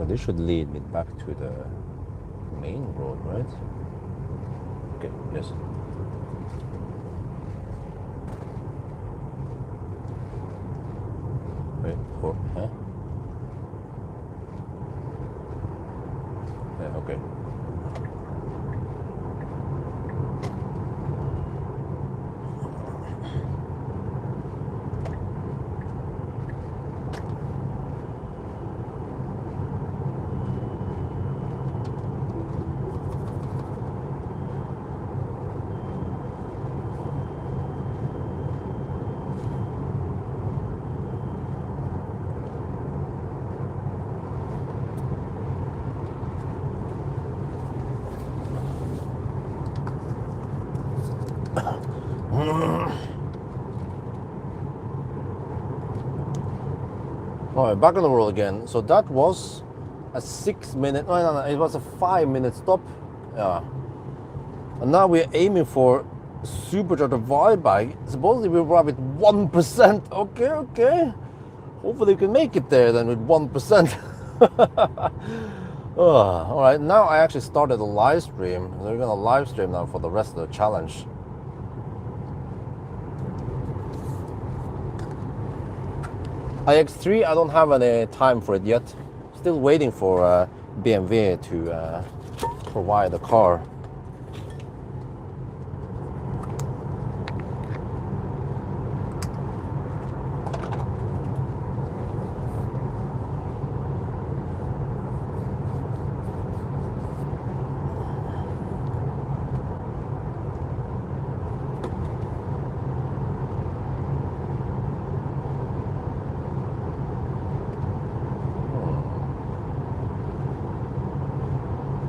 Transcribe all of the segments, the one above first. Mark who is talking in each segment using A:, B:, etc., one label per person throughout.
A: this should lead me back to the main road, right? Okay, yes. Wait, huh? Yeah, okay. All right, back on the road again. So that was a 6 minute, no, it was a 5 minute stop. Yeah. And now we're aiming for supercharger vibe bike. Supposedly we'll arrive with 1%. Okay. Hopefully we can make it there then with 1%. All right, now I actually started a live stream. We're gonna live stream now for the rest of the challenge. iX3, I don't have any time for it yet. Still waiting for BMW to provide a car.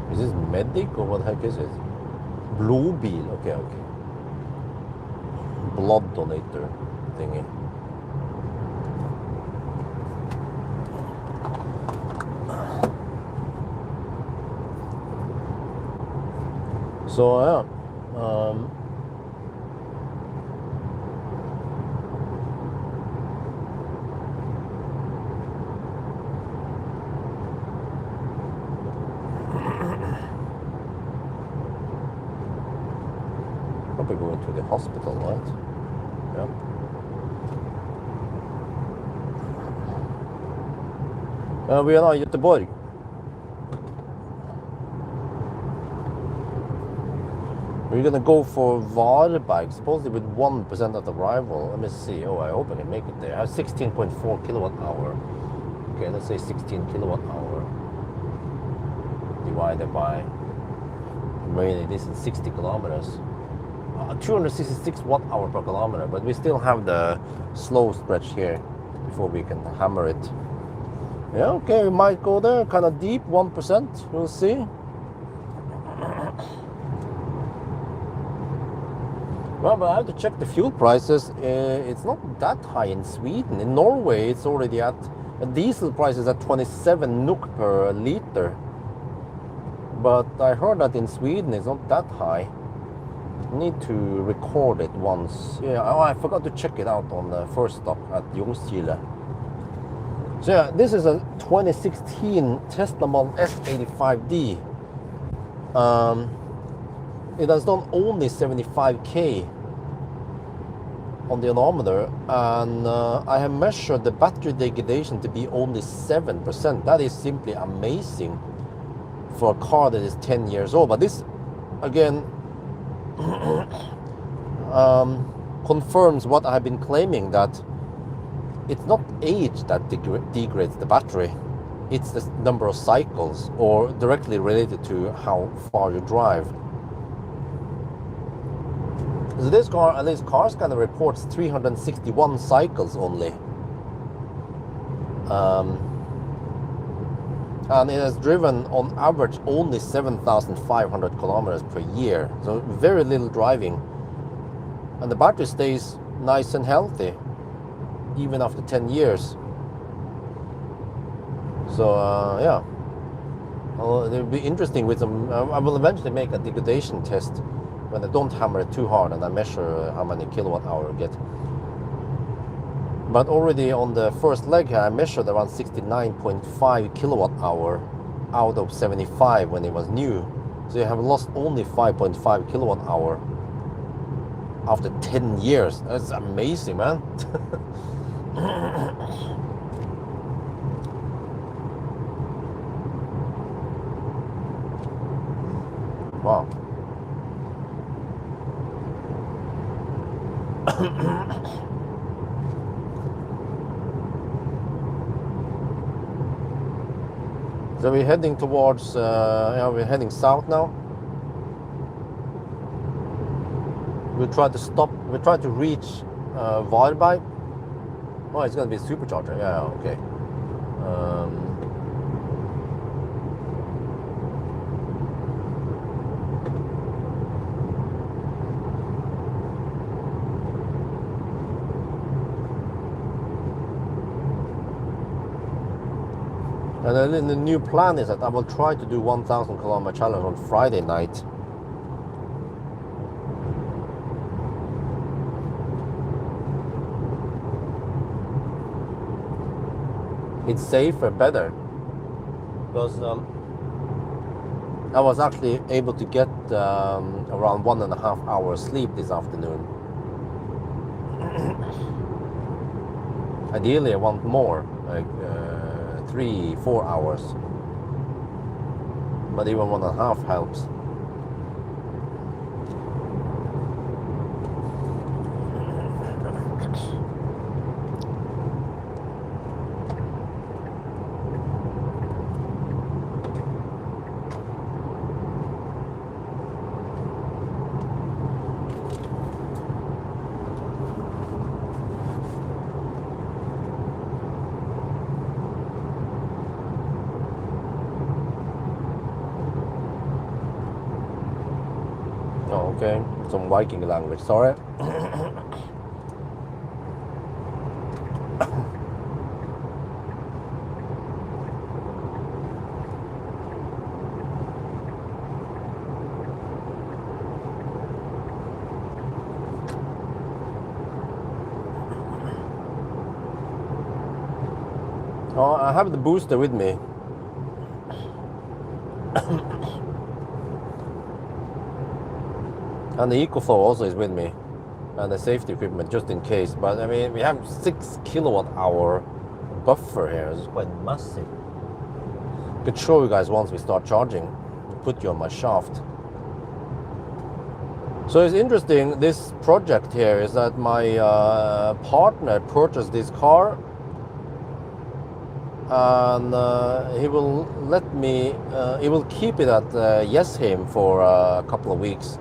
A: Is this medic or what the heck is it? Blodbil, okay. Blood donator thingy. So yeah, probably going to the hospital, right? Yeah. Vi är i Göteborg. We're gonna go for Varberg, supposedly with 1% at arrival. Let me see. Oh, I hope I can make it there. I have 16.4 kilowatt hour. Okay, let's say 16 kilowatt hour divided by really this is 60 kilometers. 266 watt hour per kilometer, but we still have the slow stretch here before we can hammer it. Yeah, okay, we might go there, kind of deep, 1%. We'll see. Well, but I have to check the fuel prices. It's not that high in Sweden. In Norway, it's already at a diesel price is at 27 NOK per liter. But I heard that in Sweden it's not that high. Need to record it once. Yeah, oh, I forgot to check it out on the first stop at Ljungskile. So yeah, this is a 2016 Tesla Model S85D. It has done only 75k on the odometer, and I have measured the battery degradation to be only 7%. That is simply amazing for a car that is 10 years old. But this, again, confirms what I have been claiming, that it's not age that degrades the battery. It's the number of cycles, or directly related to how far you drive. So this car, at least Carscan reports 361 cycles only. And it has driven on average only 7,500 kilometers per year. So very little driving. And the battery stays nice and healthy, even after 10 years. So yeah. Well, it'll be interesting with some, I will eventually make a degradation test when I don't hammer it too hard and I measure how many kilowatt hour I get. But already on the first leg here, I measured around 69.5 kilowatt hour out of 75 when it was new. So you have lost only 5.5 kilowatt hour after 10 years. That's amazing, man. Wow. So we're heading towards, we're heading south now. We'll try to stop, we'll try to reach Varberg. Oh, it's going to be a supercharger. Yeah, okay. And then the new plan is that I will try to do 1,000 kilometer challenge on Friday night. It's safer, better, because I was actually able to get around 1.5 hours sleep this afternoon. Ideally, I want more, like 3-4 hours, but even 1.5 helps. Oh, okay, some Viking language, sorry. Oh, I have the booster with me. And the EcoFlow also is with me, and the safety equipment just in case. But I mean, we have 6 kilowatt hour buffer here. It's quite massive. I could show you guys once we start charging. Put you on my shaft. So it's interesting. This project here is that my partner purchased this car, and he will let me. He will keep it at Yesheim for a couple of weeks.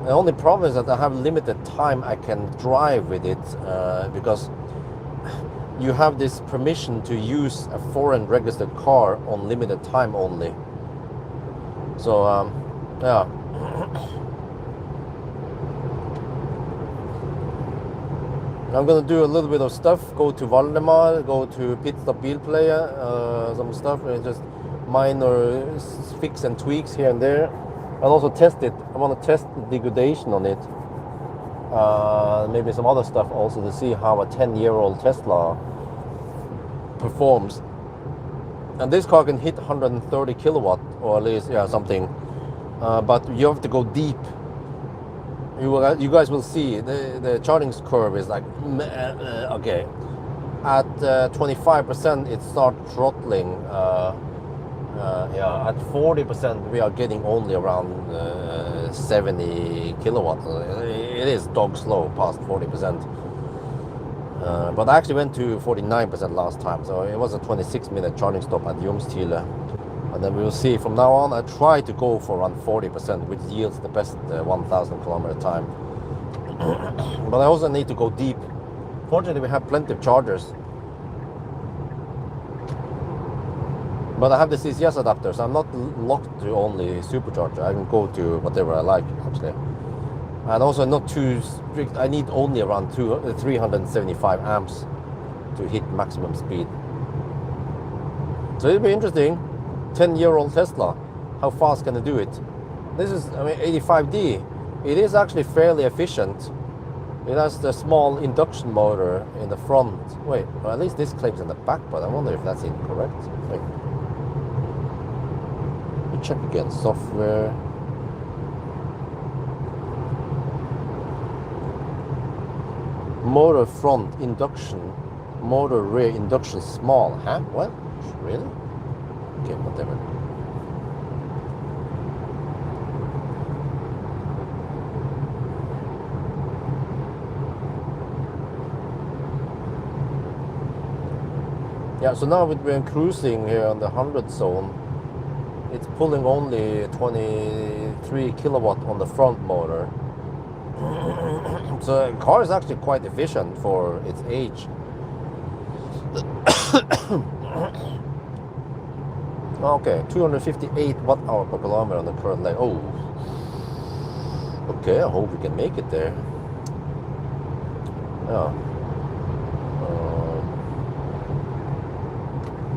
A: The only problem is that I have limited time I can drive with it, because you have this permission to use a foreign registered car on limited time only. So yeah. I'm gonna do a little bit of stuff, go to Valdemar, go to Pit Stop Bilplayer, some stuff, just minor fix and tweaks here and there. I'll also test it. I want to test the degradation on it. Maybe some other stuff also to see how a 10-year-old Tesla performs. And this car can hit 130 kilowatt, or at least, yeah, something. But you have to go deep. You guys will see the charging curve is like, okay. At 25%, it starts throttling. Yeah, at 40% we are getting only around 70 kilowatt. It is dog slow past 40%. But I actually went to 49% last time, so it was a 26-minute charging stop at Jungstile. And then we will see from now on. I try to go for around 40%, which yields the best 1,000 kilometer time. But I also need to go deep. Fortunately, we have plenty of chargers. But I have the CCS adapter, so I'm not locked to only supercharger. I can go to whatever I like, actually. And also not too strict. I need only around 375 amps to hit maximum speed. So it'll be interesting. 10-year-old Tesla, how fast can it do it? This is, I mean, 85D. It is actually fairly efficient. It has the small induction motor in the front. Wait, well, at least this claims in the back, but I wonder if that's incorrect. Wait. Let me check again. Software. Motor front induction, motor rear induction small. Huh? What? Really? Okay, whatever. Yeah, so now we're cruising here on the 100 zone. It's pulling only 23 kilowatt on the front motor. So the car is actually quite efficient for its age. Okay, 258 watt-hour per kilometer on the current leg. Oh, okay, I hope we can make it there. Yeah.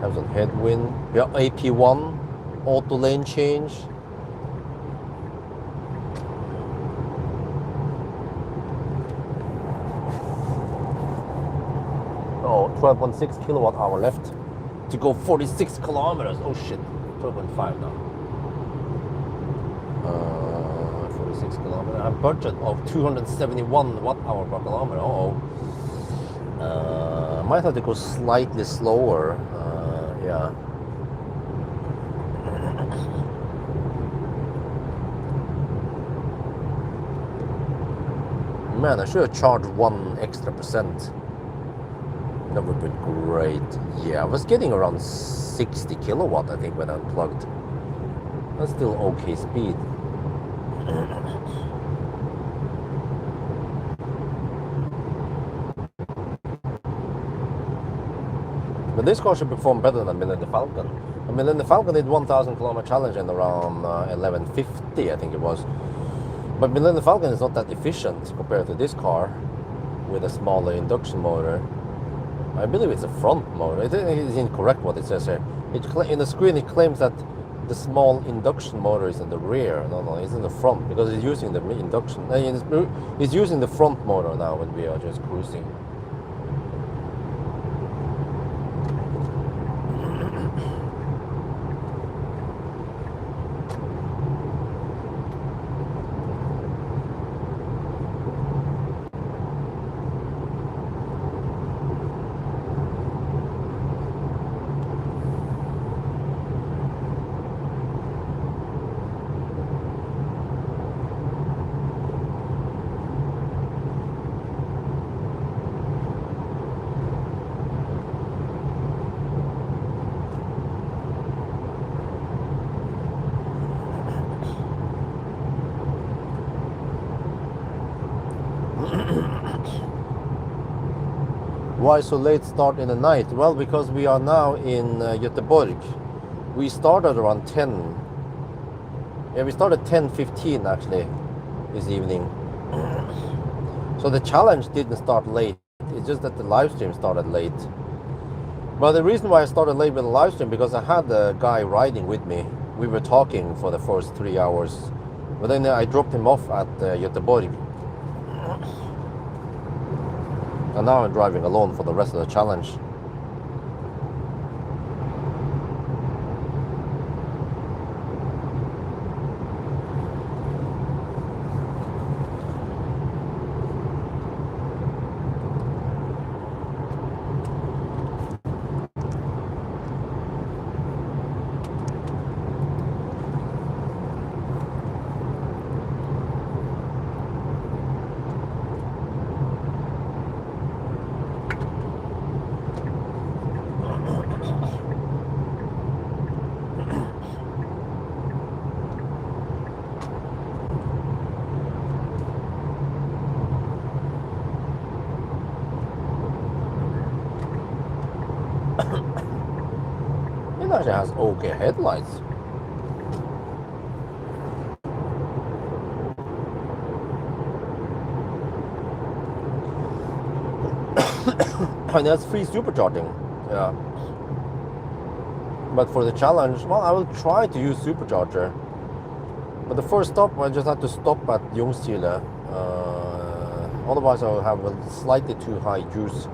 A: Have some headwind. Yeah, AP1, auto lane change. Oh, 12.6 kilowatt hour left to go 46 kilometers. Oh shit, 12.5 now. 46 kilometers. A budget of 271 watt hour per kilometer. Might have to go slightly slower. Yeah. Man, I should have charged 1 extra percent. That would be great. Yeah, I was getting around 60 kilowatt, I think, when I unplugged. That's still okay speed. But this car should perform better than Millennium Falcon. The Millennium Falcon did 1,000 kilometer challenge in around 1150, I think it was. But Millennium Falcon is not that efficient compared to this car with a smaller induction motor. I believe it's a front motor. It is incorrect what it says here. In the screen it claims that the small induction motor is in the rear. No, it's in the front because it's using the induction. It's using the front motor now when we are just cruising. Why so late start in the night? Well, because we are now in Göteborg. We started around 10. Yeah, we started 10:15 actually this evening. So the challenge didn't start late. It's just that the live stream started late. But the reason why I started late with the live stream because I had a guy riding with me. We were talking for the first 3 hours. But then I dropped him off at Göteborg. And now I'm driving alone for the rest of the challenge. It actually has okay headlights. And that's free supercharging. Yeah. But for the challenge, well, I will try to use supercharger. But the first stop, I just had to stop at Ljungskile. Otherwise, I'll have a slightly too high juice.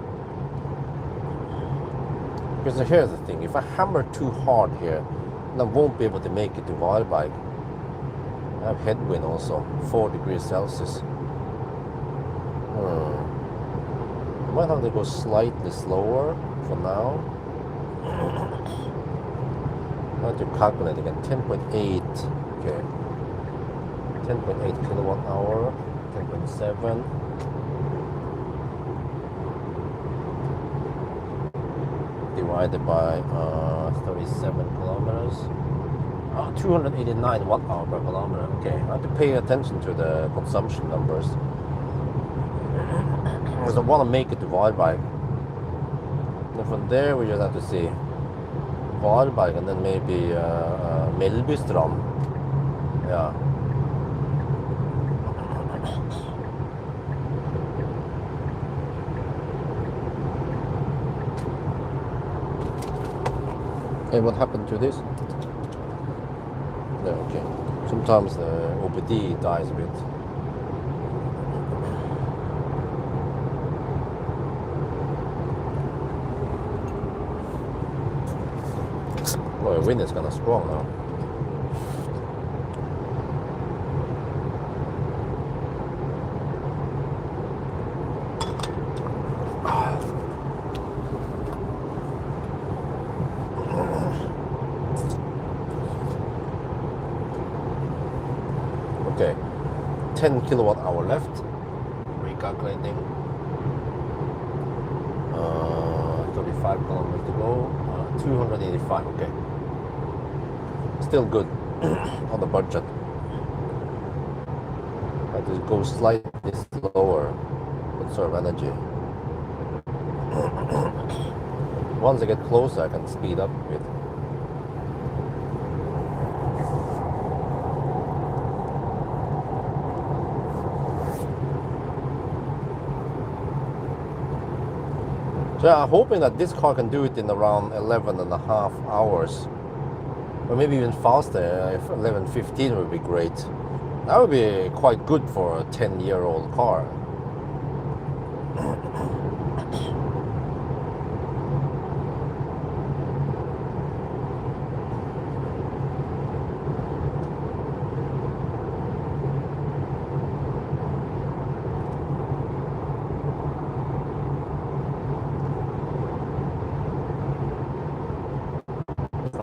A: Because here's the thing: if I hammer too hard here, then I won't be able to make it to Wildbike. I have headwind also, 4 degrees Celsius. I might have to go slightly slower for now. I have to calculate again. 10.8. Okay. 10.8 kilowatt hour. 10.7. Divided by 37 kilometers. 289 watt hour per kilometer. Okay, I have to pay attention to the consumption numbers. Because I want to make it to Wildbike. And from there we just have to see Wildbike and then maybe Mellbystrand. Yeah. Hey, what happened to this? Yeah, okay. Sometimes the OBD dies a bit. Well, the wind is kind of strong now. Okay, 10 kilowatt hour left. Recalculating. 35 kilometers to go. 285. Okay. Still good on the budget. I just go slightly slower, conserve energy. Once I get closer, I can speed up a bit. So I'm hoping that this car can do it in around 11.5 hours. Or maybe even faster. If 11:15 would be great. That would be quite good for a 10-year-old car.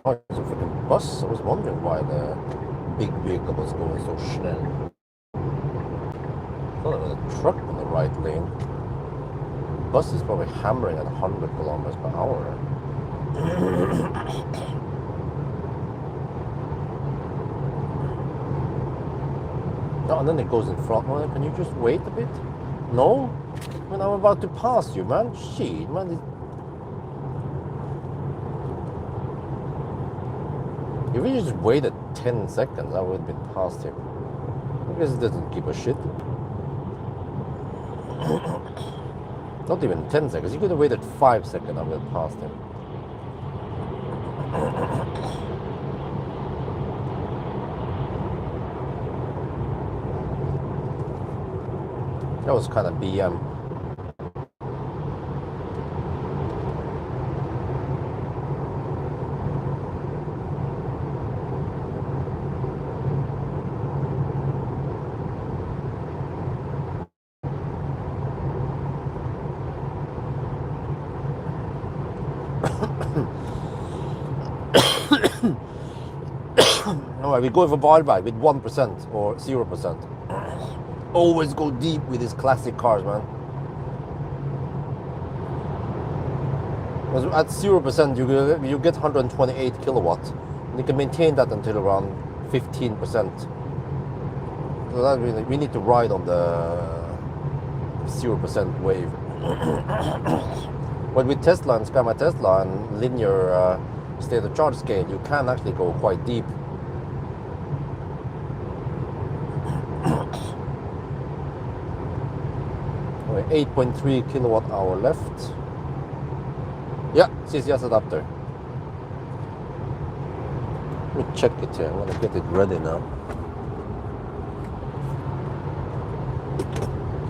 A: Oh, it's a freaking bus. I was wondering why the big vehicle was going so schnell. I thought it was a truck on the right lane. The bus is probably hammering at 100 kilometers per hour. Oh, and then it goes in front. Well, can you just wait a bit? No? When I'm about to pass you, man. Shit, man. If we just waited 10 seconds, I would have been past him. I guess it doesn't give a shit. Not even 10 seconds. You could have waited 5 seconds, I would have passed him. That was kind of BM. Alright, we go for Wildbike with 1% or 0%. Always go deep with these classic cars, man. Because at 0% you get 128 kilowatts. And you can maintain that until around 15%. So that really, we need to ride on the 0% wave. But with Tesla and SkyMy Tesla and linear state of charge scale, you can actually go quite deep. Okay, 8.3 kilowatt hour left. Yeah, CCS adapter. Let me check it here. I want to get it ready now.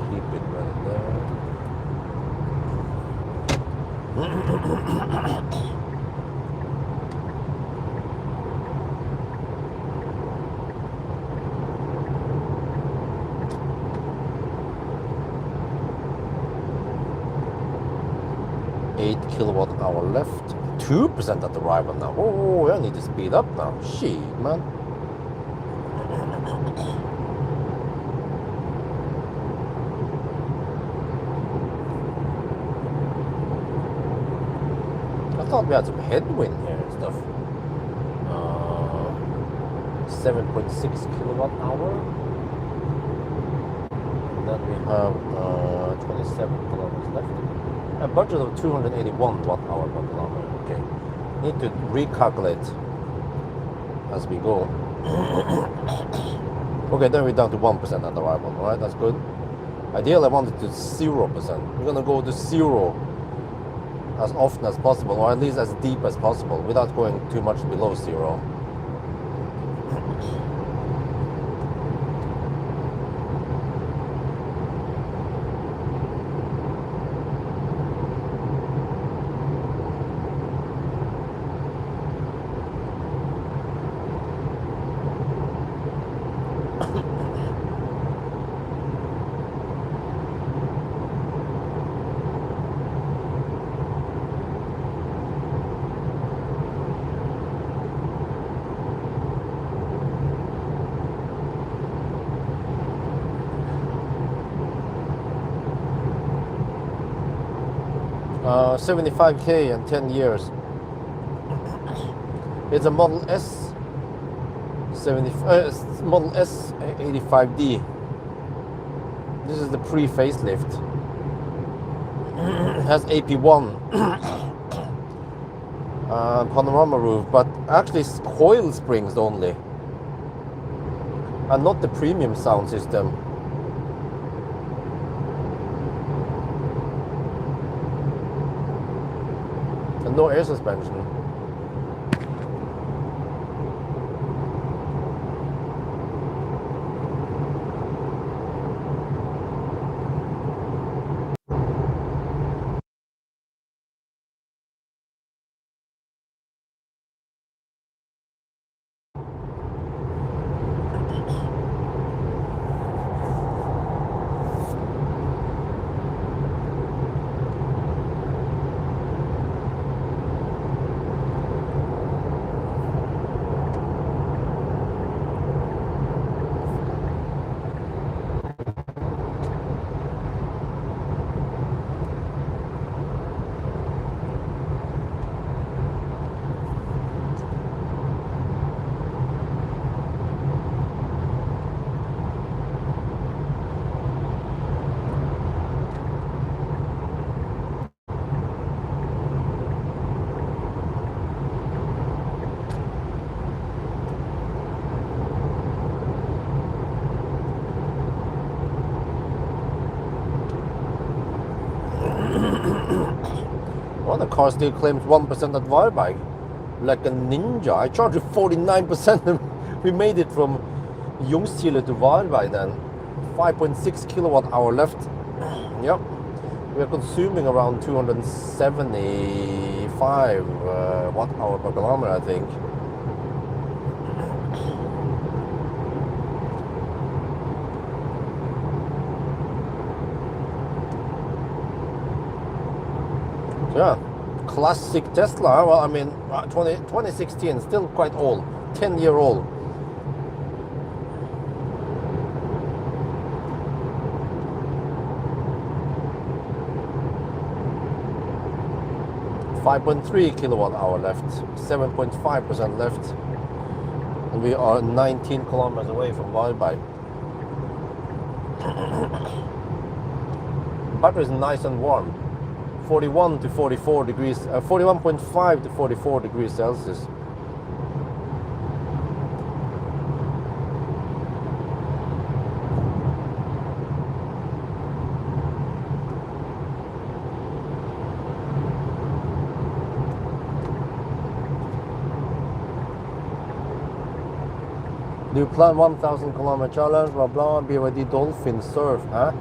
A: Keep it ready. Kilowatt hour left. 2% at arrival now. Oh, I need to speed up now. Shit, man. I thought we had some headwind here and stuff. 7.6 kilowatt hour. And then we have 27 kilometers left. A budget of 281 watt hour per kilometer. Okay. Need to recalculate as we go. Okay, then we're down to 1% at arrival. Alright, that's good. Ideally, I wanted to 0%. We're gonna go to 0 as often as possible, or at least as deep as possible, without going too much below 0. $75K and 10 years. It's a Model S 85D. This is the pre-facelift. It has AP1 panorama roof, but actually it's coil springs only, and not the premium sound system. And no air suspension. Well, the car still claims 1% at Wildbike, like a ninja. I charged you 49%. And we made it from Ljungskile to Wildbike then. 5.6 kilowatt hour left. Yep. We are consuming around 275 watt hour per kilometer, I think. Yeah, classic Tesla. Well, I mean, 2016, still quite old, 10-year-old. $5.3 kilowatt hour left, 7.5% left, and we are 19 kilometers away from Wildbike. Battery is nice and warm. 41 to 44 degrees, 41.5 to 44 degrees Celsius. Do you plan 1,000 kilometer challenge, blah blah, BYD Dolphin Surf, huh?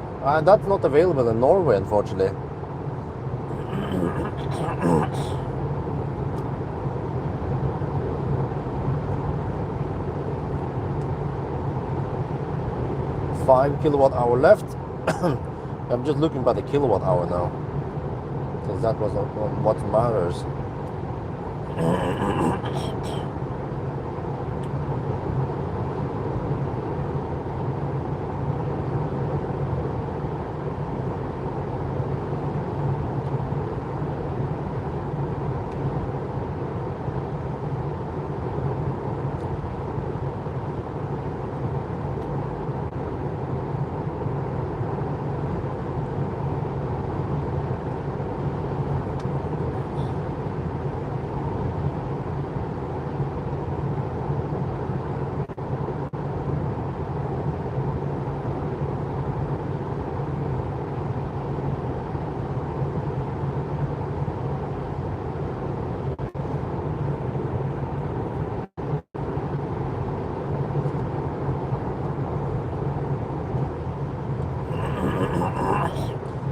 A: That's not available in Norway, unfortunately. 5 kilowatt hour left. I'm just looking by the kilowatt hour now, because that was what matters.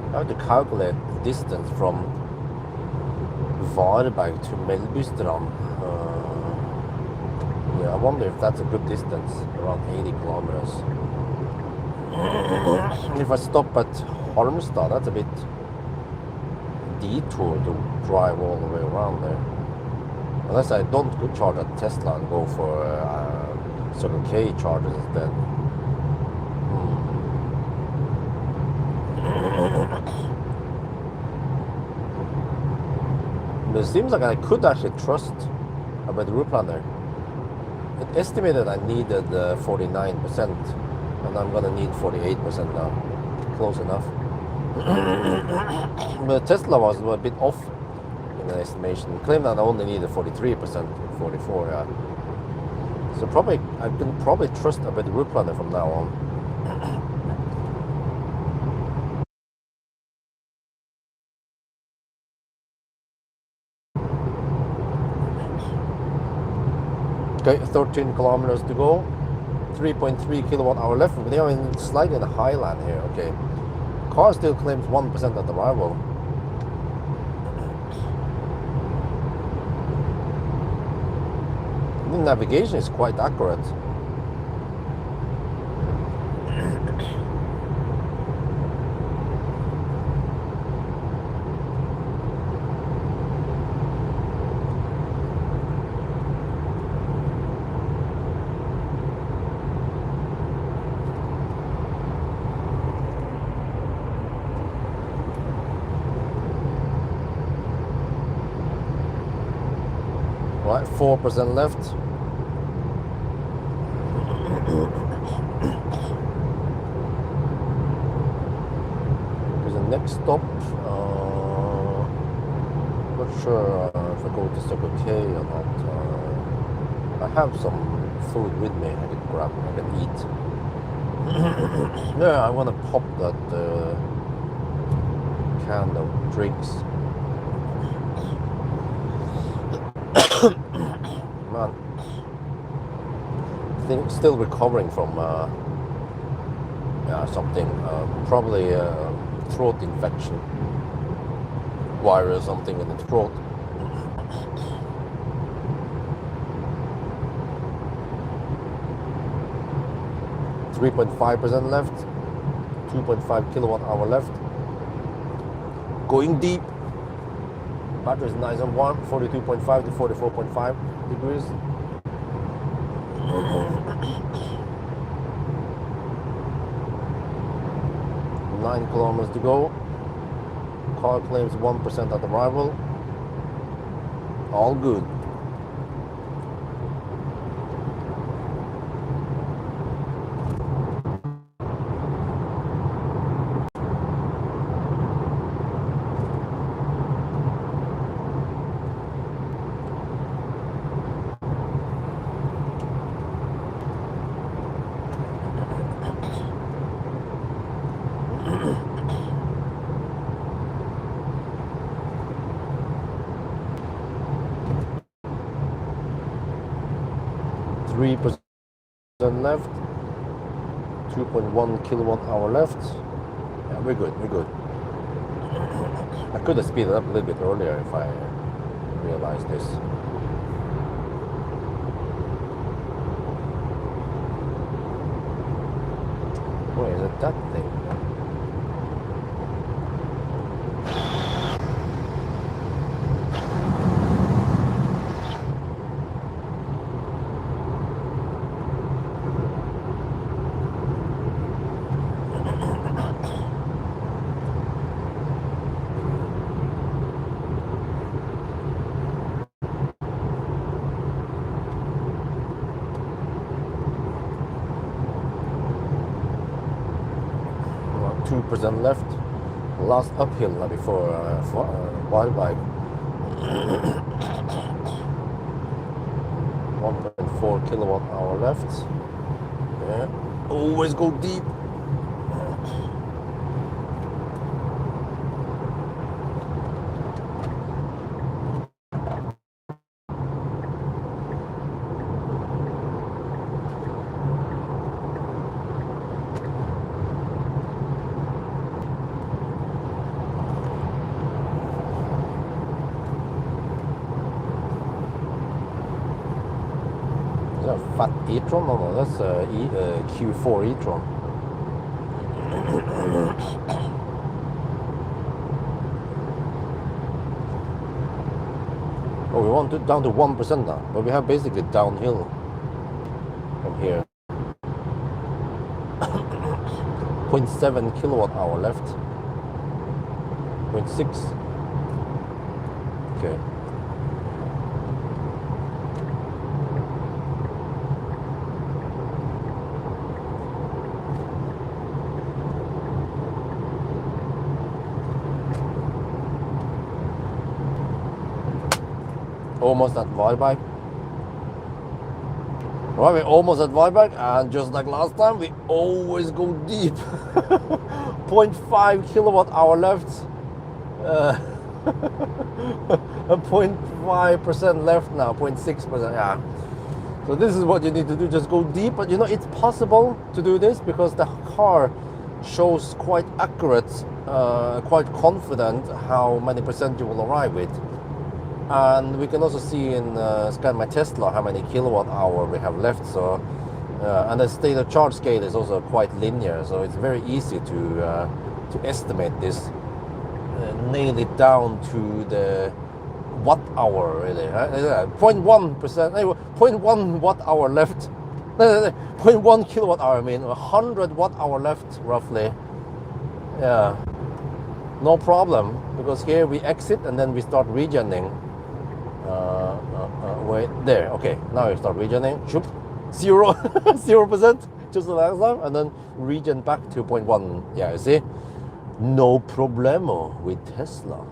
A: I have to calculate the distance from Varberg to Mellbystrand. Yeah, I wonder if that's a good distance, around 80 kilometers. If I stop at Halmstad, that's a bit detour to drive all the way around there. Unless I don't go charge at Tesla and go for Circle K charges instead. But it seems like I could actually trust about the route planner. It estimated I needed 49%, and I'm gonna need 48% now. Close enough. But Tesla was a bit off in the estimation. It claimed that I only needed 43%, 44, yeah. So probably I can probably trust about the route planner from now on. Okay, 13 kilometers to go. 3.3 kilowatt hour left. They are in slightly in the highland here. Okay, car still claims 1% at arrival. The navigation is quite accurate. Right, 4% left. There's a next stop. Not sure if I go to Circle K or not. I have some food with me. I can grab. I can eat. Yeah, I want to pop that can of drinks. Man, still recovering from something, probably throat infection, virus, something in the throat. .5% left, 2.5 kilowatt hour left. Going deep. Battery is nice and warm, 42.5 to 44.5 degrees. Nine kilometers to go. Car claims 1% at arrival. All good. .3% left, 2.1 kilowatt hour left. Yeah, we're good, we're good. I could have speeded up a little bit earlier if I realized this. Wait, is it that thing? 2% left. Last uphill now before wild bike. 1.4 kilowatt hour left. Yeah. Always go deep. Fat e-tron? No, that's Q4 e-tron. Oh, we want it down to 1% now, but we have basically downhill from here. 0.7 kilowatt hour left. 0.6. Okay. Almost at Wildbike. Well, we're almost at Wildbike, and just like last time, we always go deep. 0.5 kilowatt hour left. 0.5% left now, 0.6%. Yeah. So this is what you need to do, just go deep. But you know, it's possible to do this because the car shows quite accurate, quite confident how many percent you will arrive with. And we can also see in Scan My Tesla how many kilowatt hour we have left. So, and the state of charge scale is also quite linear, so it's very easy to estimate this, nail it down to the watt hour really. 0.1%, 0.1 watt hour left. 0.1 kilowatt hour. I mean, 100 watt hour left roughly. Yeah, no problem, because here we exit and then we start regenning. Wait, there, okay, now you start regenning, 0%, just the last time, and then regen back to 0.1, yeah, you see, no problemo with Tesla.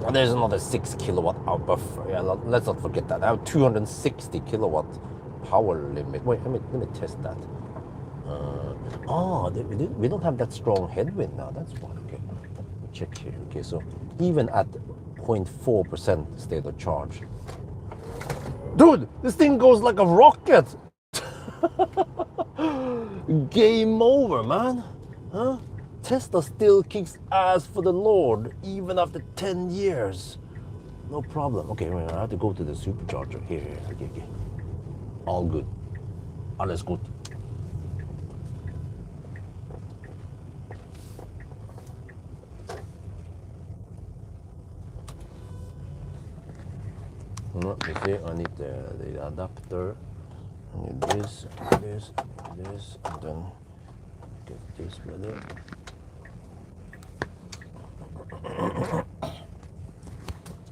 A: And there's another 6 kilowatt hour buffer, yeah, let's not forget that. I have 260 kilowatt power limit. Wait, let me test that. We don't have that strong headwind now, that's why. Okay, check here. Okay, so even at 0.4% state of charge. Dude, this thing goes like a rocket. Game over, man. Huh? Tesla still kicks ass for the Lord, even after 10 years. No problem. Okay, I have to go to the supercharger. Here. Okay. All good. Alles gut. You see, I need the adapter. I need this, and then get this ready.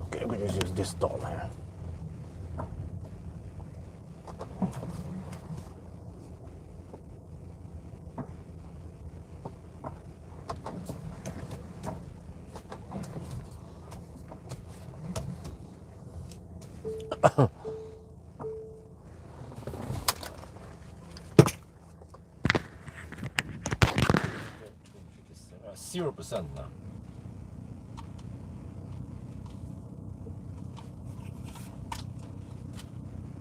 A: Okay, I'm going to use this doll here. Zero percent now.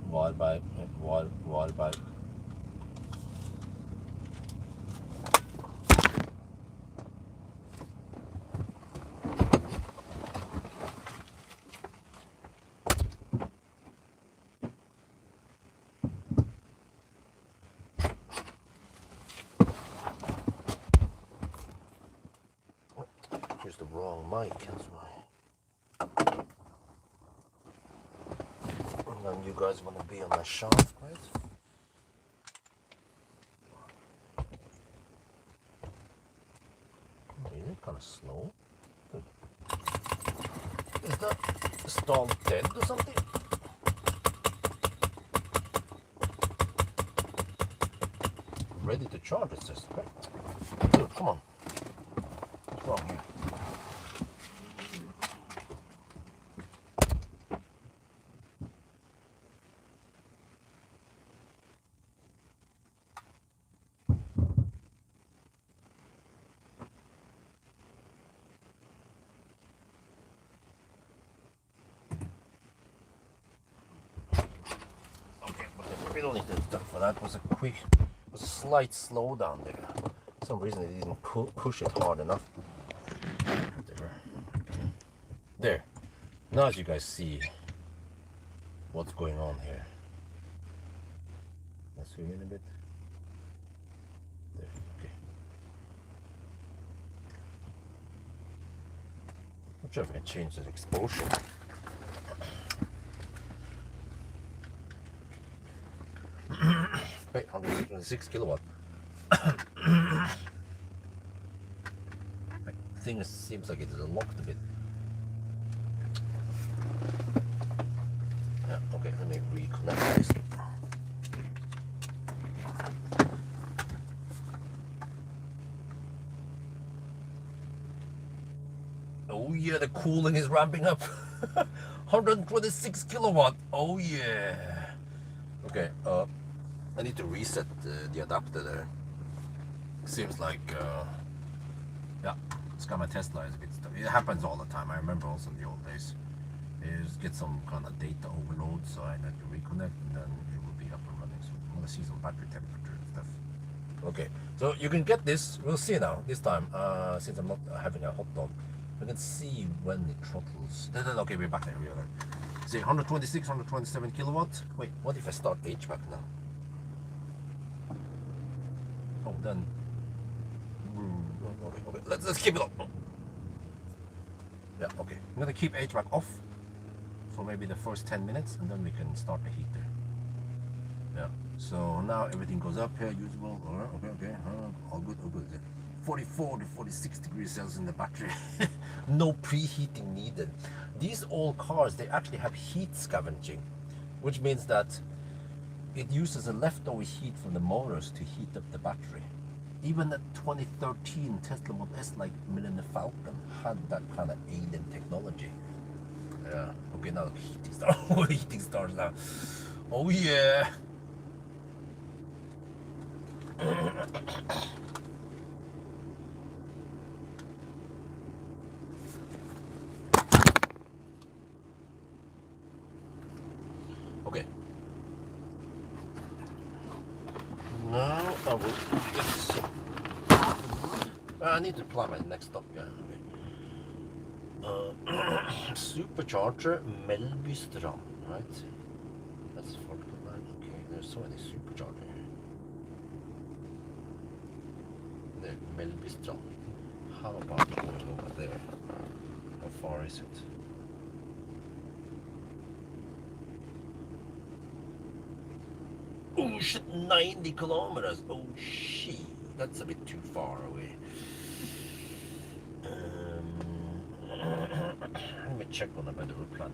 A: Wild bike. bike as well. And then you guys want to be on the shaft, right? Is it kind of slow? Is the stall dead or something? Ready to charge, it says. Okay. Dude, come on. What's wrong here? We don't need to stop for that. It was a slight slowdown there. For some reason it didn't push it hard enough. There. Now as you guys see what's going on here. Let's zoom in a bit. There, okay. Not sure if I can change the exposure. Wait, 106 kilowatt. Thing seems like it is locked a bit. Yeah, okay, let me reconnect this. Oh yeah, the cooling is ramping up. 126 kilowatt. Oh yeah. Okay, I need to reset the adapter there. Seems like, yeah, it's got my Tesla is a bit stuck. It happens all the time. I remember also in the old days. You just get some kind of data overload, so I need to reconnect and then it will be up and running. So I'm gonna see some battery temperature and stuff. Okay, so you can get this. We'll see now this time. Since I'm not having a hot dog, we can see when it throttles. Okay, we're back there. We are there. See, 126, 127 kilowatt. Wait, what if I start HVAC now? Oh, then. Okay. Let's keep it up. Yeah, okay. I'm gonna keep HVAC off for maybe the first 10 minutes, and then we can start the heater. Yeah. So now everything goes up here, usable. Okay. All good. 44 to 46 degrees Celsius in the battery. No preheating needed. These old cars, they actually have heat scavenging, which means that it uses a leftover heat from the motors to heat up the battery. Even the 2013 Tesla Model S, like Millennium Falcon, had that kind of alien technology. Yeah. Okay, now the heating starts. Heating starts now. Oh yeah. Okay. Now I will get some. I need to plan my next stop. Yeah. Supercharger Mellbystrand, right? That's Fort Line. Okay, there's so many superchargers here. There, Mellbystrand. How about going over there? How far is it? Oh shit, 90 kilometers. Oh shit, that's a bit too far away. Let me check on the better route planner.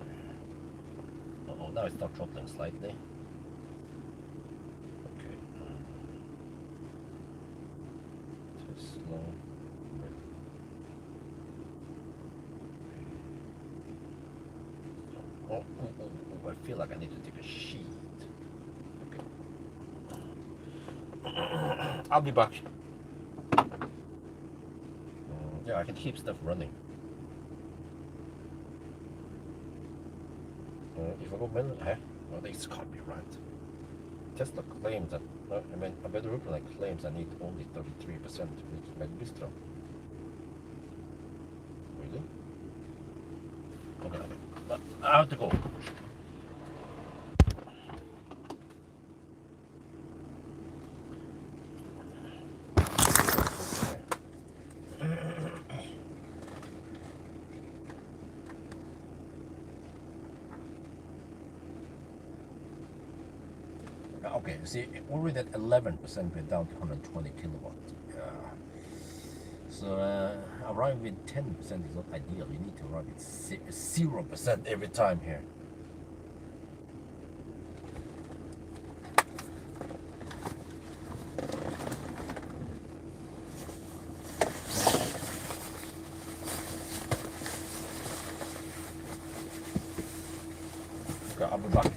A: Oh, now it starts throttling slightly. Okay. Tesla. Oh, I feel like I need to take a sheet. Okay. I'll be back. Yeah, I can keep stuff running. If I go well, this can't be right. Tesla claims that, a better route claims I need only 33% to reach Mellbystrand. Really? Okay. I have to go. Okay, see, already at 11%, we're down to 120 kilowatt. So arriving with 10% is not ideal. You need to arrive with 0% every time here. Okay, I'll be back.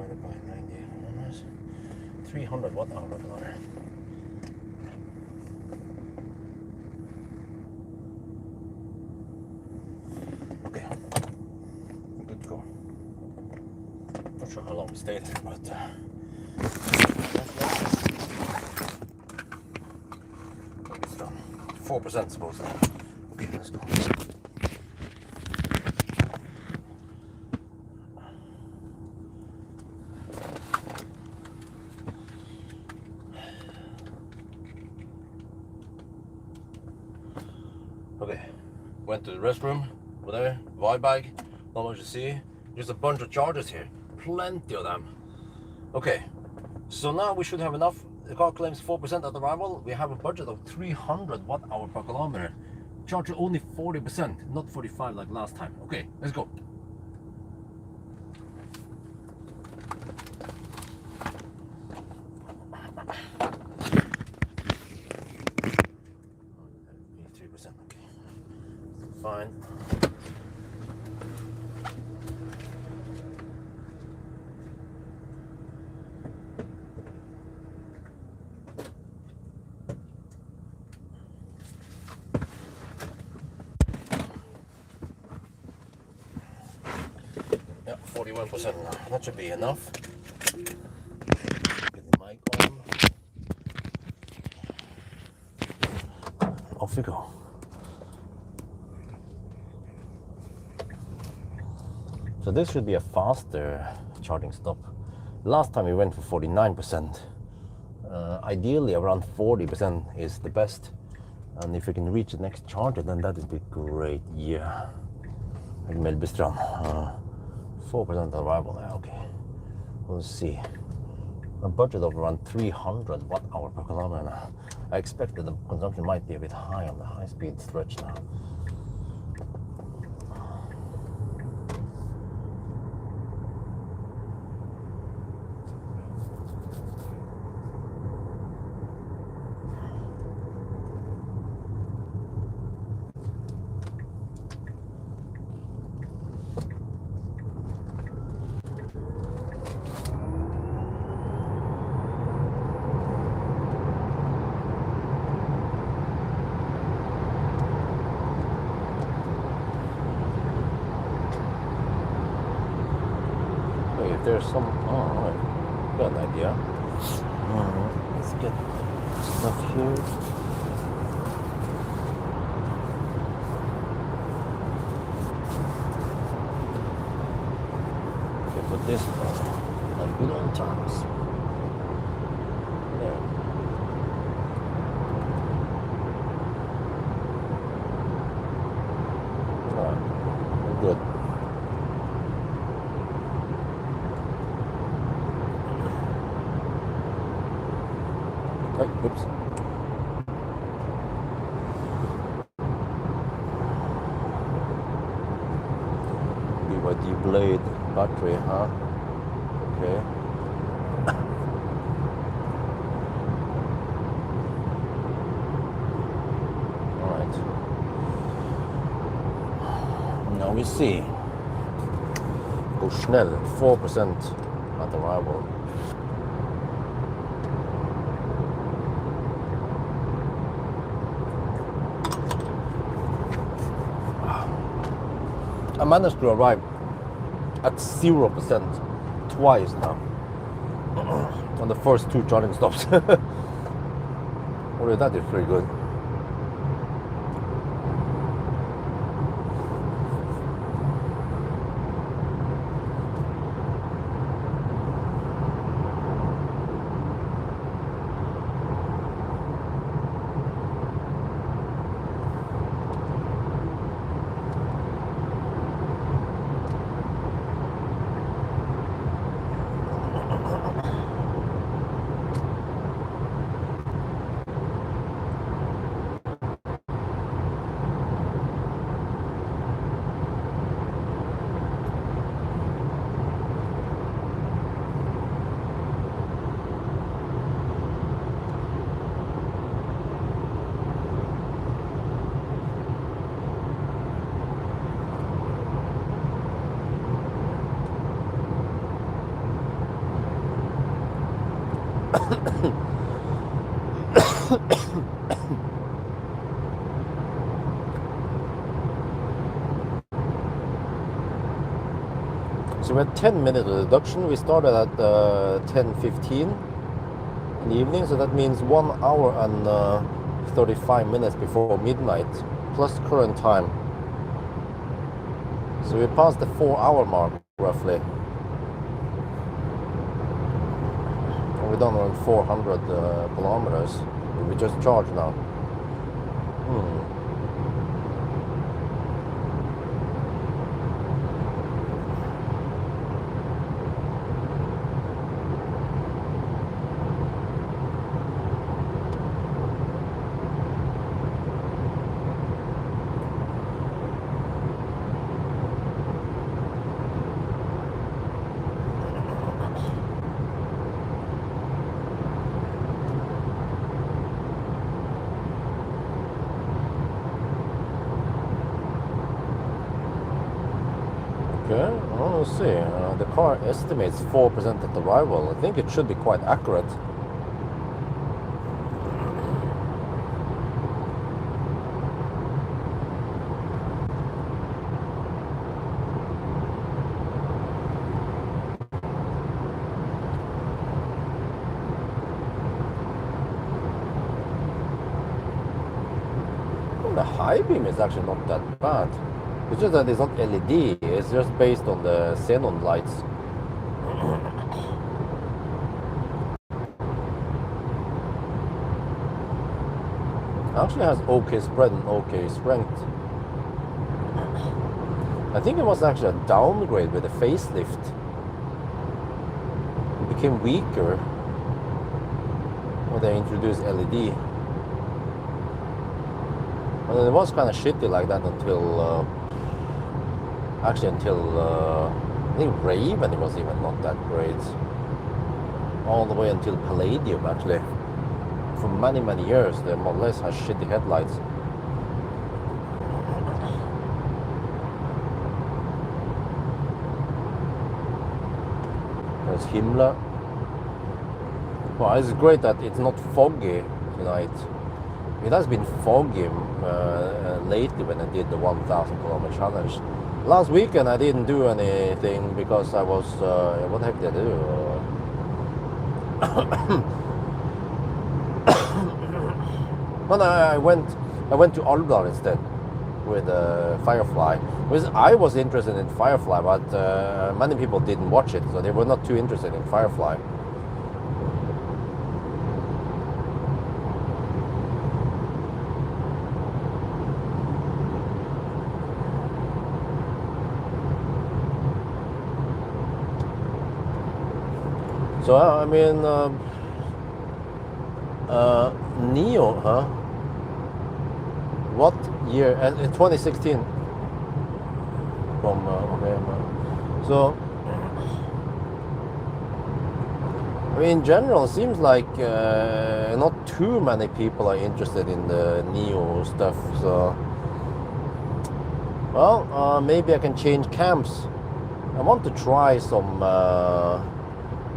A: divided by 90 minus 300 watt hour regular. Okay, good to go. Not sure how long we stayed here, but it's done. 4% supposedly. Okay, let's go. Okay, went to the restroom, whatever, vibe bag, not much to see. Just a bunch of chargers here, plenty of them. Okay, so now we should have enough. The car claims 4% at arrival. We have a budget of 300 watt hour per kilometer. Charge only 40%, not 45 like last time. Okay, let's go. Fine. Yeah, 41% now. That should be enough. Get the mic on. Off we go. So this should be a faster charging stop. Last time we went for 49%. Ideally around 40% is the best. And if we can reach the next charger, then that would be great. Yeah. Like Mellbystrand. 4% arrival. Okay. We'll see. A budget of around 300 watt hour per kilometer now. I expect that the consumption might be a bit high on the high speed stretch now. There's some, right, got an idea. Let's get stuff here. Okay, put this on, like good old times. There. Alright, good. Oops. BYD Blade battery, huh? Okay. Alright. Now we see. Go schnell, 4% at arrival. I managed to arrive at 0% twice now on the first two charging stops. Already that is pretty good. So we had 10-minute reduction. We started at 10:15 in the evening, so that means 1 hour and 35 minutes before midnight, plus current time. So we passed the 4-hour mark, roughly. And we're done around 400 kilometers. We just charged now. Okay, well, let's see. The car estimates 4% at arrival. I think it should be quite accurate. Well, the high beam is actually not that bad. It's just that it's not LED, it's just based on the xenon lights. It actually has okay spread and okay strength. I think it was actually a downgrade with the facelift. It became weaker when they introduced LED. And it was kind of shitty like that until I think Raven, it was even not that great. All the way until Palladium, actually. For many, many years, the Model S has shitty headlights. There's Himmler. Well, it's great that it's not foggy tonight. It has been foggy lately when I did the 1,000 kilometer challenge. Last weekend I didn't do anything because I was, what the heck did I do? Well, I went to Alvdal instead with Firefly. I was interested in Firefly, but many people didn't watch it, so they were not too interested in Firefly. So I mean, Neo, huh? What year? 2016. From okay. So, I mean, in general, it seems like not too many people are interested in the Neo stuff. So, well, maybe I can change camps. I want to try some.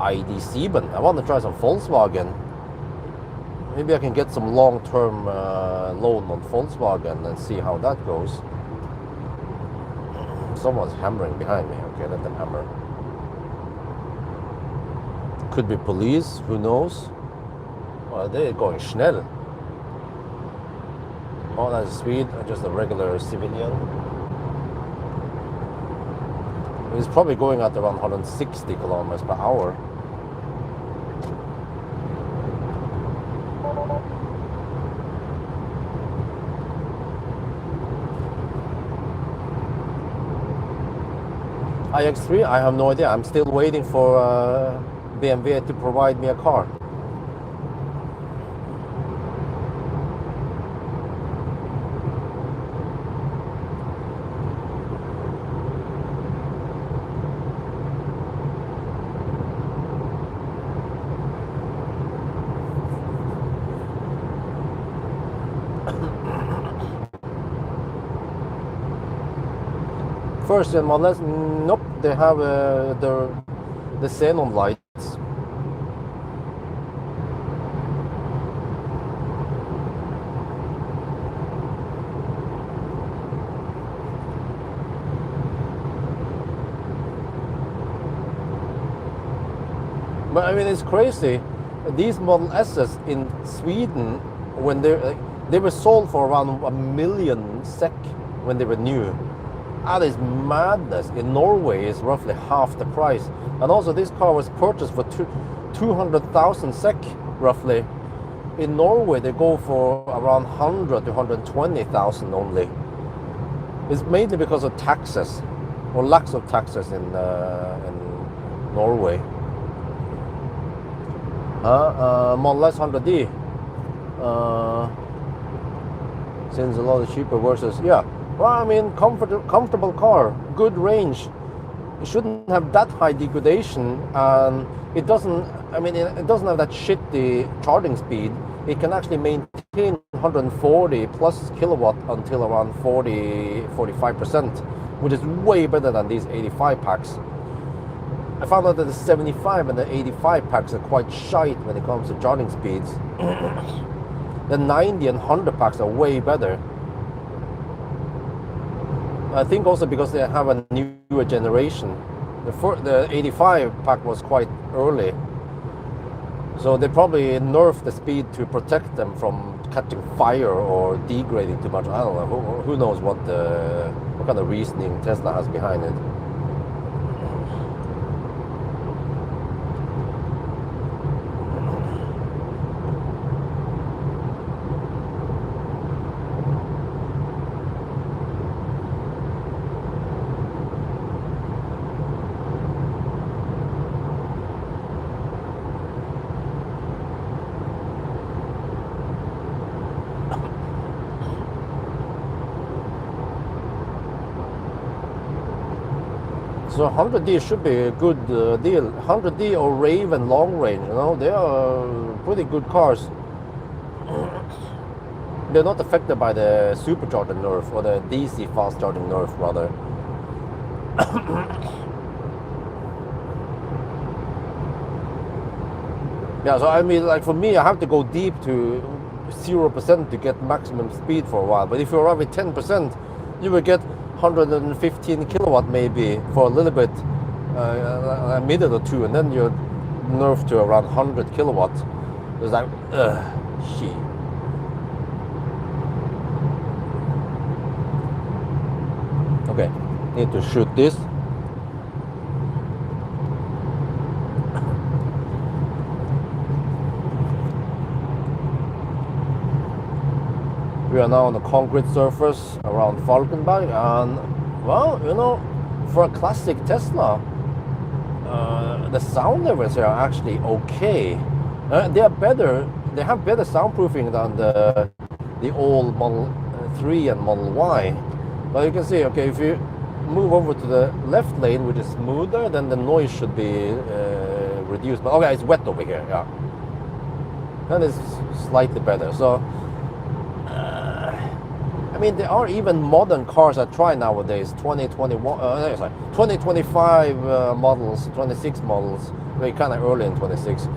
A: ID7. I want to try some Volkswagen. Maybe I can get some long-term loan on Volkswagen and see how that goes. Someone's hammering behind me. Okay, let them hammer. Could be police, who knows? Well, they're going schnell. Oh, that's Swede, just a regular civilian. He's probably going at around 160 kilometers per hour. iX3, I have no idea. I'm still waiting for BMW to provide me a car. First gen models, nope, they have the xenon lights. But I mean, it's crazy. These Model S's in Sweden, when they were sold for around 1,000,000 SEK when they were new. That is madness. In Norway, it's roughly half the price. And also, this car was purchased for 200,000 SEK, roughly. In Norway, they go for around 100 to 120,000 only. It's mainly because of taxes, or lack of taxes in Norway. Model S 100D. Since a lot of cheaper versus, yeah. Well, I mean, comfortable car, good range. It shouldn't have that high degradation, and it doesn't. I mean, it doesn't have that shitty charging speed. It can actually maintain 140 plus kilowatt until around 45%, which is way better than these 85 packs. I found out that the 75 and the 85 packs are quite shite when it comes to charging speeds. The 90 and 100 packs are way better. I think also because they have a newer generation. The 85 pack was quite early. So they probably nerfed the speed to protect them from catching fire or degrading too much. I don't know. Who knows what kind of reasoning Tesla has behind it. So 100D should be a good deal. 100D or Raven long range, you know, they are pretty good cars. They're not affected by the supercharger nerf or the DC fast charging nerf, rather. Yeah, so I mean, like for me, I have to go deep to 0% to get maximum speed for a while. But if you arrive at 10%, you will get 115 kilowatt maybe for a little bit, a minute or two, and then you're nerfed to around 100 kilowatt. It's like, shit. Okay, need to shoot this. We are now on the concrete surface around Falkenberg, and well, you know, for a classic Tesla, the sound levels here are actually okay. They are better. They have better soundproofing than the old Model 3 and Model Y. But you can see, okay, if you move over to the left lane, which is smoother, then the noise should be reduced. But okay, it's wet over here. Yeah, that is slightly better. So. I mean, there are even modern cars I try nowadays, 2025 models, 26 models, very kind of early in 26,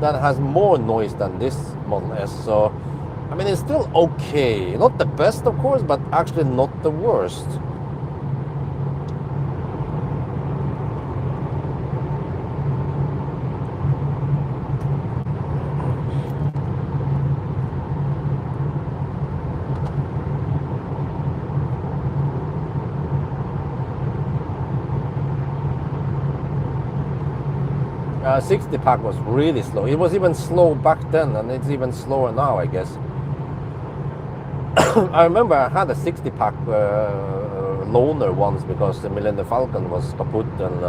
A: that has more noise than this Model S. So, I mean, it's still okay. Not the best, of course, but actually not the worst. 60 pack was really slow. It was even slow back then, and it's even slower now, I guess. I remember I had a 60 pack loaner once because the Millennium Falcon was kaput, and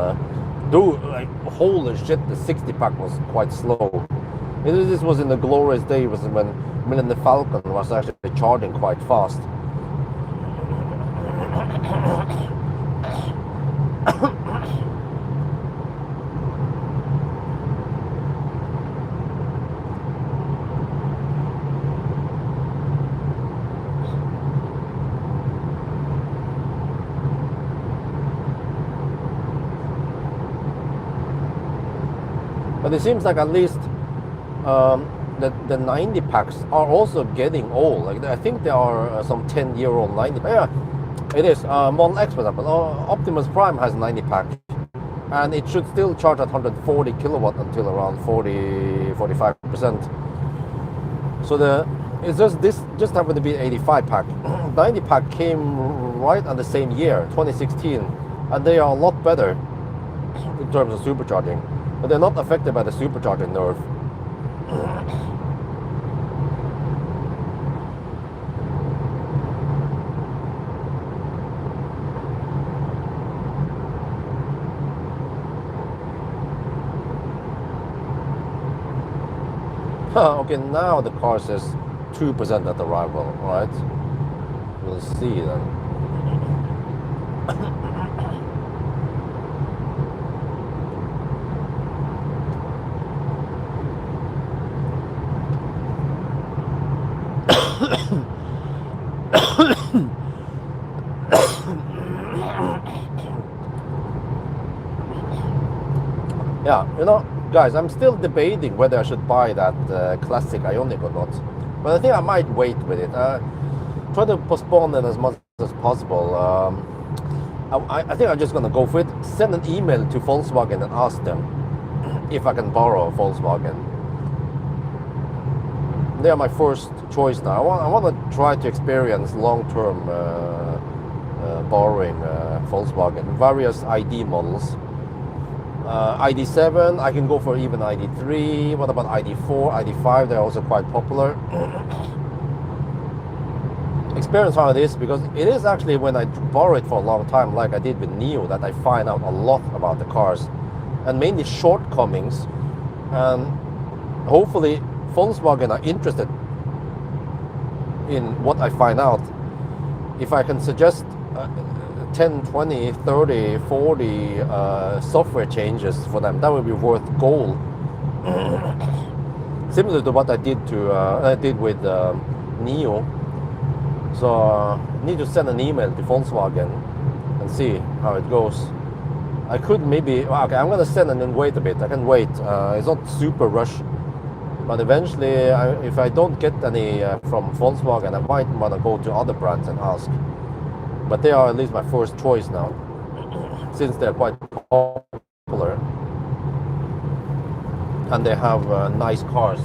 A: like holy shit, the 60 pack was quite slow. This was in the glorious days when Millennium Falcon was actually charging quite fast. But it seems like at least the 90 packs are also getting old. Like I think there are some 10-year-old 90 packs. Yeah, it is. Model X, for example, Optimus Prime has 90 pack, and it should still charge at 140 kilowatt until around 45%. So it's just happened to be 85 pack. 90 pack came right on the same year, 2016, and they are a lot better in terms of supercharging, but they're not affected by the supercharging nerve. Okay, now the car says 2% at arrival, right? We'll see then. Yeah, guys, I'm still debating whether I should buy that classic Ioniq or not. But I think I might wait with it. Try to postpone it as much as possible. I think I'm just going to go for it. Send an email to Volkswagen and ask them if I can borrow a Volkswagen. They are my first choice now. I want to try to experience long-term borrowing Volkswagen, various ID models. ID7, I can go for even ID3. What about ID4, ID5? They're also quite popular. Experience how it is, because it is actually when I borrow it for a long time, like I did with Neo, that I find out a lot about the cars, and mainly shortcomings. And hopefully Volkswagen are interested in what I find out. If I can suggest 10, 20, 30, 40 software changes for them, that would be worth gold. Similar to what I did with Neo. So need to send an email to Volkswagen and see how it goes. I could maybe, okay, I'm gonna send and then wait a bit. I can wait. It's not super rush, but eventually, if I don't get any from Volkswagen, I might wanna go to other brands and ask. But they are at least my first choice now, since they're quite popular and they have nice cars.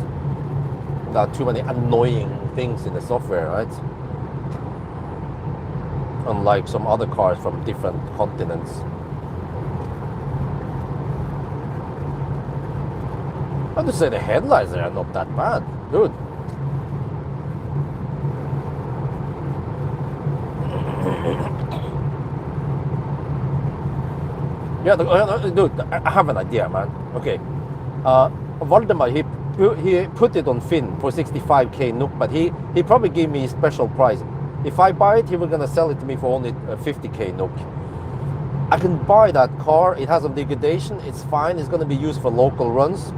A: Not too many annoying things in the software, right? Unlike some other cars from different continents. I have to say the headlights are not that bad, dude. Yeah, dude, I have an idea, man. Okay, Valdemar, he put it on Finn for 65k NOK, but he probably gave me a special price. If I buy it, he was gonna sell it to me for only 50k NOK. I can buy that car. It has a degradation. It's fine. It's gonna be used for local runs.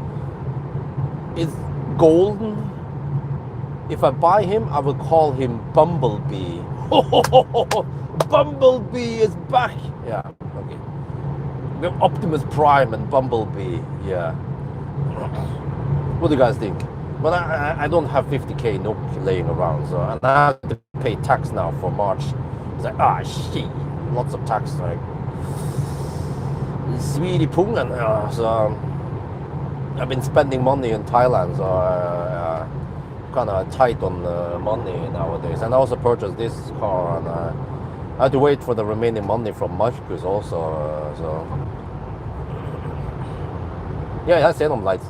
A: It's golden. If I buy him, I will call him Bumblebee. Bumblebee is back. Yeah, okay. The Optimus Prime and Bumblebee. Yeah. What do you guys think? But I don't have 50k NOK laying around, so, and I have to pay tax now for March. It's like, shit, lots of tax, like sweetie pungen. So I've been spending money in Thailand, so kind of tight on money nowadays. And I also purchased this car, and I had to wait for the remaining money from Marcus also. So yeah, it has xenon lights.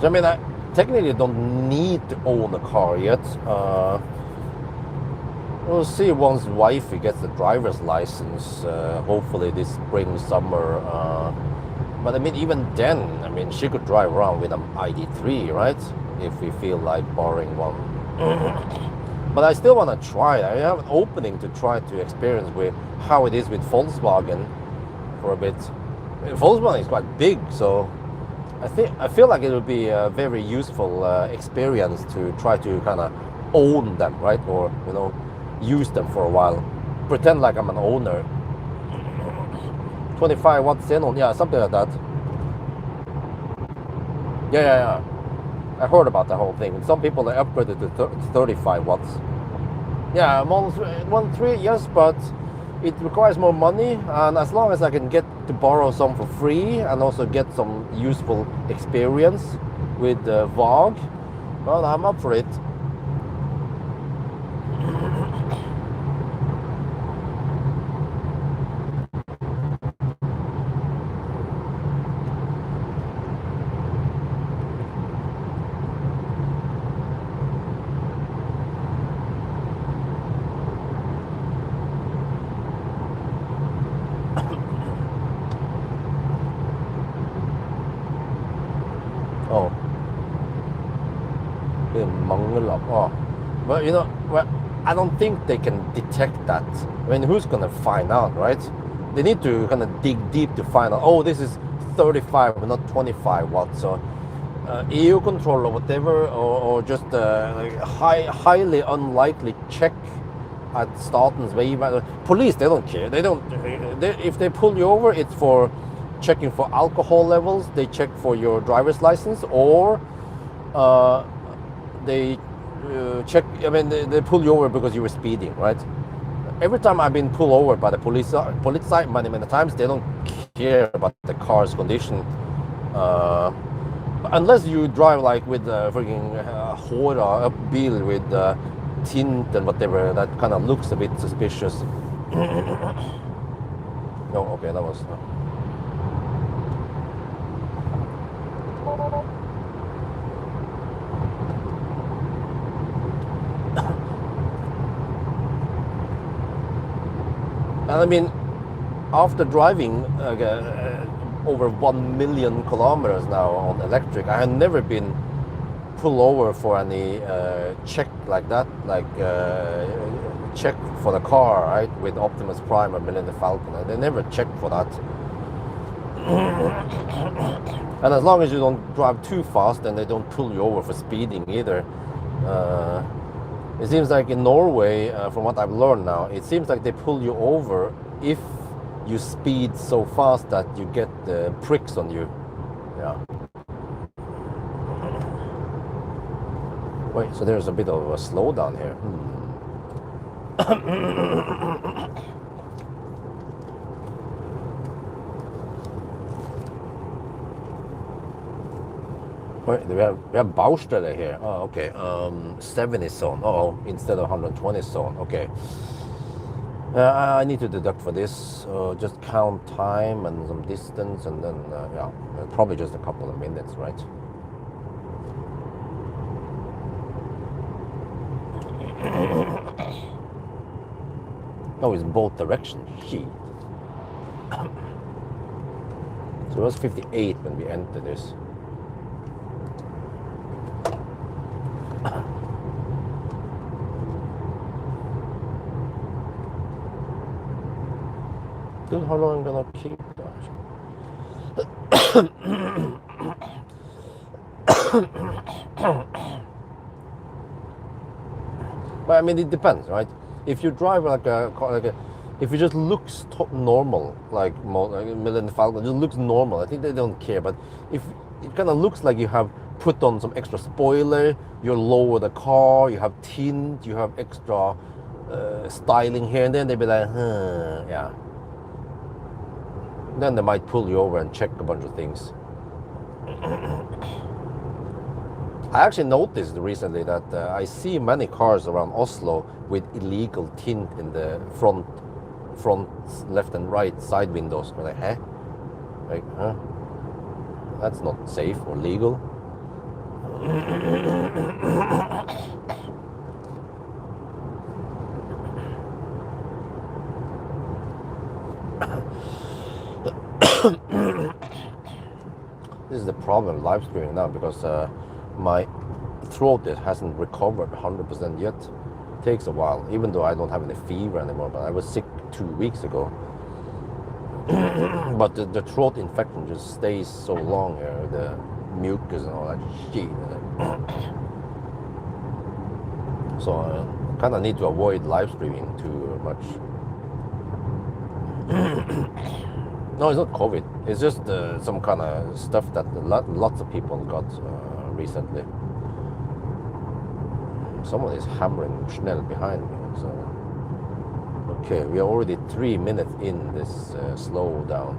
A: So I mean, I technically don't need to own a car yet. We'll see once wifey gets the driver's license, hopefully this spring, summer. But I mean, even then, I mean, she could drive around with an ID3, right? If we feel like borrowing one. But I still want to try. I have an opening to try to experience with how it is with Volkswagen for a bit. I mean, Volkswagen is quite big, so I feel like it would be a very useful experience to try to kind of own them, right? Or use them for a while, pretend like I'm an owner. 25 watt xenon, yeah, something like that. Yeah. I heard about the whole thing. Some people they upgraded to 35 watts. Yeah, Model 3, yes, but it requires more money, and as long as I can get to borrow some for free and also get some useful experience with VOG, well, I'm up for it. Oh, oh, but you know, well, I don't think they can detect that. I mean, who's gonna find out, right? They need to kind of dig deep to find out. Oh, this is 35, not 25 watts. So EU control or whatever, or just like highly unlikely check at Statens vegvesen. Police, they don't care. They don't. If they pull you over, it's for checking for alcohol levels. They check for your driver's license, or they check. I mean, they pull you over because you were speeding, right? Every time I've been pulled over by the police many times, they don't care about the car's condition. Unless you drive like with freaking Hora up bil with tint and whatever, that kind of looks a bit suspicious. No, okay, that was. And I mean, after driving over 1 million kilometers now on electric, I had never been pulled over for any check like that, like check for the car, right, with Optimus Prime or Millennium Falcon. They never checked for that. And as long as you don't drive too fast, then they don't pull you over for speeding either. It seems like in Norway, from what I've learned now, it seems like they pull you over if you speed so fast that you get the pricks on you. Yeah. Wait, so there's a bit of a slowdown here. Wait, we have Baustelle here. Oh, okay. 70 zone. Oh, instead of 120 zone. Okay. I need to deduct for this. Just count time and some distance, and then yeah, probably just a couple of minutes, right? Oh, it's both directions. Gee. So it was 58 when we entered this. Dude, how long am I gonna keep that? But I mean, it depends, right? If you drive like a if it just looks normal, like Millennium Falcon, it just looks normal. I think they don't care. But if it kind of looks like you have put on some extra spoiler, you lower the car, you have tint, you have extra styling here and then, they'd be like, yeah. Then they might pull you over and check a bunch of things. I actually noticed recently that I see many cars around Oslo with illegal tint in the front, left and right side windows. We're like, like, huh? That's not safe or legal. This is the problem live streaming now, because my throat hasn't recovered 100% yet. It takes a while, even though I don't have any fever anymore, but I was sick 2 weeks ago. But the throat infection just stays so long here, the mucus and all that shit. So I kind of need to avoid live streaming too much. No, it's not COVID. It's just some kind of stuff that lots of people got recently. Someone is hammering Schnell behind me. So, okay, we are already 3 minutes in this slowdown.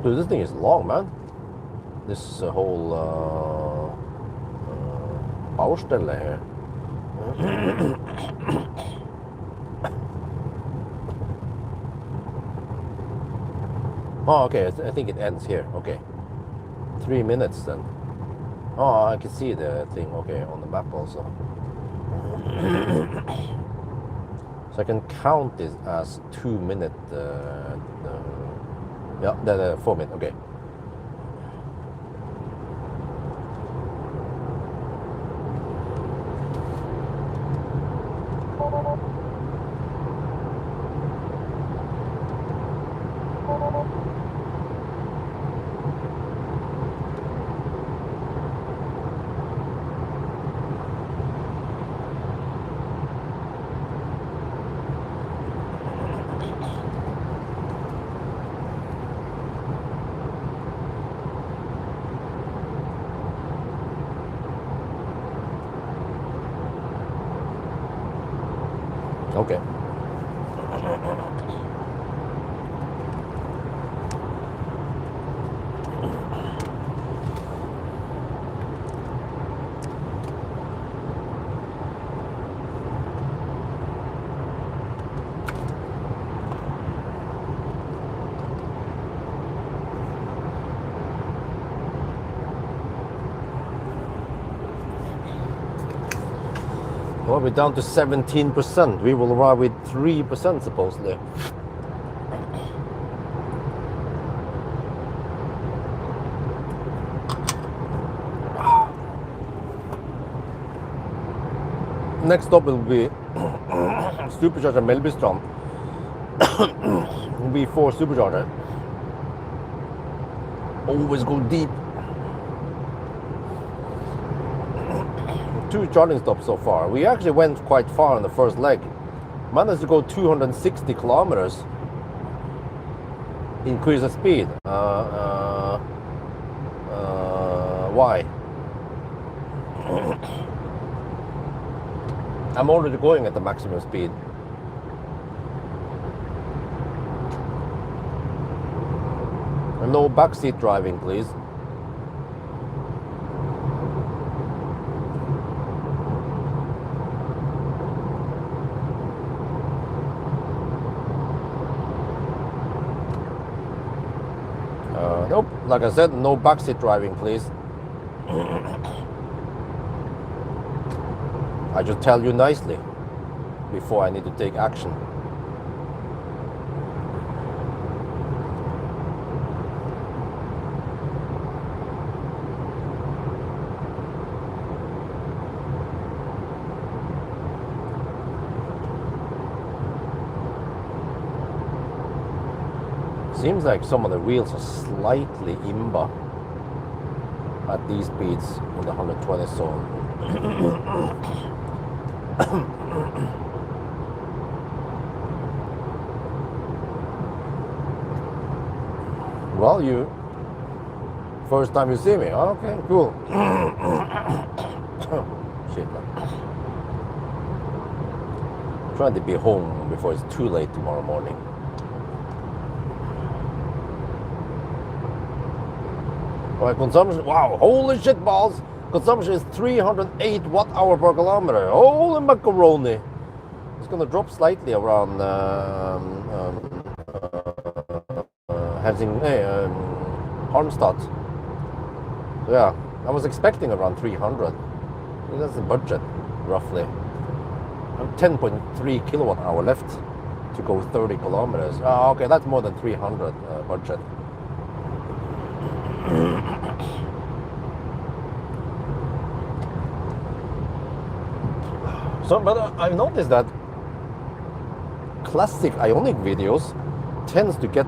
A: Dude, this thing is long, man. This whole Baustelle here. Oh, okay, I think it ends here. Okay. 3 minutes then. Oh, I can see the thing, okay, on the map also. So I can count this as 2 minute, yeah, the 4 minute, okay. Okay. Well, we're down to 17%. We will arrive with 3% supposedly. Next stop will be Supercharger Mellbystrand. Will be 4 Supercharger. Always go deep. 2 charging stops so far. We actually went quite far on the first leg. Managed to go 260 kilometers. Increase the speed. Why? I'm already going at the maximum speed. And no backseat driving, please. Nope, like I said, no backseat driving, please. I just tell you nicely before I need to take action. Seems like some of the wheels are slightly imba at these speeds in the 120 zone. Well, you first time you see me. Okay, cool. Shit, man. Trying to be home before it's too late tomorrow morning. Alright, consumption, wow, holy shit balls! Consumption is 308 watt-hour per kilometer. Holy macaroni! It's gonna drop slightly around Halmstad. So yeah, I was expecting around 300. That's the budget, roughly. 10.3 kilowatt hour left to go 30 kilometers. Oh, okay, that's more than 300 budget. So, but I've noticed that classic Ioniq videos tends to get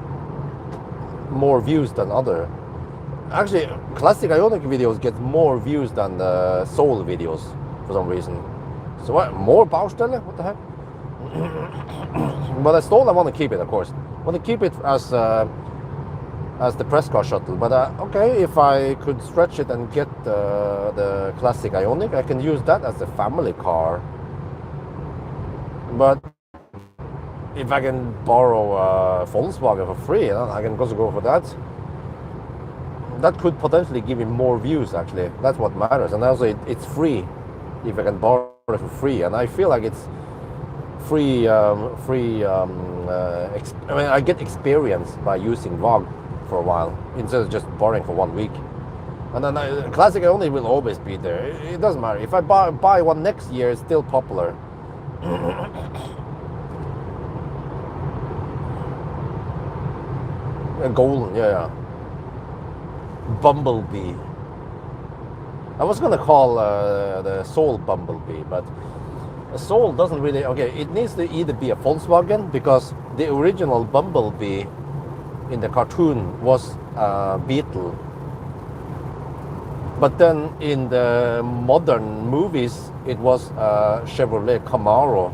A: more views than other Actually, classic Ioniq videos get more views than the Soul videos for some reason. So what? More Baustelle? What the heck? But I Soul, I want to keep it, of course. I want to keep it as the press car shuttle. But okay, if I could stretch it and get the classic Ioniq, I can use that as a family car. But if I can borrow a Volkswagen for free, I can also go for that. That could potentially give me more views, actually. That's what matters. And also, it's free if I can borrow it for free. And I feel like it's free. I mean, I get experience by using VOG for a while instead of just borrowing for 1 week. And then classic only will always be there. It doesn't matter. If I buy one next year, it's still popular. Golden, yeah. Bumblebee. I was gonna call the Soul Bumblebee, but a Soul doesn't really. Okay, it needs to either be a Volkswagen, because the original Bumblebee in the cartoon was Beetle, but then in the modern movies it was Chevrolet Camaro,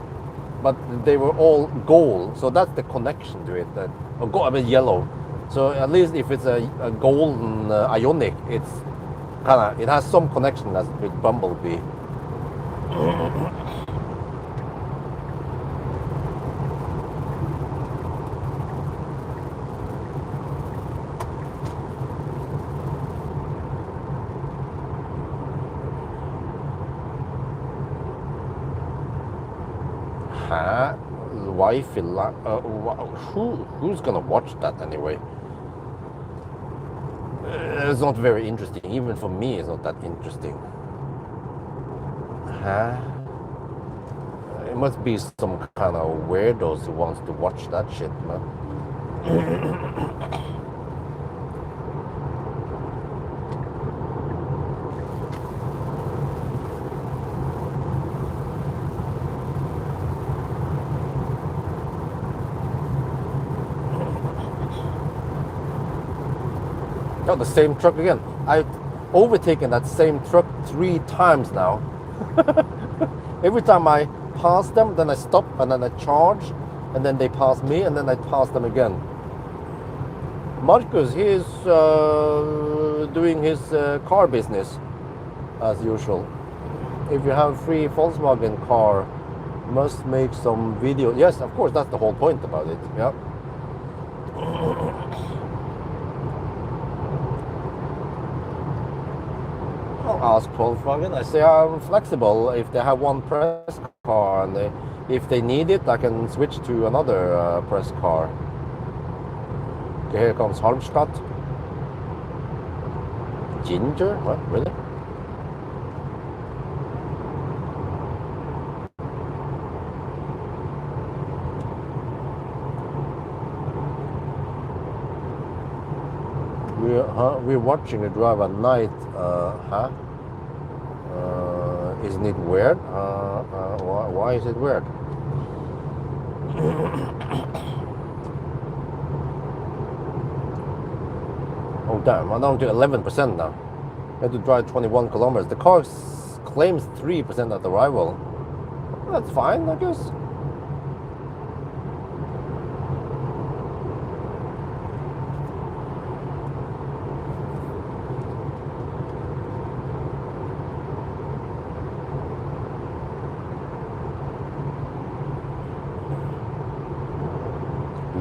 A: but they were all gold, so that's the connection to it. That I mean yellow. So at least if it's a golden Ioniq, it's it has some connection with Bumblebee. Wife, who's gonna watch that anyway? It's not very interesting. Even for me, it's not that interesting. It must be some kind of weirdos who wants to watch that shit, man. Oh, the same truck again. I've overtaken that same truck 3 times now. Every time I pass them, then I stop, and then I charge, and then they pass me, and then I pass them again. Marcus, he is doing his car business as usual. If you have free Volkswagen car, must make some video. Yes, of course, that's the whole point about it. Yeah. I'll ask Volkswagen. I say I'm flexible. If they have one press car, and if they need it, I can switch to another press car. Okay, here comes Halmstad. Ginger? What? Really? We're watching a drive at night. Isn't it weird? Why is it weird? Oh damn! I'm down to 11% now. I had to drive 21 kilometers. The car claims 3% at arrival. That's fine, I guess.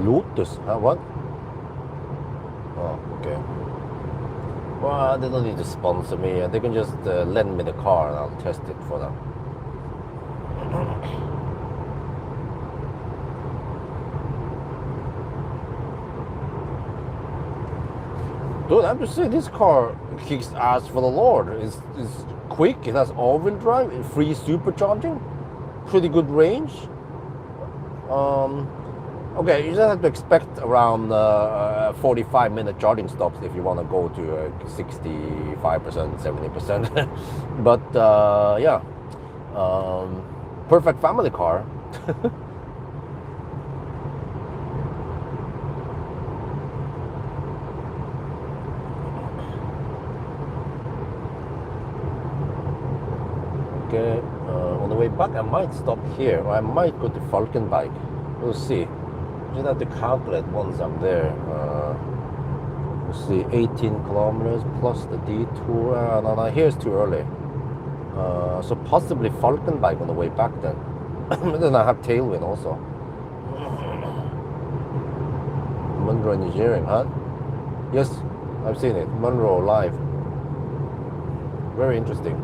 A: Lotus? Huh? What? Oh, okay. Well, they don't need to sponsor me. They can just lend me the car and I'll test it for them. Dude, I have to say, this car kicks ass for the Lord. It's quick, it has all-wheel drive, free supercharging, pretty good range. Okay, you just have to expect around 45-minute charging stops if you want to go to 65%, 70%. But yeah, perfect family car. Okay, on the way back I might stop here, or I might go to Falkenberg. We'll see. Just have to calculate once I'm there. We'll see, 18 kilometers plus the detour. No, here's too early. So possibly Falkenberg on the way back then. Then I have tailwind also. Monroe Engineering, huh? Yes, I've seen it. Monroe live. Very interesting.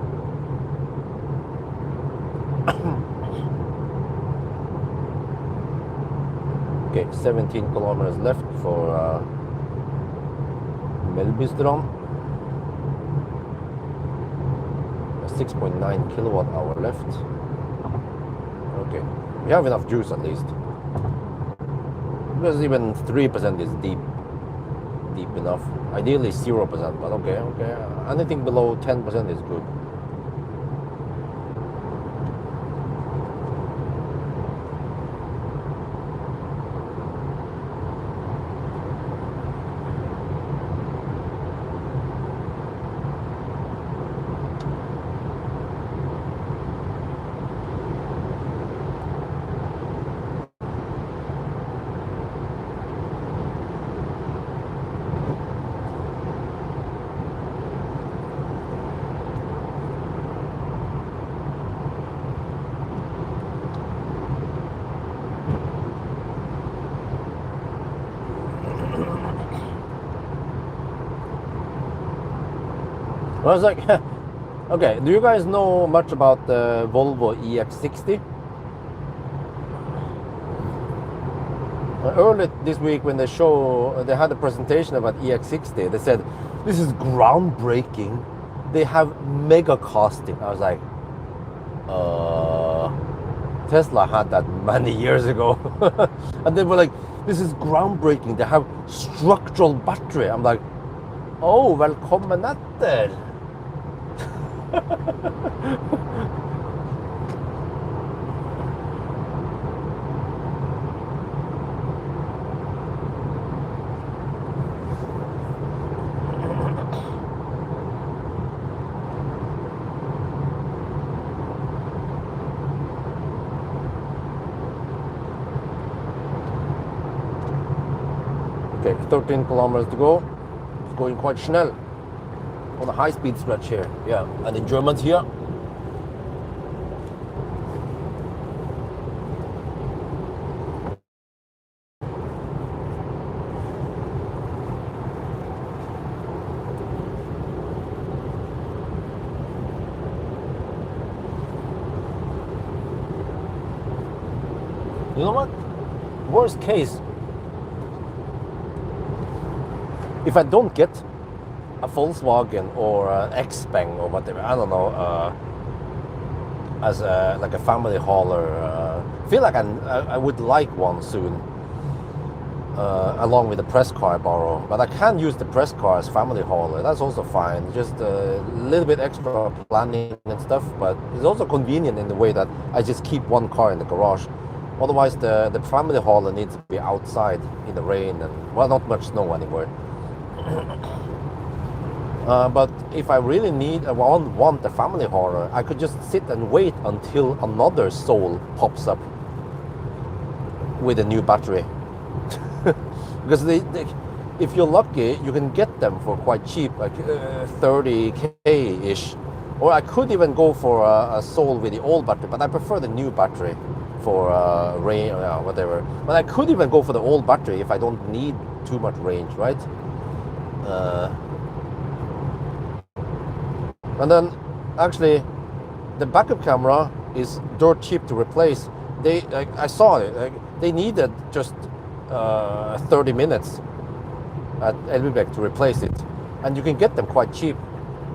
A: Okay, 17 kilometers left for Melbystrand. 6.9 kilowatt hour left. Okay, we have enough juice at least. Because even 3% is deep enough. Ideally 0%, but okay. Anything below 10% is good. I was like, okay, do you guys know much about the Volvo EX60? Earlier this week when they had a presentation about EX60, they said, this is groundbreaking. They have mega casting. I was like, Tesla had that many years ago. And they were like, this is groundbreaking. They have structural battery. I'm like, oh, velkommen etter. Okay, 13 kilometers to go. It's going quite schnell on a high-speed stretch here. Yeah, and in Germans here. You know what? Worst case, if I don't get a Volkswagen or an X-Bang or whatever, I don't know, as like a family hauler, feel like I would like one soon, along with the press car I borrow. But I can use the press car as family hauler. That's also fine. Just a little bit extra planning and stuff, but it's also convenient in the way that I just keep one car in the garage. Otherwise, the family hauler needs to be outside in the rain and, well, not much snow anymore. But if I really want a family hauler, I could just sit and wait until another Soul pops up with a new battery. Because if you're lucky, you can get them for quite cheap, like 30K-ish. Or I could even go for a Soul with the old battery, but I prefer the new battery for range, whatever. But I could even go for the old battery if I don't need too much range, right? And then, actually, the backup camera is dirt cheap to replace. I saw it. They needed just 30 minutes at Elbebeck to replace it, and you can get them quite cheap,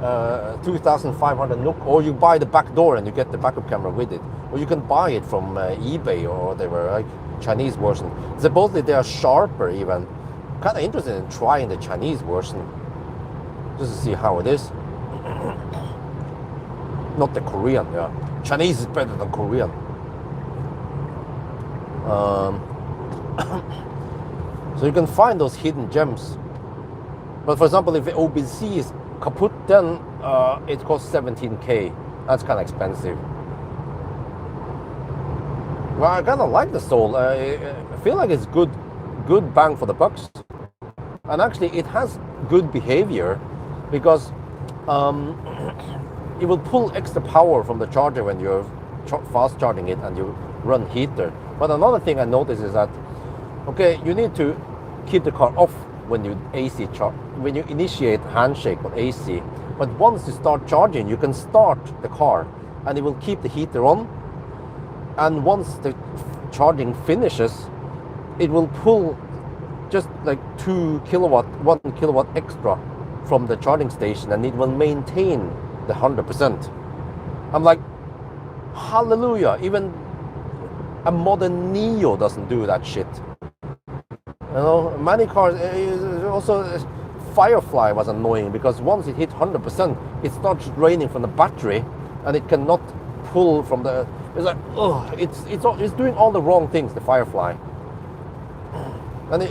A: 2,500 NOK, or you buy the back door and you get the backup camera with it, or you can buy it from eBay or whatever, like Chinese version. Supposedly they are sharper even. Kind of interested in trying the Chinese version, just to see how it is. Not the Korean, yeah. Chinese is better than Korean. So you can find those hidden gems. But for example, if the OBC is kaput, then it costs 17K. That's kind of expensive. Well, I kind of like the Soul. I feel like it's good bang for the bucks. And actually, it has good behavior because um, it will pull extra power from the charger when you're fast charging it and you run heater. But another thing I noticed is that, okay, you need to keep the car off when you AC charge, when you initiate handshake on AC. But once you start charging, you can start the car and it will keep the heater on. And once the charging finishes, it will pull just like 2 kilowatt, 1 kilowatt extra from the charging station, and it will maintain the 100%. I'm like, hallelujah. Even a modern Neo doesn't do that shit. You know, many cars, also Firefly was annoying because once it hit 100%, it starts draining from the battery and it cannot pull from the, it's like, oh, it's doing all the wrong things, the Firefly. And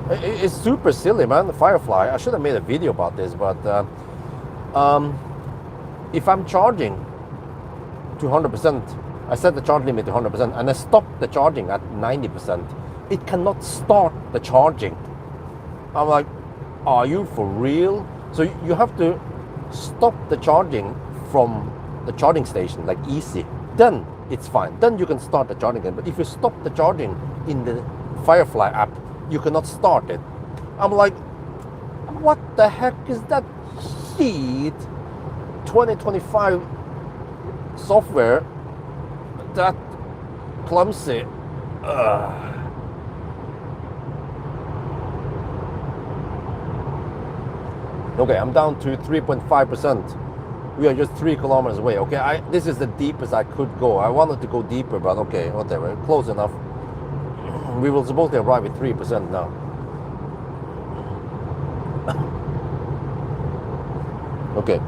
A: it's super silly, man, the Firefly. I should have made a video about this, but if I'm charging to 100%, I set the charge limit to 100% and I stop the charging at 90%, it cannot start the charging. I'm like, are you for real? So you have to stop the charging from the charging station, like easy. Then it's fine. Then you can start the charging again. But if you stop the charging in the Firefly app, you cannot start it. I'm like, what the heck is that shit? 2025 software that clumsy. Okay, I'm down to 3.5%. We are just 3 kilometers away. Okay, this is the deepest I could go. I wanted to go deeper, but okay, whatever. Close enough. We will supposedly arrive at 3% now. Okay.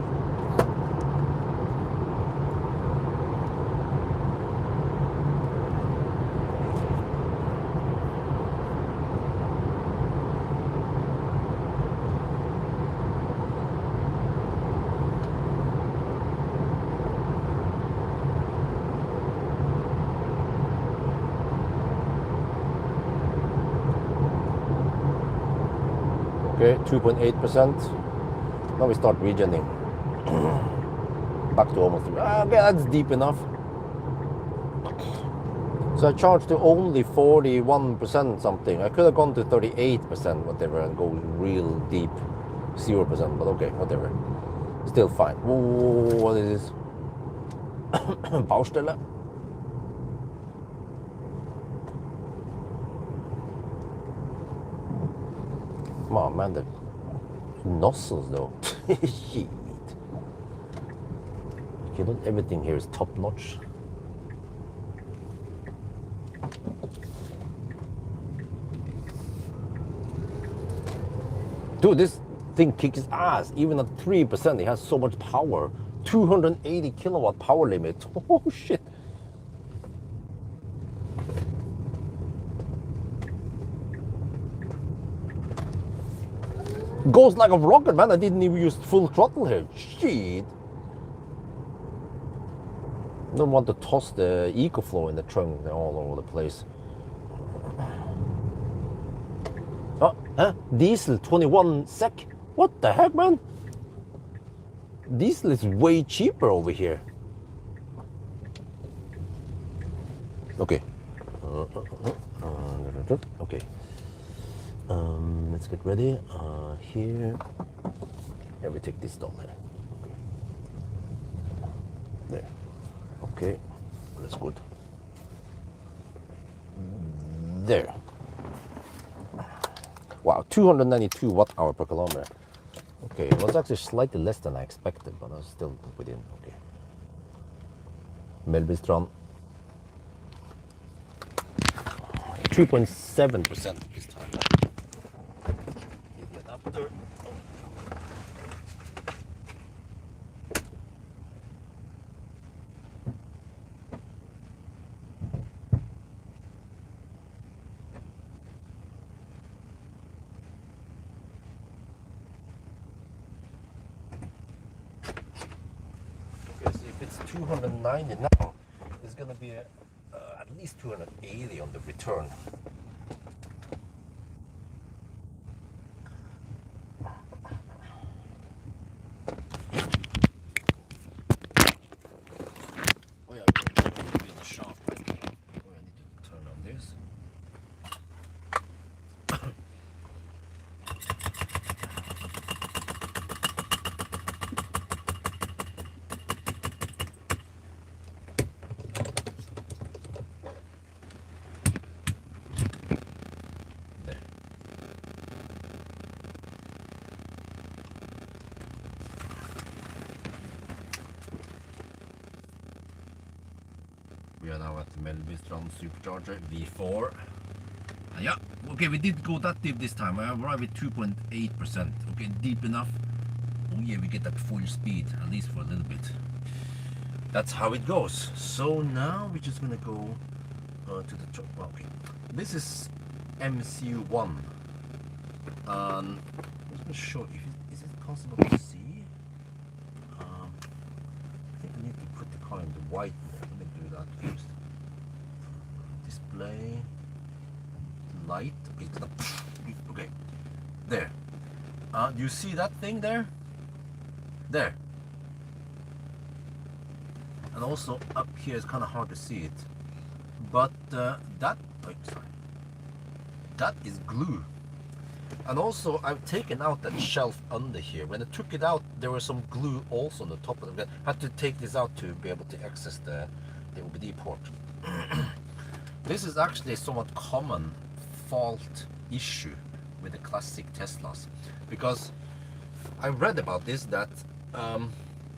A: Okay, 2.8%. Now we start regening. Back to almost 3. Okay, that's deep enough. So I charged to only 41% something. I could have gone to 38%, whatever, and go real deep. 0%, but okay, whatever. Still fine. Whoa, what is this? Baustelle? Oh man, the nozzles though. Shit. Okay, not everything here is top notch. Dude, this thing kicks ass. Even at 3%, it has so much power. 280 kilowatt power limit. Oh shit. Goes like a rocket, man. I didn't even use full throttle here. Shit. I don't want to toss the EcoFlow in the trunk all over the place. Oh, huh? Diesel 21 sec? What the heck, man? Diesel is way cheaper over here. Okay. Okay. Let's get ready. Here. Yeah, we take this down here. Okay. There. Okay. That's good. There. Wow, 292 watt-hour per kilometer. Okay, it was actually slightly less than I expected, but I was still within. Okay. Melbystrand. 2.7% this time. The adapter. 290 now. It's gonna be at least 280 on the return. Oh yeah, we're in the shop. Oh, I need to turn on this. We are now at the Melbystrand Supercharger V4. And yeah, okay, we did go that deep this time. I arrived at 2.8%. Okay, deep enough. Oh yeah, we get that full speed, at least for a little bit. That's how it goes. So now we're just gonna go to the top. Okay, this is MCU1. I'm just gonna show if is it possible to see. I think I need to put the car in the white mode. Let me do that first. Display, light. Okay, there. Do you see that thing there? There. And also up here it's kind of hard to see it, but that is glue. And also I've taken out that shelf under here. When I took it out, there was some glue also on the top of it. I had to take this out to be able to access the OBD port. This is actually a somewhat common fault issue with the classic Teslas, because I read about this that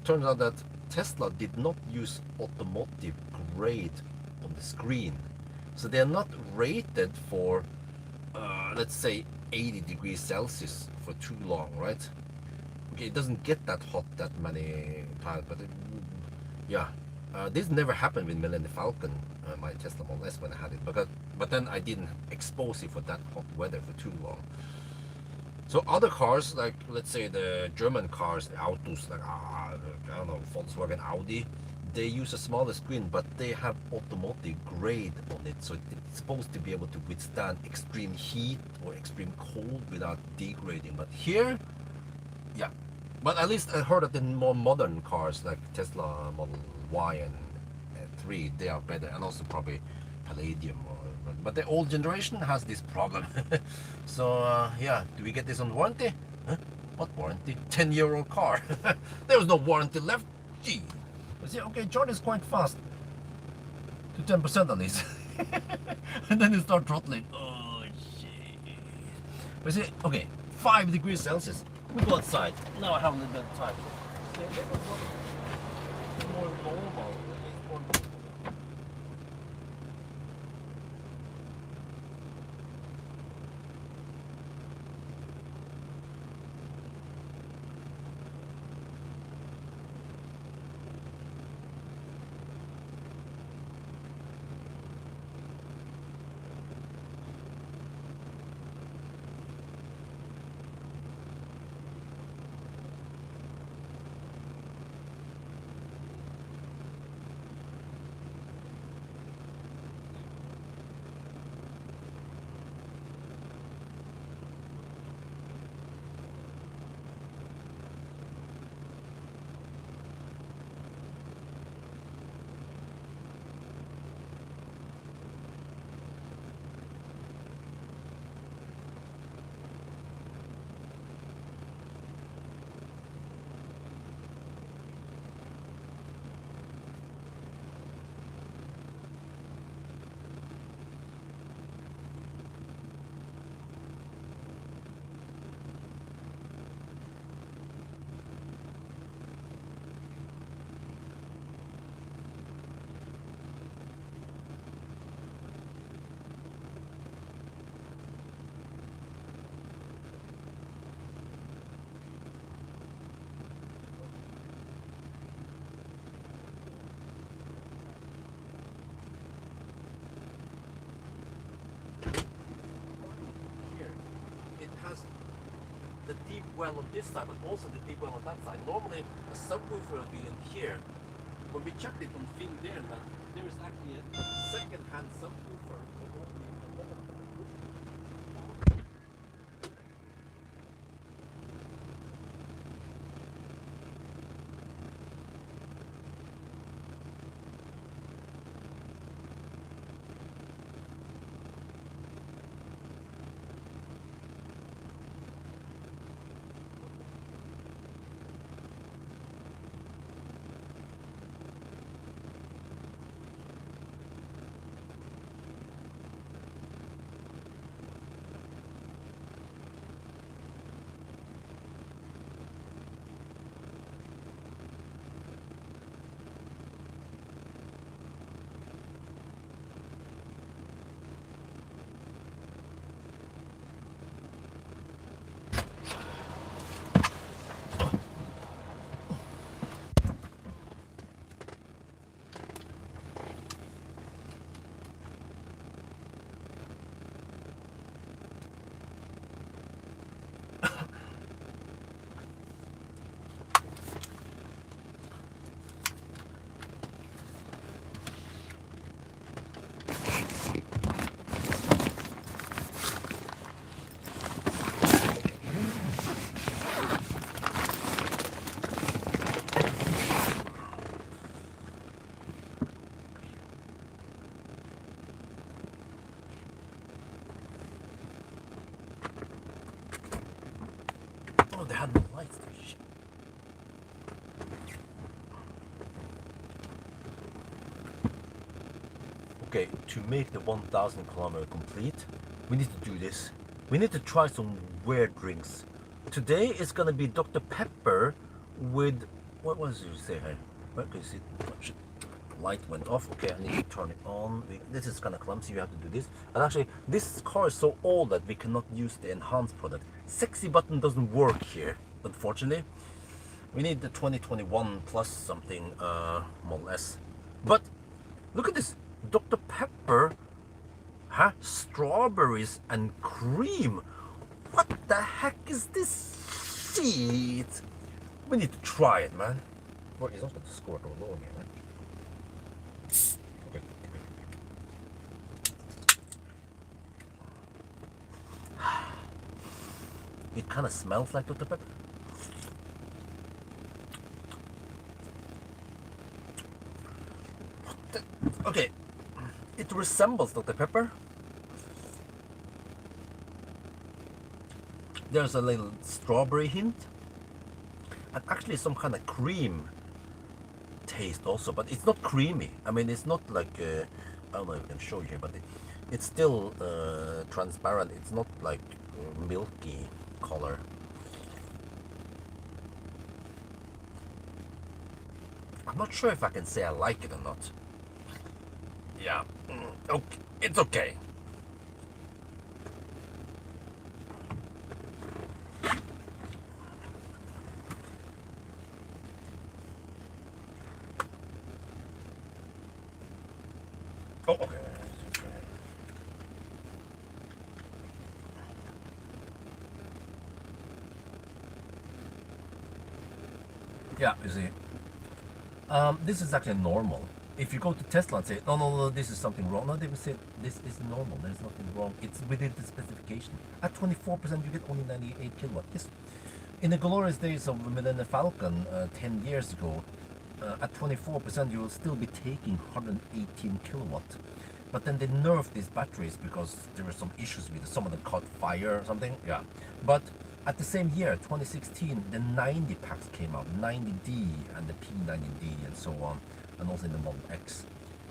A: turns out that Tesla did not use automotive grade on the screen, so they are not rated for let's say 80 degrees Celsius for too long, right? Okay, it doesn't get that hot that many times, but yeah, this never happened with Millennium Falcon, my Tesla Model S, when I had it, but then I didn't expose it for that hot weather for too long. So other cars, like let's say the German cars, the Autos, like I don't know, Volkswagen, Audi, they use a smaller screen, but they have automotive grade on it, so it's supposed to be able to withstand extreme heat or extreme cold without degrading. But here, yeah, but at least I heard that the more modern cars like Tesla Model Y and 3, they are better, and also probably Palladium. But the old generation has this problem. So yeah, do we get this on warranty? Huh? What warranty? 10-year-old car. There was no warranty left. Gee. But see, okay, charge is quite fast. To 10% at least. And then you start throttling. Oh shit. But see, okay, 5 degrees Celsius. We go outside. Now I have a little bit of time. More normal. The deep well on this side, but also the deep well on that side. Normally a subwoofer will be in here, when we checked it on film there, that there is actually a second-hand subwoofer. Oh, they had no lights. Okay, to make the 1,000 kilometer complete, we need to do this. We need to try some weird drinks. Today is gonna be Dr. Pepper with, what was you say here? Where can you see? Light went off. Okay, I need to turn it on. This is kind of clumsy, you have to do this. And actually, this car is so old that we cannot use the enhanced product. Sexy button doesn't work here, unfortunately. We need the 2021 plus something, Model S. But look at this, Dr. Pepper, huh? Strawberries and cream. What the heck is this shit? We need to try it, man. Well, it's not going to squirt all over me, man. Okay. It kind of smells like Dr. Pepper. Okay, it resembles Dr. Pepper. There's a little strawberry hint, and actually some kind of cream taste also, but it's not creamy. I mean, it's not like, I don't know if I can show you here, but it's still transparent. It's not like milky color. I'm not sure if I can say I like it or not. Yeah, okay, it's okay. Oh, okay. Yeah, you see, this is actually normal. If you go to Tesla and say, no, no, no, this is something wrong, no, they will say, this is normal, there's nothing wrong, it's within the specification. At 24%, you get only 98 kilowatt. Yes. In the glorious days of the Millennium Falcon 10 years ago, at 24%, you will still be taking 118 kilowatt. But then they nerfed these batteries because there were some issues with it. Some of them caught fire or something. Yeah. But at the same year, 2016, the 90 packs came out, 90D and the P90D and so on, and also in the Model X.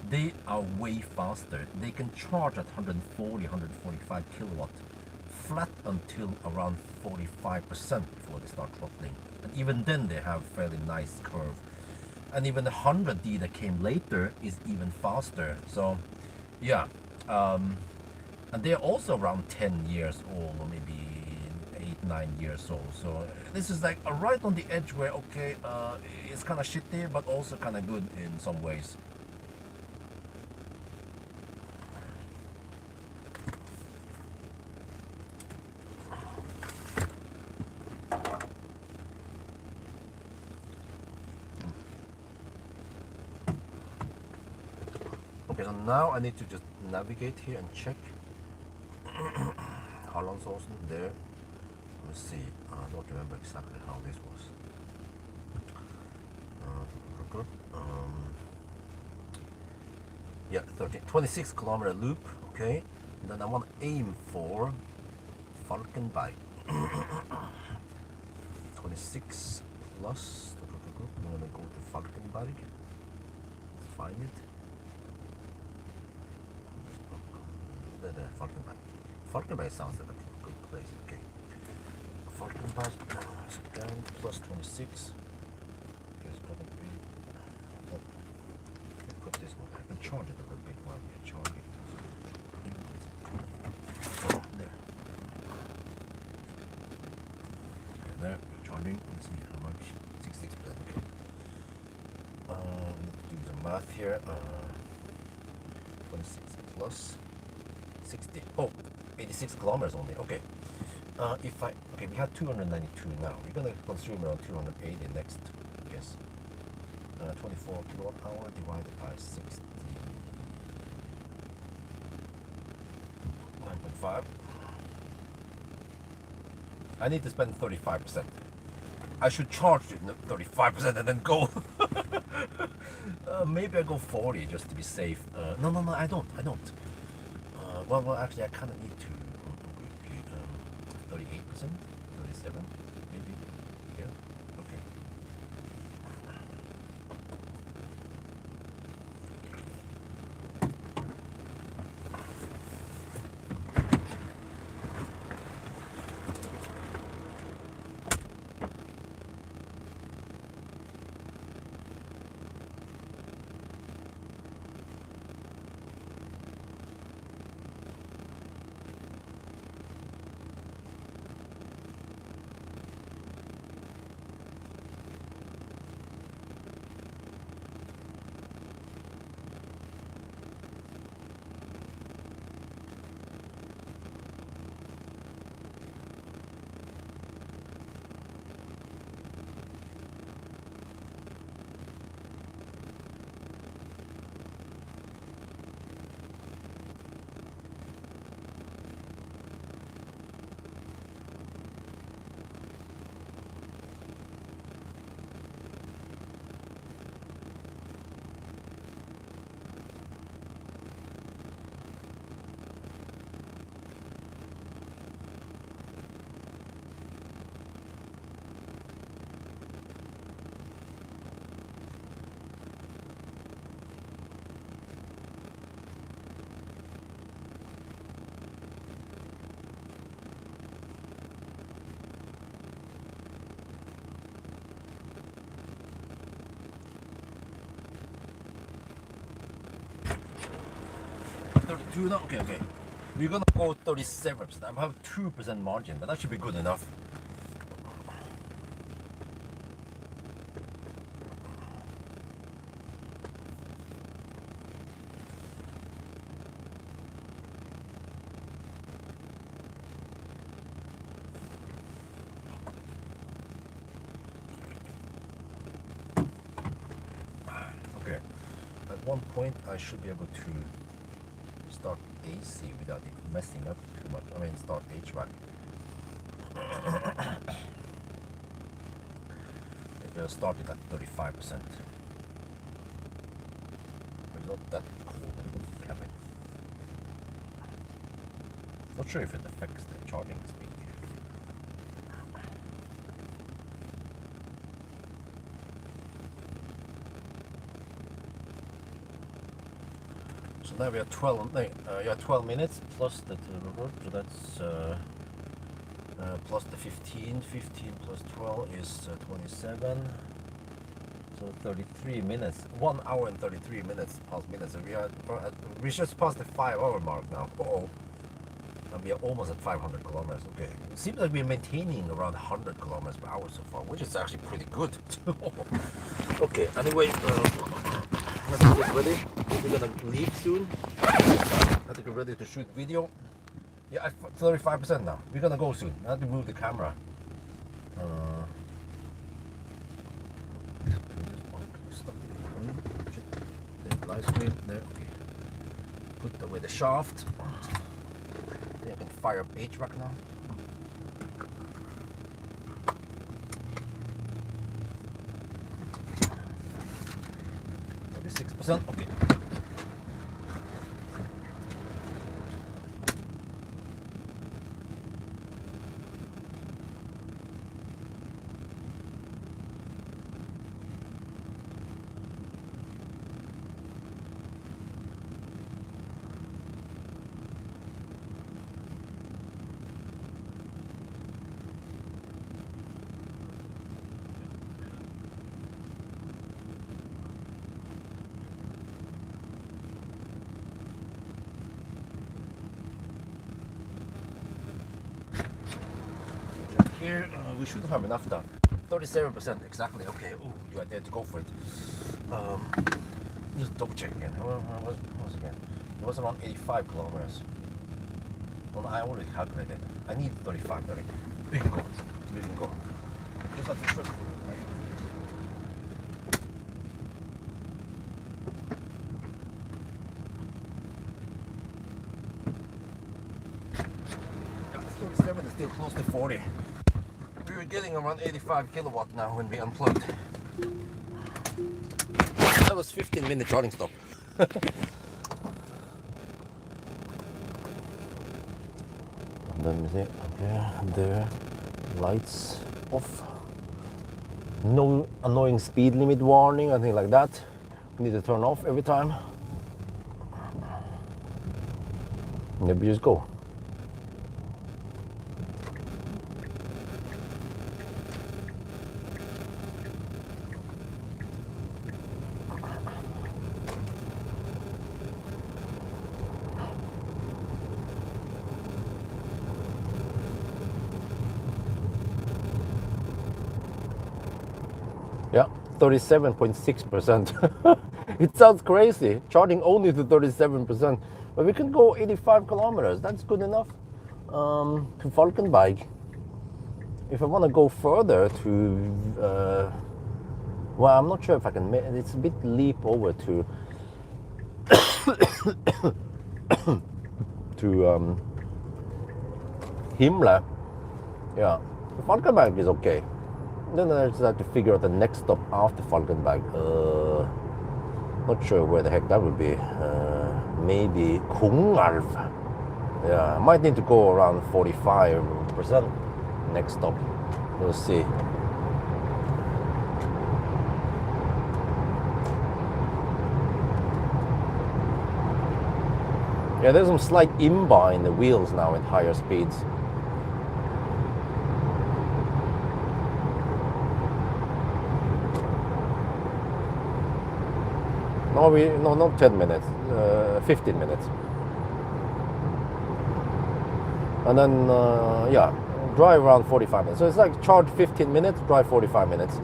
A: They are way faster. They can charge at 140, 145 kilowatt, flat until around 45% before they start throttling. And even then they have fairly nice curve. And even the 100D that came later is even faster. So yeah, and they're also around 10 years old, or maybe 8-9 years old. So this is like right on the edge where, okay, it's kind of shitty but also kind of good in some ways. Okay, so now I need to just navigate here and check. Harlandsåsen there. Let's see. I don't remember exactly how this was. Yeah, 26 kilometer loop. Okay. And then I want to aim for Falkenberg. 26 plus. I'm gonna go to Falkenberg. Find it. Falkenberg. Falkenberg sounds like a good place. Okay. Falkenberg. So down plus 26. It's gonna be. Oh, put this one. I can charge it a little bit while we're charging. Oh, there. Okay, there. Charging. Let's see how much. 66%. Okay. Do the math here. 26 plus 60. Oh, 86 kilometers only. Okay. Okay, we have 292 now. We're gonna consume around 280 next, I guess. 24 kilowatt hour divided by 60. 9.5. I need to spend 35%. I should charge it 35% and then go. Maybe I go 40 just to be safe. No, I don't. Well, actually, I kind of need to. 38%, 37, maybe. Yeah. Okay. No, okay. We're gonna go 37%. I have 2% margin, but that should be good enough. Okay. At one point, I should be able to start AC without it messing up too much. I mean, start HVAC. Maybe I'll start it at 35%. It's not that cold in the cabin. Not sure if it affects the charging speed. So now we are 12 minutes plus the so that's plus the 15 plus 12 is 27, so 33 minutes, 1 hour and 33 minutes past minutes. So we just passed the 5-hour mark now. And we are almost at 500 kilometers. Okay, it seems like we're maintaining around 100 kilometers per hour so far, which is actually pretty good. Okay, anyway, let's get ready. We're gonna leave soon. I think we're ready to shoot video. Yeah, 35% now. We're gonna go soon. I have to move the camera. Live screen there. Okay. Put away the shaft. Then I can fire up HVAC now. Maybe 6%. Okay. Here we should have enough done. 37% exactly. Okay. Oh, you are there to go for it. Just double check again. What was again? It was around 85 kilometers. Well, I already calculated. I need 35. 30. We can go. We can go. Just have to trust. Yeah, 37 is still close to 40. We were getting around 85 kilowatt now when we unplugged. That was 15-minute charging stop. Let me see. Okay, there. Lights off. No annoying speed limit warning, anything like that. We need to turn off every time. Maybe just go. Yeah, 37.6%. It sounds crazy, charging only to 37%, but we can go 85 kilometers. That's good enough to Falkenberg. If I want to go further to, well, I'm not sure if I can. It's a bit leap over to to Himmler. Yeah, Falkenberg is okay. Then I just have to figure out the next stop after Falkenberg. Not sure where the heck that would be. Maybe Kungälv. Yeah, I might need to go around 45% next stop. We'll see. Yeah, there's some slight imba in the wheels now at higher speeds. No, not 10 minutes, 15 minutes. And then, yeah, drive around 45 minutes. So it's like charge 15 minutes, drive 45 minutes.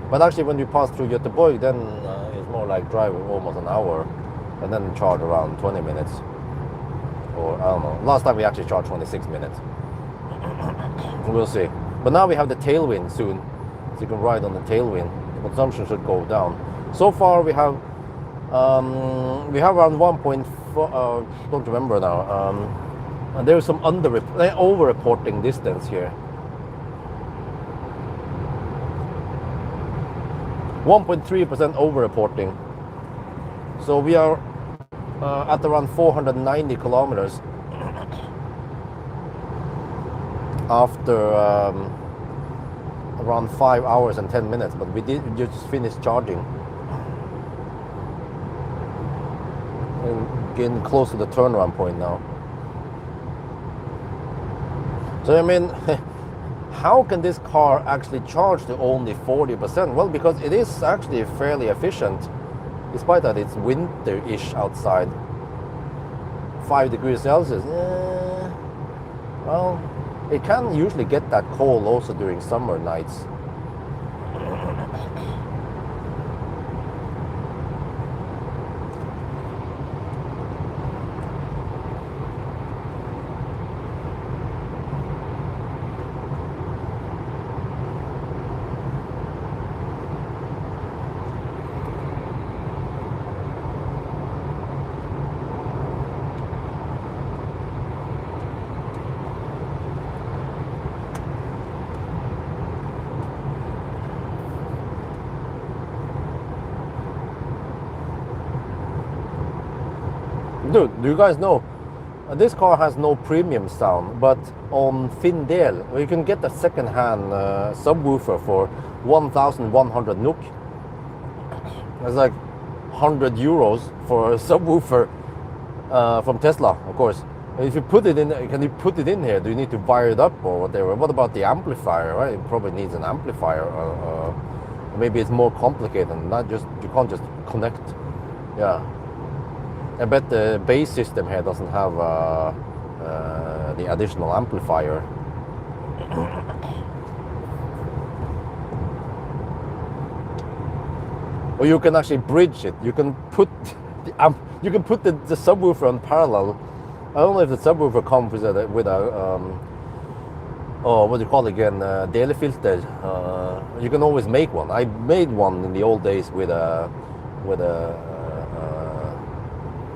A: But actually when you pass through Göteborg, then it's more like drive almost an hour and then charge around 20 minutes. Or, I don't know, last time we actually charged 26 minutes. We'll see. But now we have the tailwind soon, so you can ride on the tailwind. The consumption should go down. So far we have around 1.4, don't remember now, and there is some over-reporting distance here. 1.3% over-reporting. So we are at around 490 kilometers after around 5 hours and 10 minutes, but we just finished charging. And getting close to the turnaround point now. So I mean, how can this car actually charge to only 40%? Well, because it is actually fairly efficient, despite that it's winter-ish outside. 5 degrees Celsius. Well, it can usually get that cold also during summer nights. Dude, do you guys know this car has no premium sound, but on Findel you can get a second-hand subwoofer for 1,100 NOK. It's like 100 euros for a subwoofer from Tesla, of course. If you put it in, can you put it in here? Do you need to wire it up or whatever? What about the amplifier, right? It probably needs an amplifier. Maybe it's more complicated than that. You can't just connect. Yeah. I bet the base system here doesn't have the additional amplifier. Or you can actually bridge it. You can put the subwoofer on parallel. I don't know if the subwoofer comes with a what do you call it again? Delefilter. You can always make one. I made one in the old days with a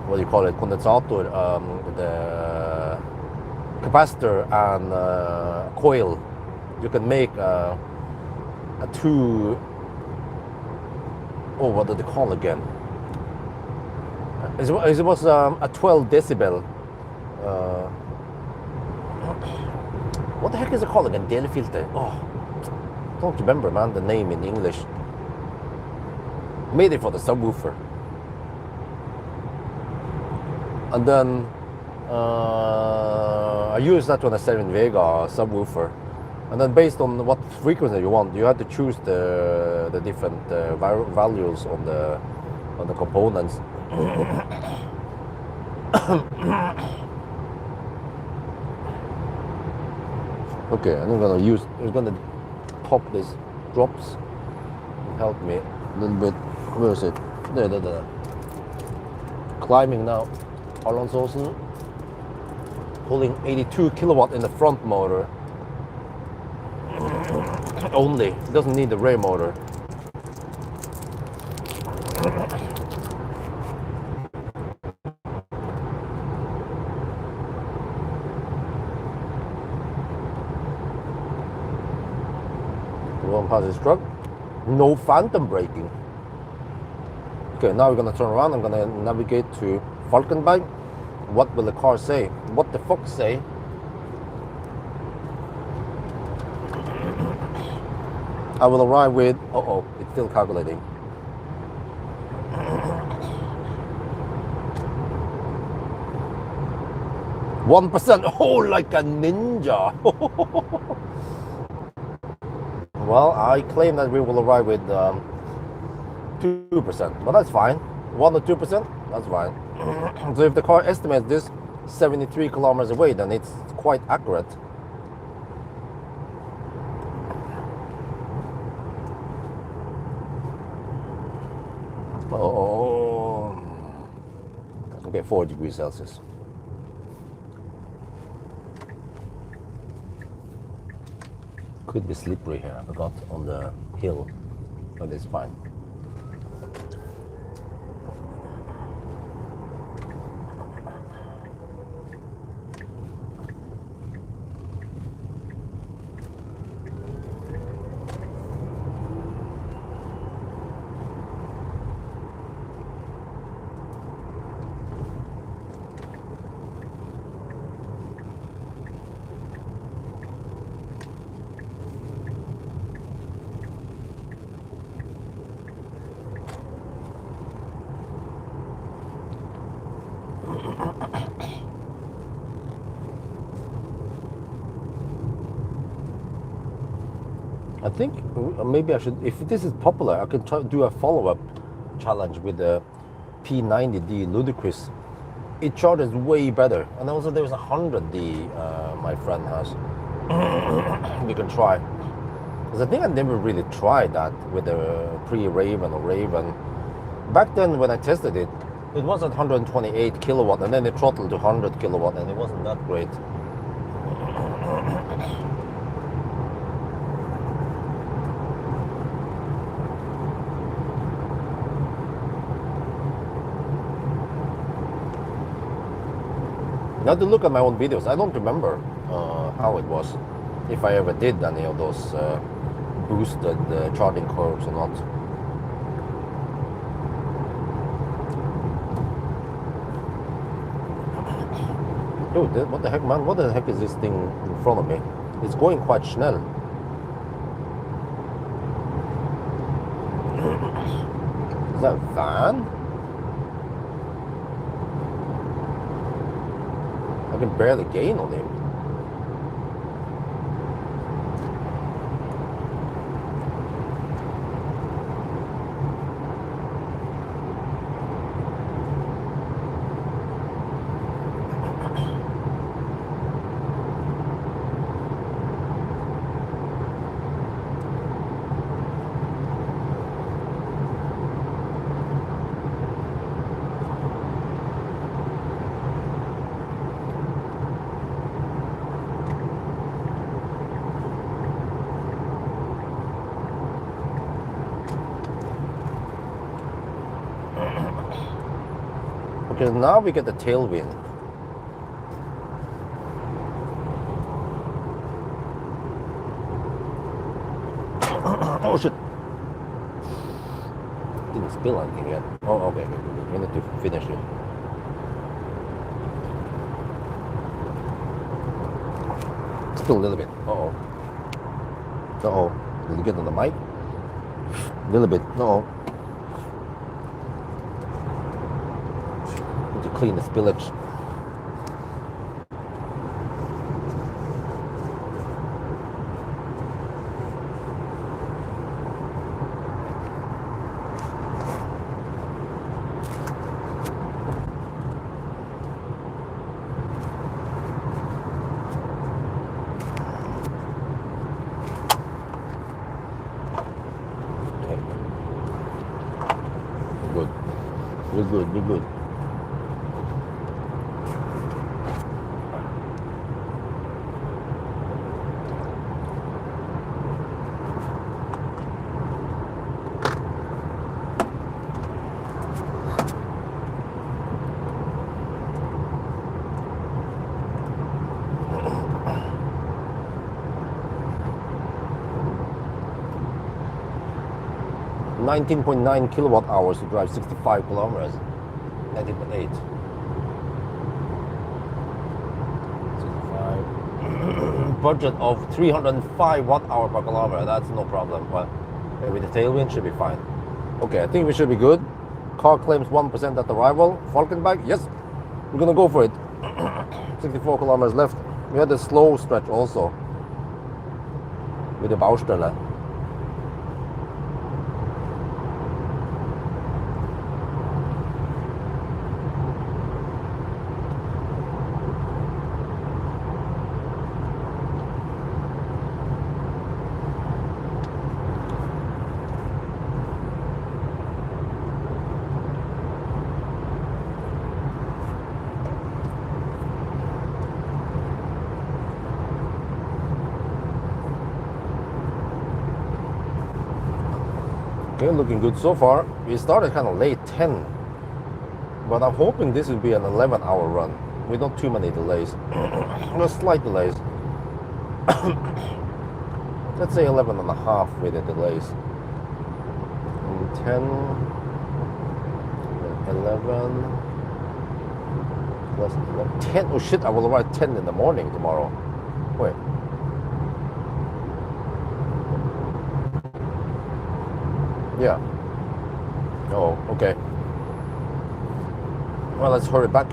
A: what do you call it? Condensator, the capacitor and coil. You can make a two. Oh, what did they call it again? It was a 12 decibel. What the heck is it called again? Delefilter. Oh, don't remember, man, the name in English. Made it for the subwoofer. And then I used that on a 7 Vega subwoofer. And then based on what frequency you want, you have to choose the different values on the components. Okay, I'm gonna pop these drops. Help me a little bit. Where is it? There. Climbing now. Arlandsosen. Pulling 82 kilowatt in the front motor. Only. It doesn't need the rear motor. One past this truck. No phantom braking. Okay, now we're gonna turn around. I'm gonna navigate to Falkenberg. What will the car say? What the fuck say? I will arrive with. Oh, it's still calculating. %. Oh, like a ninja. Well, I claim that we will arrive with 2%, but that's fine. 1 or 2%, that's fine. So if the car estimates this 73 kilometers away, then it's quite accurate. Oh, okay, 4 degrees Celsius. Could be slippery here. I forgot on the hill, but it's fine. I think maybe I should, if this is popular, I can try do a follow-up challenge with the P90D Ludicrous. It charges way better, and also there's a 100D my friend has. We can try. Because I think I never really tried that with the pre-Raven or Raven. Back then when I tested it, it was at 128 kilowatt, and then it throttled to 100 kilowatt, and it wasn't that great. Now to look at my own videos, I don't remember how it was, if I ever did any of those boosted charging curves or not. Dude, what the heck, man? What the heck is this thing in front of me? It's going quite schnell. Is that a van? I can barely gain on him. Okay, now we get the tailwind. Oh shit! Didn't spill anything yet. Oh, okay. We need to finish it. Spill a little bit. Uh-oh. Uh-oh. Did you get on the mic? A little bit. Uh-oh. Clean the spillage. Okay. Good. We're good. We're good. 19.9 kilowatt hours to drive 65 kilometers. 19.8. 65. Budget of 305 watt hour per kilometer. That's no problem. But with the tailwind, should be fine. Okay, I think we should be good. Car claims 1% at arrival. Falkenberg, yes, we're gonna go for it. 64 kilometers left. We had a slow stretch also with the Baustelle. Okay, looking good so far. We started kind of late, 10, but I'm hoping this will be an 11-hour run with not too many delays. Just slight delays. Let's say 11 and a half with the delays. 10, 11, plus 11, 10. Oh shit, I will arrive 10 in the morning tomorrow. Wait. Yeah. Oh, okay. Well, let's hurry back.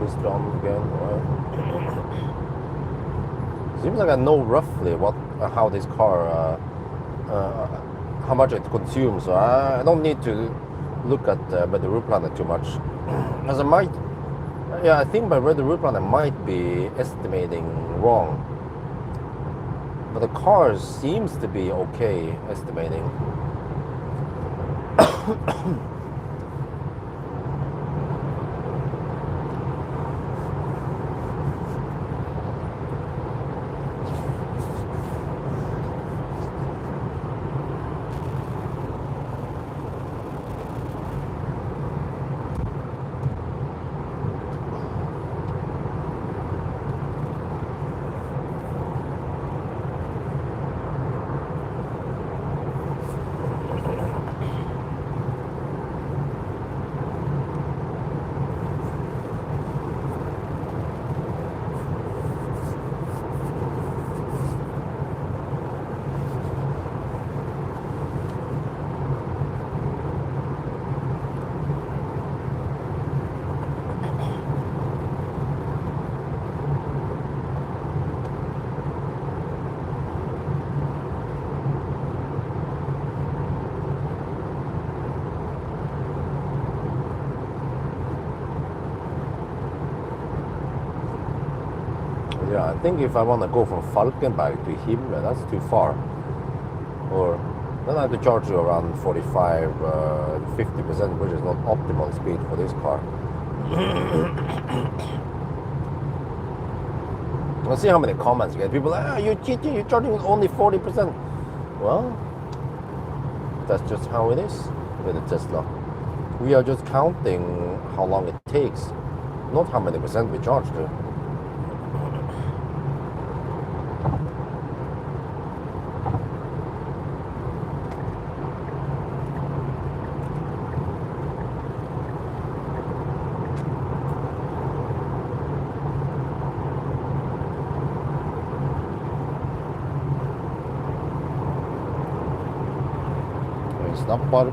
A: This done again. Seems like I know roughly how this car, how much it consumes. So I don't need to look at by the route planner too much, as I might. Yeah, I think by the route planner might be estimating wrong, but the car seems to be okay estimating. Yeah, I think if I want to go from Falkenberg to Himmel, that's too far. Or then I have to charge you around 45, 50%, which is not optimal speed for this car. Let's see how many comments you get. People are, you're cheating, you're charging only 40%. Well, that's just how it is with the Tesla. We are just counting how long it takes, not how many percent we charge to. Snappar.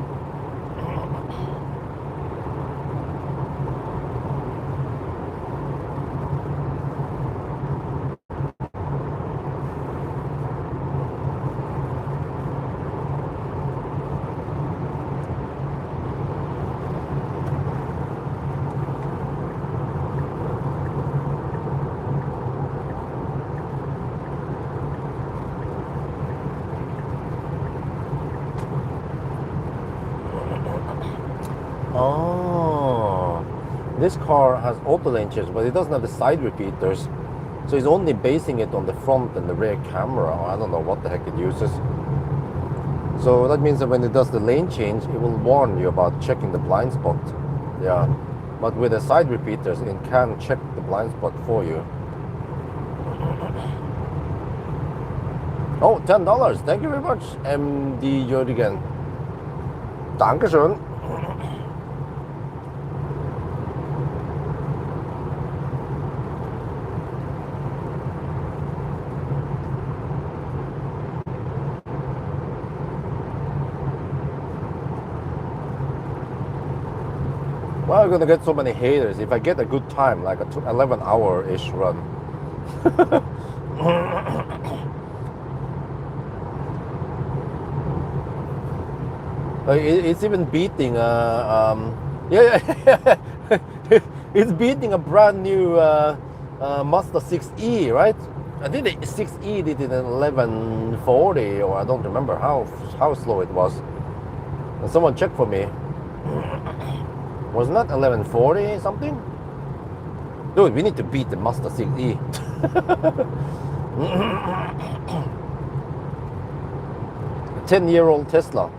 A: Oh, this car has auto lane change, but it doesn't have the side repeaters. So it's only basing it on the front and the rear camera. I don't know what the heck it uses. So that means that when it does the lane change, it will warn you about checking the blind spot. Yeah. But with the side repeaters, it can check the blind spot for you. Oh, $10. Thank you very much, MD Jürgen. Dankeschön. Well, I'm gonna get so many haters if I get a good time, like a 11-hour-ish run. It's even beating it's beating a brand new Mazda 6e, right? I think the 6e did it in 1140, or I don't remember how slow it was. And someone check for me. Wasn't that 1140 something? Dude, we need to beat the Mazda 6e. 10-year-old Tesla.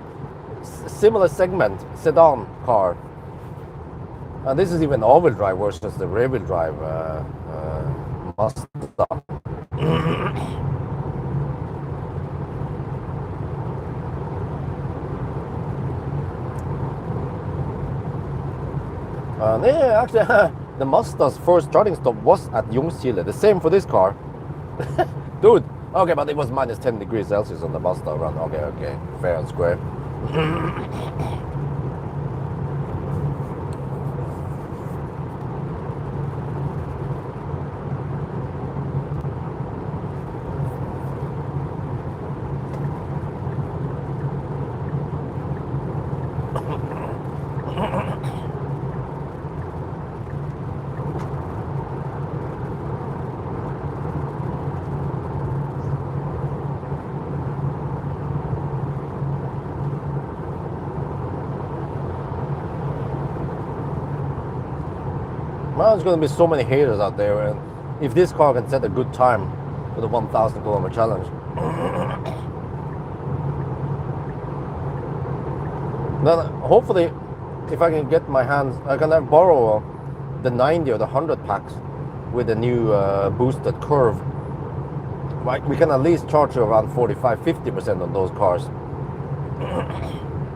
A: Similar segment, sedan car. And this is even all-wheel drive versus the rear-wheel drive Mazda. Yeah, actually, the Mazda's first charging stop was at Ljungskile. The same for this car. Dude, okay, but it was minus 10 degrees Celsius on the Mazda run. Okay, fair and square. Well, there's going to be so many haters out there, and if this car can set a good time for the 1,000 kilometer challenge, then hopefully, if I can get my hands, I can borrow the 90 or the 100 packs with the new boosted curve. Like, we can at least charge around 45-50% on those cars,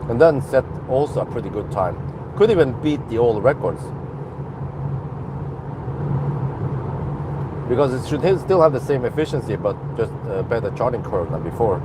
A: and then set also a pretty good time. Could even beat the old records. Because it should still have the same efficiency, but just a better charging curve than before.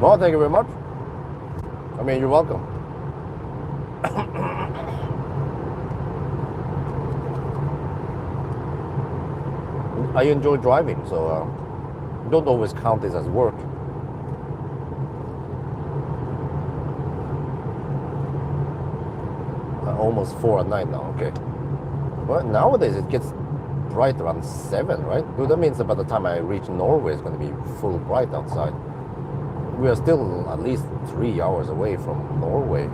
A: Well, thank you very much. I mean, you're welcome. I enjoy driving, so don't always count this as work. Almost 4 at night now, okay. Well, nowadays it gets bright around 7, right? Well, that means that by the time I reach Norway, it's going to be full bright outside. We are still at least 3 hours away from Norway.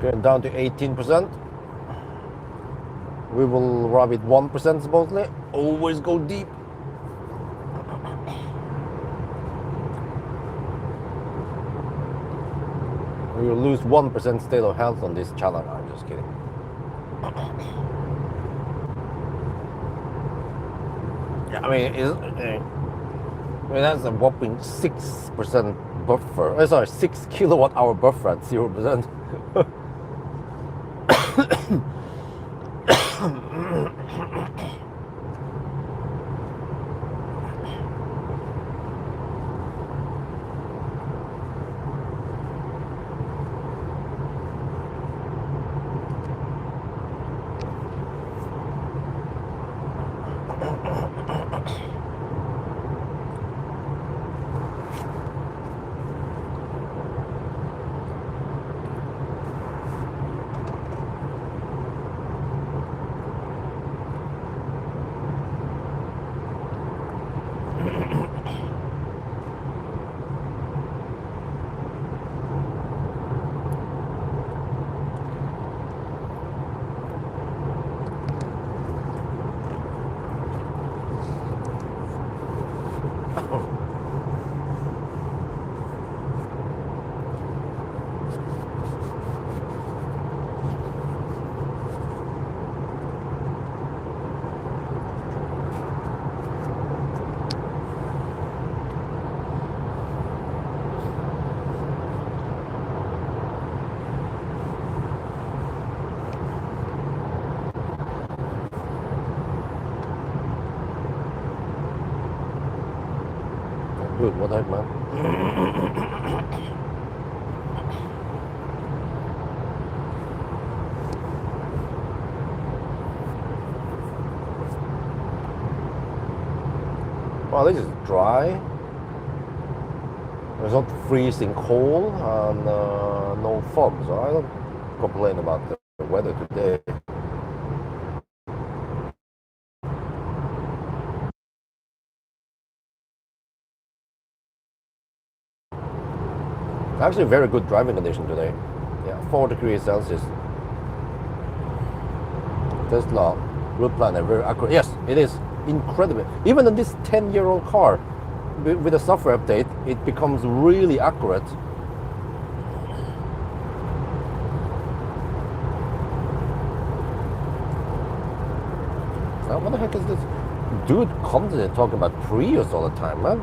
A: Going down to 18%. We will rub it 1% supposedly. Always go deep. We will lose 1% state of health on this challenge. I'm just kidding. Yeah, I mean, it has a whopping 6% buffer. Sorry, 6 kilowatt hour buffer at 0%. Good, what the heck, man? Well, this is dry. There's not freezing cold and no fog, so I don't complain about the weather today. Actually, very good driving condition today. Yeah, 4 degrees Celsius. Tesla route planner, very accurate. Yes, it is incredible. Even in this 10-year-old car, with a software update, it becomes really accurate. So what the heck is this dude constantly talking about Prius all the time, man?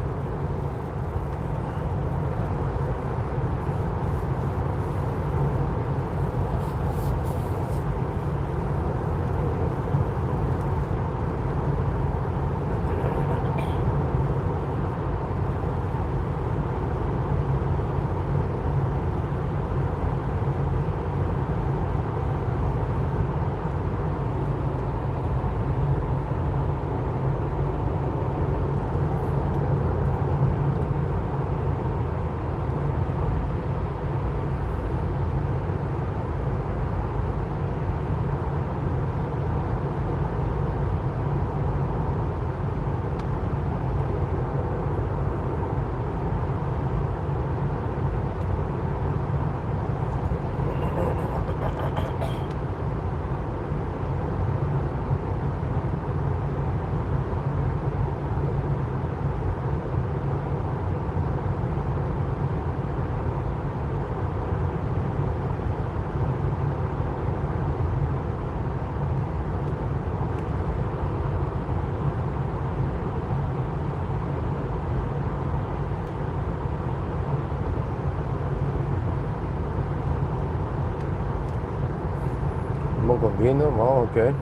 A: more convenient. Well, okay.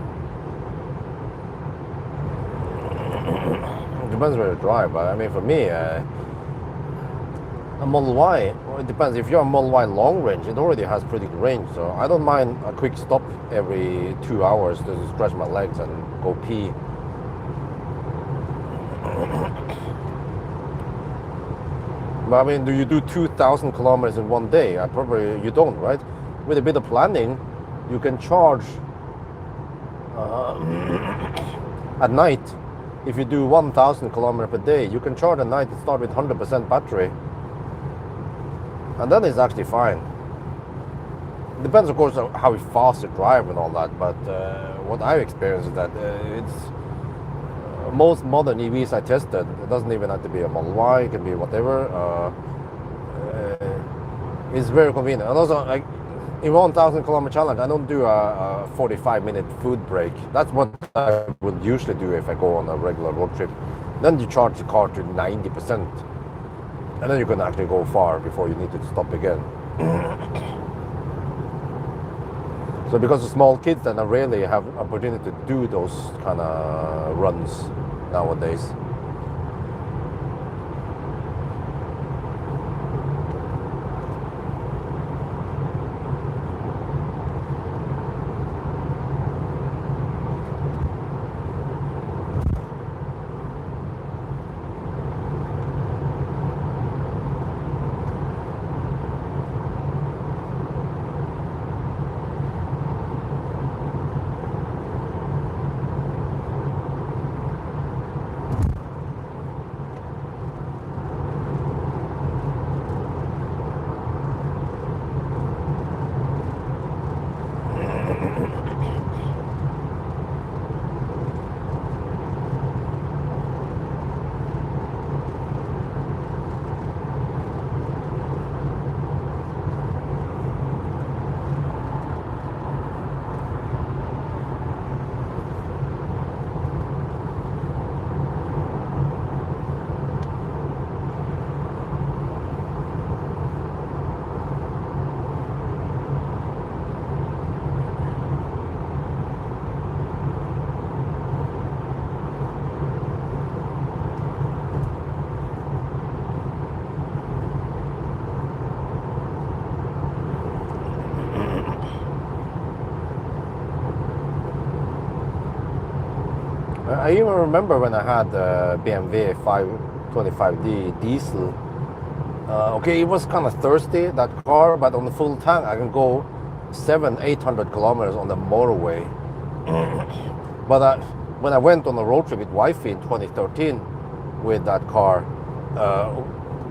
A: It depends where you drive, but I mean, for me, a Model Y, well, it depends. If you're a Model Y long range, it already has pretty good range, so I don't mind a quick stop every 2 hours to stretch my legs and go pee. But I mean, do you do 2,000 kilometers in one day? You don't, right? With a bit of planning, you can charge at night. If you do 1,000 kilometers per day, you can charge at night and start with 100% battery. And then it's actually fine. It depends, of course, on how fast you drive and all that, but what I've experienced is that most modern EVs I tested, it doesn't even have to be a Model Y, it can be whatever. It's very convenient. And also, like, in 1,000 kilometer challenge, I don't do a 45-minute food break. That's what I would usually do if I go on a regular road trip. Then you charge the car to 90%. And then you can actually go far before you need to stop again. So because of small kids, then I rarely have opportunity to do those kind of runs nowadays. I even remember when I had the BMW 525D diesel. Okay, it was kind of thirsty, that car, but on the full tank I can go 700-800 kilometers on the motorway. But when I went on a road trip with wifey in 2013 with that car,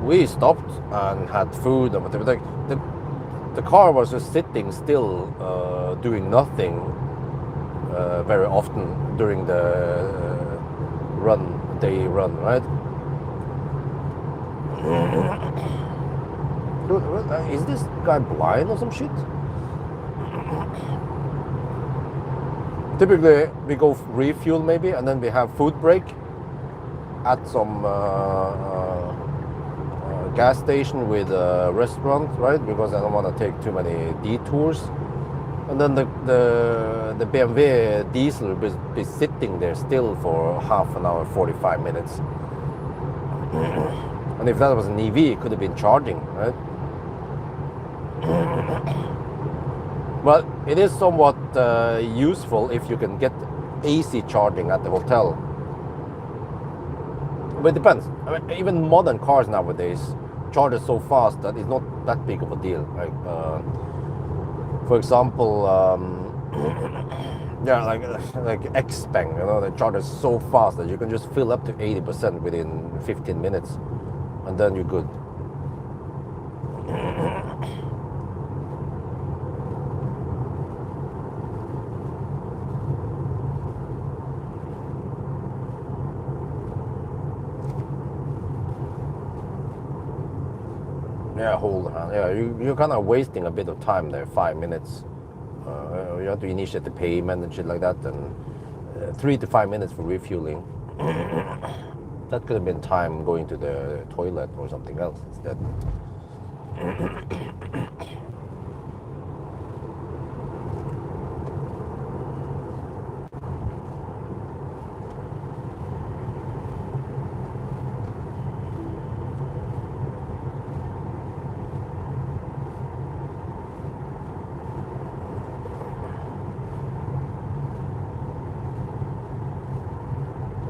A: we stopped and had food and whatever. The car was just sitting still, doing nothing very often during the day run, right? Is this guy blind or some shit? Typically we go refuel maybe, and then we have food break at some gas station with a restaurant, right? Because I don't want to take too many detours. And then the BMW diesel will be sitting there still for half an hour, 45 minutes. And if that was an EV, it could have been charging, right? Well, it is somewhat useful if you can get AC charging at the hotel. But it depends. I mean, even modern cars nowadays charge so fast that it's not that big of a deal. Like, for example, yeah, like Xpeng, you know, they charge so fast that you can just fill up to 80% within 15 minutes, and then you're good. Yeah, hold on. Yeah, you're kind of wasting a bit of time there, 5 minutes. You have to initiate the payment and shit like that, and 3 to 5 minutes for refueling. That could have been time going to the toilet or something else instead.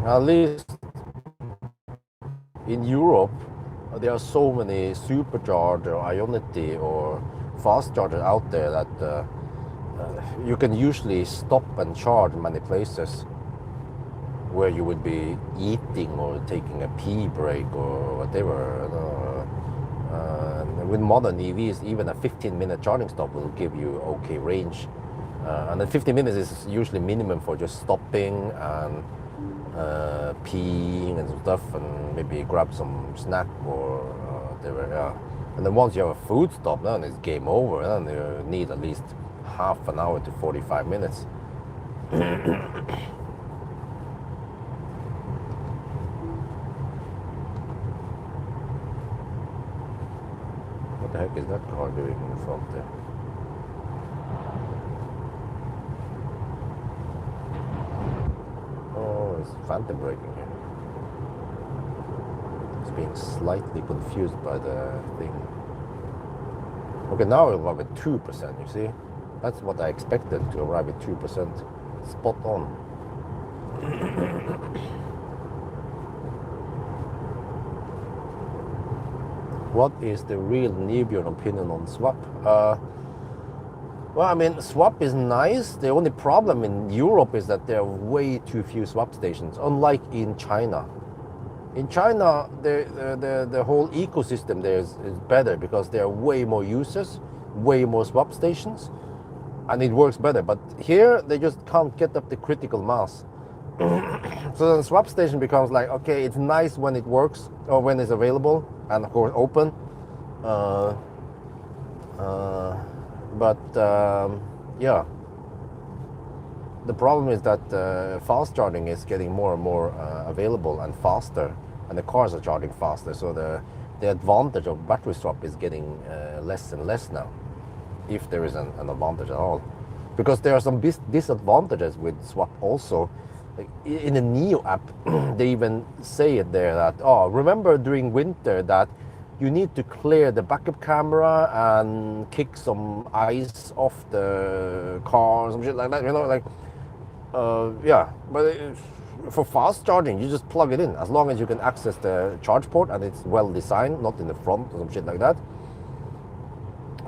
A: At least in Europe, there are so many supercharger, Ionity, or fast chargers out there that you can usually stop and charge many places where you would be eating or taking a pee break or whatever. With modern EVs, even a 15-minute charging stop will give you okay range. And then 15 minutes is usually minimum for just stopping and peeing and stuff, and maybe grab some snack or whatever. Yeah. And then once you have a food stop, then it's game over. Then you need at least half an hour to 45 minutes. What the heck is that car doing in front there? Oh, it's phantom braking here. It's being slightly confused by the thing. Okay, now it'll arrive at 2%, you see? That's what I expected, to arrive at 2%. Spot on. What is the real Nibjorn opinion on swap? Well, I mean, swap is nice. The only problem in Europe is that there are way too few swap stations, unlike in China. In China, the whole ecosystem there is better because there are way more users, way more swap stations, and it works better. But here, they just can't get up the critical mass. So then swap station becomes like, okay, it's nice when it works or when it's available and of course open. Yeah, the problem is that fast charging is getting more and more available and faster, and the cars are charging faster. So the advantage of battery swap is getting less and less now, if there is an advantage at all. Because there are some disadvantages with swap also. Like in the Neo app, they even say it there that, oh, remember during winter that you need to clear the backup camera and kick some ice off the car, some shit like that, you know, like, yeah. But for fast charging, you just plug it in. As long as you can access the charge port and it's well designed, not in the front or some shit like that,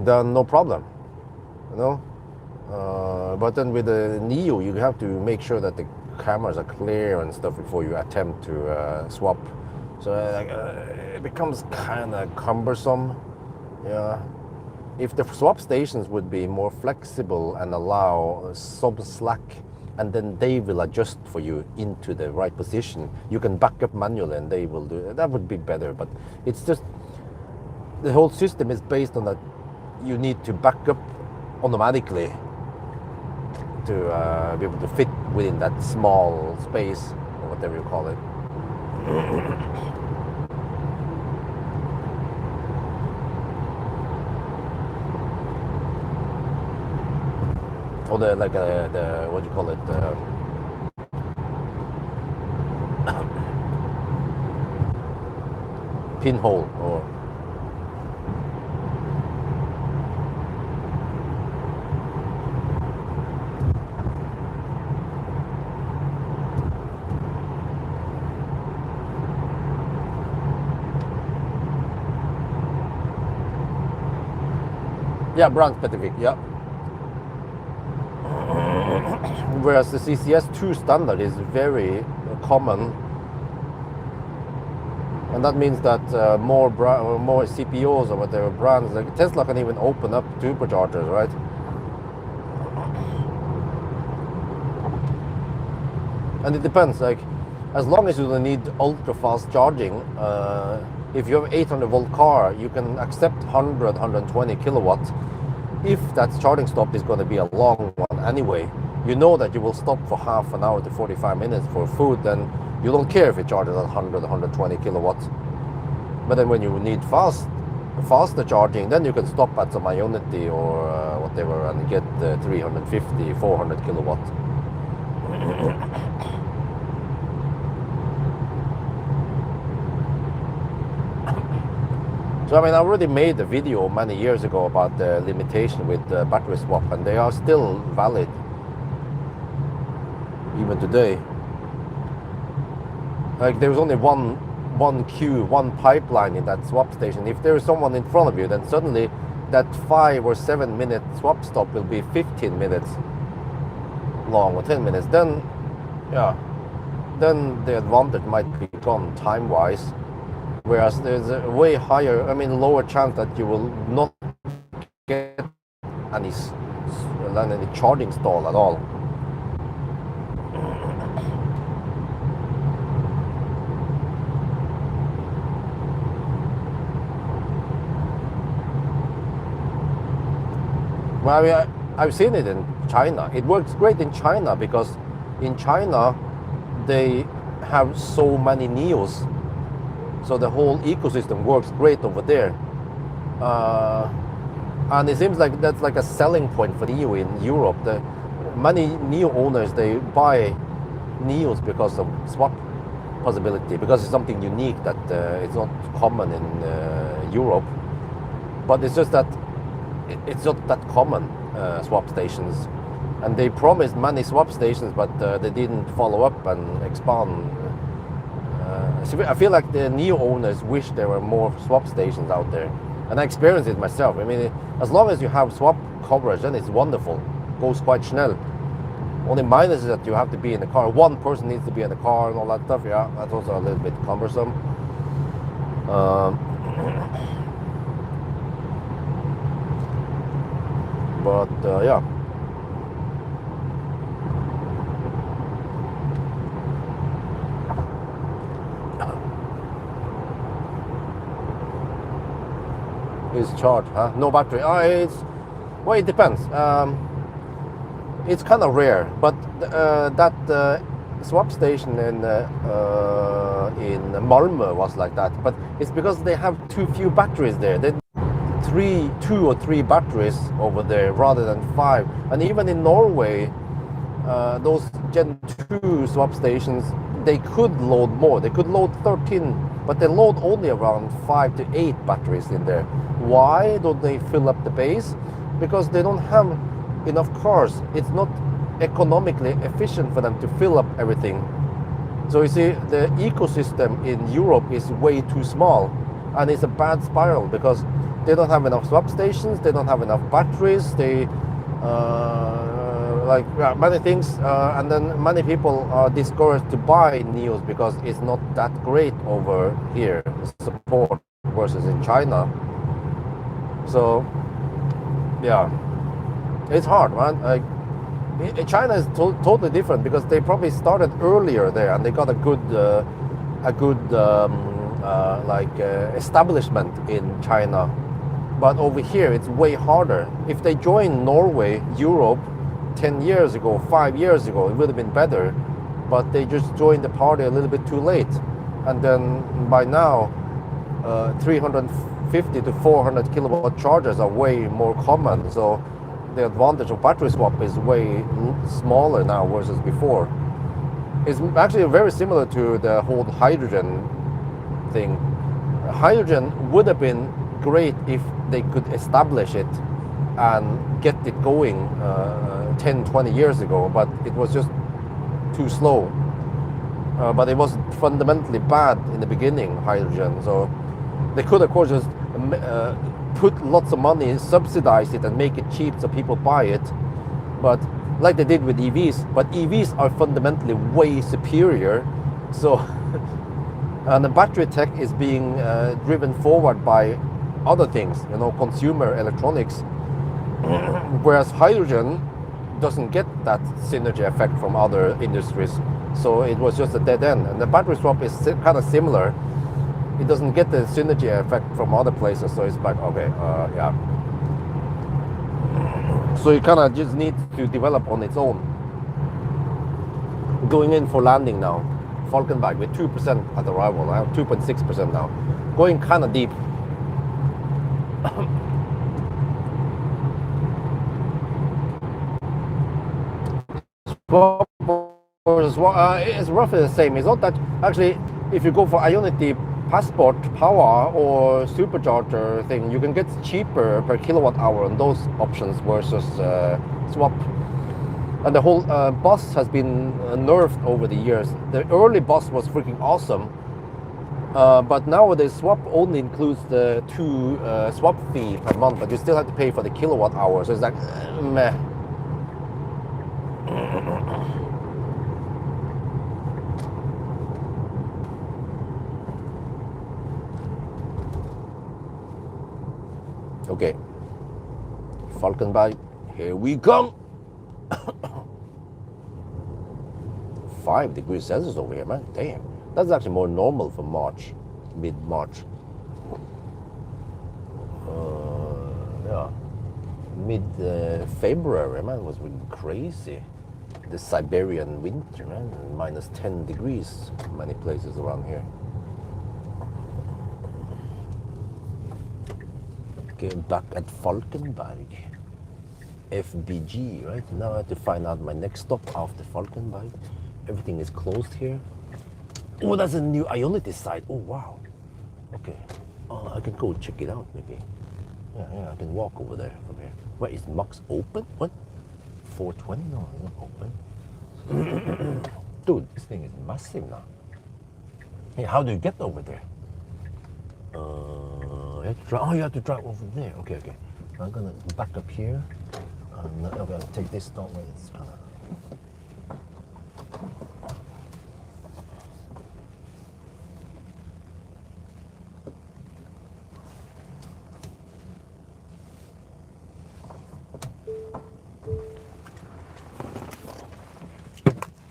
A: then no problem, you know. But then with the Neo, you have to make sure that the cameras are clear and stuff before you attempt to swap. So it becomes kind of cumbersome. Yeah. If the swap stations would be more flexible and allow some slack, and then they will adjust for you into the right position, you can back up manually and they will do it. That would be better. But it's just the whole system is based on that you need to back up automatically to be able to fit within that small space or whatever you call it. Or the what do you call it? Pinhole or. Yeah, brand specific, yeah. Whereas the CCS2 standard is very common, and that means that more CPOs or whatever brands, like Tesla can even open up superchargers, right? And it depends, like, as long as you don't need ultra fast charging, if you have 800 volt car, you can accept 100, 120 kilowatts. If that charging stop is going to be a long one anyway, you know that you will stop for half an hour to 45 minutes for food, then you don't care if it charges at 100, 120 kilowatts. But then when you need faster charging, then you can stop at some Ionity or whatever and get 350, 400 kilowatts. So I mean, I already made a video many years ago about the limitation with the battery swap, and they are still valid even today. Like there's only one queue, one pipeline in that swap station. If there is someone in front of you, then suddenly that 5 or 7 minute swap stop will be 15 minutes long or 10 minutes. Then, yeah, then the advantage might be gone time-wise. Whereas there's a way higher, I mean, lower chance that you will not get any charging stall at all. Well, I mean, I've seen it in China. It works great in China because in China they have so many Neos, so the whole ecosystem works great over there. And it seems like that's like a selling point for Neo in Europe. Many Neo owners, they buy Neos because of swap possibility, because it's something unique that it's not common in Europe. But it's just that it's not that common, swap stations. And they promised many swap stations, but they didn't follow up and expand. So I feel like the Neo owners wish there were more swap stations out there. And I experienced it myself. I mean, as long as you have swap coverage, then it's wonderful. It goes quite schnell. Only minus is that you have to be in the car. One person needs to be in the car and all that stuff. Yeah, that's also a little bit cumbersome. But yeah. Is charged, huh? No battery. Well, it depends. It's kind of rare, but that swap station in Malmö was like that. But it's because they have too few batteries there. They 2 or 3 batteries over there rather than 5. And even in Norway, those Gen 2 swap stations, they could load more. They could load 13, but they load only around 5 to 8 batteries in there. Why don't they fill up the base? Because they don't have enough cars. It's not economically efficient for them to fill up everything. So you see, the ecosystem in Europe is way too small, and it's a bad spiral because they don't have enough swap stations, they don't have enough batteries, they many things, and then many people are discouraged to buy Neos because it's not that great over here, support versus in China. So yeah, it's hard, man. China is totally different because they probably started earlier there and they got a good establishment in China. But over here it's way harder. If they joined Norway, Europe 10 years ago, 5 years ago, it would have been better. But they just joined the party a little bit too late. And then by now, 350 to 400 kilowatt chargers are way more common. So the advantage of battery swap is way smaller now versus before. It's actually very similar to the whole hydrogen thing. Hydrogen would have been great if they could establish it and get it going 10, 20 years ago, but it was just too slow. But it was fundamentally bad in the beginning, hydrogen. So they could, of course, just put lots of money, subsidize it and make it cheap so people buy it. But like they did with EVs, but EVs are fundamentally way superior. So, and the battery tech is being driven forward by other things, you know, consumer electronics. Whereas hydrogen doesn't get that synergy effect from other industries. So it was just a dead end. And the battery swap is kind of similar. It doesn't get the synergy effect from other places. So it's like, okay, yeah. So it kind of just needs to develop on its own. Going in for landing now. Falkenberg with 2% at arrival. I have 2.6% now. Going kind of deep. It's roughly the same. It's not that actually. If you go for Ionity Passport Power or Supercharger thing, you can get cheaper per kilowatt hour on those options versus swap. And the whole bus has been nerfed over the years. The early bus was freaking awesome, but nowadays swap only includes the two swap fee per month, but you still have to pay for the kilowatt hour. So it's like meh. Okay, Falkenberg, here we come. 5 degrees Celsius over here, man. Damn, that's actually more normal for March, mid-March. Yeah, mid-February, man, was really crazy. The Siberian winter, man, minus 10 degrees many places around here. Okay, back at Falkenberg. FBG, right? Now I have to find out my next stop after Falkenberg. Everything is closed here. Oh, that's a new Ionity site. Oh, wow. Okay. Oh, I can go check it out, maybe. Yeah, I can walk over there from here. Wait, is Max open? What? 420? No, it's not open. Dude, this thing is massive now. Hey, how do you get over there? You have to drive. Oh, you have to drive over there. Okay, okay. I'm gonna back up here. Okay, I'll take this stop where it's kind of.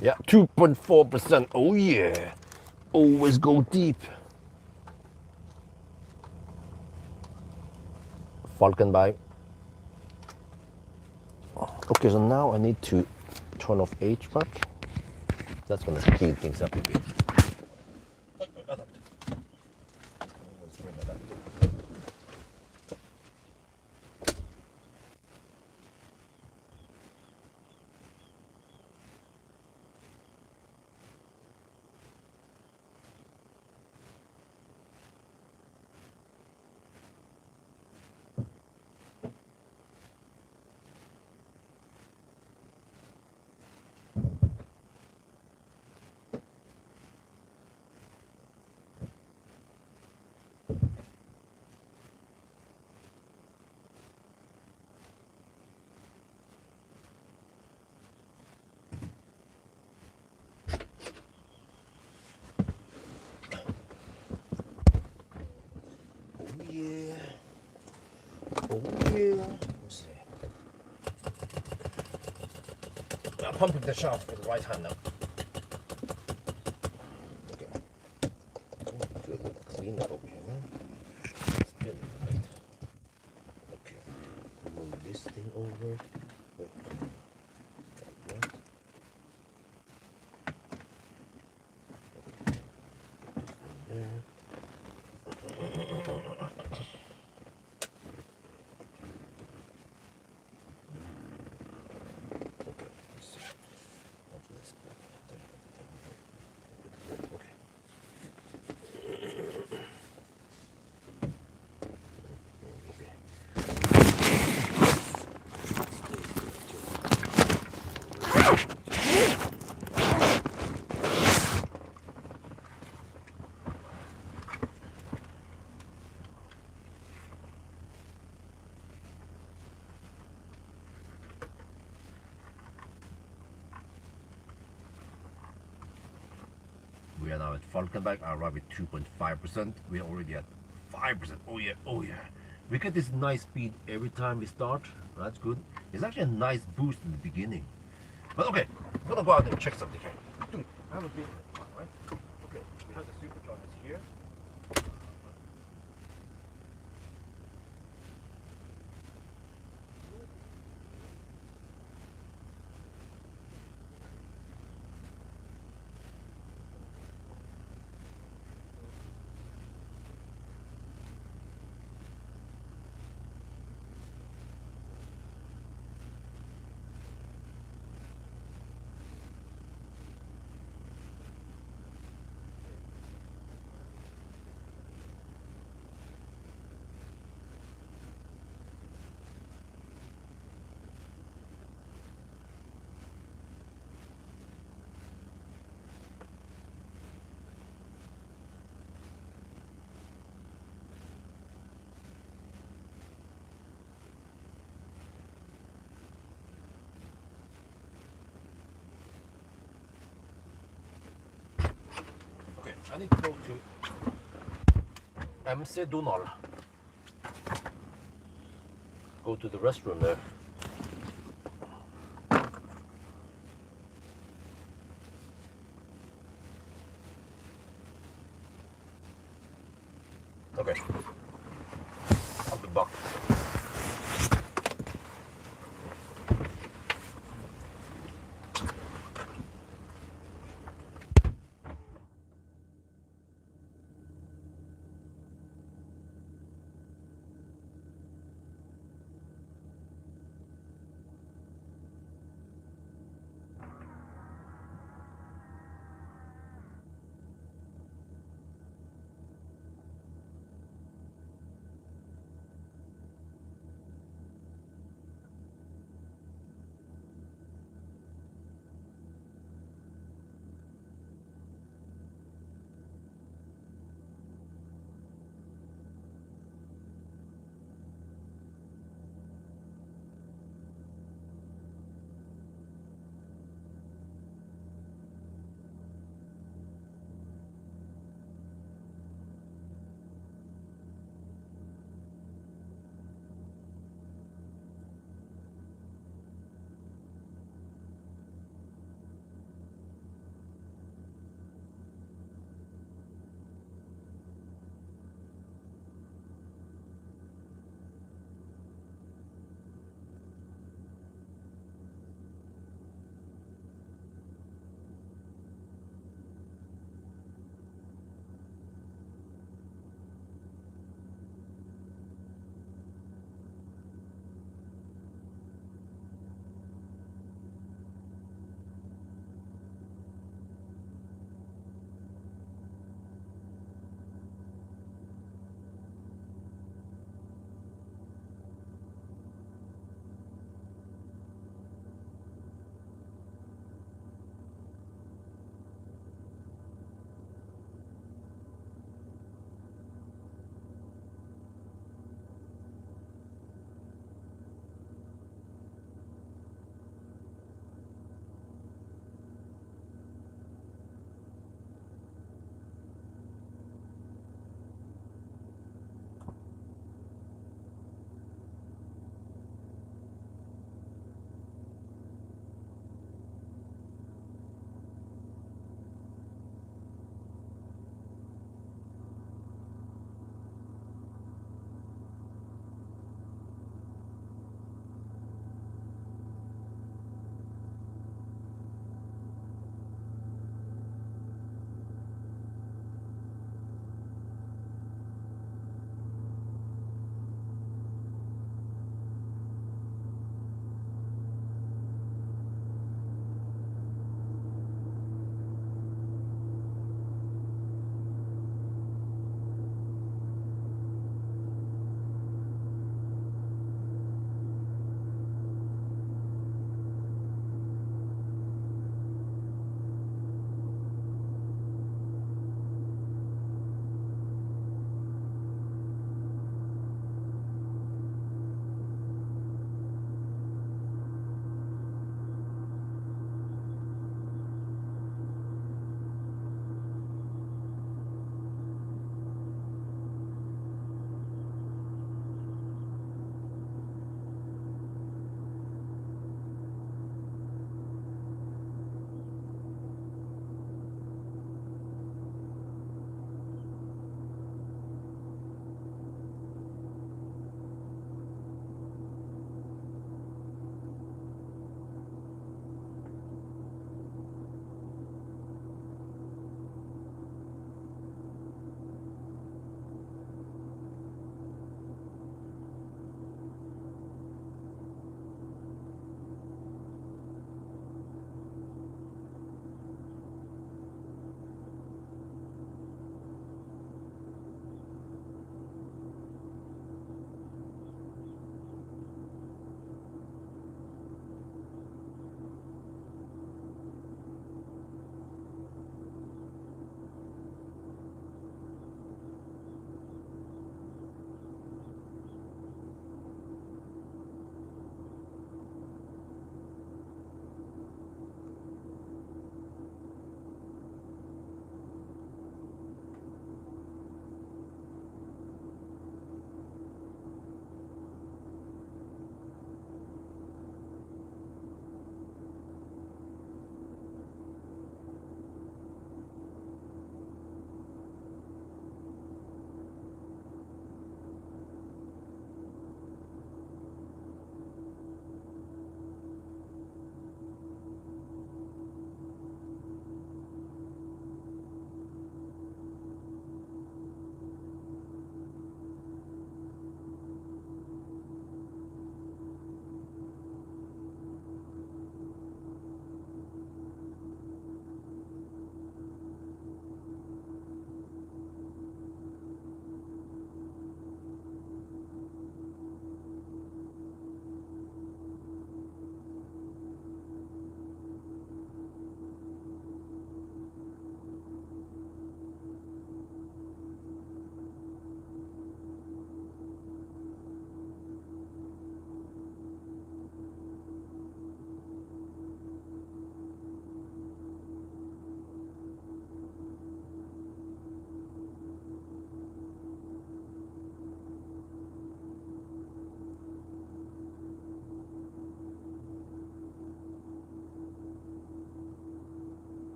A: Yeah, 2.4%. Oh yeah, always go deep. Falkenberg. Okay, so now I need to turn off HVAC. That's gonna speed things up a bit. Let's see. I'm pumping the shaft with the right hand now. Okay. Good. Clean it over here, man. Still right. Okay. Move this thing over. Like that. There. We are now at Falkenberg. I arrived at 2.5%. We are already at 5%. Oh yeah, oh yeah. We get this nice speed every time we start. That's good. It's actually a nice boost in the beginning. But okay, I'm gonna go out and check something here. Dude, I haven't been in a while, right? Okay, we have the superchargers here. I need to go to MC Donald. Go to the restroom there. Okay. I'll be back.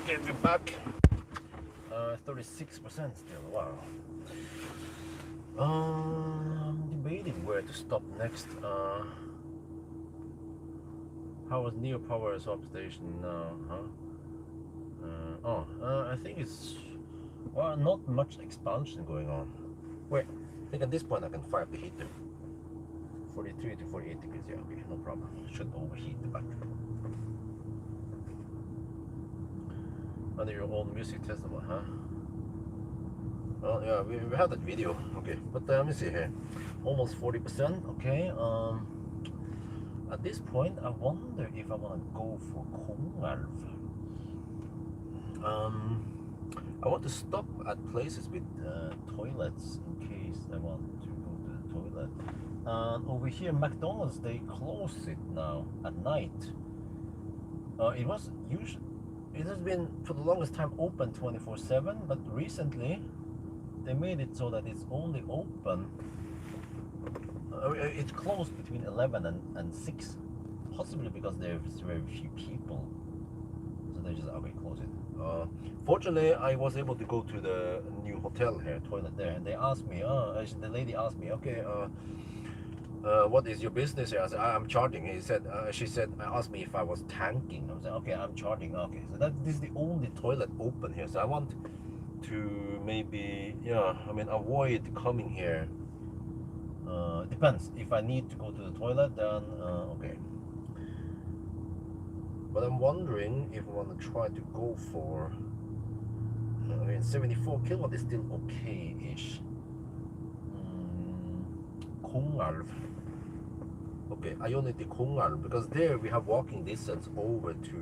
A: Okay, we're back. 36% still. Wow. I'm debating where to stop next. How was near power swap station now? I think it's not much expansion going on. Wait, I think at this point I can fire up the heater. 43 to 48 degrees. Yeah, okay, no problem. Should overheat the battery. Under your own music festival, huh? Well, yeah, we have that video. Okay, but let me see here. Almost 40%. Okay. At this point, I wonder if I want to go for Kongalv. I want to stop at places with toilets in case I want to go to the toilet. Over here, McDonald's, they close it now at night. It has been for the longest time open 24/7, but recently they made it so that it's only open. It's closed between 11 and 6, possibly because there's very few people. So they just close it. Fortunately, I was able to go to the new hotel here, toilet there, and they asked me. The lady asked me, okay, what is your business here? I said, I'm charging. She said, asked me if I was tanking. I was like, okay, I'm charging. Okay, so this is the only toilet open here. So I want to maybe, avoid coming here. Depends. If I need to go to the toilet, then okay. But I'm wondering if I want to try to go for. 74 kilowatt is still okay-ish. Kongalv. Okay, I only did Kongalv because there we have walking distance over to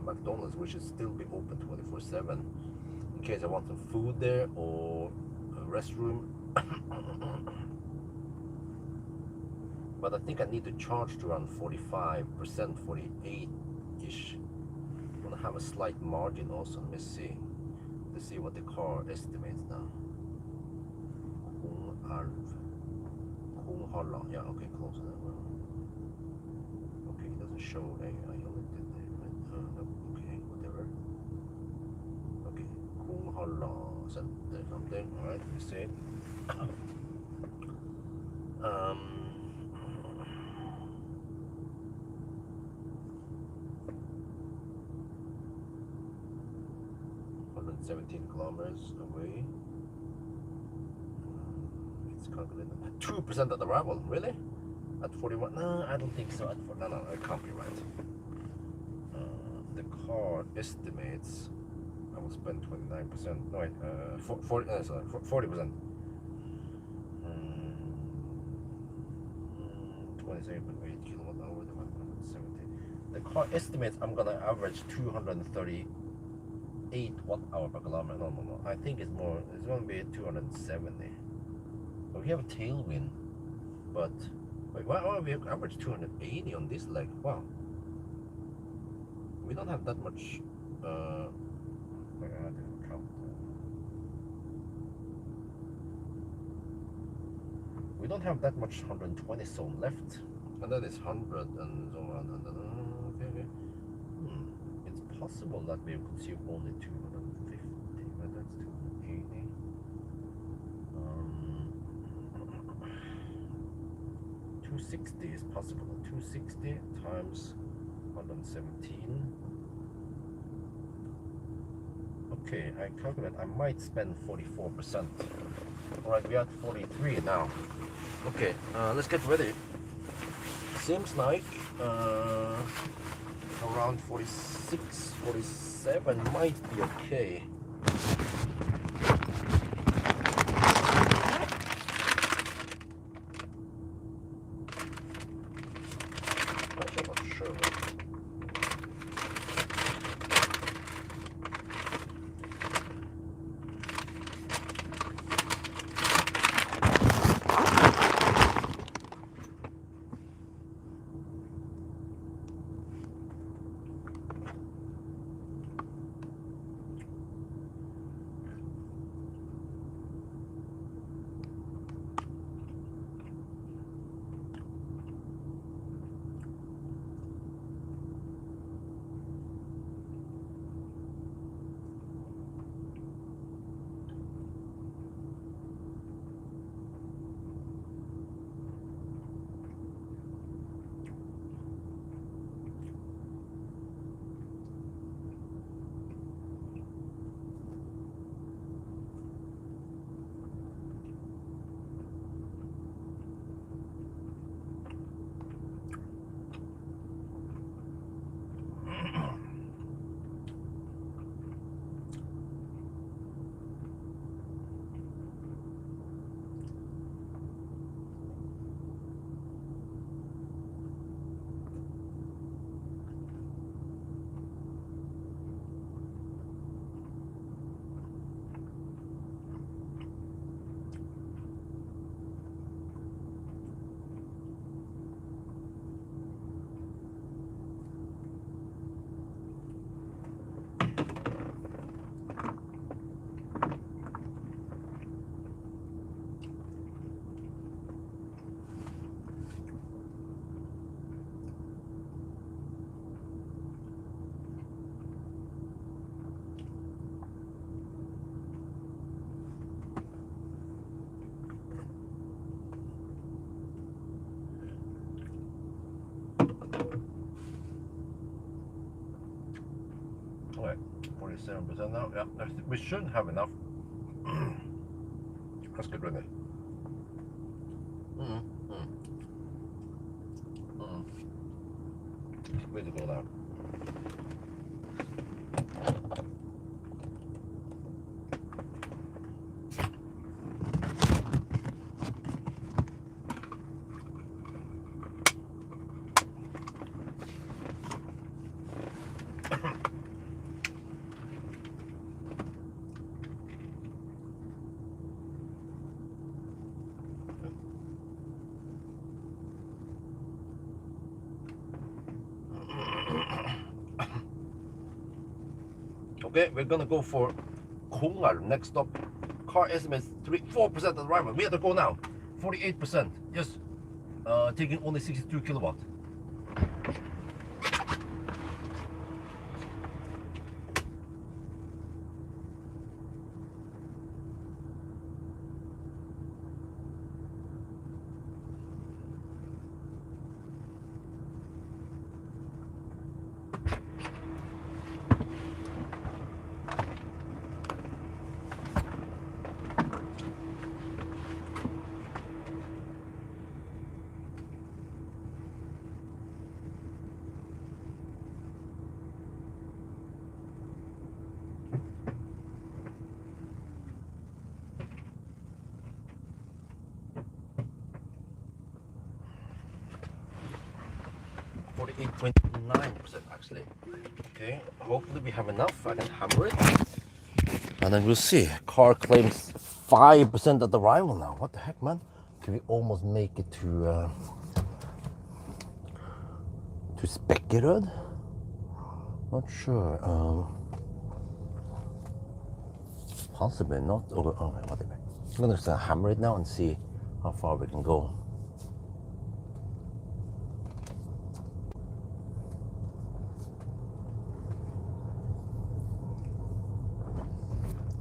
A: McDonald's, which is still be open 24/7 in case I want some food there or a restroom. But I think I need to charge to around 45%, 48-ish. I want to have a slight margin also. Let me see. Let's see what the car estimates now. Konghalla. Yeah, okay, close enough. Okay, it doesn't show. I only did it, right? No, okay, whatever. Okay, Konghalla Center something. Alright, let me see. Um, 17 kilometers away. It's calculated 2% of the arrival. Really? At 41? No, I don't think so. No, it can't be right. The car estimates I will spend 29%. No, wait, 40%. 27.8 kilowatt hour divided by 170. The car estimates I'm gonna average 238 watt-hour per kilometer. No. I think it's more. It's gonna be 270. But we have a tailwind. But wait, why we have average 280 on this leg? Wow. We don't have that much. I didn't count. We don't have that much 120 zone left, and that is 100 and so on. Okay. It's possible that we consume only 250, but that's 280. 260 is possible. 260 times 117. Okay, I calculate I might spend 44%. Alright, we're at 43 now. Okay, let's get ready. Seems like around 46, 47 might be okay. I'm not sure. Okay, 47% now. Yeah, we should have enough. That's good, really. Way to go now. Okay, we're gonna go for Kongar next stop. Car estimates 4% arrival. We have to go now. 48%. Yes. Taking only 62 kilowatt. .9% actually. Okay, hopefully we have enough. I can hammer it. And then we'll see. Car claims 5% at the arrival now. What the heck, man? Can we almost make it to Spekkerud? Not sure. Possibly not. Oh, whatever. I'm gonna just hammer it now and see how far we can go.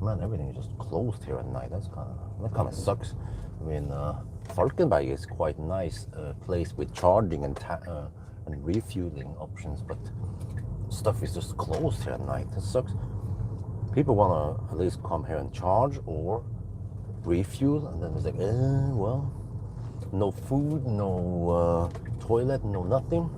A: Man, everything is just closed here at night. That kind of sucks. I mean, Falkenberg is quite a nice place with charging and refueling options, but stuff is just closed here at night. That sucks. People want to at least come here and charge or refuel, and then it's like, well, no food, no toilet, no nothing.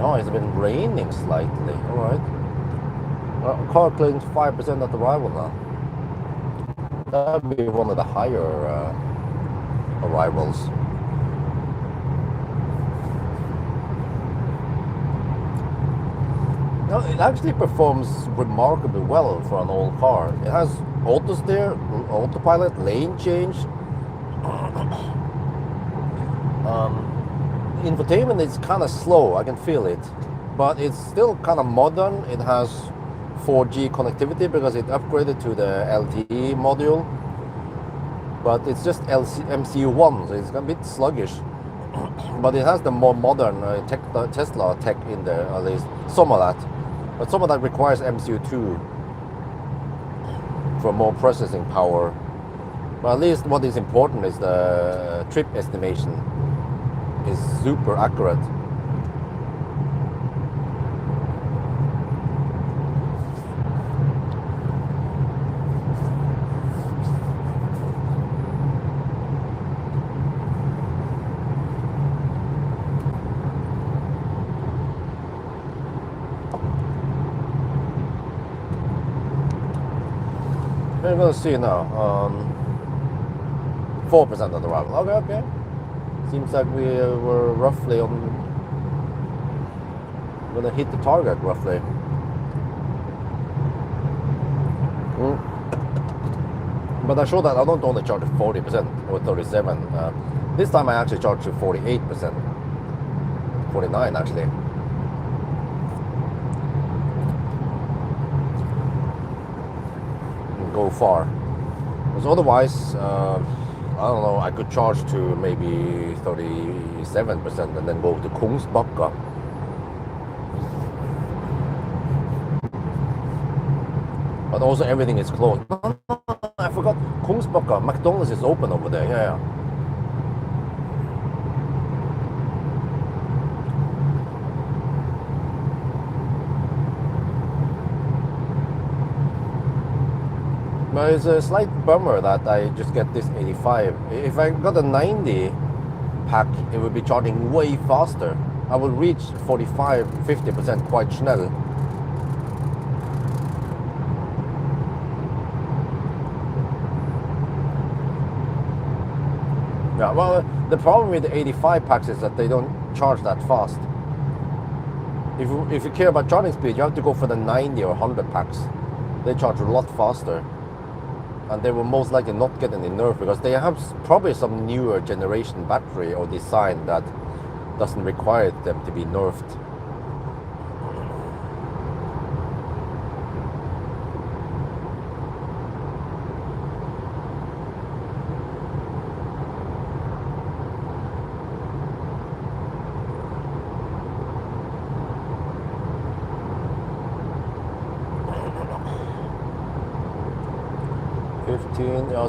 A: Oh, it's been raining slightly. All right. Car claims 5% at arrival now. That would be one of the higher arrivals. No, it actually performs remarkably well for an old car. It has auto steer, autopilot, lane change. Infotainment is kind of slow, I can feel it, but it's still kind of modern. It has 4G connectivity because it upgraded to the LTE module, but it's just MCU1, so it's a bit sluggish. But it has the more modern Tesla tech in there, at least some of that. But some of that requires MCU2 for more processing power. But at least what is important is the trip estimation is super accurate. We're gonna see now. 4% of the arrival. Okay. Seems like we were roughly gonna hit the target roughly. But I show that I don't only charge 40% or 37. This time I actually charge to 48%. 49 actually. go far. Because otherwise, I don't know, I could charge to maybe 37% and then go to Kungsbacka. But also everything is closed. No, I forgot. Kungsbacka, McDonald's is open over there. Yeah, yeah. But it's a slight bummer that I just get this 85. If I got a 90 pack, it would be charging way faster. I would reach 45, 50% quite schnell. Yeah, well, the problem with the 85 packs is that they don't charge that fast. If you care about charging speed, you have to go for the 90 or 100 packs. They charge a lot faster. And they will most likely not get any nerf because they have probably some newer generation battery or design that doesn't require them to be nerfed.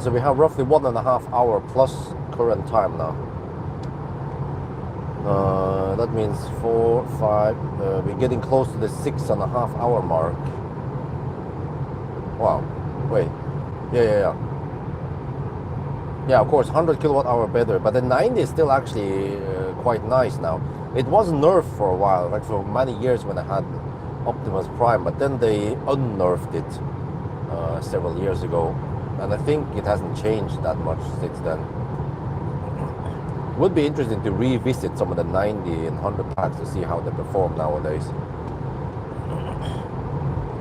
A: So we have roughly 1.5 hour plus current time now. That means 4, 5. We're getting close to the 6.5 hour mark. Wow. Wait. Yeah. Yeah, of course, 100 kilowatt hour better, but the 90 is still actually quite nice now. It was nerfed for a while, like for many years when I had Optimus Prime, but then they unnerfed it several years ago. And I think it hasn't changed that much since then. It would be interesting to revisit some of the 90 and 100 packs to see how they perform nowadays.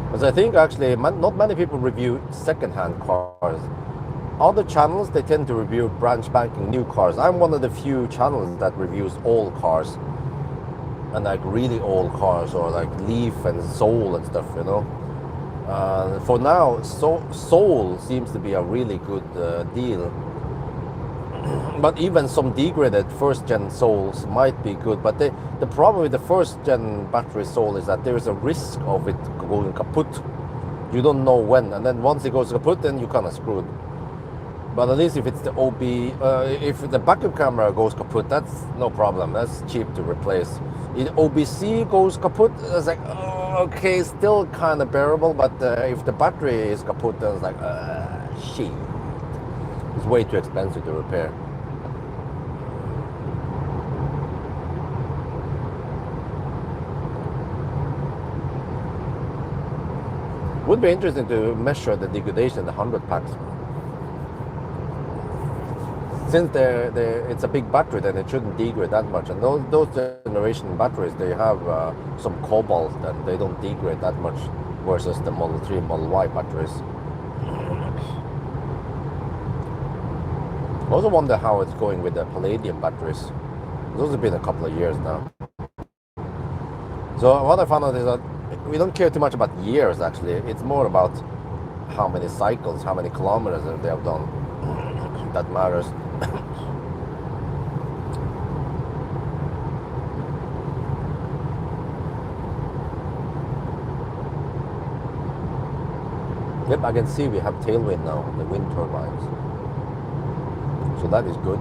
A: Because I think actually not many people review second-hand cars. Other channels, they tend to review brand spanking new cars. I'm one of the few channels that reviews old cars. And like really old cars, or like Leaf and Soul and stuff, you know. For now, Soul seems to be a really good deal. But even some degraded first-gen Souls might be good. But the problem with the first-gen battery Soul is that there is a risk of it going kaput. You don't know when. And then once it goes kaput, then you're kind of screwed. But at least if it's the OB, if the backup camera goes kaput, that's no problem. That's cheap to replace. If OBC goes kaput, it's like, oh, okay, still kind of bearable. But if the battery is kaput, then it's like, shit. It's way too expensive to repair. Would be interesting to measure the degradation in the 100 packs. Since it's a big battery, then it shouldn't degrade that much. And those generation batteries, they have some cobalt, and they don't degrade that much versus the Model 3, Model Y batteries. I also wonder how it's going with the palladium batteries. Those have been a couple of years now. So what I found out is that we don't care too much about years, actually. It's more about how many cycles, how many kilometers they have done. That matters. Yep, I can see we have tailwind now, the wind turbines. So that is good.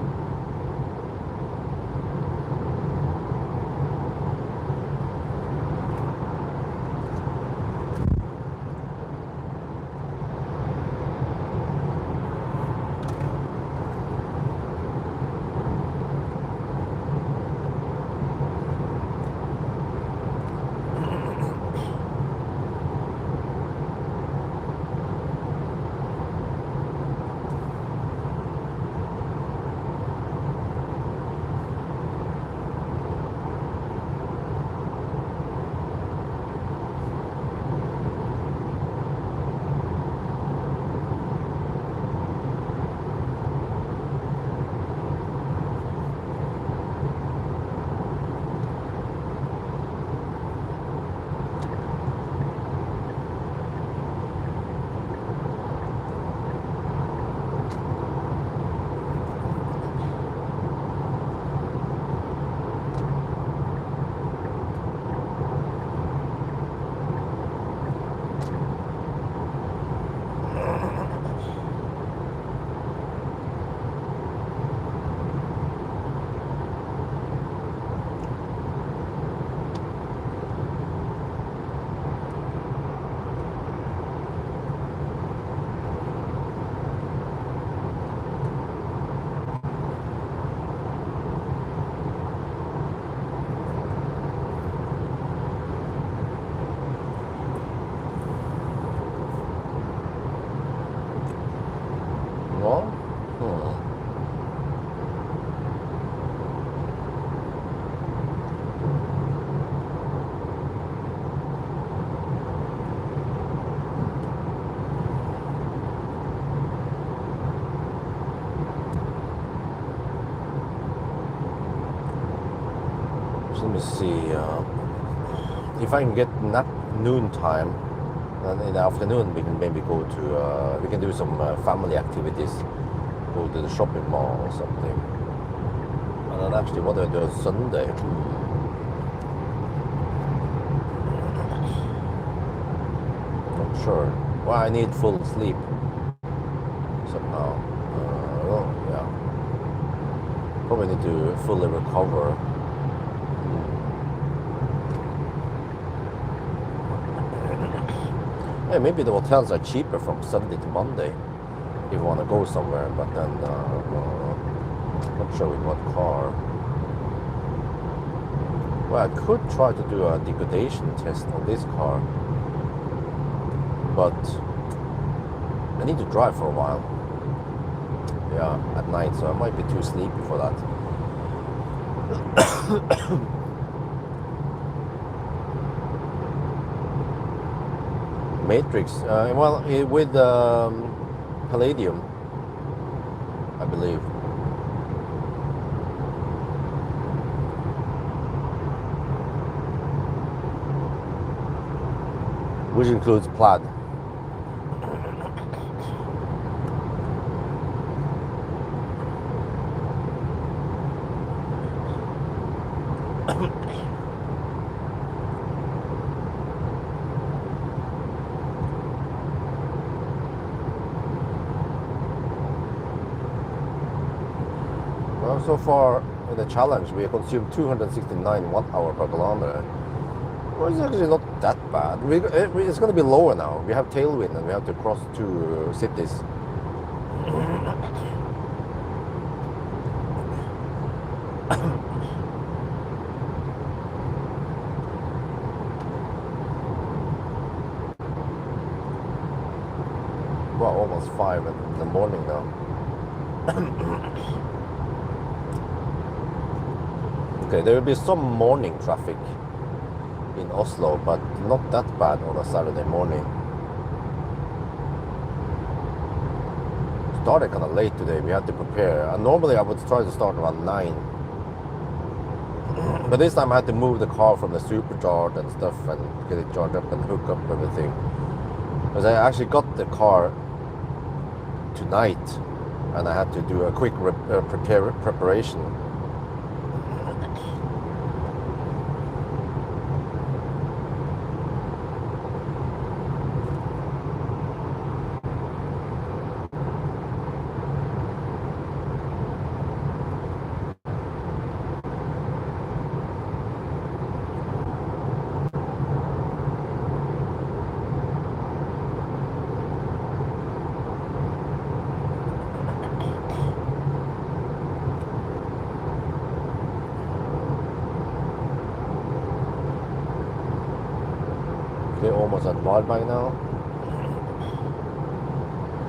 A: So let me see. If I can get nap noon time, then in the afternoon we can maybe go to. We can do some family activities. Go to the shopping mall or something. And then actually, what do I do on Sunday? Not sure. Well, I need full sleep somehow. Well, yeah. Probably need to fully recover. Yeah, maybe the hotels are cheaper from Sunday to Monday if you want to go somewhere, but then not sure with what car. Well, I could try to do a degradation test on this car, but I need to drive for a while. Yeah, at night, so I might be too sleepy for that. Matrix, well, with Palladium, I believe. Which includes Plaid. Well, so far in the challenge, we have consumed 269 watt-hour per kilometer. Well, it's actually not that bad. It's going to be lower now. We have tailwind and we have to cross two cities. Well, almost 5 in the morning now. Okay, there will be some morning traffic in Oslo, but not that bad on a Saturday morning. Started kind of late today. We had to prepare. And normally I would try to start around 9. But this time I had to move the car from the supercharge and stuff and get it charged up and hook up everything. Because I actually got the car tonight and I had to do a quick preparation. Okay, almost at Wildbank now.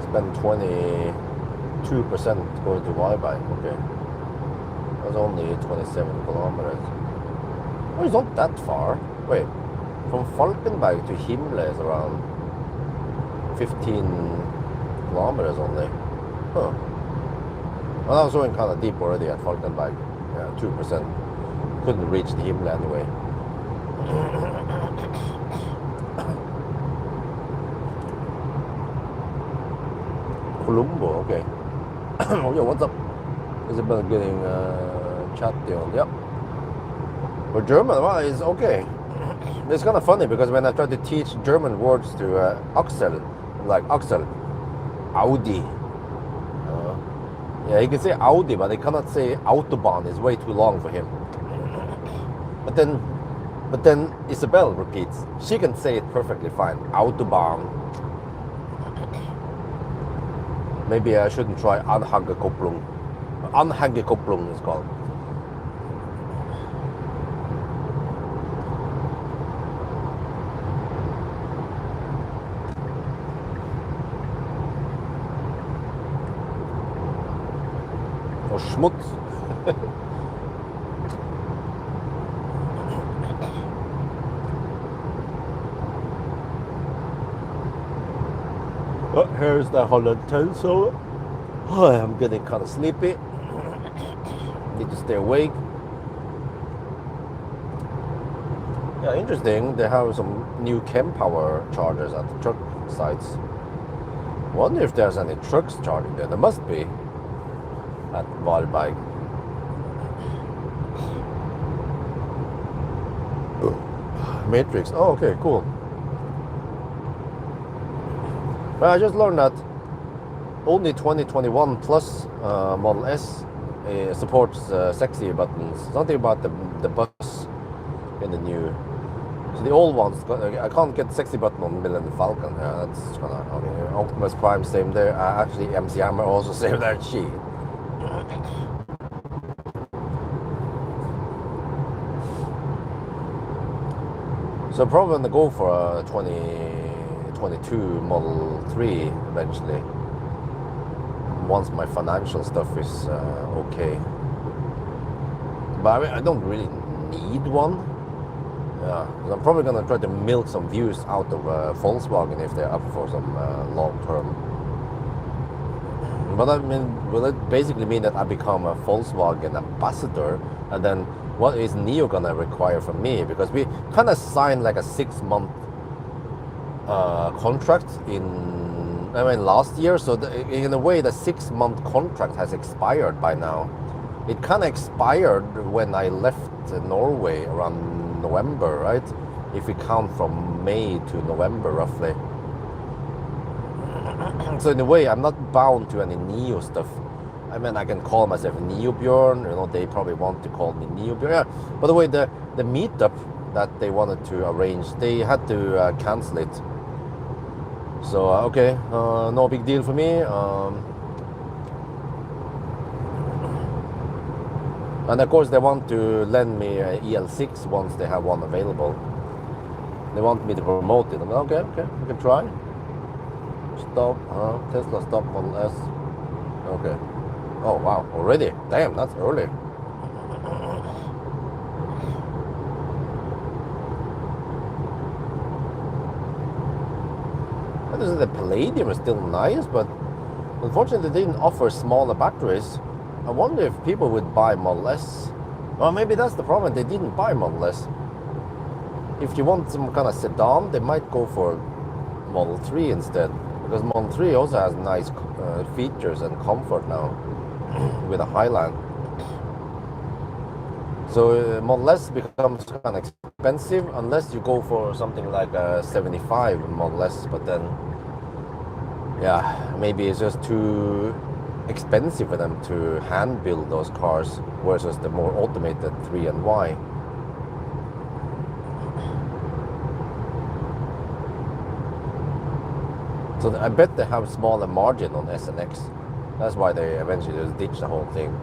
A: Spend 22% going to Wildbank, okay. That's only 27 kilometers. Oh, it's not that far. Wait, from Falkenberg to Himle is around 15 kilometers only. Huh. Well, I was going kind of deep already at Falkenberg. Yeah, 2%. Couldn't reach the Himle anyway. Colombo, okay. Oh, yeah, what's up? Isabel getting chatty on, yep. But German, well, it's okay. It's kind of funny because when I try to teach German words to Axel, like Axel, Audi. Yeah, he can say Audi, but he cannot say Autobahn. It's way too long for him. But then Isabel repeats. She can say it perfectly fine. Autobahn. Maybe I shouldn't try Anhangekopplung. Anhangekopplung is called. Or Schmutz. Oh, here's the Holland 10, so I'm getting kind of sleepy. Need to stay awake. Yeah, interesting. They have some new chem power chargers at the truck sites. Wonder if there's any trucks charging there. There must be at Valbike. Matrix. Oh, okay, cool. Well, I just learned that only 2021 Plus Model S supports sexy buttons. Something about the bus in the new. So the old ones, I can't get sexy button on Millennium Falcon. Yeah, that's kind of. I mean, Optimus Prime same there. Actually, MC Hammer also same there. She. So probably gonna go for a 2022 Model 3 eventually. Once my financial stuff is okay. But I mean, I don't really need one. Yeah, I'm probably gonna try to milk some views out of Volkswagen if they're up for some long term. But I mean, will it basically mean that I become a Volkswagen ambassador? And then what is NIO gonna require from me? Because we kind of signed like a 6-month contract last year. So in a way, the 6-month contract has expired by now. It kind of expired when I left Norway around November, right? If we count from May to November, roughly. So in a way, I'm not bound to any NIO stuff. I mean, I can call myself Neo Bjorn. You know, they probably want to call me Neo Bjorn. Yeah. By the way, the meetup that they wanted to arrange, they had to cancel it. So okay, no big deal for me. And of course, they want to lend me an EL6 once they have one available. They want me to promote it. I'm like, okay, we can try. Stop, Tesla stop Model S. Okay. Oh wow, already? Damn, that's early. The Palladium is still nice, but unfortunately they didn't offer smaller batteries. I wonder if people would buy Model S. Well, maybe that's the problem, they didn't buy Model S. If you want some kind of sedan, they might go for Model 3 instead. Because Model 3 also has nice features and comfort now with a Highland. So Model S becomes kind of expensive unless you go for something like a 75 Model S, but then yeah, maybe it's just too expensive for them to hand build those cars versus the more automated 3 and Y. So I bet they have smaller margin on S and X. That's why they eventually just ditch the whole thing.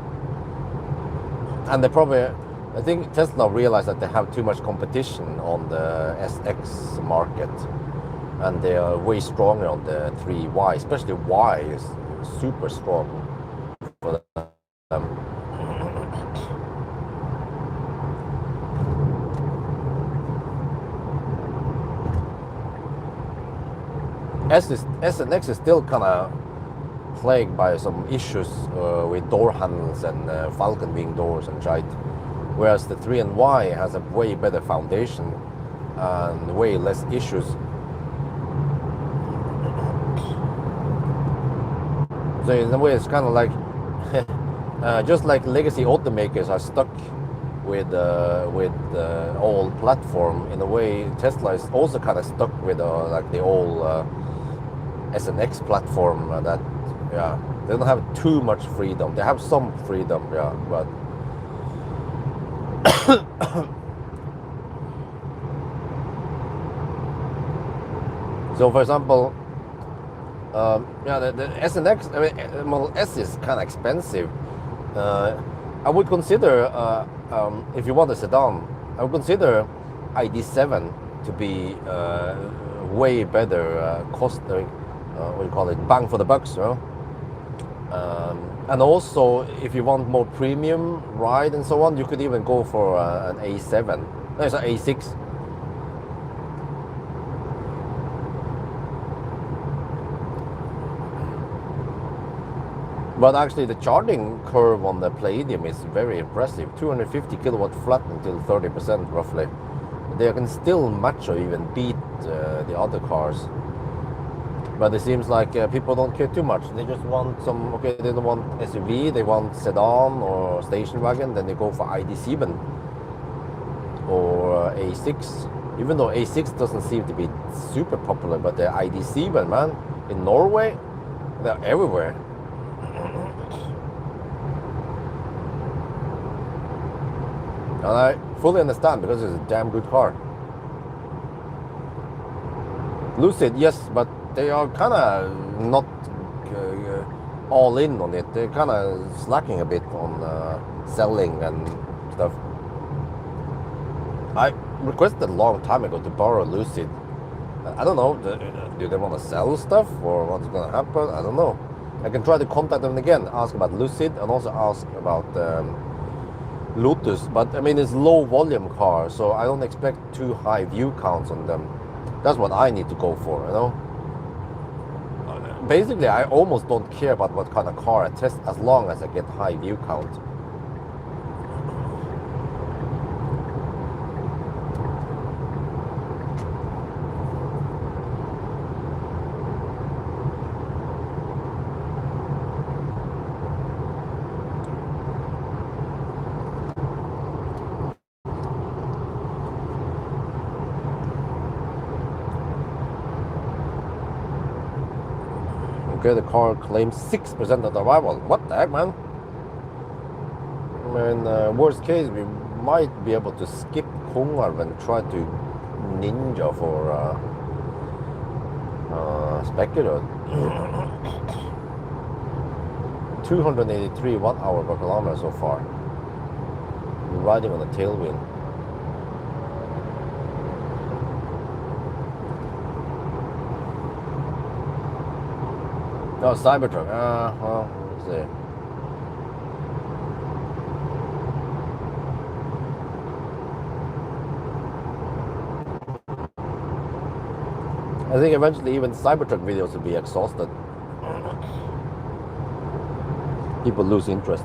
A: And they probably, I think Tesla realized that they have too much competition on the SX market. And they are way stronger on the 3Y, especially Y is super strong for them. S and X is still kind of plagued by some issues with door handles and Falcon wing doors and shite, whereas the 3 and Y has a way better foundation and way less issues. So in a way, it's kind of like just like legacy automakers are stuck with old platform. In a way, Tesla is also kind of stuck with like the old S and X platform. That they don't have too much freedom. They have some freedom, but. So, for example. The S and X, I mean, Model S is kind of expensive. I would consider, if you want a sedan, I would consider ID7 to be way better cost, what do you call it, bang for the bucks, you know? And also, if you want more premium ride and so on, you could even go for an A7. No, it's an A6. But actually the charging curve on the Palladium is very impressive. 250 kilowatt flat until 30% roughly. they can still match or even beat the other cars. But it seems like people don't care too much. They just want some, okay, they don't want SUV, they want sedan or station wagon, then they go for ID7 or A6. Even though A6 doesn't seem to be super popular, but the ID7, man, in Norway, they're everywhere. And I fully understand because it's a damn good car. Lucid, yes, but they are kind of not all in on it. They're kind of slacking a bit on selling and stuff. I requested a long time ago to borrow Lucid. I don't know, do they want to sell stuff or what's going to happen? I don't know. I can try to contact them again, ask about Lucid and also ask about Lotus. But I mean, it's low volume car, so I don't expect too high view counts on them. That's what I need to go for, you know. Basically, I almost don't care about what kind of car I test as long as I get high view count. Okay, the car claims 6% of the arrival. What the heck, man? I mean, worst case, we might be able to skip Kongarv and try to ninja for Spectre. 283 watt-hour per kilometer so far. We're riding on a tailwind. No, Cybertruck. Well, let's see. I think eventually even Cybertruck videos will be exhausted. People lose interest.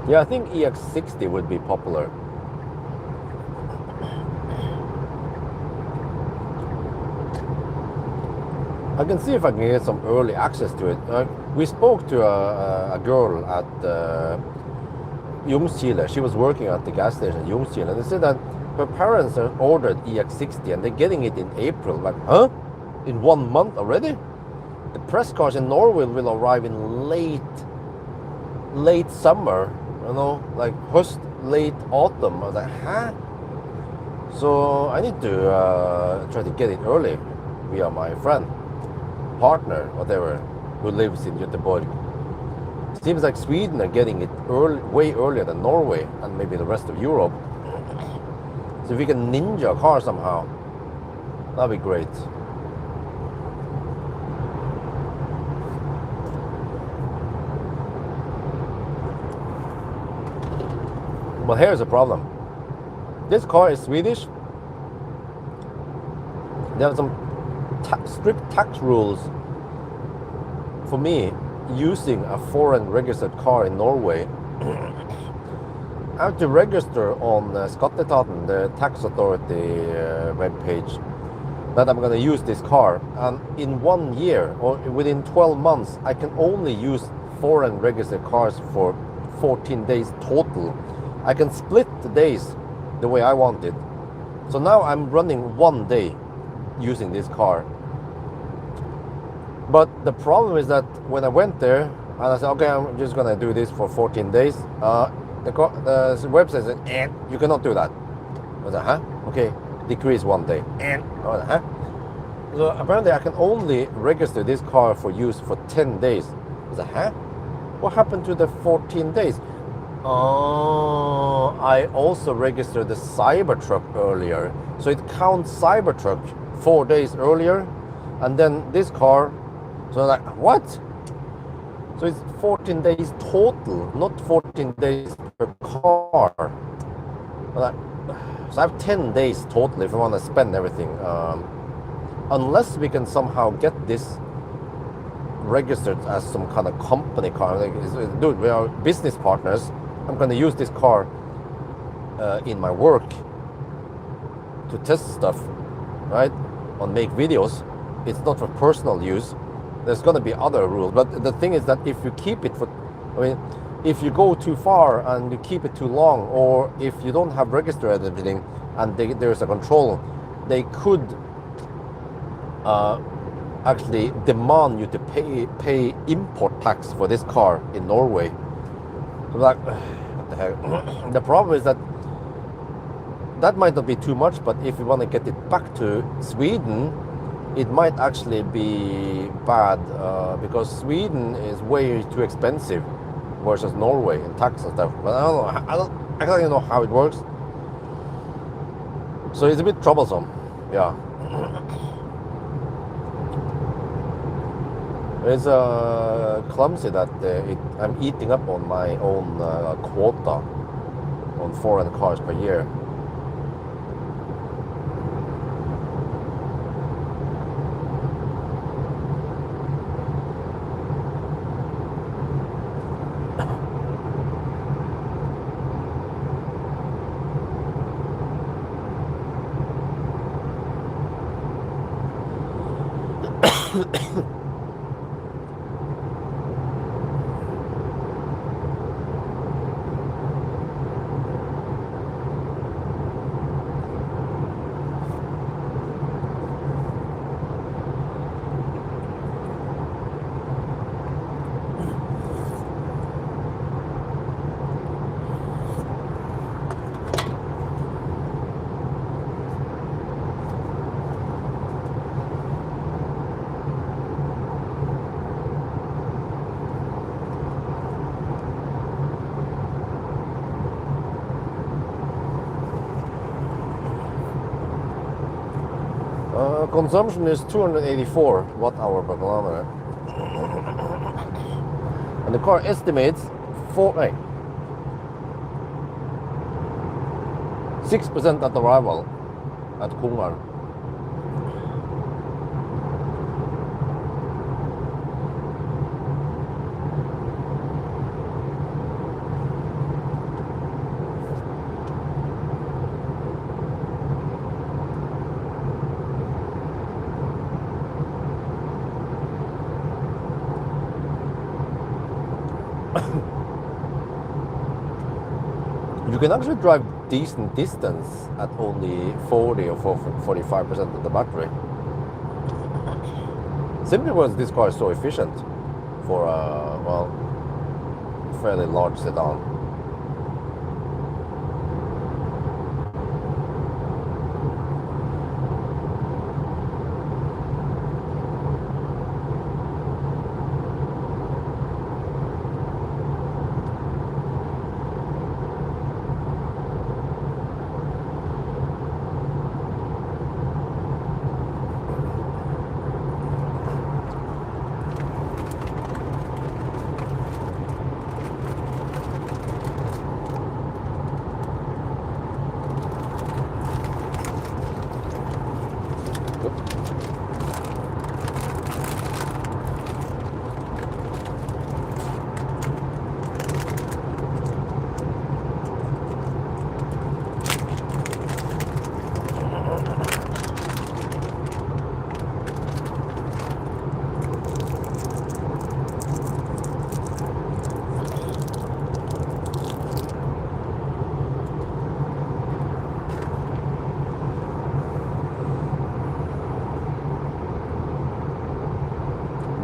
A: Yeah, I think EX60 would be popular. I can see if I can get some early access to it. We spoke to a girl at Ljungskile. She was working at the gas station at Ljungskile, and they said that her parents have ordered EX60 and they're getting it in April. Like, huh? In 1 month already? The press cars in Norway will arrive in late summer. You know, like late autumn. I was like, huh? So I need to try to get it early via my friend, partner, whatever, who lives in Göteborg. Seems like Sweden are getting it way earlier than Norway and maybe the rest of Europe. So if we can ninja a car somehow, that'd be great. But here's the problem. This car is Swedish. There are some strict tax rules for me using a foreign registered car in Norway. I have to register on Skatteetaten, the tax authority webpage, that I'm going to use this car. And in 1 year or within 12 months, I can only use foreign registered cars for 14 days total. I can split the days the way I want it. So now I'm running 1 day using this car. But the problem is that when I went there and I said, okay, I'm just gonna do this for 14 days, the website said, you cannot do that. I was like, huh? Okay, decrease 1 day. I was like, huh? So apparently I can only register this car for use for 10 days. I was like, huh? What happened to the 14 days? Oh, I also registered the Cybertruck earlier. So it counts Cybertruck 4 days earlier. And then this car, so I'm like, what? So it's 14 days total, not 14 days per car. But so I have 10 days total if I want to spend everything. Unless we can somehow get this registered as some kind of company car. Like, dude, we are business partners. I'm going to use this car in my work to test stuff, right? On make videos. It's not for personal use. There's going to be other rules. But the thing is that if you keep it for, I mean, if you go too far and you keep it too long, or if you don't have registered everything and there's a control, they could actually demand you to pay import tax for this car in Norway. So like, what the heck? The problem is that might not be too much, but if you want to get it back to Sweden, it might actually be bad because Sweden is way too expensive versus Norway in tax and stuff. But I don't know. I don't even know how it works. So it's a bit troublesome. Yeah. It's clumsy that I'm eating up on my own quota on foreign cars per year. Consumption is 284 watt hour per kilometer, and the car estimates 6% at arrival at Kungar. You can actually drive decent distance at only 40 or 45% of the battery. Simply because this car is so efficient for a, well, fairly large sedan.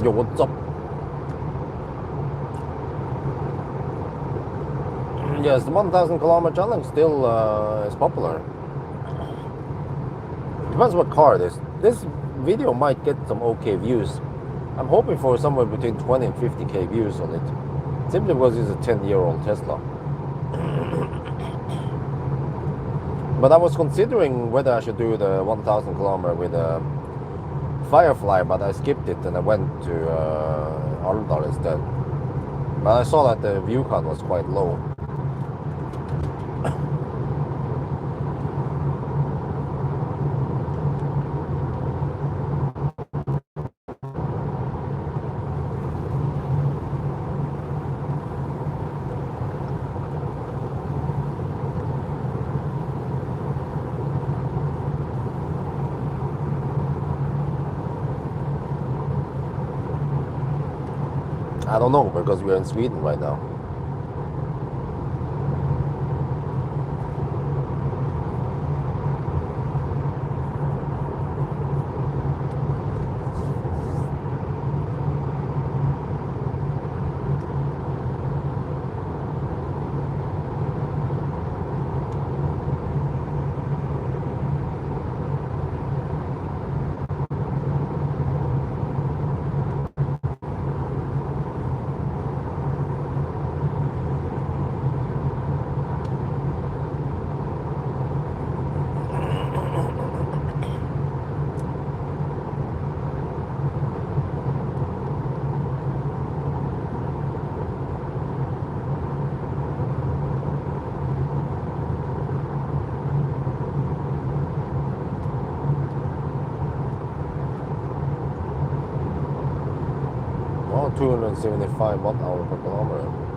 A: Yo, what's up? Yes, the 1,000 kilometer challenge still is popular. Depends what car it is. This video might get some okay views. I'm hoping for somewhere between 20 and 50k views on it. Simply because it's a 10-year-old Tesla. But I was considering whether I should do the 1,000 kilometer with a Firefly, but I skipped it and I went to Alvdal instead. But I saw that the view count was quite low. I don't know because we're in Sweden right now. Oh, 275 watt-hour per kilometer.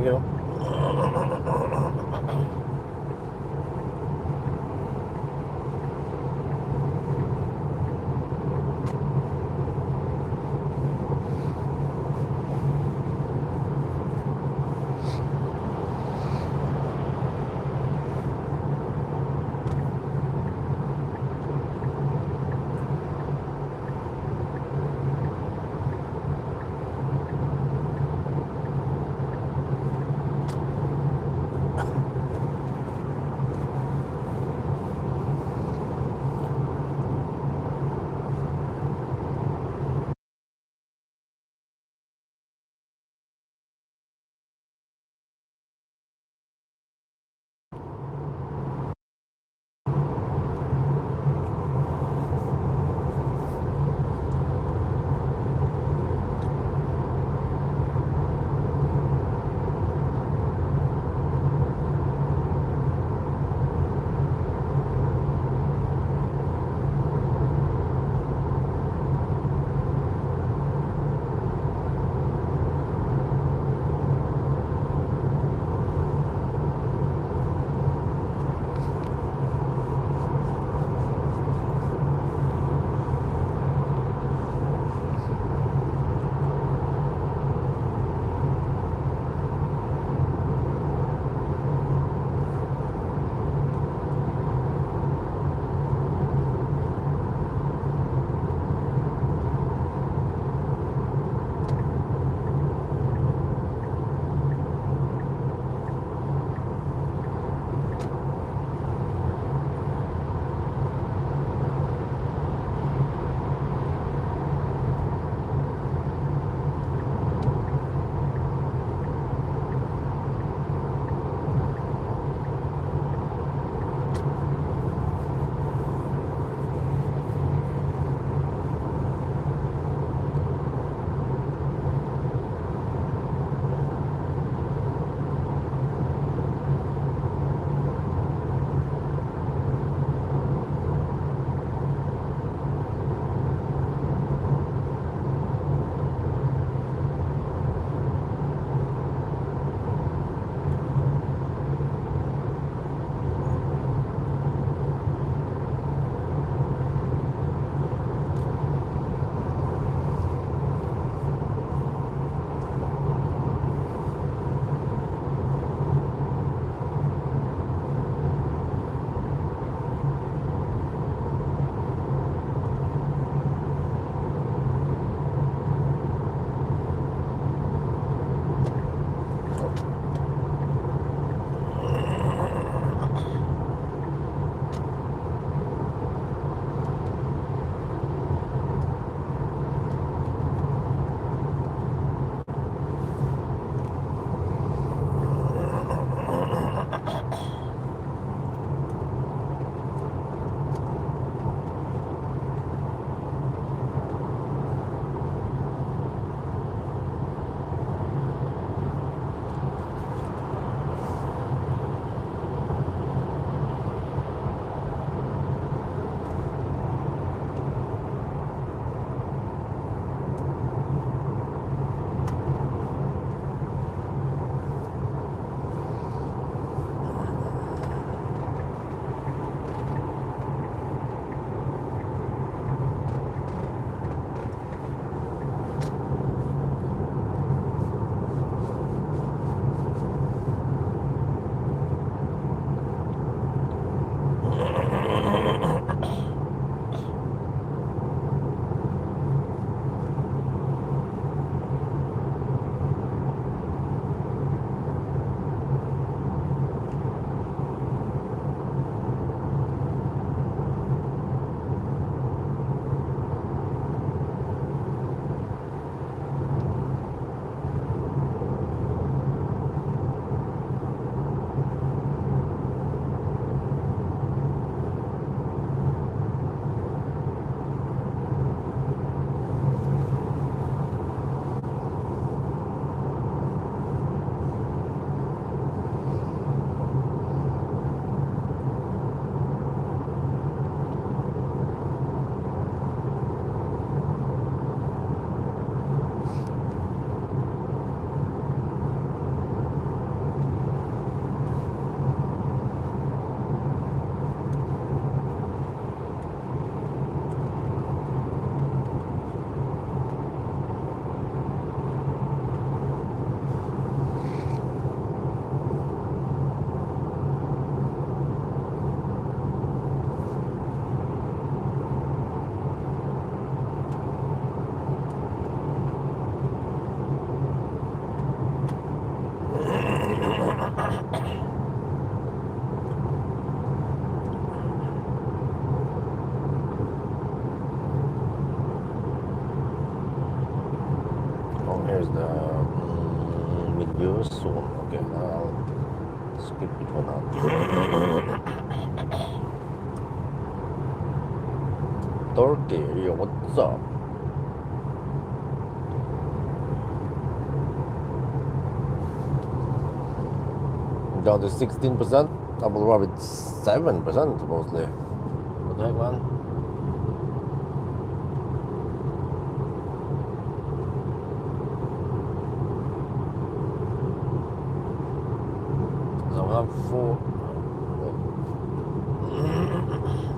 A: Thank you. soon. Okay, I'll skip it for now. Turkey, yo, what's up? Down to 16%. Abu Dhabi 7% supposedly. What the heck, man? So I have 4.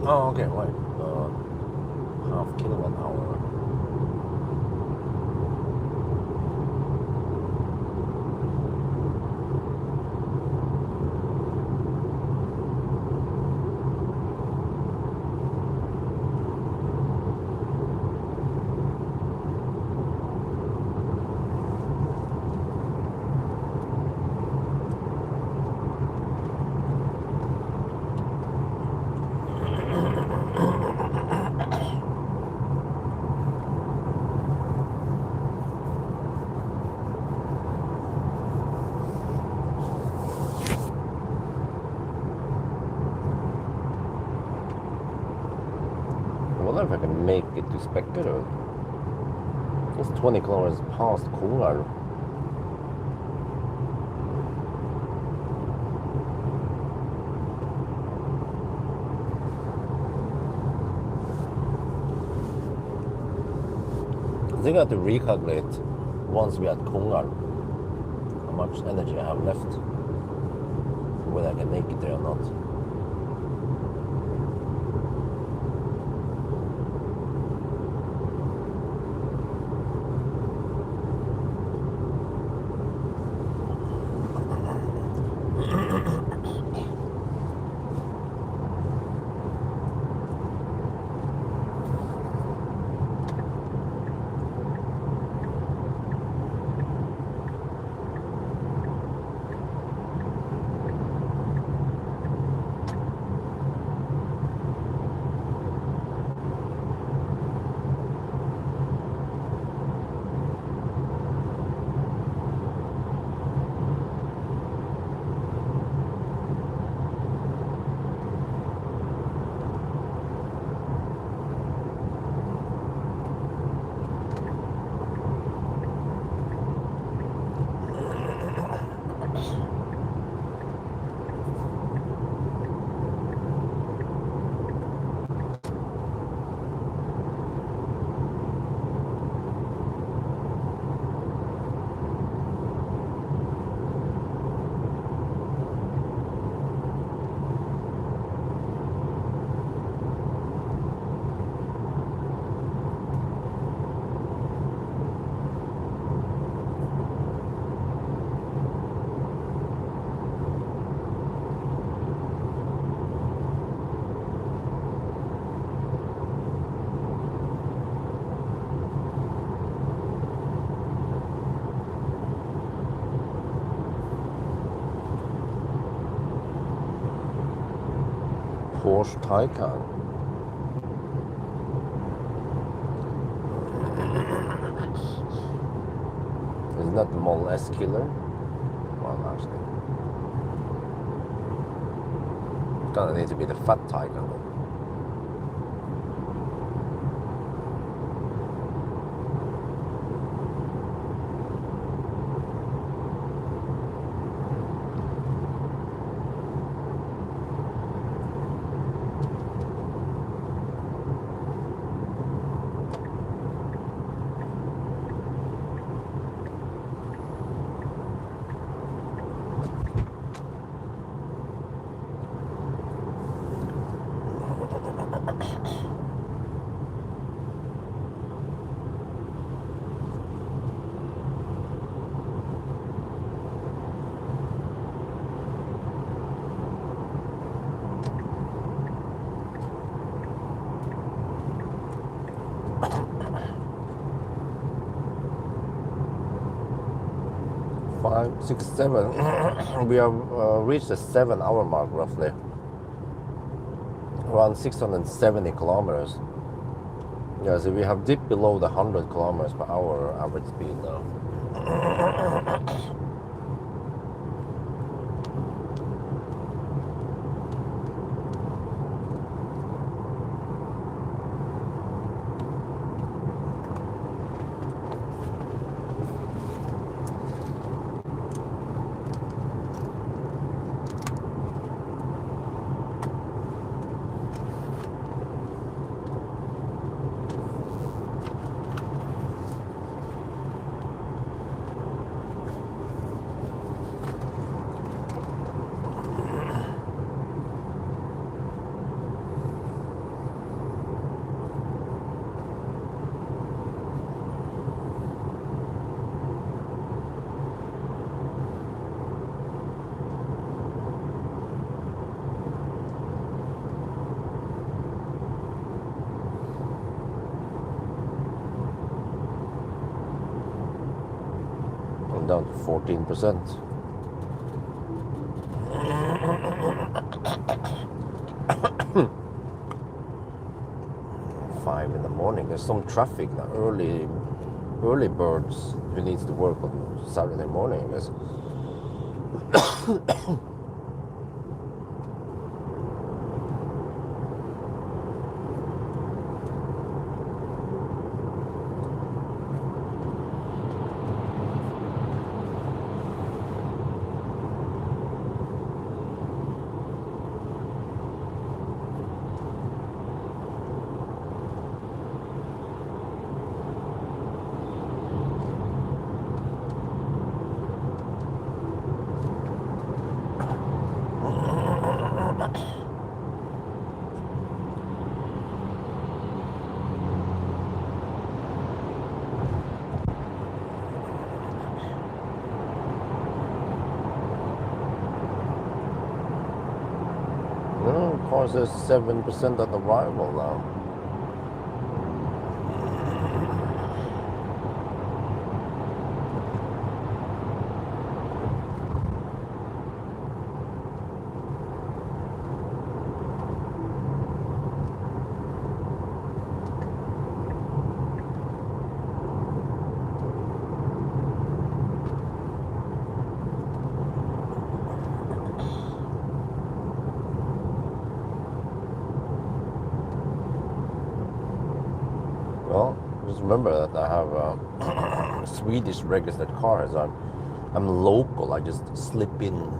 A: Oh, okay, right. Half kilowatt hour. I wonder if I can make it to Specker. It's 20 kilometers past Kongar. I think I have to recalculate once we are at Kongar how much energy I have left, whether I can make it there or not. Porsche Taycan. Isn't that the Model S killer? Well, actually, gonna need to be the fat Taycan. Five, 6, 7. We have reached the 7-hour mark roughly. Around 670 kilometers. Yeah, so we have dipped below the 100 kilometers per hour average speed now. went down to 14%. Five in the morning. There's some traffic now. Early birds who needs to work on Saturday morning, I guess. Cars is 7% at arrival now. Well, just remember that I have a Swedish registered cars. I'm local. I just slip in.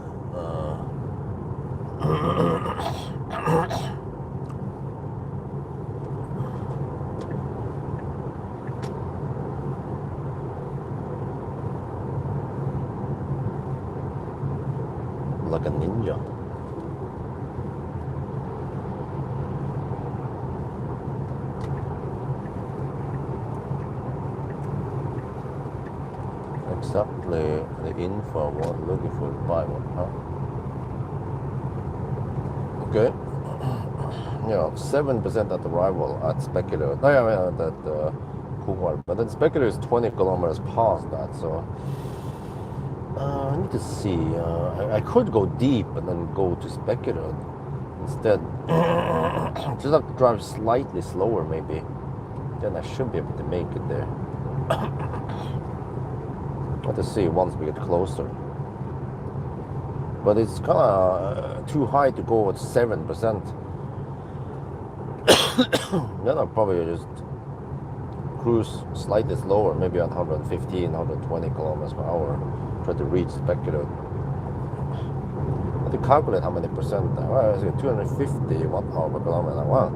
A: Like a ninja. Exactly the info I'm looking for to buy one, huh? Okay. Yeah, 7% at arrival at Speculator. No, yeah, that Pawel. But then Speculator is 20 kilometers past that, so I need to see. I could go deep and then go to Speculator instead. Just have to drive slightly slower, maybe. Then I should be able to make it there. To see once we get closer, but it's kind of too high to go at 7%. Then I'll probably just cruise slightly slower, maybe at 115, 120 kilometers per hour, try to reach Speculator. I have to calculate how many percent. Well, it's 250 watt-hour per kilometer. Wow.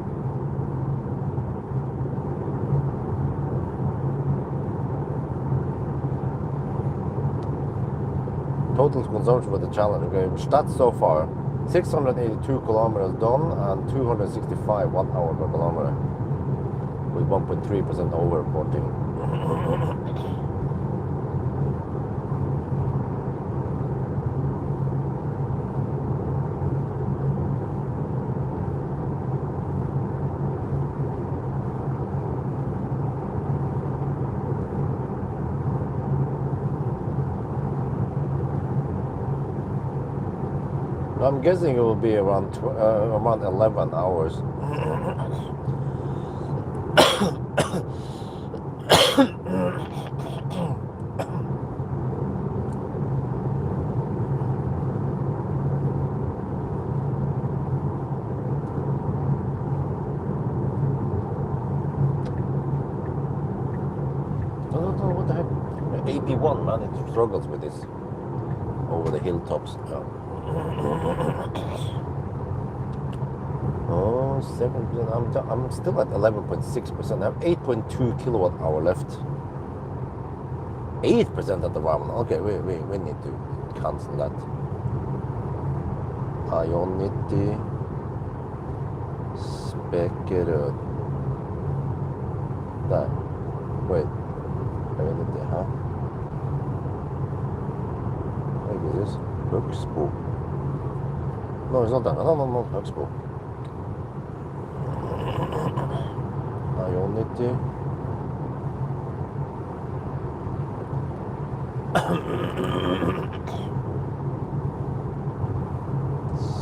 A: Total consumption for the challenge. Okay, stats so far: 682 kilometers done and 265 watt-hour per kilometer, with 1.3% overreporting. I'm guessing it will be around 11 hours. No, what the heck? AP1, man, it struggles with this over the hilltops. Oh, 7%. I'm still at 11.6%. I have 8.2 kilowatt hour left. 8% at the moment. Okay, we need to cancel that. Ionity Speculator. There. Wait. Ionity, huh? What is this? Högsbo. No, it's not that. No, not Högsbo. Ionity.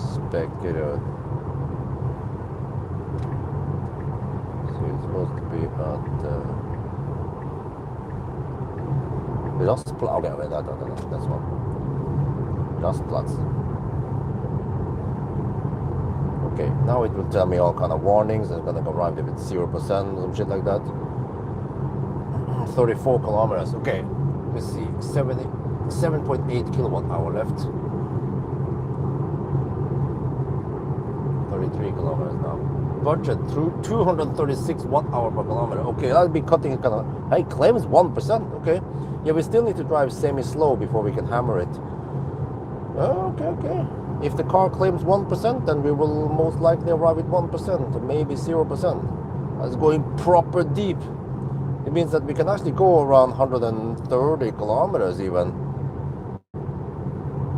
A: Specular. So it's supposed to be at Rastplatz. Okay, wait, that's one. Rastplatz. Okay, now it will tell me all kind of warnings. It's gonna arrive if it's 0%, some shit like that. 34 kilometers. Okay, let's see. 7.8 kilowatt hour left. 33 kilometers now. Budget through 236 watt hour per kilometer. Okay, that'll be cutting it kind of. Hey, claims 1%. Okay, yeah, we still need to drive semi-slow before we can hammer it. Okay. If the car claims 1%, then we will most likely arrive at 1%, maybe 0%. That's going proper deep. It means that we can actually go around 130 kilometers even.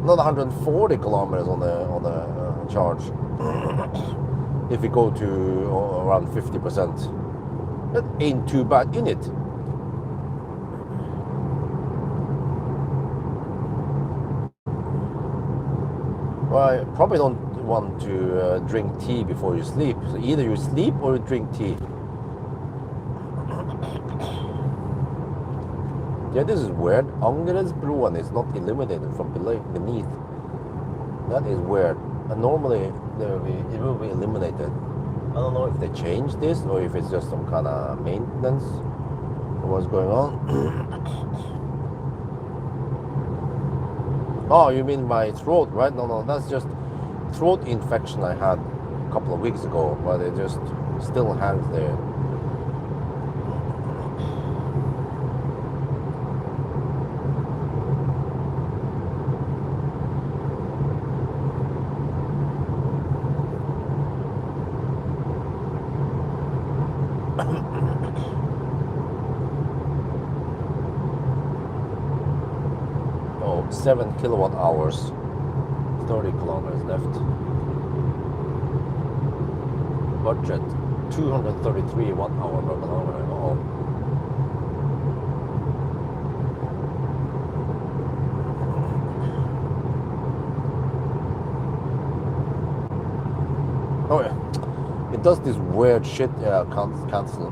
A: Not 140 kilometers on the charge. If we go to around 50%. That ain't too bad in it. Well, I probably don't want to drink tea before you sleep. So either you sleep or you drink tea. Yeah, this is weird. Angeresbroen is not illuminated from beneath. That is weird. And normally it will be illuminated. I don't know if they changed this or if it's just some kind of maintenance or what's going on. Oh, you mean my throat, right? No, that's just throat infection I had a couple of weeks ago, but it just still hangs there. Oh, 7 kilowatt hours, 30 kilometers left. Budget 233 watt hour per kilometer. Oh yeah, it does this weird shit. Yeah, cancel.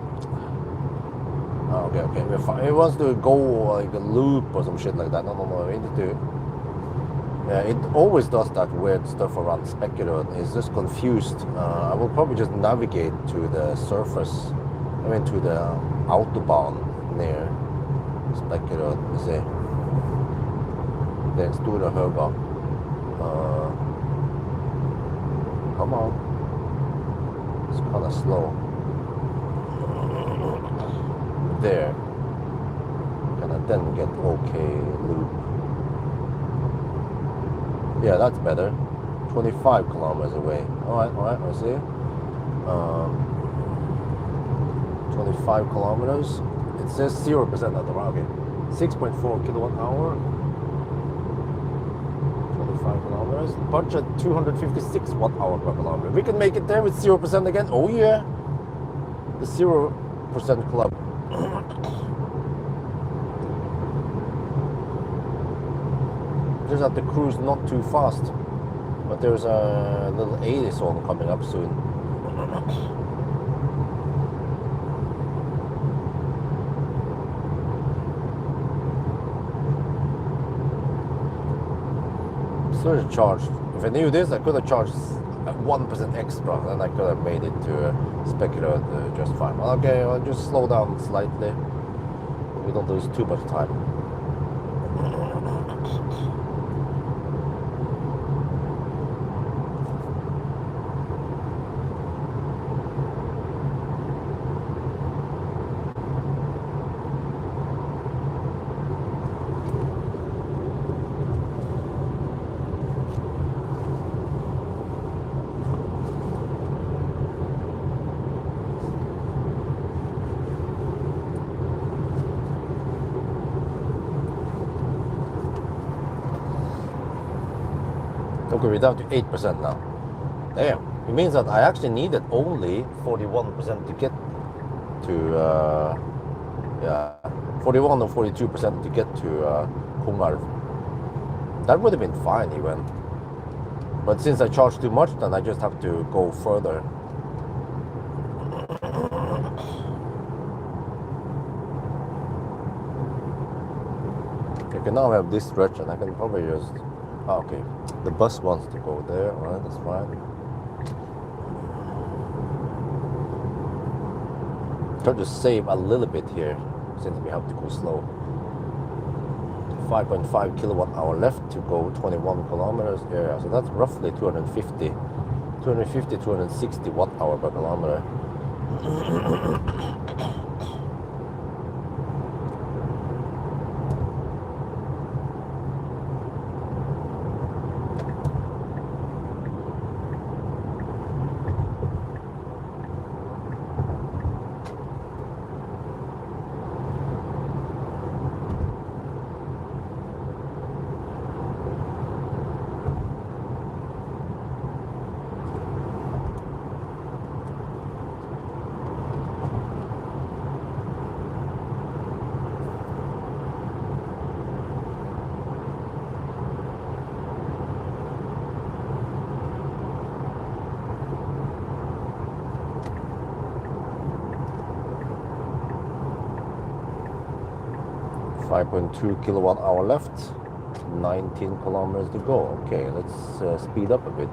A: Oh, okay. We're fine. It wants to go like a loop or some shit like that. No. We need to. Yeah, it always does that weird stuff around Specular. It's just confused. I will probably just navigate to the surface. I mean to the autobahn near Specular. You see, the Stora Höga. Come on. It's kind of slow. There. Can I then get okay loop? Yeah, that's better. 25 kilometers away. Alright, I see. 25 kilometers. It says 0% at the round. Okay. 6.4 kilowatt hour. 25 kilometers. Budget 256 watt hour per kilometer. We can make it there with 0% again. Oh yeah. The 0% club. Just have to cruise not too fast. But there's a little 80 zone coming up soon. Surcharge. If I knew this, I could have charged 1% extra, and I could have made it to Specular just fine. Okay, I'll just slow down slightly. We don't lose too much time. Okay, we're down to 8% now. Damn, it means that I actually needed only 41% to get to, 41 or 42% to get to Pungarv. That would have been fine even. But since I charge too much, then I just have to go further. Okay, now I have this stretch and I can probably just... Oh, okay, the bus wants to go there, alright, that's fine. Try to save a little bit here, since we have to go slow. 5.5 kilowatt hour left to go 21 kilometers. Yeah, so that's roughly 260 watt hour per kilometer. 5.2 kilowatt hour left, 19 kilometers to go. Okay, let's speed up a bit.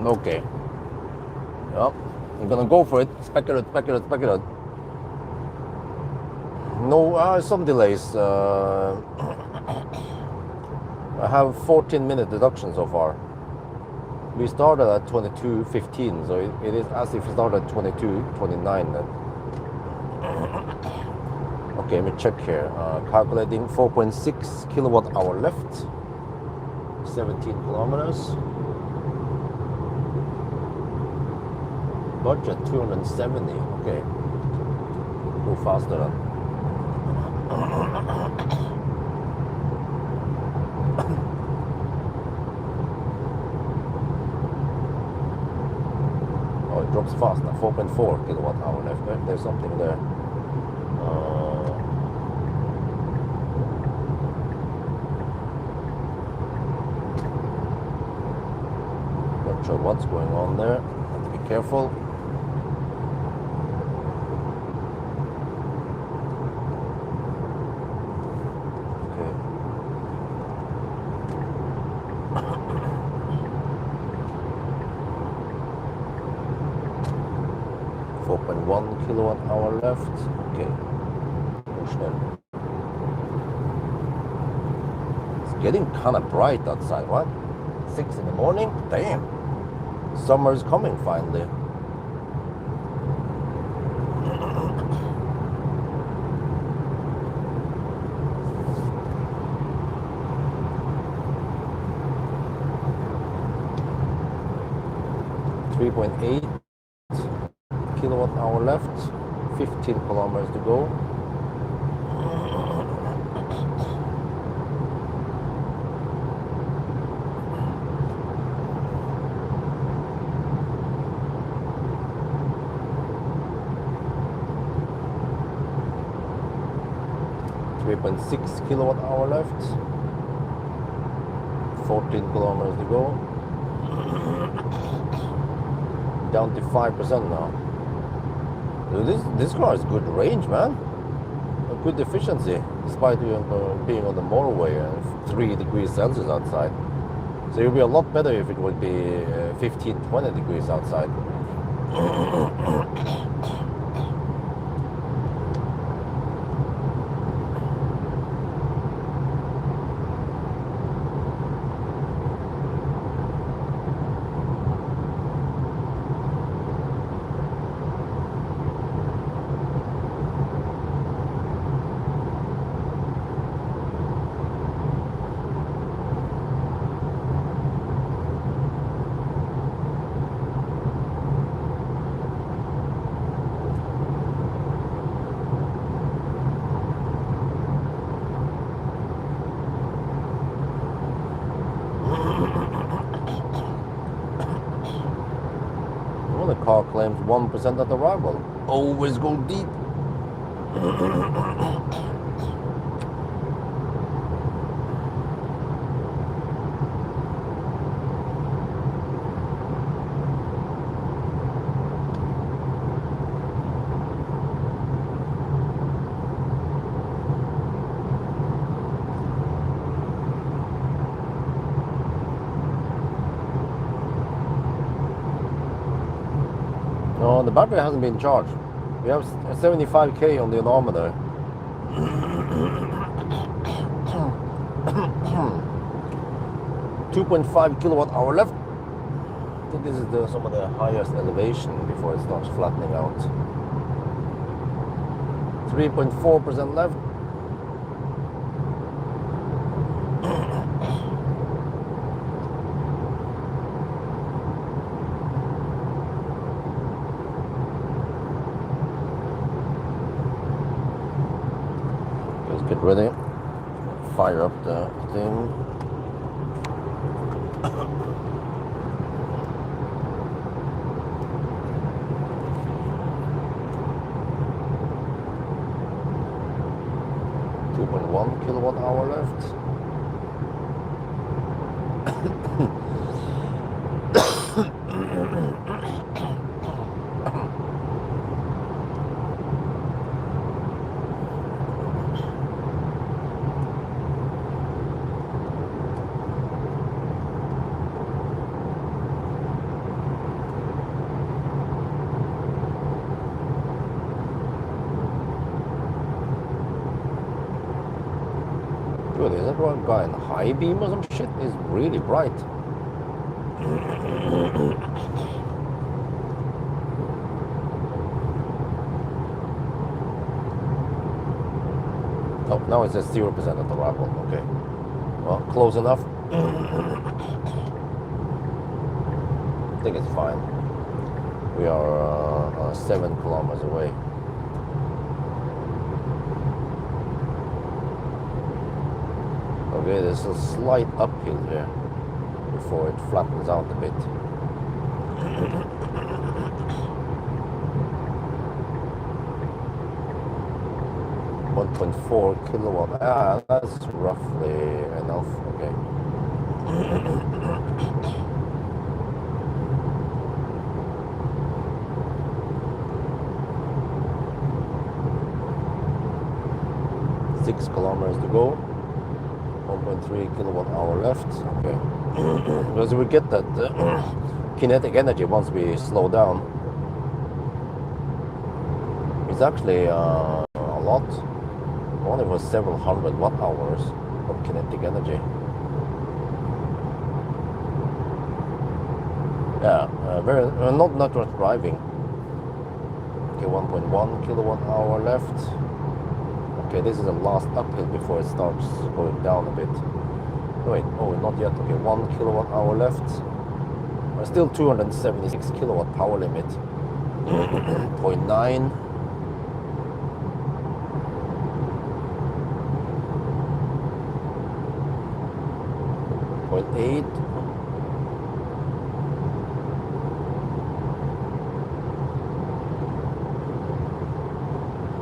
A: Okay. Yep. I'm gonna go for it. Spec it out. No, some delays. I have 14-minute deduction so far. We started at 22:15, so it is as if we started at 22:29 then. Okay, let me check here. Calculating 4.6 kilowatt hour left, 17 kilometers. Budget 270. Okay, go faster then. Oh, it drops fast now. 4.4 kilowatt hour left. There's something there. Not sure what's going on there. Have to be careful. Okay. 4.1 kilowatt hour left. Okay. Push them. It's getting kind of bright outside. What? 6 in the morning? Damn. Summer's coming finally. .8 kilowatt hour left, 15 kilometers to go. .6 kilowatt hour left, 14 kilometers to go. Down to 5% now. This car has good range, man. A good efficiency, despite being on the motorway and 3 degrees Celsius outside. So it would be a lot better if it would be 15, 20 degrees outside. claims 1% at arrival. Always go deep. No, the battery hasn't been charged. We have 75k on the odometer. 2.5 kilowatt hour left. I think this is some of the highest elevation before it starts flattening out. 3.4% left. Get ready, fire up the thing. Kilowatt hour left. Dude, is that one guy in high beam or some shit? He's really bright. Oh, now it says 0% at the arrival. Okay. Well, close enough. I think it's fine. We are 7 kilometers away. Okay, there's a slight uphill here before it flattens out a bit. 1.4 kilowatt. Ah, that's roughly enough. Okay. Six kilometers to go. 1.3 kilowatt hour left. Okay. Because we get that kinetic energy once we slow down. It's actually a lot. Only for several hundred watt hours of kinetic energy. Yeah, very not much driving. Okay, 1.1 kilowatt hour left. Okay, this is the last uphill before it starts going down a bit. Wait, oh, not yet. Okay, 1 kilowatt hour left. Still 276 kilowatt power limit. 0.9. 0.8.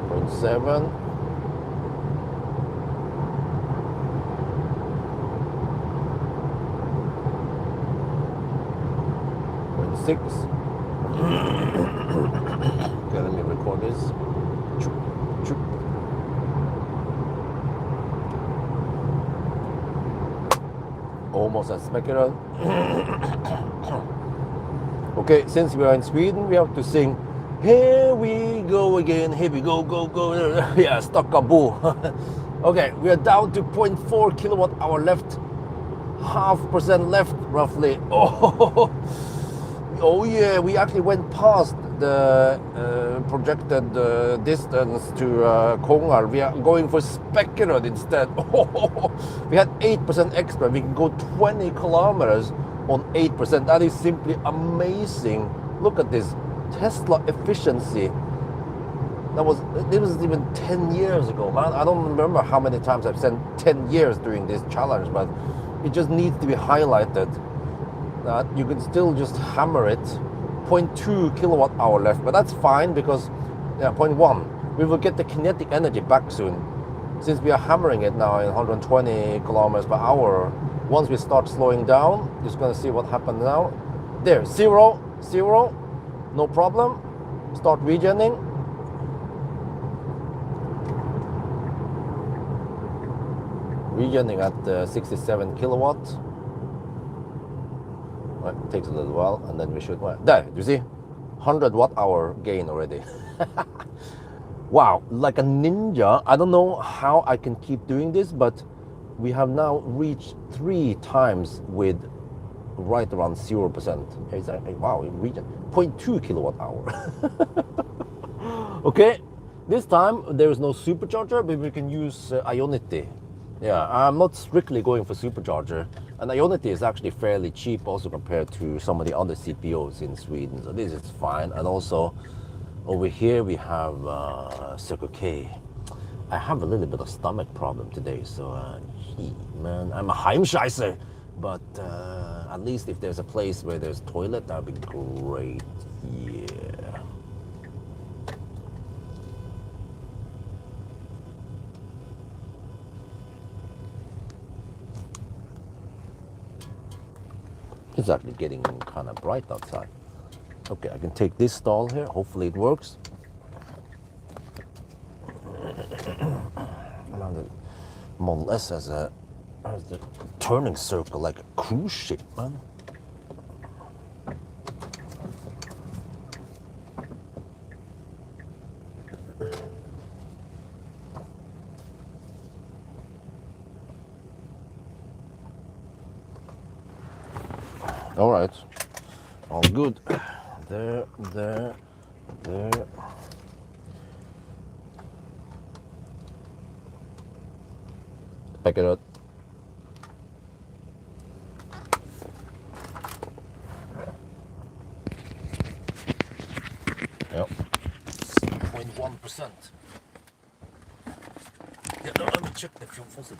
A: 0.7. 0.6. Okay, let me record this. Almost as spectacular. Okay, since we are in Sweden, we have to sing "Here we go again, here we go, go, go." Yeah, Stockabo. Okay, we are down to 0.4 kilowatt hour left. 0.5% left, roughly. Oh yeah, we actually went past the projected distance to Kongar. We are going for Spekeröd instead. We had 8% extra. We can go 20 kilometers on 8%. That is simply amazing. Look at this Tesla efficiency. It was even 10 years ago, man. I don't remember how many times I've said 10 years during this challenge, but it just needs to be highlighted that you can still just hammer it. 0.2 kilowatt hour left, but that's fine because, yeah, 0.1. We will get the kinetic energy back soon. Since we are hammering it now in 120 kilometers per hour, once we start slowing down, just gonna see what happens now. There, 0, 0, no problem. Start regenning. Regenning at 67 kilowatts. Right, it takes a little while, and then we should, well, there, you see? 100 watt hour gain already. Wow, like a ninja. I don't know how I can keep doing this, but we have now reached 3 times with right around 0%. Exactly. Wow, in region 0.2 kilowatt hour. Okay, this time there is no supercharger, but we can use Ionity. Yeah, I'm not strictly going for supercharger, and Ionity is actually fairly cheap also compared to some of the other CPOs in Sweden, so this is fine. And also over here we have Circle K. I have a little bit of stomach problem today, so man, I'm a Heimscheißer. But at least if there's a place where there's toilet, that would be great. Yeah. It's actually getting kind of bright outside. Okay, I can take this stall here. Hopefully it works. Model S has the turning circle like a cruise ship, man. All right, all good. There. Back it up. Yep. 0.1%. Yeah, no, let me check the fuel faucet.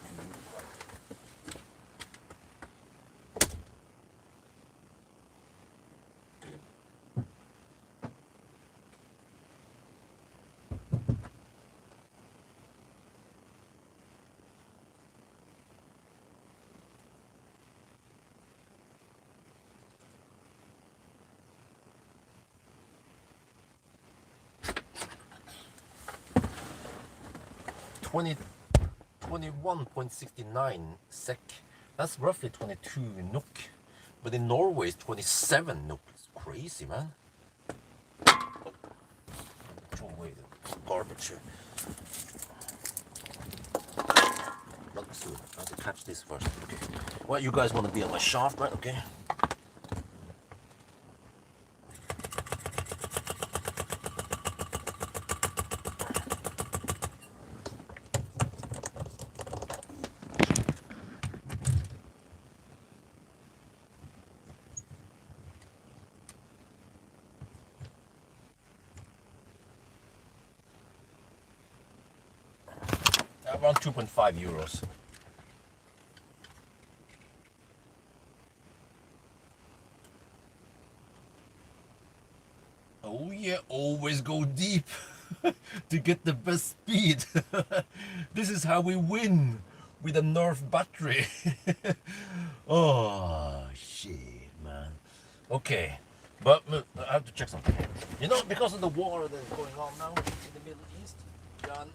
A: 21.69 SEK. That's roughly 22 NOK. But in Norway it's 27 NOK. It's crazy, man. Throw away the garbage here. Not soon. I have to catch this first. Okay. Well, you guys want to be on my shaft, right? Okay. Around 2.5 euros. Oh yeah, always go deep to get the best speed. This is how we win with a Nerf battery. Oh shit, man. Okay, but I have to check something here. You know, because of the war that's going on now in the Middle East, John,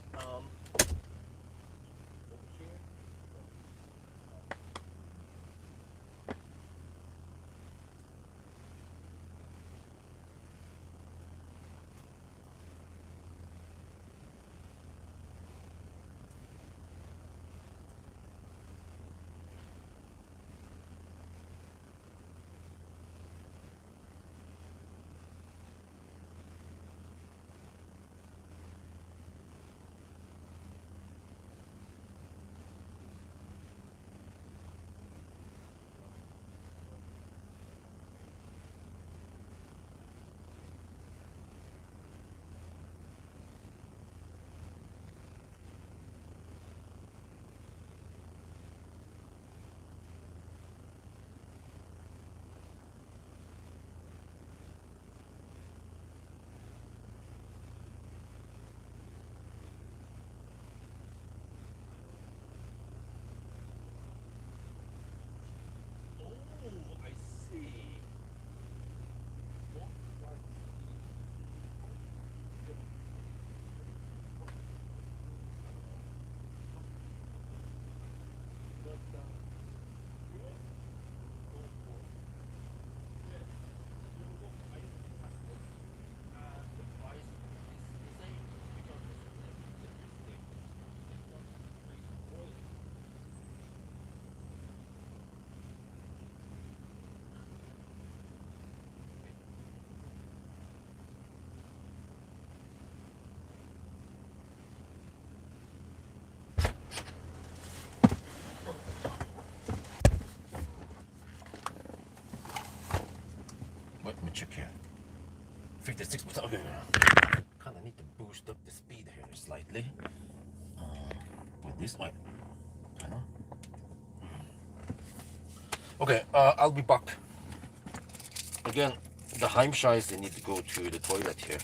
A: check here. 56%. Okay. Kind of need to boost up the speed here slightly. With this one. I know. Okay, I'll be back. Again, the Heimscheiß, they need to go to the toilet here.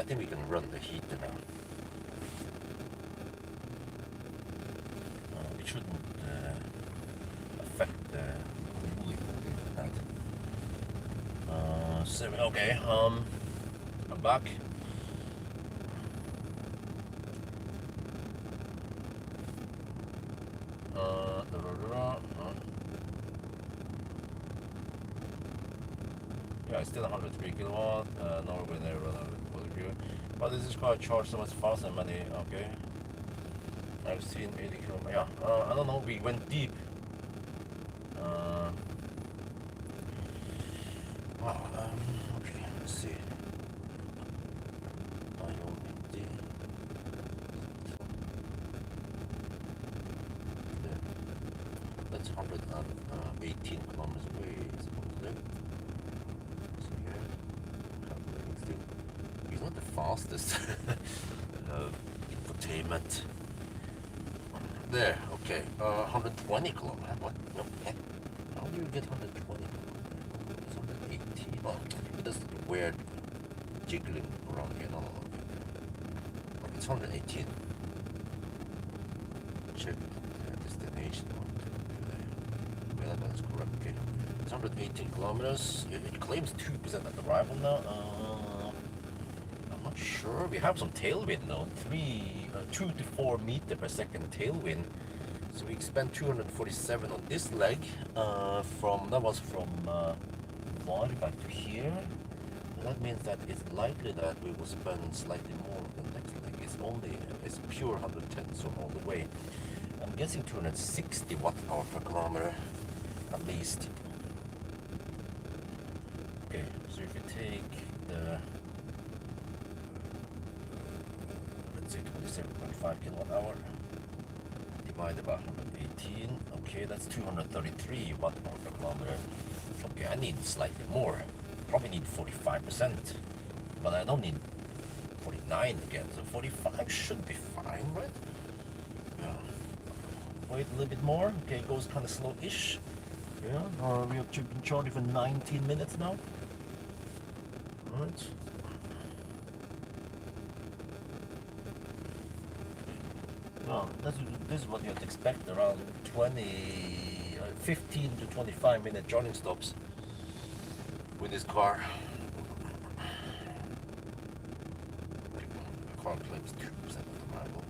A: think we can run the heater now. It shouldn't affect the cooling like that. 7, okay, I'm back. Yeah, it's still 103 kilowatt. Norway never run out of quality view. But this is car charged so much faster than many. Okay. I've seen 80 kilometers. Yeah, I don't know. We went deep. Wow. Okay, let's see. That's 118 kilometers away, supposedly. So here, calculating still. He's not the fastest infotainment. There, okay. 120 kilometers. What? No, how do you get 120 kilometers? It's 118. Oh, it does weird jiggling around here. No. It's 118. Check destination. Yeah, that's correct. Okay. It's 118 kilometers. It claims 2% at arrival now. I'm not sure. We have some tailwind now. 2 to 4 meter per second tailwind. So we spent 247 on this leg. That was from Varberg to here. And that means that it's likely that we will spend slightly more on the next leg. It's pure 110 so all the way. I'm guessing 260 watt-hour per kilometer at least. Okay, so if you take the, let's say 27.5 kilowatt-hour divided by 118, okay, that's 233 watt-hour per kilometer. Okay, I need slightly more. Probably need 45%, but I don't need 49 again, so 45 should be fine, right? Yeah. Wait a little bit more. Okay, it goes kind of slow-ish. Yeah, we have been charging for 19 minutes now. Alright. Well, this is what you have to expect, around 15 to 25 minute charging stops with this car. The car claims 2% of the rival.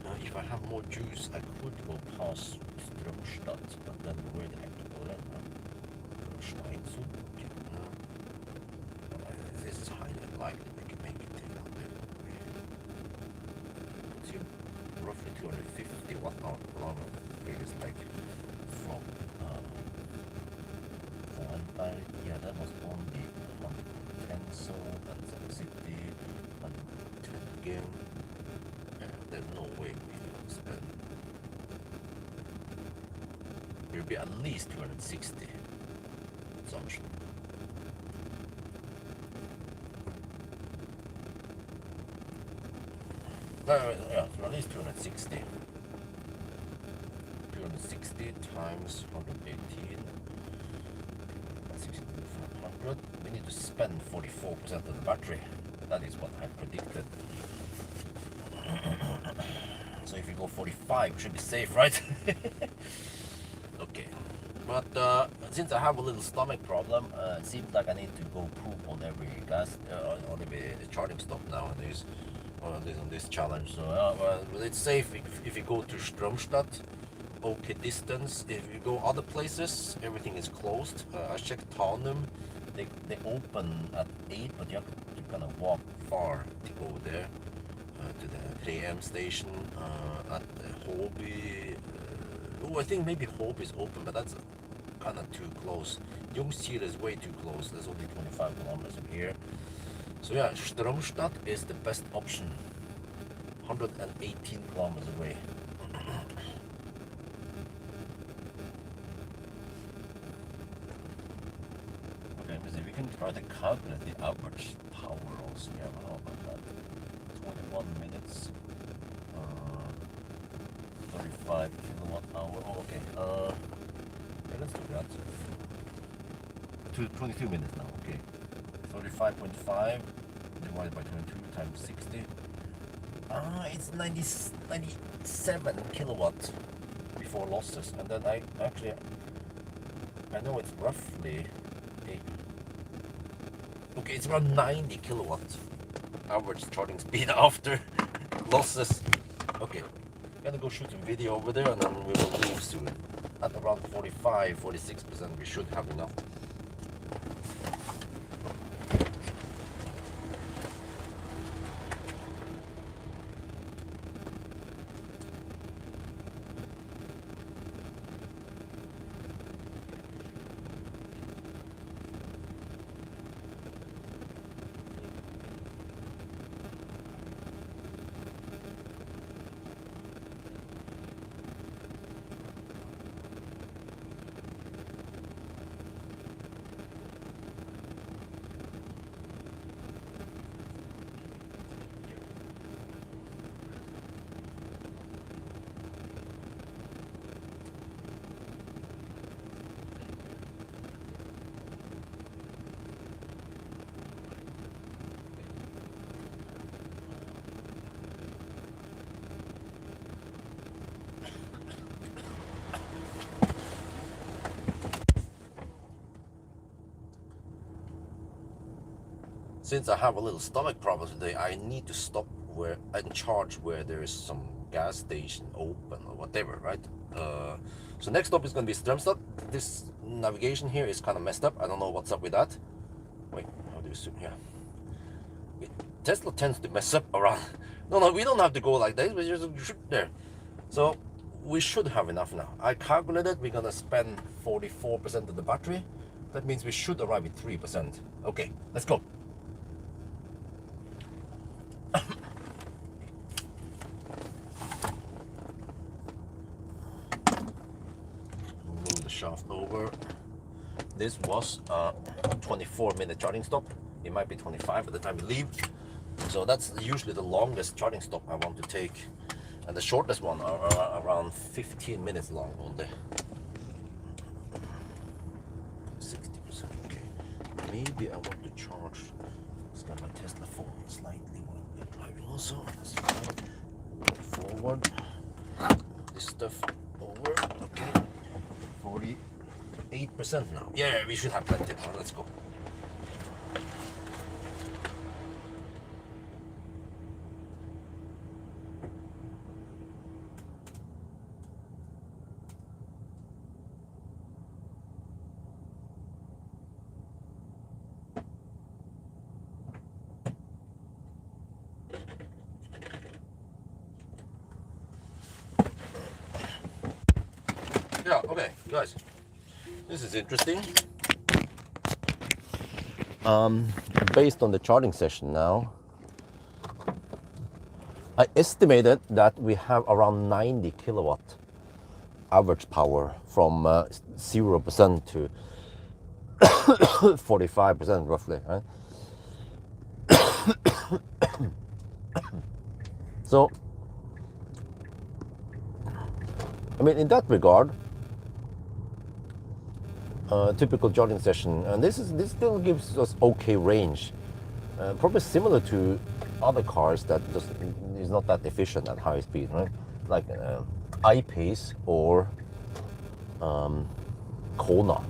A: Now, if I have more juice, I could go past Strömstad, but then where the heck to go then? Steinsund? This is highly unlikely they can make it take out there. It's roughly 250 watt-hour per kilometer. Previous leg from Pawel. Yeah, that was only 110 so and City and 10 again. There's no way we will spend. It will be at least 260 consumption. Yeah, so at least 260. 260 times 118. That's 6,500. We need to spend 44% of the battery. That is what I predicted. So if you go 45, should be safe, right? Okay. But since I have a little stomach problem, it seems like I need to go poop on every on every charging stop nowadays. On this challenge. So well, it's safe if you go to Strömstad. Okay distance. If you go other places, everything is closed. I checked Tanum. They open at 8, but you have to kind of walk far to go there. To the 3M station at Håby. I think maybe Håby is open, but that's kind of too close. Ljungskile is way too close. There's only 25 kilometers from here. So yeah, Strömstad is the best option. 118 kilometers away. Okay, let me see. We can try to calculate the average power also. Yeah, how about that? 21 minutes. 35 kilowatt hour. Oh, okay. Yeah, let's do that. 22 minutes now. Okay. 35.5 divided by 22 times 60. It's 97 kilowatts before losses, and then I know it's roughly okay, it's around 90 kilowatts average charging speed after losses. Okay, gonna go shoot some video over there, and then we will leave soon. At around 45-46% we should have enough. Since I have a little stomach problem today, I need to stop where and charge where there is some gas station open or whatever, right? So next stop is going to be Strömstad. This navigation here is kind of messed up. I don't know what's up with that. Wait, how do you zoom here? Tesla tends to mess up around. No, we don't have to go like this. We just shoot there. So we should have enough now. I calculated we're going to spend 44% of the battery. That means we should arrive at 3%. Okay, let's go. Move the shaft over. This was a 24-minute charging stop. It might be 25 by the time we leave. So that's usually the longest charging stop I want to take. And the shortest one are around 15 minutes long only. 60%, okay. Maybe I want to charge. Let's get my Tesla phone slightly while we're driving also. Let's go forward. This stuff over, okay. 48% now. Yeah, we should have plenty now. Let's go. Yeah, okay, guys, this is interesting. Based on the charging session now, I estimated that we have around 90 kilowatt average power from 0% to 45% roughly, right? So, I mean, in that regard, typical charging session, and this still gives us okay range, probably similar to other cars that just is not that efficient at high speed, right? Like I-Pace or Kona,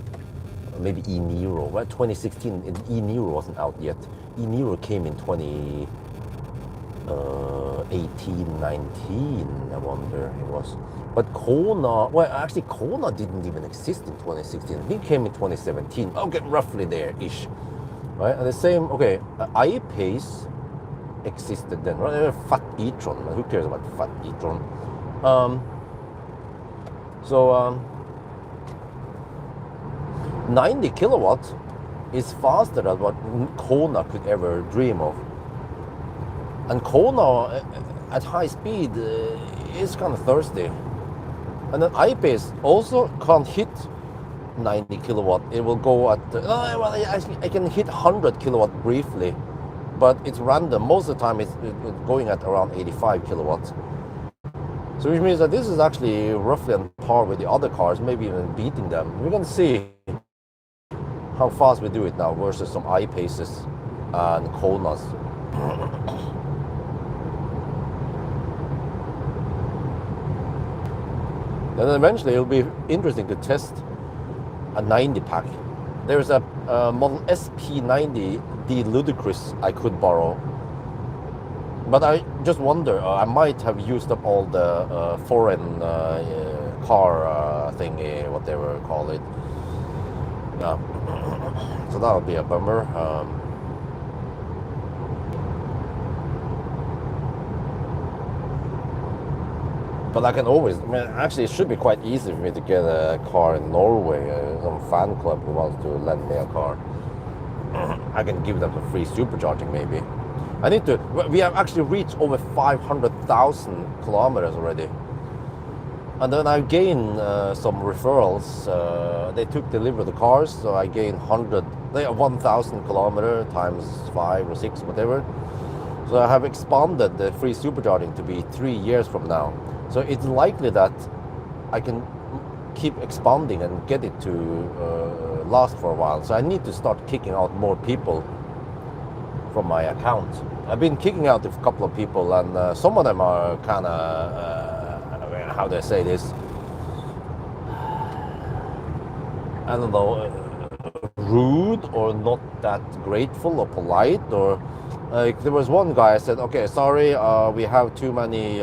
A: maybe e-Niro. Right? 2016, e-Niro wasn't out yet. e-Niro came in 2018, 19, I wonder it was. But Kona, well, actually Kona didn't even exist in 2016. It came in 2017. Okay, roughly there-ish. Right? And the same, okay, I-Pace existed then, right? Fat e-tron, who cares about fat e-tron? 90 kilowatts is faster than what Kona could ever dream of. And Kona at high speed is kind of thirsty. And then I-Pace also can't hit 90 kilowatt. It will go at, well, I can hit 100 kilowatt briefly, but it's random. Most of the time it's going at around 85 kilowatts. So which means that this is actually roughly on par with the other cars, maybe even beating them. We're going to see how fast we do it now versus some I-Paces and Konas. Then eventually it'll be interesting to test a 90 pack. There's a Model SP90D Ludicrous I could borrow. But I just wonder, I might have used up all the foreign car thingy, whatever you call it. Yeah. So that would be a bummer. But I can always, I mean, actually it should be quite easy for me to get a car in Norway. Some fan club who wants to lend me a car. I can give them a free supercharging maybe. I need to, we have actually reached over 500,000 kilometers already. And then I gained some referrals. They took delivery of the cars, so I gained 1,000 kilometer times 5 or 6, whatever. So I have expanded the free supercharging to be 3 years from now. So it's likely that I can keep expanding and get it to last for a while. So I need to start kicking out more people from my account. I've been kicking out a couple of people, and some of them are kind of, how do I say this? I don't know, rude or not that grateful or polite. Or like there was one guy I said, okay, sorry, we have too many.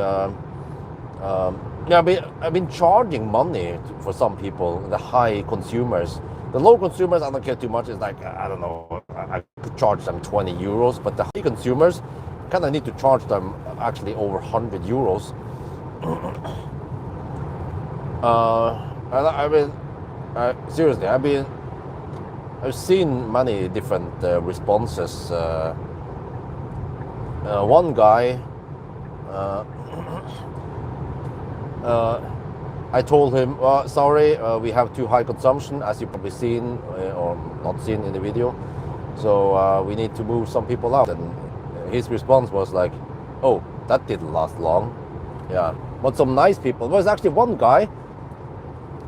A: Yeah, I've been charging money for some people, the high consumers. The low consumers, I don't care too much. It's like, I don't know, I could charge them 20 euros, but the high consumers, kind of need to charge them actually over 100 euros. I mean, seriously, I've seen many different responses. One guy, I told him, sorry, we have too high consumption, as you've probably seen or not seen in the video. So we need to move some people out. And his response was like, oh, that didn't last long. Yeah, but some nice people. There was actually one guy,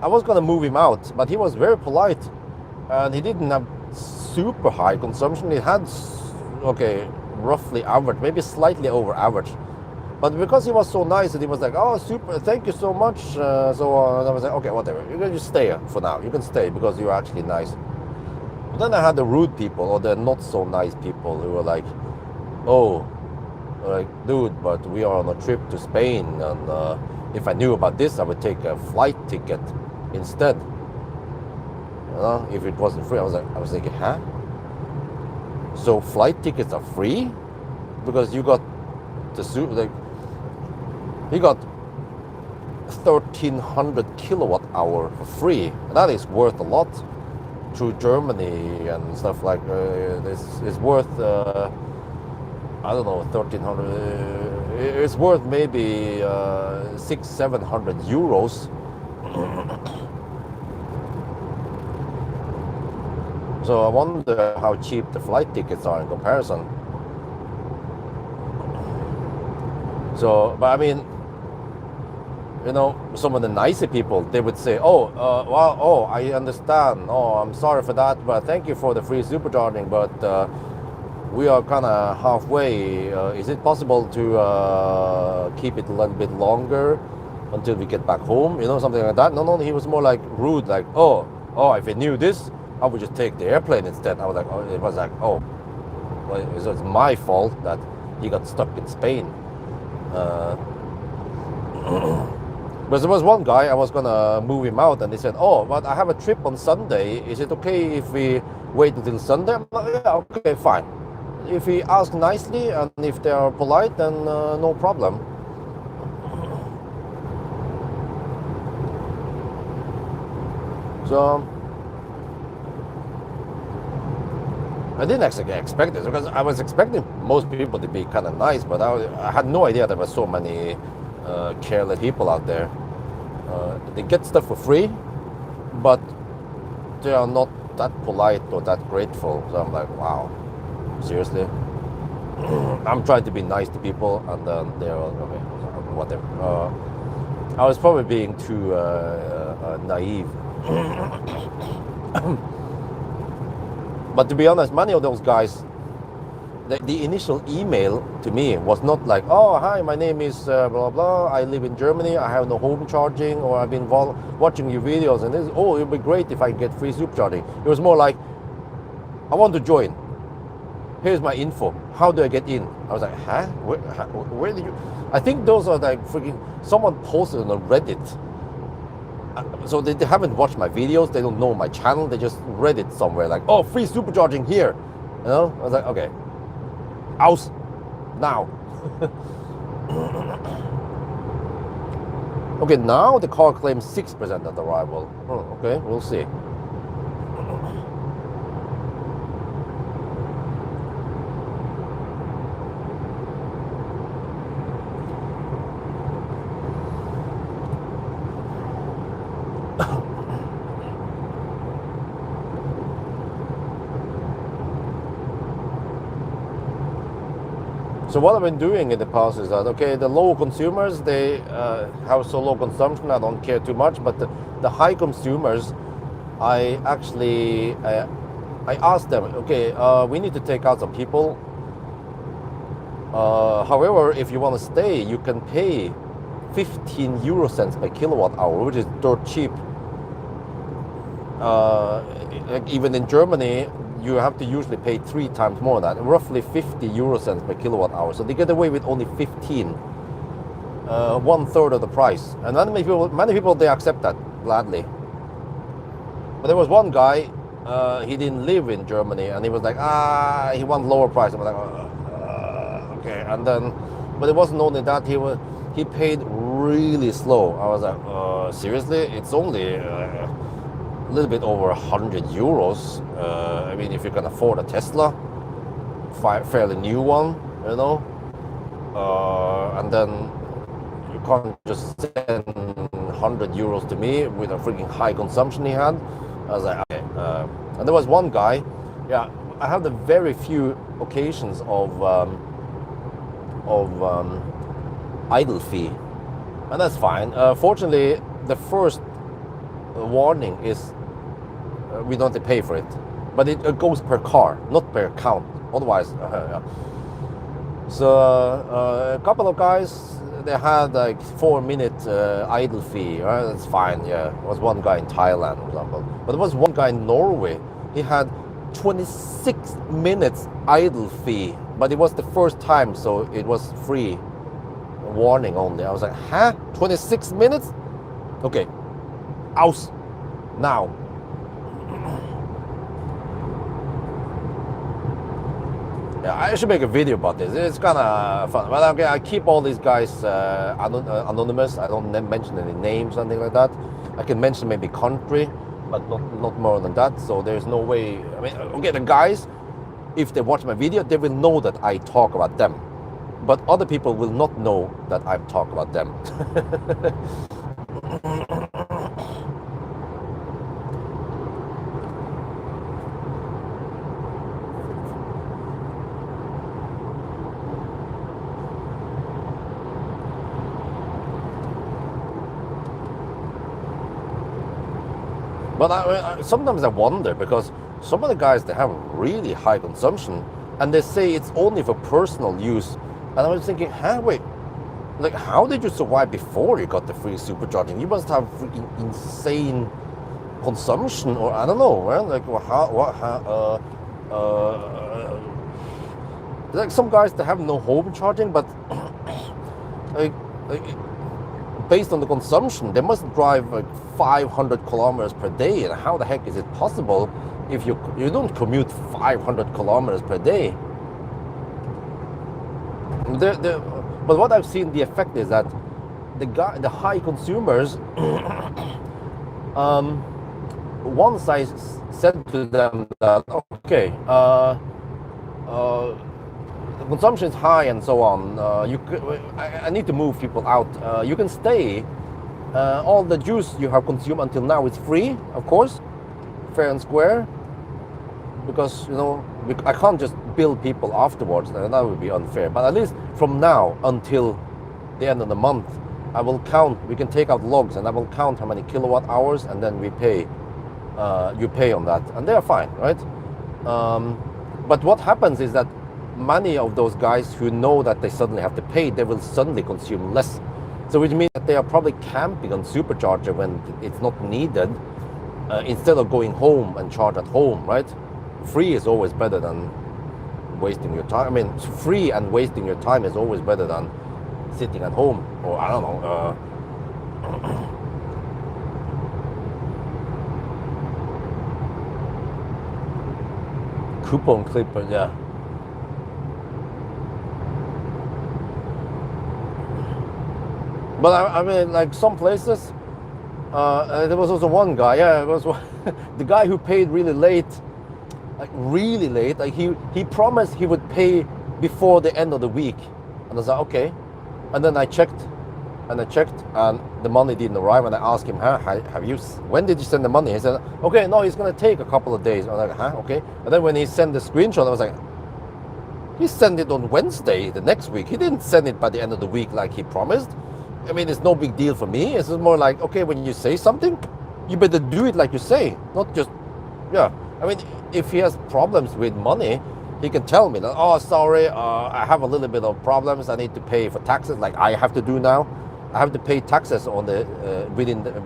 A: I was gonna move him out, but he was very polite. And he didn't have super high consumption. He had, okay, roughly average, maybe slightly over average. But because he was so nice, and he was like, oh, super, thank you so much. So I was like, okay, whatever. You can just stay for now. You can stay because you're actually nice. But then I had the rude people or the not so nice people who were like, oh, like, dude, but we are on a trip to Spain. And if I knew about this, I would take a flight ticket instead. You know, if it wasn't free, I was thinking, huh? So flight tickets are free? Because you got the he got 1,300 kilowatt hour for free. That is worth a lot through Germany and stuff like this is worth I don't know, 1,300. It's worth maybe 600-700 euros. So I wonder how cheap the flight tickets are in comparison. So, but I mean, you know, some of the nicer people, they would say, oh, well, oh, I understand. Oh, I'm sorry for that, but thank you for the free supercharging, but we are kind of halfway. Is it possible to keep it a little bit longer until we get back home? You know, something like that. No, he was more like rude, like, oh, if I knew this, I would just take the airplane instead. I was like, oh, it was like, oh, well, it's my fault that he got stuck in Spain. But there was one guy, I was gonna move him out, and he said, oh, but I have a trip on Sunday. Is it okay if we wait until Sunday? I'm like, yeah, okay, fine. If he asks nicely and if they are polite, then no problem. So I didn't actually expect this, because I was expecting most people to be kind of nice, but I had no idea there were so many careless people out there. They get stuff for free, but they are not that polite or that grateful. So I'm like, wow, seriously? I'm trying to be nice to people, and then they're okay, whatever. I was probably being too naive. But to be honest, many of those guys, the initial email to me was not like, oh, hi, my name is blah, blah, I live in Germany, I have no home charging, or I've been watching your videos, and this, oh, it would be great if I get free supercharging. It was more like, I want to join. Here's my info. How do I get in? I was like, huh? Where did you? I think those are like freaking, someone posted on Reddit. So they haven't watched my videos, they don't know my channel, they just read it somewhere like, oh, free supercharging here. You know? I was like, okay. Out now. Okay, now the car claims 6% at arrival. Okay, we'll see. So what I've been doing in the past is that, okay, the low consumers, they have so low consumption, I don't care too much, but the high consumers, I actually, I asked them, okay, we need to take out some people. However, if you want to stay, you can pay 15 euro cents per kilowatt hour, which is dirt cheap. Even in Germany, you have to usually pay 3 times more than that, roughly 50 euro cents per kilowatt hour. So they get away with only 15, 1/3 of the price. And many people they accept that gladly. But there was one guy, he didn't live in Germany, and he was like, he wants lower price. I was like, okay. And then, but it wasn't only that, he paid really slow. I was like, seriously? It's only a little bit over 100 euros. I mean, if you can afford a Tesla, fairly new one, you know, and then you can't just send 100 euros to me with a freaking high consumption he had. I was like, okay. And there was one guy, yeah, I have the very few occasions of idle fee, and that's fine. Fortunately, the first warning is we don't have to pay for it, but it goes per car, not per account. Otherwise, yeah. So a couple of guys, they had like 4-minute idle fee. Right? That's fine. Yeah, there was one guy in Thailand, for example, but there was one guy in Norway. He had 26 minutes idle fee, but it was the first time, so it was free warning only. I was like, huh? 26 minutes? Okay, out now. Yeah, I should make a video about this. It's kind of fun. But okay, I keep all these guys anonymous. I don't mention any names, something like that. I can mention maybe country, but not more than that. So there's no way. I mean, okay, the guys, if they watch my video, they will know that I talk about them. But other people will not know that I talk about them. But sometimes I wonder, because some of the guys, they have really high consumption, and they say it's only for personal use. And I was thinking, wait, like, how did you survive before you got the free supercharging? You must have freaking insane consumption, or I don't know, right? Like, like some guys, they have no home charging, but like based on the consumption, they must drive like 500 kilometers per day. And how the heck is it possible if you don't commute 500 kilometers per day? But what I've seen, the effect is that the high consumers, once I said to them that, okay, the consumption is high and so on, I need to move people out. You can stay. All the juice you have consumed until now is free, of course, fair and square, because, you know, I can't just bill people afterwards, and that would be unfair. But at least from now until the end of the month, I will count. We can take out logs, and I will count how many kilowatt hours, and then we pay. You pay on that, and they are fine, right? But what happens is that many of those guys who know that they suddenly have to pay, they will suddenly consume less. So which means that they are probably camping on supercharger when it's not needed, instead of going home and charge at home, right? Free is always better than wasting your time. I mean, free and wasting your time is always better than sitting at home, or I don't know. Coupon clipper, yeah. But I mean, like some places, there was also one guy, yeah, it was the guy who paid really late, like he promised he would pay before the end of the week. And I was like, okay. And then I checked, and the money didn't arrive. And I asked him, when did you send the money? He said, okay, no, it's going to take a couple of days. I was like, okay. And then when he sent the screenshot, I was like, he sent it on Wednesday the next week. He didn't send it by the end of the week like he promised. I mean, it's no big deal for me. It's more like, okay, when you say something, you better do it like you say, not just, yeah. I mean, if he has problems with money, he can tell me that, oh, sorry, I have a little bit of problems. I need to pay for taxes, like I have to do now. I have to pay taxes on the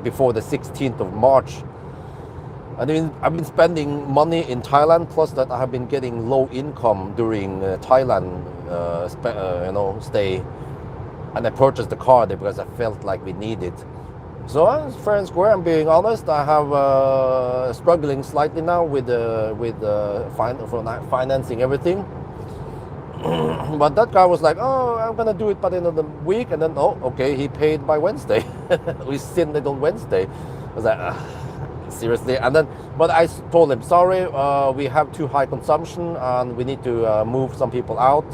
A: before the 16th of March. I mean, I've been spending money in Thailand, plus that I have been getting low income during Thailand, stay. And I purchased the car there because I felt like we needed. So it's fair and square. I'm being honest. I have struggling slightly now with financing everything. But that guy was like, "Oh, I'm gonna do it by the end of the week," and then, oh, okay, he paid by Wednesday. We sent it on Wednesday. I was like, seriously. And then, but I told him, sorry, we have too high consumption, and we need to move some people out.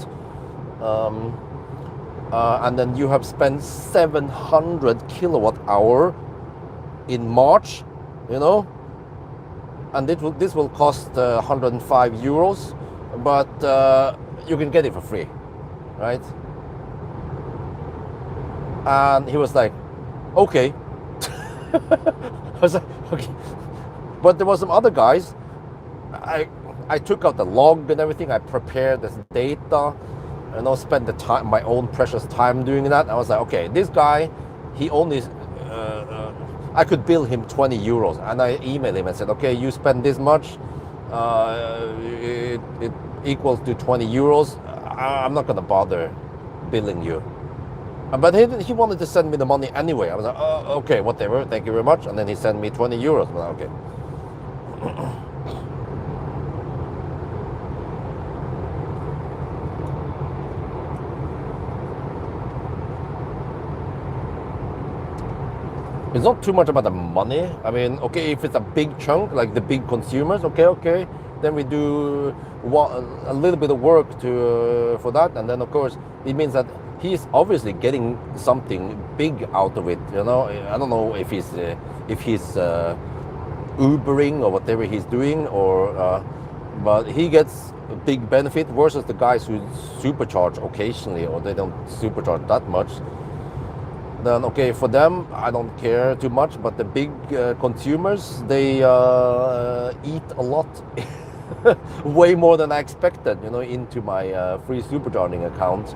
A: And then you have spent 700 kilowatt hour in March, and this will cost 105 euros, but you can get it for free, right? And he was like, okay. I was like, okay. But there was some other guys. I took out the log and everything. I prepared this data. Spend the time, my own precious time doing that. I was like, okay, this guy, he only, I could bill him 20 euros. And I emailed him and said, okay, you spend this much, it equals to 20 euros. I'm not going to bother billing you. But he wanted to send me the money anyway. I was like, okay, whatever, thank you very much. And then he sent me 20 euros. I was like, okay. It's not too much about the money. I mean, okay, if it's a big chunk, like the big consumers, okay, then we do a little bit of work for that, and then of course it means that he's obviously getting something big out of it. I don't know if he's Ubering or whatever he's doing, but he gets a big benefit versus the guys who supercharge occasionally, or they don't supercharge that much. Then okay, for them I don't care too much, but the big consumers, they eat a lot, way more than I expected, into my free supercharging account.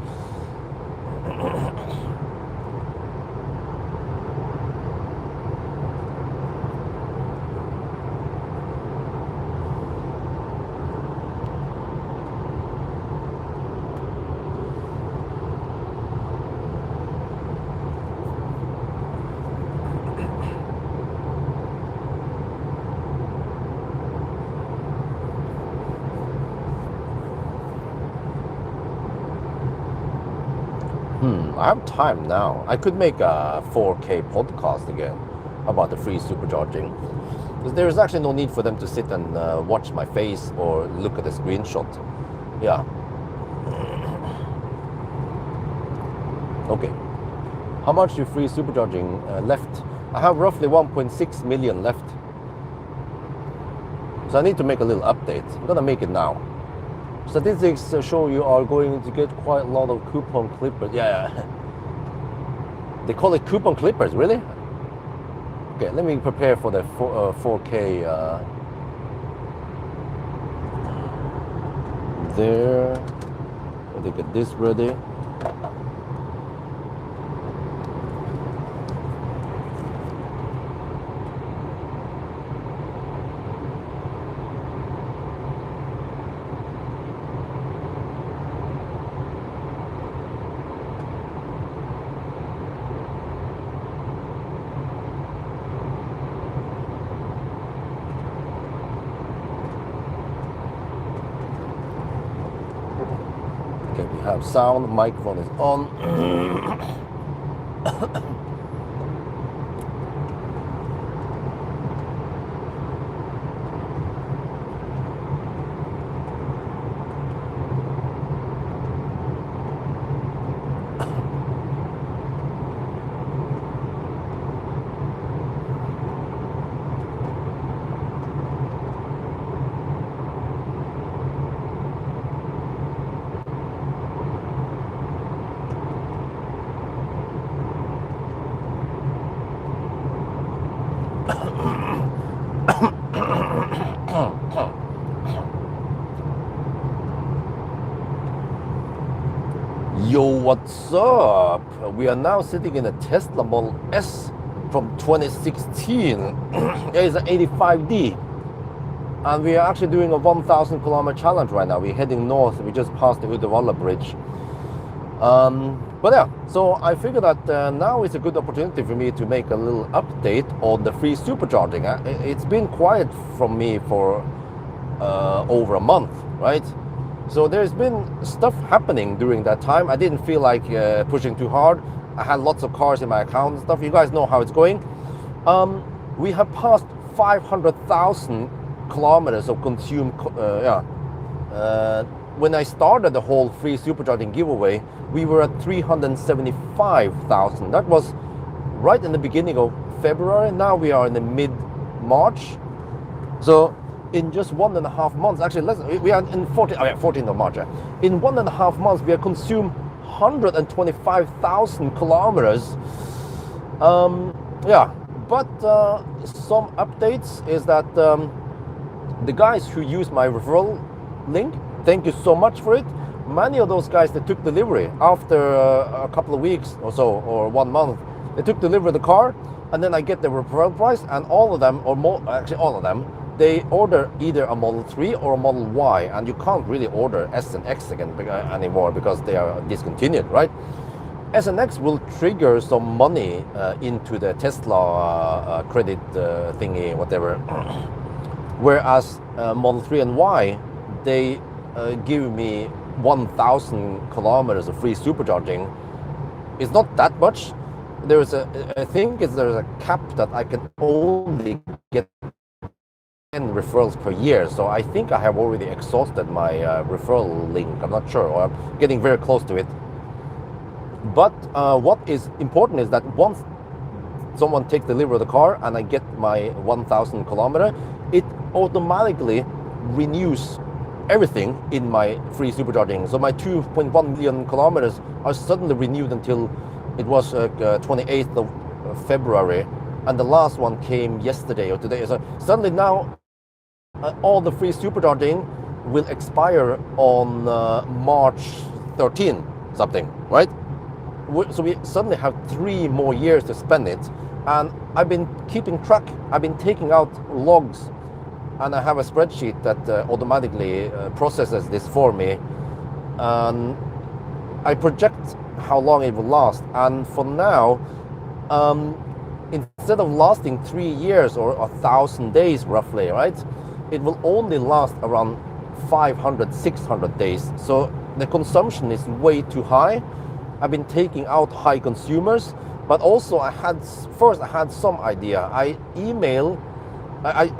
A: I have time now. I could make a 4K podcast again about the free supercharging. Because there is actually no need for them to sit and watch my face or look at the screenshot. Yeah. Okay. How much do free supercharging left? I have roughly 1.6 million left. So I need to make a little update. I'm gonna make it now. Statistics show you are going to get quite a lot of coupon clippers. Yeah. They call it coupon clippers, really? Okay, let me prepare for the 4K. There. Let me get this ready. Okay, we have sound, microphone is on. Yo, what's up? We are now sitting in a Tesla Model S from 2016. It's an 85D. And we are actually doing a 1,000 kilometer challenge right now. We're heading north. We just passed the Uddevalla Bridge. But yeah, so I figured that now is a good opportunity for me to make a little update on the free supercharging. It's been quiet from me for over a month, right? So there's been stuff happening during that time. I didn't feel like pushing too hard. I had lots of cars in my account and stuff. You guys know how it's going. We have passed 500,000 kilometers of consumed, when I started the whole free supercharging giveaway, we were at 375,000. That was right in the beginning of February. Now we are in the mid-March. So in just 1.5 months, actually we are in 14th of March. In 1.5 months, we have consumed 125,000 kilometers. But some updates is that the guys who use my referral link, thank you so much for it. Many of those guys that took delivery after a couple of weeks or so, or 1 month, they took delivery of the car, and then I get the referral price, and all of them, or more, actually all of them, they order either a Model 3 or a Model Y, and you can't really order S and X again anymore because they are discontinued, right? S and X will trigger some money into the Tesla credit thingy, whatever. Whereas Model 3 and Y, they give me 1,000 kilometers of free supercharging. It's not that much. There's there's a cap that I can only get 10 referrals per year. So I think I have already exhausted my referral link. I'm not sure, or I'm getting very close to it. But what is important is that once someone takes delivery of the car and I get my 1,000 kilometer, it automatically renews everything in my free supercharging. So my 2.1 million kilometers are suddenly renewed until it was 28th of February, and the last one came yesterday or today. So suddenly now all the free supercharging will expire on March 13 something, right? So we suddenly have 3 more years to spend it, and I've been keeping track. I've been taking out logs, and I have a spreadsheet that automatically processes this for me. I project how long it will last, and for now, instead of lasting 3 years or 1,000 days roughly, right, it will only last around 500, 600 days. So the consumption is way too high. I've been taking out high consumers, but also I had some idea. I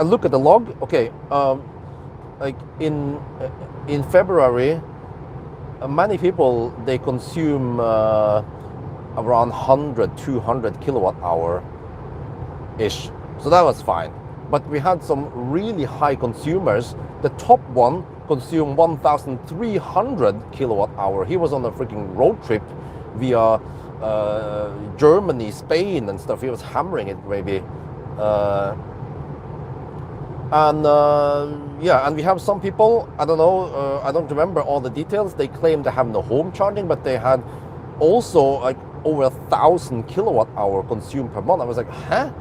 A: look at the log. Okay, like in February, many people, they consume around 100, 200 kilowatt hour ish. So that was fine. But we had some really high consumers. The top one consumed 1,300 kilowatt hour. He was on a freaking road trip via Germany, Spain and stuff. He was hammering it maybe. And yeah, and we have some people, I don't know, I don't remember all the details. They claim they have no home charging, but they had also like over 1,000 kilowatt hour consumed per month. I was like, huh?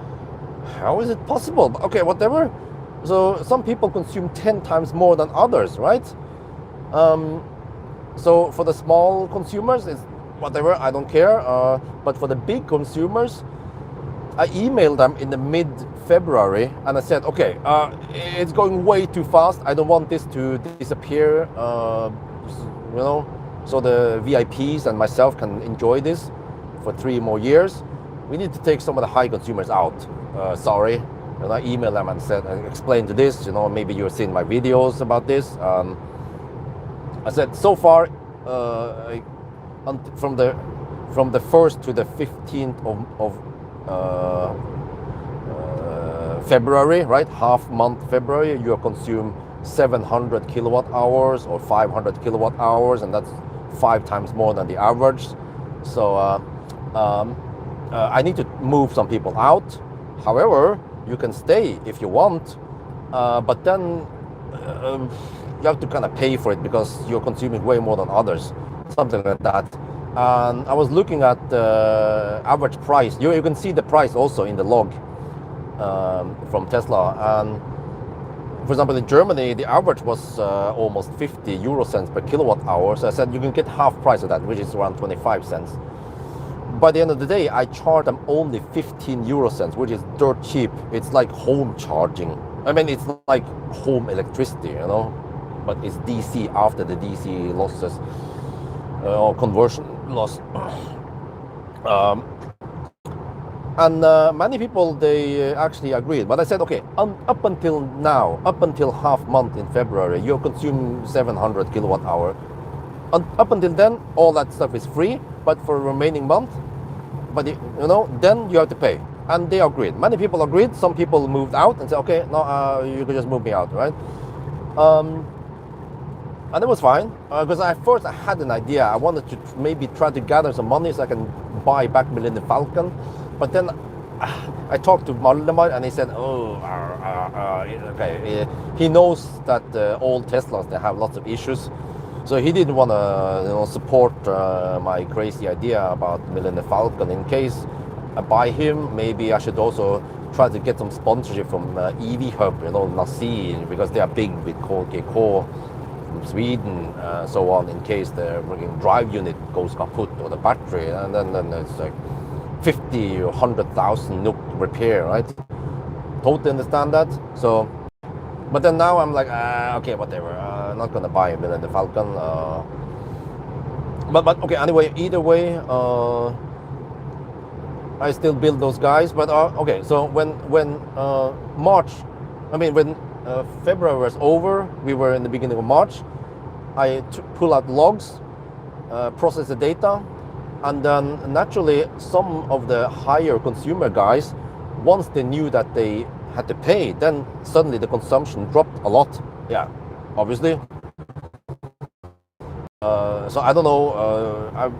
A: How is it possible? But okay, whatever. So some people consume 10 times more than others, right? So for the small consumers, it's whatever, I don't care. But for the big consumers, I emailed them in the mid-February and I said, okay, it's going way too fast. I don't want this to disappear, you know, so the VIPs and myself can enjoy this for 3 more years. We need to take some of the high consumers out. Sorry. And I emailed them and said, I explained to this, you know, maybe you've seen my videos about this. I said, so far, from the 1st to the 15th of February, right? Half month February, you consume 700 kilowatt hours or 500 kilowatt hours, and that's 5 times more than the average. So I need to move some people out. However, you can stay if you want, but then you have to kind of pay for it because you're consuming way more than others, something like that. And I was looking at the average price. You can see the price also in the log from Tesla. And for example, in Germany, the average was almost 50 euro cents per kilowatt hour. So I said you can get half price of that, which is around 25 cents. By the end of the day, I charge them only 15 euro cents, which is dirt cheap. It's like home charging. I mean, it's like home electricity, you know, but it's DC after the DC losses or conversion loss. And many people, they actually agreed. But I said, okay, up until now, up until half month in February, you consume 700 kilowatt hour. Up until then, all that stuff is free, but for the remaining month, but you know, then you have to pay. And they agreed. Many people agreed. Some people moved out and said, okay, no, you can just move me out, right? And it was fine, because at first I had an idea. I wanted to maybe try to gather some money so I can buy back Millennium Falcon. But then I talked to Valdemar and he said, oh, okay. He knows that old Teslas, they have lots of issues. So he didn't want to support my crazy idea about Millennium Falcon. In case I buy him, maybe I should also try to get some sponsorship from EV Hub, Nasi, because they are big with KK from Sweden, so on, in case the drive unit goes kaput or the battery, and then it's like 50 or 100,000 NOK repair, right? Totally understand that. So, but then now I'm like, okay, whatever. I'm not gonna buy a Millennium Falcon. But okay. Anyway, either way, I still build those guys. But okay. So when March, when February was over, we were in the beginning of March. I pull out logs, process the data, and then naturally some of the higher consumer guys, once they knew that they had to pay, then suddenly the consumption dropped a lot. Yeah, obviously. So I don't know. I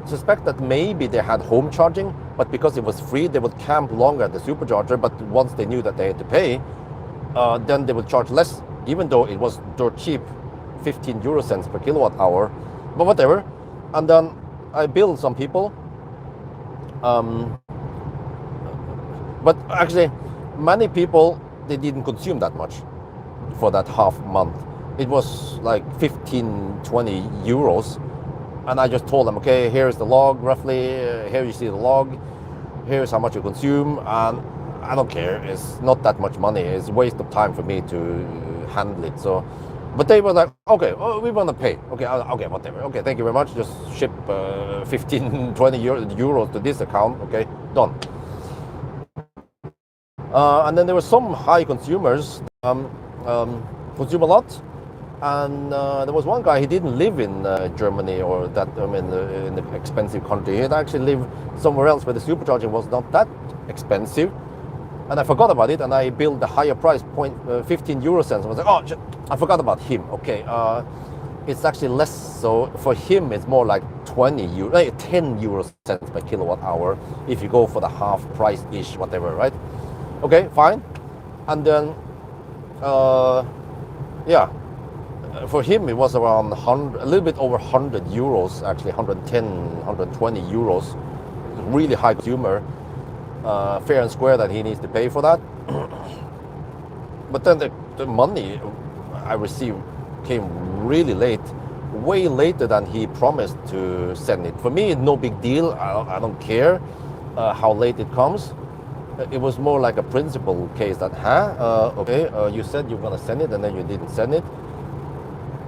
A: suspect that maybe they had home charging, but because it was free, they would camp longer at the supercharger. But once they knew that they had to pay, then they would charge less, even though it was dirt cheap, 15 euro cents per kilowatt hour. But whatever. And then I billed some people. But actually, many people, they didn't consume that much for that half month. It was like 15, 20 euros. And I just told them, okay, here's the log roughly. Here you see the log. Here's how much you consume. And I don't care. It's not that much money. It's a waste of time for me to handle it. So, but they were like, okay, we want to pay. Okay, okay, whatever. Okay, thank you very much. Just ship 15, 20 euros to this account. Okay, done. And then there were some high consumers, consume a lot. And there was one guy, he didn't live in Germany or that, in the expensive country. He'd actually lived somewhere else where the supercharging was not that expensive. And I forgot about it, and I billed the higher price, 15 euro cents. I was like, oh, I forgot about him. Okay, it's actually less. So for him, it's more like 10 euro cents per kilowatt hour if you go for the half price-ish, whatever, right? Okay, fine. And then Yeah, for him it was around 100, a little bit over 100 euros, actually 110, 120 euros. Really high consumer, fair and square that he needs to pay for that. But then the money I received came really late, way later than he promised to send it. For me, no big deal. I don't care how late it comes. It was more like a principle case that, okay, you said you were gonna send it and then you didn't send it,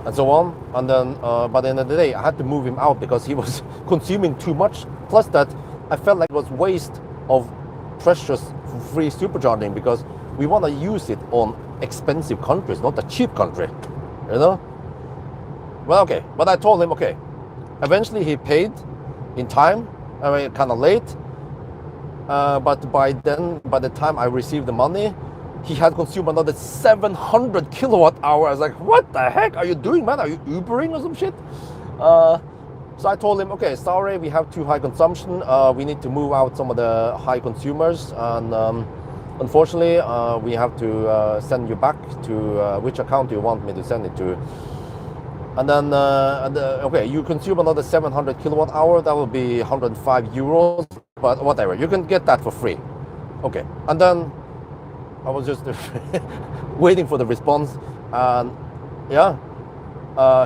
A: and so on. And then, by the end of the day, I had to move him out because he was consuming too much. Plus that, I felt like it was waste of precious free supercharging because we want to use it on expensive countries, not a cheap country, you know? Well, okay, but I told him, okay. Eventually he paid in time, I mean, kind of late. But by the time I received the money, he had consumed another 700 kilowatt hour. I was like, what the heck are you doing, man? Are you Ubering or some shit? So I told him, okay, sorry, we have too high consumption. We need to move out some of the high consumers. And unfortunately, we have to send you back to which account do you want me to send it to? And then, okay, you consume another 700 kilowatt hour. That will be 105 euros, but whatever. You can get that for free. Okay. And then I was just waiting for the response. And yeah,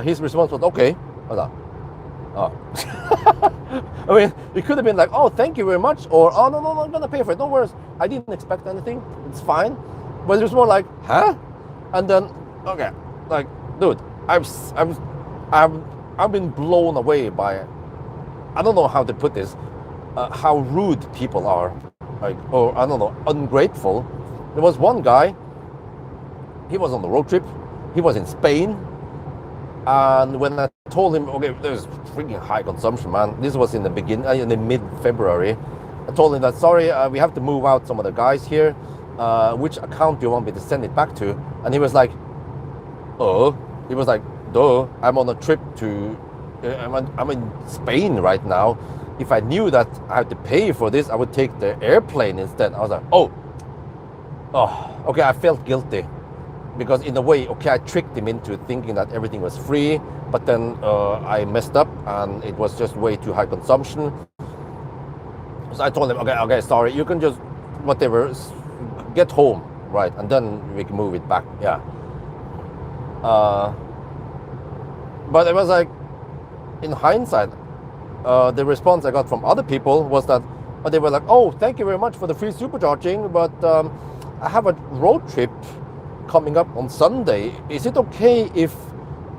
A: his response was, okay. Oh. I mean, it could have been like, oh, thank you very much. Or, oh, no, I'm going to pay for it. No worries. I didn't expect anything. It's fine. But it was more like, huh? And then, okay, like, dude, I've been blown away by, I don't know how to put this, how rude people are, like, or I don't know, ungrateful. There was one guy, he was on the road trip, he was in Spain, and when I told him, okay, there's freaking high consumption, man. This was in the in the mid-February. I told him that, sorry, we have to move out some of the guys here. Which account do you want me to send it back to? And he was like, oh. He was like, duh, I'm on a trip to, I'm in Spain right now. If I knew that I had to pay for this, I would take the airplane instead. I was like, oh, okay, I felt guilty. Because in a way, okay, I tricked him into thinking that everything was free, but then I messed up and it was just way too high consumption. So I told him, okay, sorry, you can just, whatever, get home, right, and then we can move it back, yeah. But it was like, in hindsight, the response I got from other people was that they were like, oh, thank you very much for the free supercharging, but I have a road trip coming up on Sunday. Is it okay if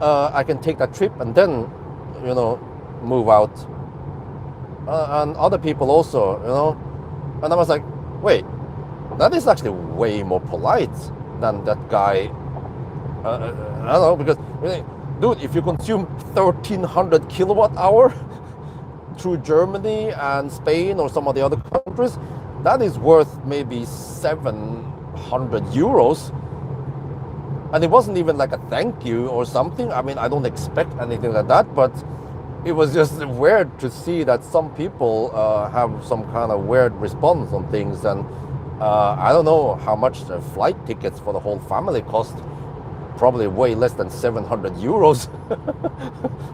A: I can take that trip and then, you know, move out? And other people also, you know. And I was like, wait, that is actually way more polite than that guy. I don't know, because, dude, if you consume 1,300 kilowatt hour through Germany and Spain or some of the other countries, that is worth maybe 700 euros. And it wasn't even like a thank you or something. I mean, I don't expect anything like that, but it was just weird to see that some people have some kind of weird response on things. And I don't know how much the flight tickets for the whole family cost. Probably way less than 700 euros.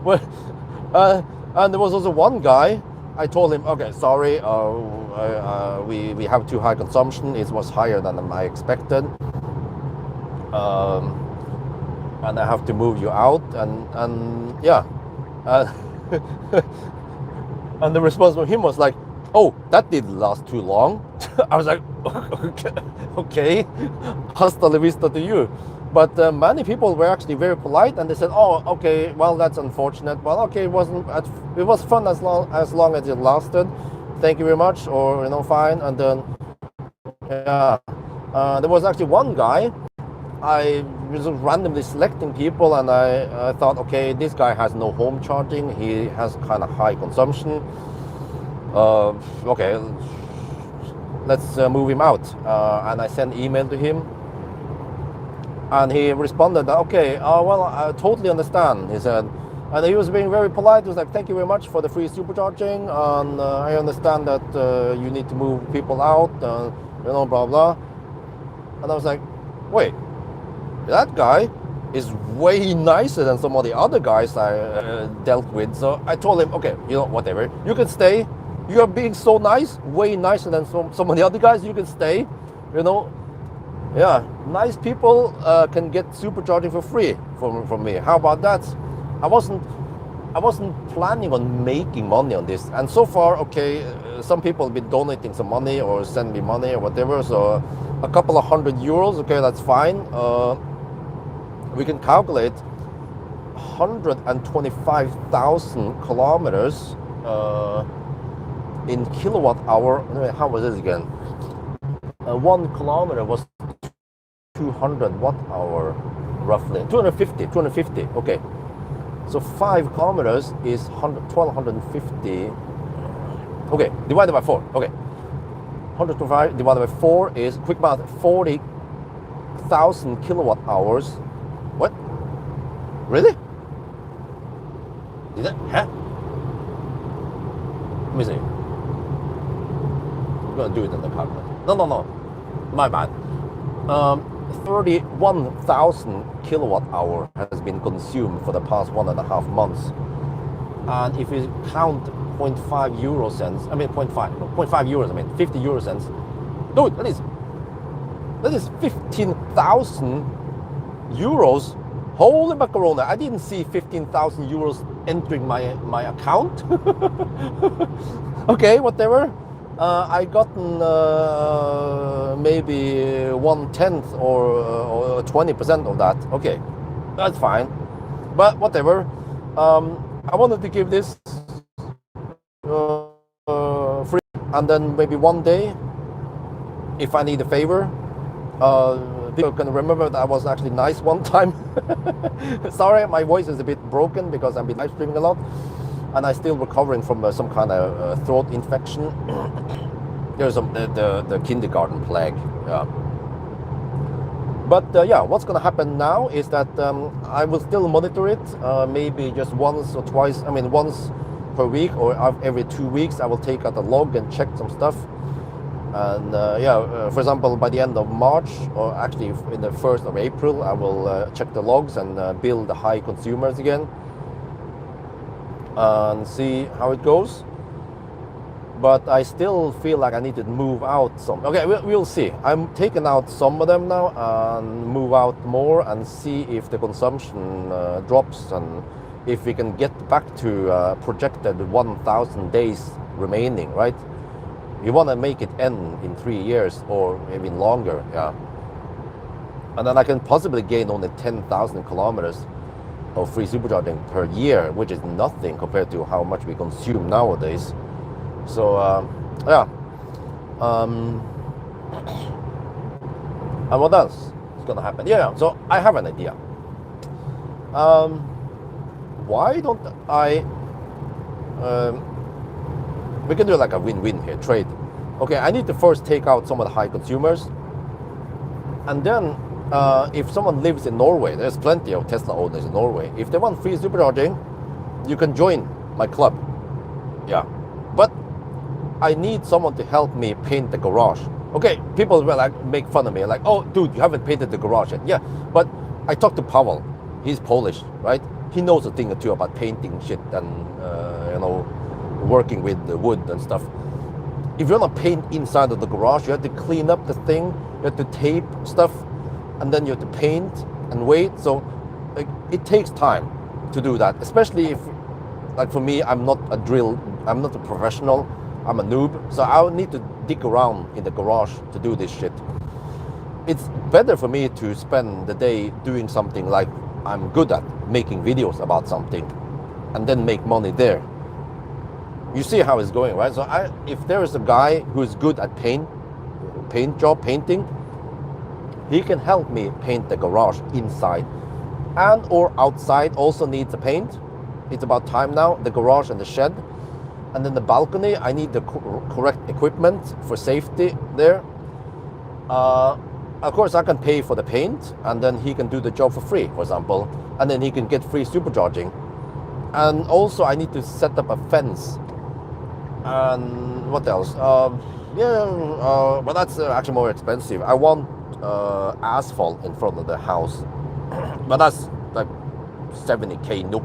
A: Well, and there was also one guy, I told him, okay, sorry, we have too high consumption. It was higher than I expected. And I have to move you out. And yeah. And the response from him was like, oh, that didn't last too long. I was like, okay, hasta la vista to you. But many people were actually very polite, and they said, "Oh, okay, well, that's unfortunate. Well, okay, it was fun as long as it lasted. Thank you very much," or, you know, fine. And then, yeah, there was actually one guy. I was randomly selecting people, and I thought, okay, this guy has no home charging. He has kind of high consumption. Okay, let's move him out. And I sent email to him. And he responded, okay, well, I totally understand, he said. And he was being very polite. He was like, thank you very much for the free supercharging. And I understand that you need to move people out, you know, blah, blah. And I was like, wait, That guy is way nicer than some of the other guys I dealt with. So I told him, okay, you know, whatever, you can stay. You are being so nice, way nicer than some of the other guys. You can stay, you know. Yeah, nice people can get supercharging for free from me. How about that? I wasn't planning on making money on this, and so far, okay, some people have been donating some money or send me money or whatever. So a couple of €100, okay, that's fine. We can calculate 125,000 kilometers in kilowatt hour. How was this again? 1 kilometer was 200 watt hour, roughly 250. Okay, so 5 kilometers is 1250. Okay, divided by 4. Okay, 125 divided by 4 is, quick math, 40,000 kilowatt hours. What? Really? Did that? Huh? Let me see. I'm gonna do it in the calculator. No. My bad. 31,000 kilowatt hour has been consumed for the past 1.5 months. And if you count 0.5 euro cents, I mean 0.5 euros, I mean 50 euro cents. Dude, that is 15,000 euros. Holy macaroni, I didn't see 15,000 euros entering my account. Okay, whatever. I gotten maybe 1/10 or 20% of that. Okay, that's fine. But whatever. I wanted to give this free, and then maybe one day, if I need a favor, people can remember that I was actually nice one time. Sorry, my voice is a bit broken because I've been live streaming a lot, and I'm still recovering from some kind of throat infection. There's the kindergarten plague. Yeah. But yeah, what's going to happen now is that I will still monitor it, maybe just once or twice, I mean once per week or every 2 weeks. I will take out a log and check some stuff. And yeah, for example, by the end of March, or actually in the 1st of April, I will check the logs and build the high consumers again and see how it goes. But I still feel like I need to move out some. Okay, we'll see. I'm taking out some of them now and move out more and see if the consumption drops and if we can get back to projected 1,000 days remaining, right? You want to make it end in 3 years or even longer, yeah. And then I can possibly gain only 10,000 kilometers of free supercharging per year, which is nothing compared to how much we consume nowadays. So yeah, and what else is gonna happen? Yeah, so I have an idea. Why don't I? We can do like a win-win here, trade. Okay, I need to first take out some of the high consumers, and then if someone lives in Norway, there's plenty of Tesla owners in Norway. If they want free supercharging, you can join my club. Yeah, but I need someone to help me paint the garage. Okay, people will like make fun of me, like, oh, dude, you haven't painted the garage yet. Yeah, but I talked to Pawel. He's Polish, right? He knows a thing or two about painting shit and you know, working with the wood and stuff. If you want to paint inside of the garage, you have to clean up the thing. You have to tape stuff, and then you have to paint and wait. So like, it takes time to do that, especially if, like for me, I'm not a professional. I'm a noob, so I'll need to dig around in the garage to do this shit. It's better for me to spend the day doing something like I'm good at, making videos about something, and then make money there. You see how it's going, right? So if there is a guy who's good at painting, he can help me paint the garage inside and or outside. Also needs a paint. It's about time now, the garage and the shed. And then the balcony, I need the correct equipment for safety there. Of course, I can pay for the paint, and then he can do the job for free, for example. And then he can get free supercharging. And also, I need to set up a fence. And what else? But that's actually more expensive. I want asphalt in front of the house. But that's like 70k NOK.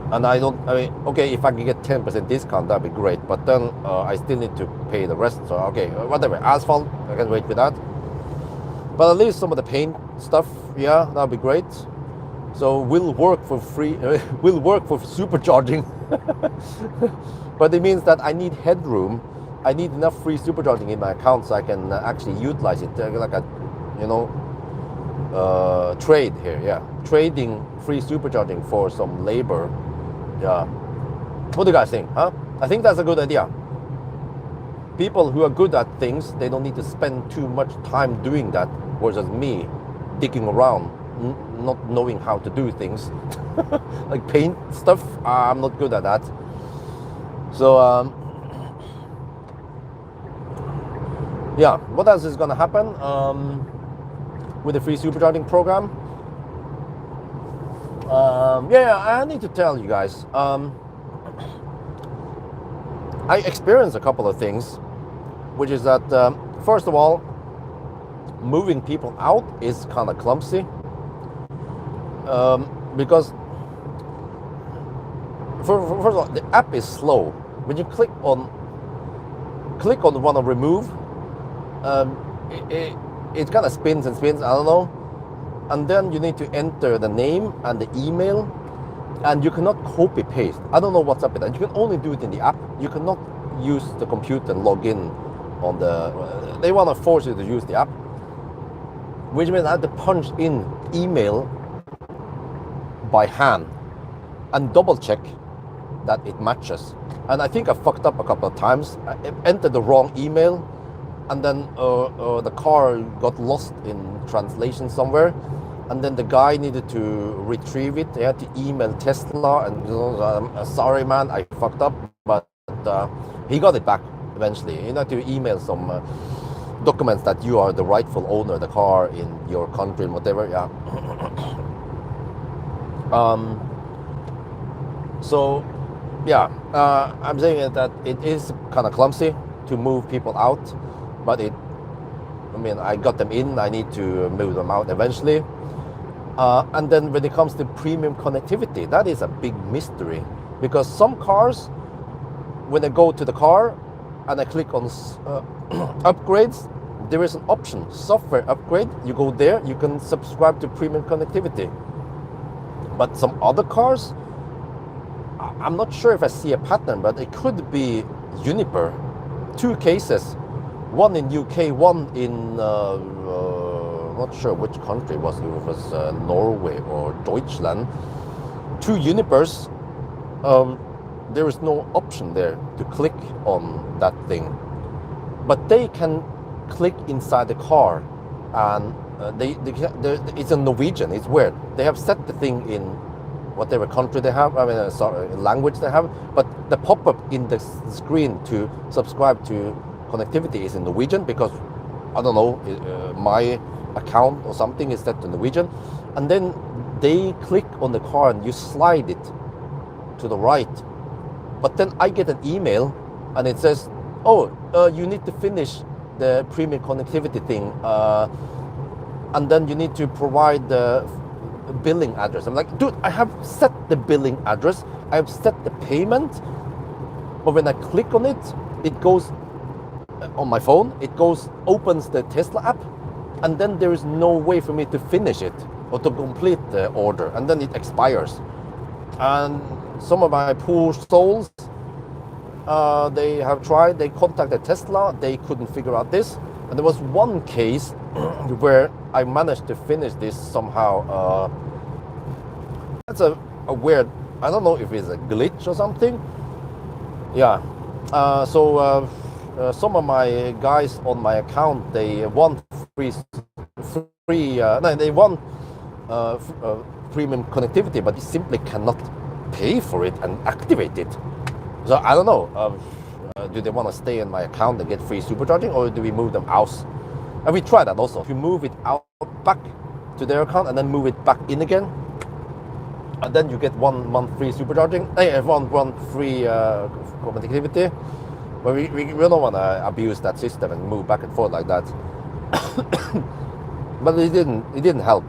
A: And I mean, okay, if I can get 10% discount, that'd be great. But then I still need to pay the rest. So, okay, whatever. Asphalt, I can wait with that. But at least some of the paint stuff, yeah, that'd be great. So we'll work for free, we'll work for supercharging. But it means that I need headroom. I need enough free supercharging in my account so I can actually utilize it like a, you know, trade here, yeah. Trading free supercharging for some labor. Yeah. What do you guys think, huh? I think that's a good idea. People who are good at things, they don't need to spend too much time doing that, versus me digging around, not knowing how to do things. Like paint stuff, I'm not good at that. So, yeah, what else is gonna happen with the free supercharging program? Yeah, I need to tell you guys, I experienced a couple of things, which is that, first of all, moving people out is kind of clumsy, because first of all, the app is slow. When you click on the one to remove, it kind of spins and spins, I don't know. And then you need to enter the name and the email, and you cannot copy paste. I don't know what's up with that. You can only do it in the app. You cannot use the computer and log in on the, they want to force you to use the app, which means I have to punch in email by hand and double check that it matches. And I think I fucked up a couple of times. I entered the wrong email, and then the car got lost in translation somewhere, and then the guy needed to retrieve it. They had to email Tesla, and you know, sorry man, I fucked up, but he got it back eventually. You have to email some documents that you are the rightful owner of the car in your country and whatever. Yeah. So yeah, I'm saying that it is kind of clumsy to move people out, but I mean, I got them in, I need to move them out eventually. And then when it comes to premium connectivity, that is a big mystery, because some cars, when I go to the car and I click on upgrades, there is an option, software upgrade. You go there, you can subscribe to premium connectivity. But some other cars, I'm not sure if I see a pattern, but it could be Uniper. Two cases, one in UK, one in not sure which country it was. It was Norway or Deutschland. Two Unipers. There is no option there to click on that thing, but they can click inside the car, and it's in Norwegian. It's weird. They have set the thing in whatever country they have, I mean, sorry, language they have, but the pop-up in the screen to subscribe to connectivity is in Norwegian, because, I don't know, my account or something is set to Norwegian. And then they click on the car and you slide it to the right. But then I get an email and it says, oh, you need to finish the premium connectivity thing, and then you need to provide the billing address. I'm like, dude, I have set the billing address, I have set the payment, but when I click on it, it goes on my phone, it goes, opens the Tesla app, and then there is no way for me to finish it or to complete the order, and then it expires. And some of my poor souls, they have tried, they contacted Tesla, they couldn't figure out this. And there was one case where I managed to finish this somehow. That's a weird, I don't know if it's a glitch or something. Yeah. So some of my guys on my account, they won they won premium connectivity, but you simply cannot pay for it and activate it. So I don't know. Do they want to stay in my account and get free supercharging, or do we move them out? And we tried that also. If you move it out back to their account and then move it back in again, and then you get 1 month free supercharging, one free connectivity. But we don't want to abuse that system and move back and forth like that. but it didn't help.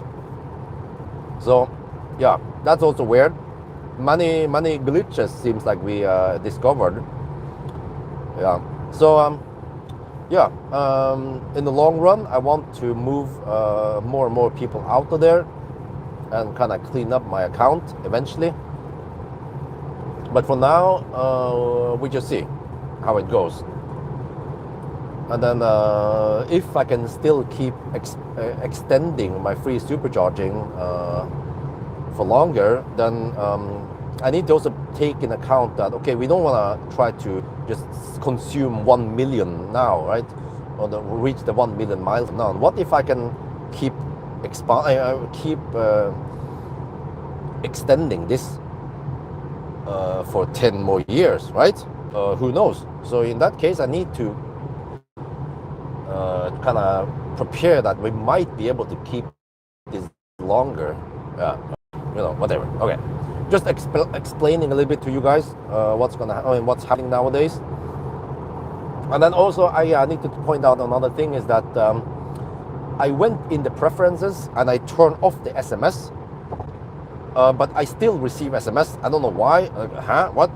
A: So yeah, that's also weird. Many glitches seems like we discovered. Yeah. So yeah, in the long run, I want to move more and more people out of there and kind of clean up my account eventually. But for now, we just see how it goes. And then if I can still keep extending my free supercharging for longer, then I need to also take in account that, okay, we don't want to try to just consume 1 million now, right? Or reach the 1 million miles now. What if I can keep extending this for 10 more years, right? Who knows? So in that case, I need to kind of prepare that we might be able to keep this longer. Yeah, whatever. Okay, just explaining a little bit to you guys what's happening nowadays. And then also I need to point out another thing is that I went in the preferences and I turned off the SMS, but I still receive SMS. I don't know why. What?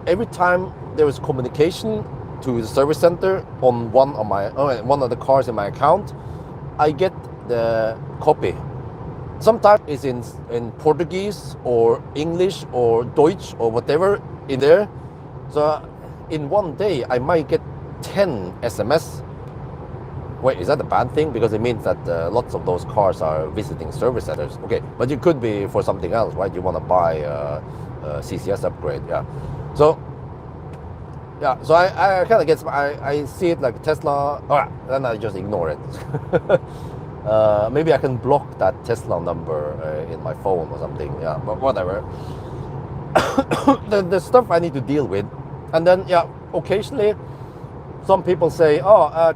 A: Every time there is communication to the service center on one of the cars in my account, I get the copy. Sometimes it's in Portuguese or English or Deutsch or whatever in there. So in one day I might get 10 SMS. Wait, is that a bad thing? Because it means that lots of those cars are visiting service centers. Okay, but it could be for something else, right? You want to buy a CCS upgrade, yeah. So I kind of get, I see it like Tesla, then I just ignore it. Maybe I can block that Tesla number in my phone or something, yeah, but whatever. the stuff I need to deal with. And then, yeah, occasionally some people say,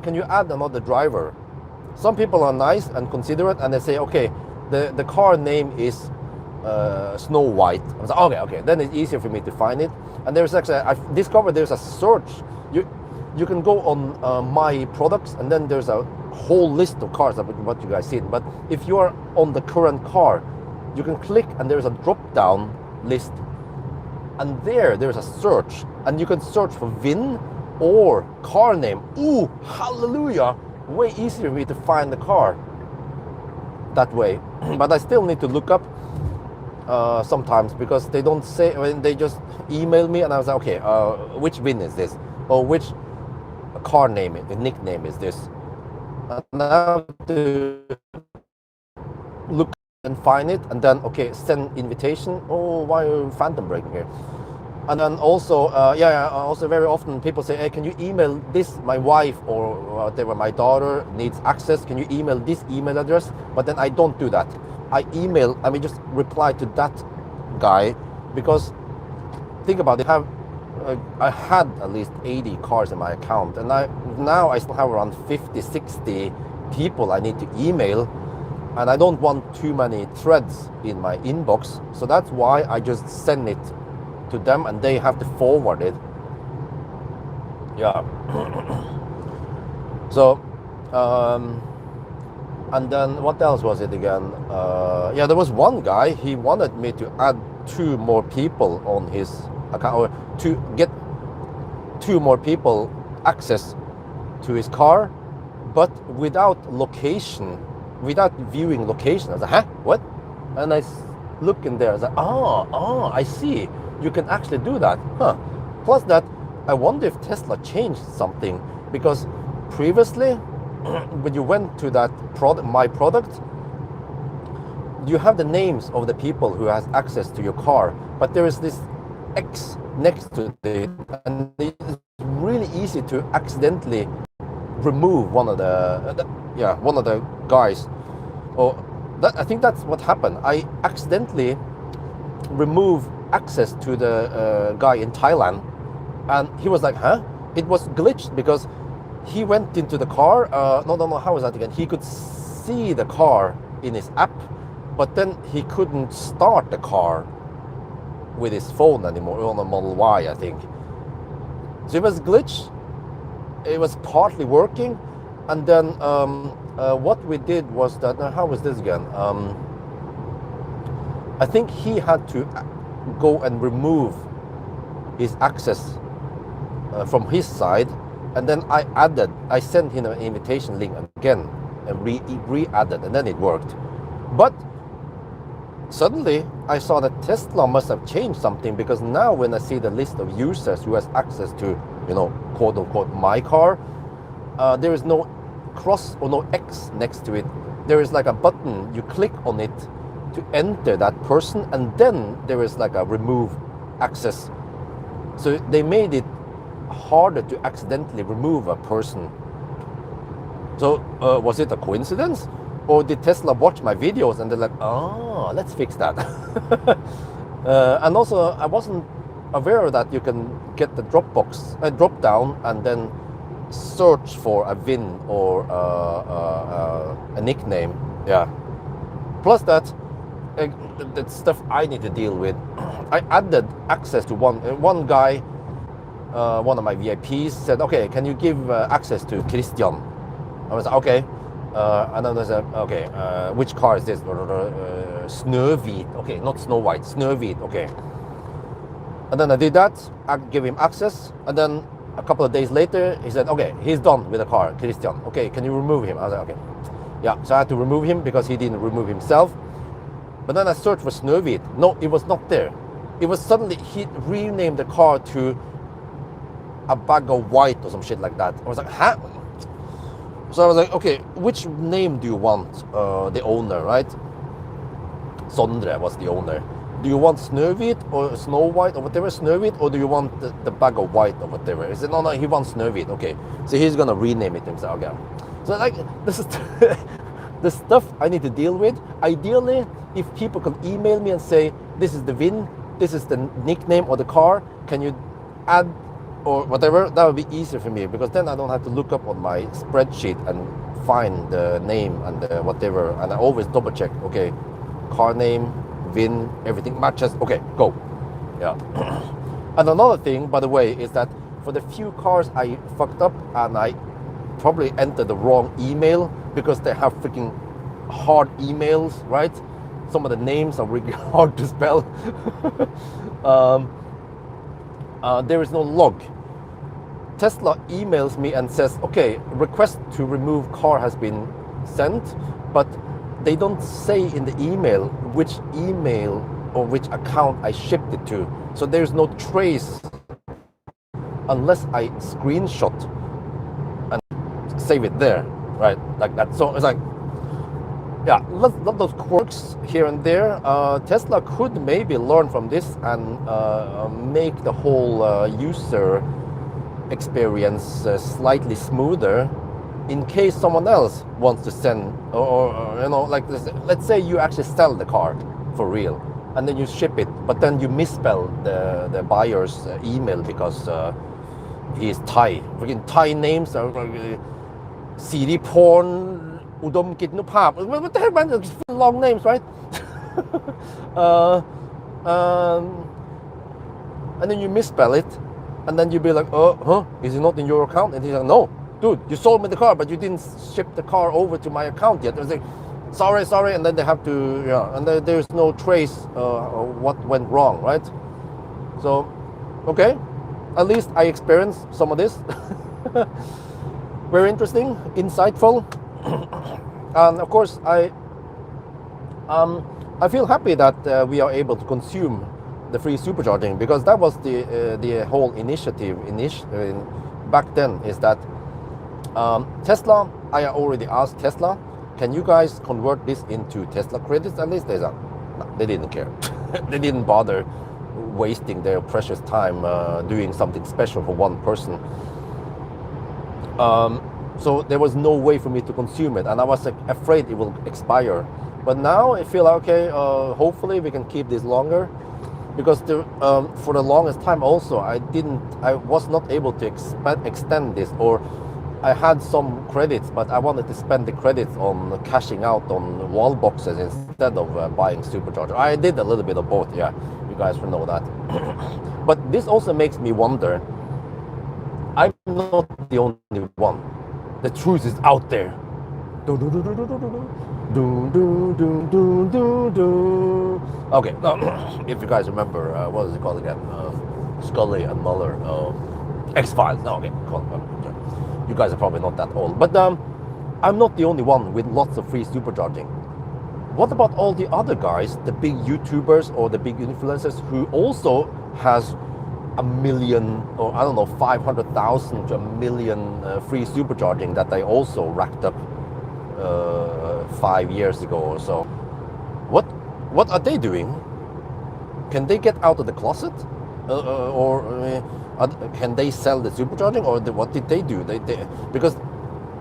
A: can you add another driver? Some people are nice and considerate and they say, okay, the car name is Snow White. I was like, okay, then it's easier for me to find it. And there's actually, I've discovered there's a search. You can go on my products and then there's a whole list of cars of what you guys see. But if you are on the current car, you can click and there's a drop down list. And there's a search and you can search for VIN or car name. Ooh, hallelujah! Way easier for me to find the car that way. But I still need to look up sometimes because they don't say, they just email me and I was like, okay, which VIN is this? Or which car name, the nickname is this? And I have to look and find it and then, okay, send invitation. Oh, why are you phantom braking here? And then also, also very often people say, hey, can you email this? My wife or whatever, my daughter needs access. Can you email this email address? But then I don't do that. I just reply to that guy because think about it. I had at least 80 cars in my account and now I still have around 50, 60 people I need to email and I don't want too many threads in my inbox. So that's why I just send it to them and they have to forward it. Yeah. So, and then what else was it again? There was one guy, he wanted me to add 2 more people on his account, or to get 2 more people access to his car, but without location, without viewing location. I was like, what? And I look in there, I was like, I see. You can actually do that. Plus that, I wonder if Tesla changed something because previously, when you went to that my product, you have the names of the people who has access to your car, but there is this X next to it, and it's really easy to accidentally remove one of the guys. I think that's what happened. I accidentally removed access to the guy in Thailand, and he was like, it was glitched because he went into the car. No, how was that again? He could see the car in his app, but then he couldn't start the car with his phone anymore on the Model Y, I think. So it was glitch. It was partly working, And then what we did was that, how was this again? I think he had to go and remove his access from his side, and then I sent him an invitation link again and re-added, and then it worked. But suddenly I saw that Tesla must have changed something, because now when I see the list of users who has access to, quote unquote, my car, there is no cross or no X next to it. There is like a button, you click on it to enter that person, and then there is like a remove access. So they made it harder to accidentally remove a person. So was it a coincidence? Or did Tesla watch my videos and they're like, let's fix that? And also, I wasn't aware that you can get the drop down and then search for a VIN or a nickname. Yeah. Plus that, the stuff I need to deal with. I added access to one guy, one of my VIPs said, okay, can you give access to Christian? I was like, okay. And then I said, okay, which car is this? Snøhvit. Okay, not Snow White, Snøhvit. Okay. And then I did that. I gave him access. And then a couple of days later, he said, okay, he's done with the car, Christian. Okay, can you remove him? I was like, okay. Yeah, so I had to remove him because he didn't remove himself. But then I searched for Snøhvit. No, it was not there. It was suddenly, he renamed the car to a bag of white or some shit like that. I was like, huh? So I was like, okay, which name do you want, the owner, right? Sondre was the owner. Do you want Snøhvit or Snow White or whatever, Snøhvit, or do you want the bag of white or whatever? He said, no, he wants Snøhvit. Okay, so he's gonna rename it himself. Okay. So like, this is the stuff I need to deal with. Ideally, if people can email me and say, this is the VIN, this is the nickname of the car, can you add or whatever, that would be easier for me, because then I don't have to look up on my spreadsheet and find the name and the whatever, and I always double check, okay, car name, VIN, everything matches, okay, go. Yeah. And another thing, by the way, is that for the few cars I fucked up and I probably entered the wrong email, because they have freaking hard emails, right? Some of the names are really hard to spell. There is no log. Tesla emails me and says, okay, request to remove car has been sent, but they don't say in the email which email or which account I shipped it to. So there's no trace unless I screenshot and save it there, right? Like that. So it's like, yeah, lot of quirks here and there. Tesla could maybe learn from this and make the whole user experience slightly smoother, in case someone else wants to send, or like this, let's say you actually sell the car for real, and then you ship it, but then you misspell the buyer's email because he's Thai. Freaking Thai names are Siri Porn. Udom Kitnupap. What the heck, man? Long names, right? And then you misspell it, and then you be like, is it not in your account? And he's like, no, dude, you sold me the car, but you didn't ship the car over to my account yet. I was like, sorry, and then they have to, and there's no trace of what went wrong, right? So, okay, at least I experienced some of this. Very interesting, insightful. And of course, I feel happy that we are able to consume the free supercharging, because that was the whole initiative back then, is that Tesla, I already asked Tesla, can you guys convert this into Tesla credits? At least they said, no, they didn't care. They didn't bother wasting their precious time doing something special for one person. So there was no way for me to consume it, and I was afraid it will expire. But now I feel okay, hopefully we can keep this longer, because for the longest time also I was not able to extend this, or I had some credits, but I wanted to spend the credits on cashing out on wall boxes instead of buying supercharger. I did a little bit of both, yeah, you guys will know that. But this also makes me wonder, I'm not the only one. The truth is out there. Okay, if you guys remember, what is it called again? Scully and Mueller, X-Files. No, okay, you guys are probably not that old, but I'm not the only one with lots of free supercharging. What about all the other guys, the big YouTubers or the big influencers who also has a million, or I don't know, 500,000 to a million free supercharging that they also racked up 5 years ago or so? What are they doing? Can they get out of the closet, can they sell the supercharging, or what did they do? Because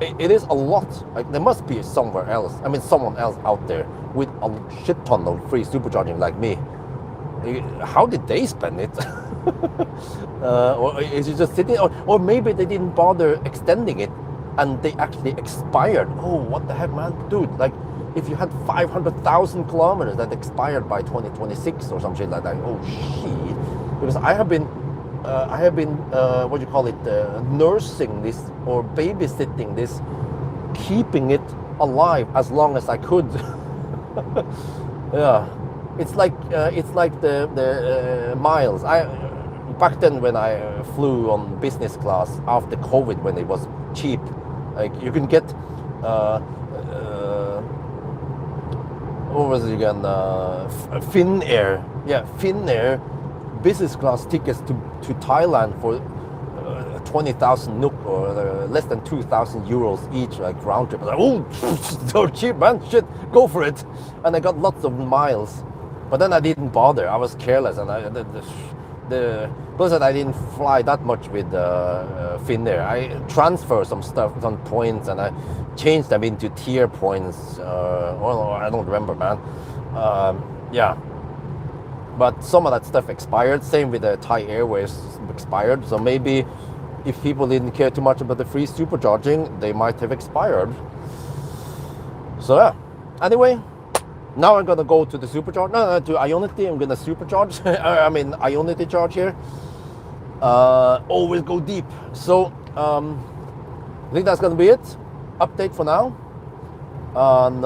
A: it is a lot. Like, there must be somewhere else. I mean, someone else out there with a shit ton of free supercharging like me. How did they spend it? Or is it just sitting? Or maybe they didn't bother extending it, and they actually expired. Oh, what the heck, man, dude! Like, if you had 500,000 kilometers that expired by 2026 or some shit like that. Oh shit! Because I have been what do you call it, nursing this or babysitting this, keeping it alive as long as I could. Yeah, it's like the miles. Back then when I flew on business class after COVID, when it was cheap, like you can get what was it again? Finnair. Yeah, Finnair business class tickets to Thailand for 20,000 NOK, or less than 2,000 euros each, like round trip. Like, oh, so cheap, man! Shit, go for it. And I got lots of miles, but then I didn't bother. I was careless, and plus that I didn't fly that much with Finnair. I transferred some stuff, some points, and I changed them into tier points. Well, I don't remember, man. Yeah. But some of that stuff expired. Same with the Thai Airways expired. So maybe if people didn't care too much about the free supercharging, they might have expired. So yeah. Anyway, now I'm gonna go to the supercharge. No, to Ionity. I'm gonna supercharge. I mean Ionity charge here. Always go deep. So I think that's gonna be it. Update for now. And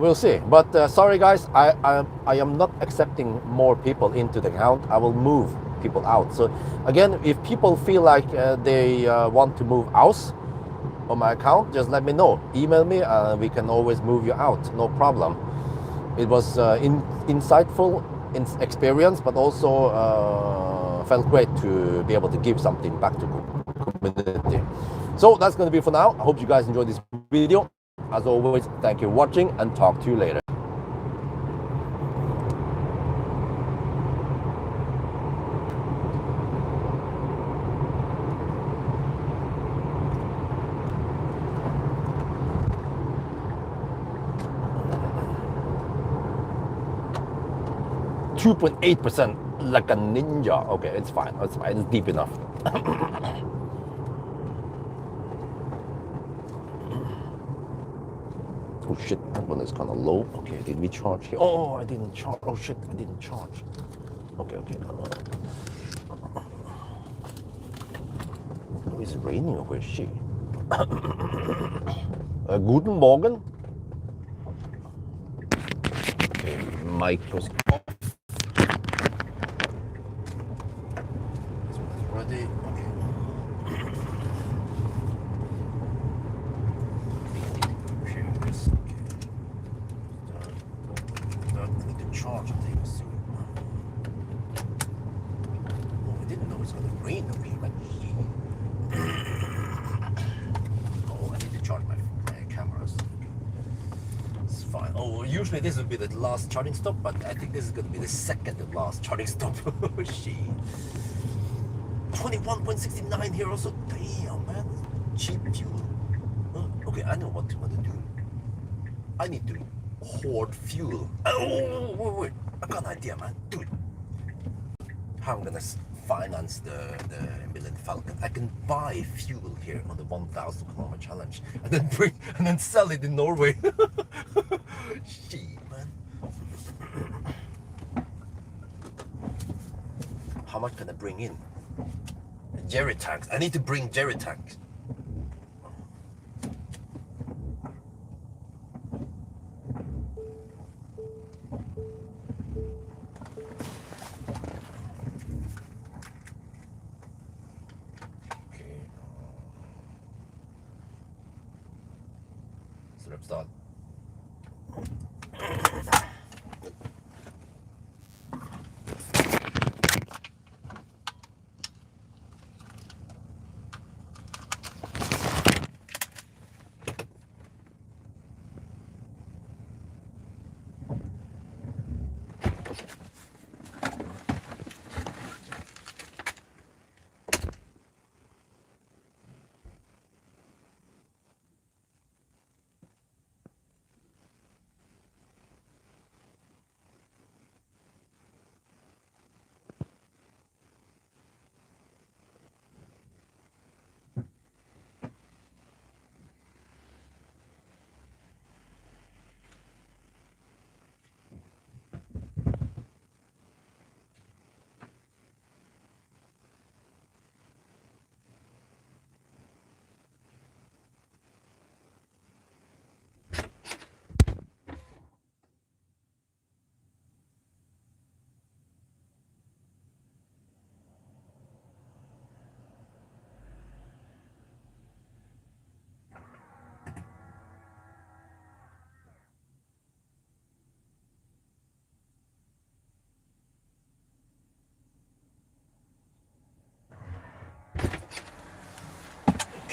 A: we'll see. But sorry guys, I am not accepting more people into the account. I will move people out. So again, if people feel like they want to move out on my account, just let me know. Email me, and we can always move you out. No problem. It was insightful experience, but also felt great to be able to give something back to the community. So that's going to be for now. I hope you guys enjoyed this video. As always, thank you for watching, and talk to you later. .8%, like a ninja. Okay, it's fine. It's fine. It's deep enough. Oh shit, that one is kind of low. Okay, did we charge here? Oh, I didn't charge. Oh shit, I didn't charge. Okay. Oh, it's raining over here. Shit. Guten Morgen. Okay, mic was off. This one is ready. Okay. Charge things. Oh, I didn't know it's gonna rain over here, man. Oh, I need to charge my cameras. It's fine. Oh, usually this would be the last charging stop, but I think this is gonna be the second to last charging stop. Shit. 21.69 here also. Damn, man. Cheap fuel. Okay, I know what to do. I need to hoard fuel. Oh, wait. I got an idea, man. Dude. How I'm gonna finance the Millennium Falcon. I can buy fuel here on the 1,000 kilometer challenge, and then sell it in Norway. Shit, man. How much can I bring in? Jerry tanks. I need to bring jerry tanks.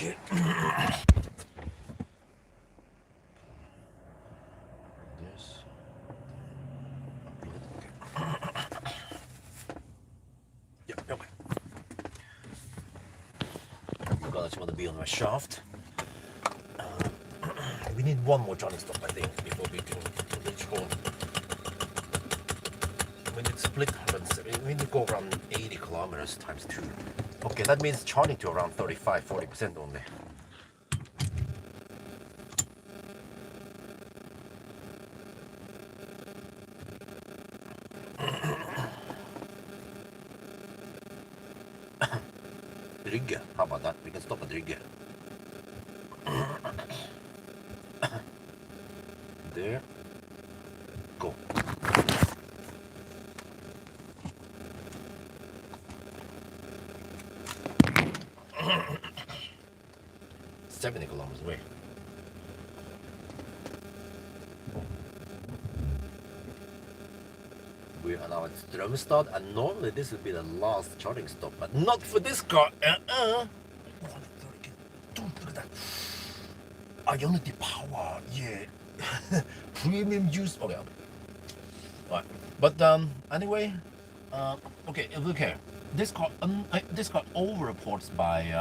A: Okay. This. Yeah, okay. I'm gonna want to be on my shaft. We need one more charging stop, I think, before we can reach home. We need split 170. We need to go around 80 kilometers times 2. Okay, that means charging to around 35-40% only. Rygge, how about that? We can stop at Rygge. There. Go. $70 kilometers away. We are now at Strömstad, and normally this would be the last charging stop, but not for this car. 130. Don't look at that. Ionity power, yeah. Premium use. Okay. Right. But anyway, okay. Look here. This car overreports by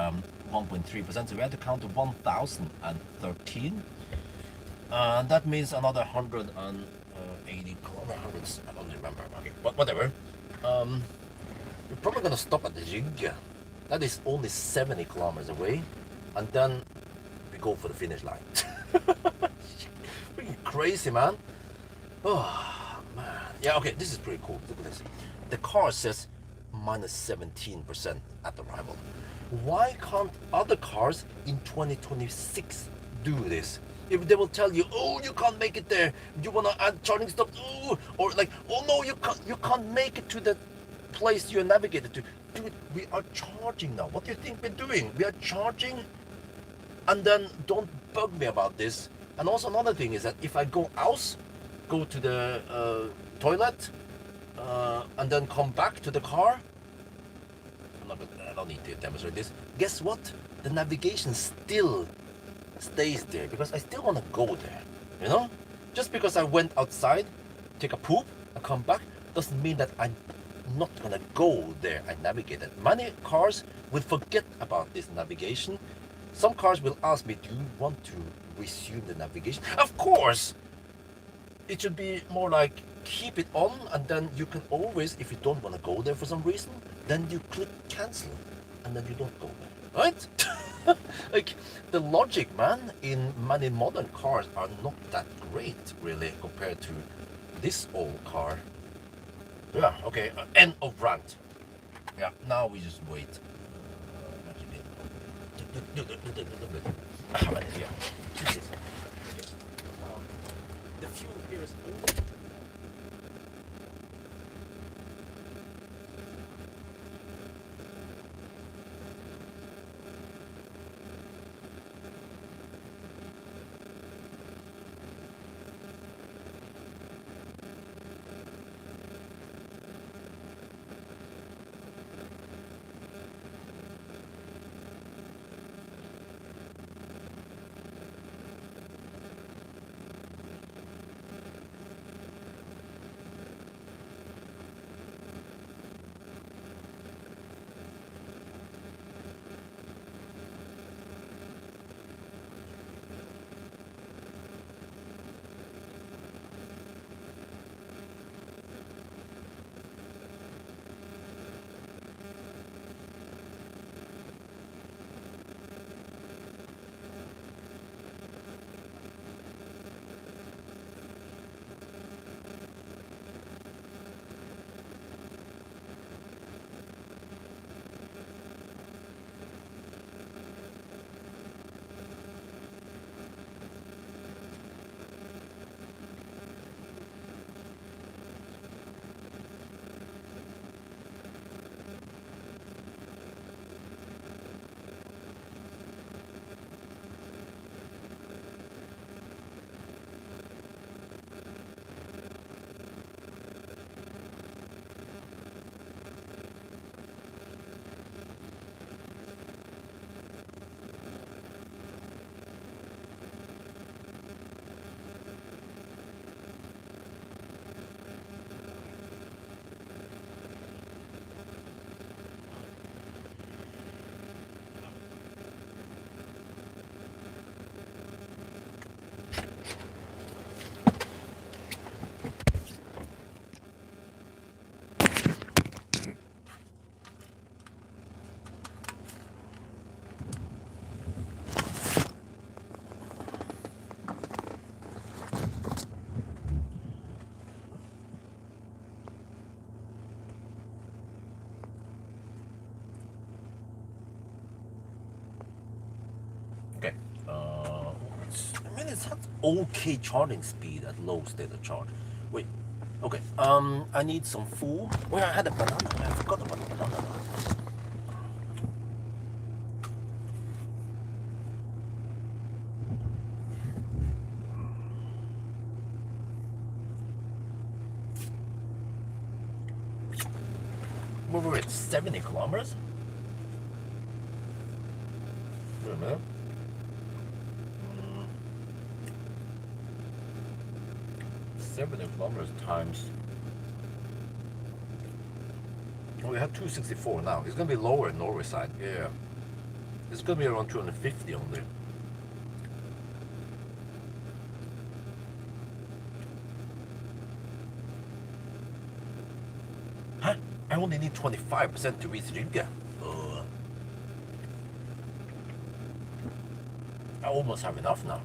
A: 1.3%. So we had to count to 1,013. That means another 180 kilometers. I don't remember. Okay, but whatever. We're probably gonna stop at the Rygge. That is only 70 kilometers away, and then we go for the finish line. Freaking crazy, man. Oh man. Yeah. Okay. This is pretty cool. Look at this. The car says minus 17% at arrival. Why can't other cars in 2026 do this? If they will tell you, oh, you can't make it there, you wanna add charging stops, oh, or like, oh no, you can't make it to the place you navigated to. Dude, we are charging now. What do you think we're doing? We are charging, and then don't bug me about this. And also another thing is that if I go out, go to the toilet, and then come back to the car, I don't need to demonstrate this. Guess what? The navigation still stays there because I still want to go there. You know, just because I went outside, take a poop, and come back doesn't mean that I'm not gonna go there. I navigated. Many cars will forget about this navigation. Some cars will ask me, "Do you want to resume the navigation?" Of course. It should be more like keep it on, and then you can always, if you don't want to go there for some reason, then you click cancel, and then you don't go there, right? Like the logic, man, in many modern cars are not that great, really, compared to this old car. Yeah. Okay. End of rant. Yeah. Now we just wait. The fuel here is over. okay charging speed at low state of charge. Wait, okay. I need some food. Wait, I had a banana. I forgot about the banana. We're at 70 kilometers. Wait a minute. 70 kilometers times. Oh, we have 264 now. It's gonna be lower in Norway side. Yeah, it's gonna be around 250 only. Huh? I only need 25% to reach Riga. I almost have enough now.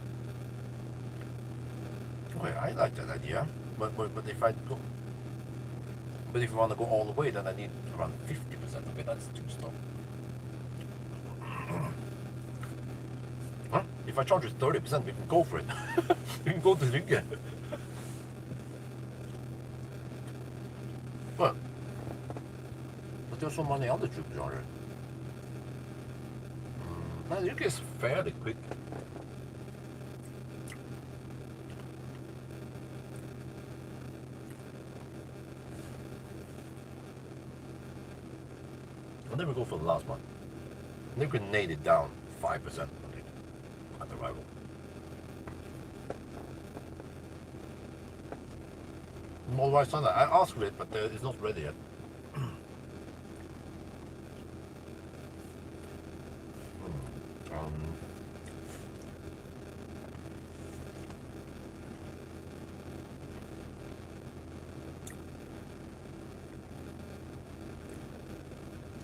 A: Okay, I like that idea. But if I go, but if you want to go all the way, then I need around 50%. Okay, that's too slow. Huh? If I charge it 30%, we can go for it. We can go to Riga. But there's so many other superchargers. Now Riga is fairly quick. And then we go for the last one. And then we can nail it down 5% at arrival. Otherwise, Sunday, I asked for it, but it's not ready yet.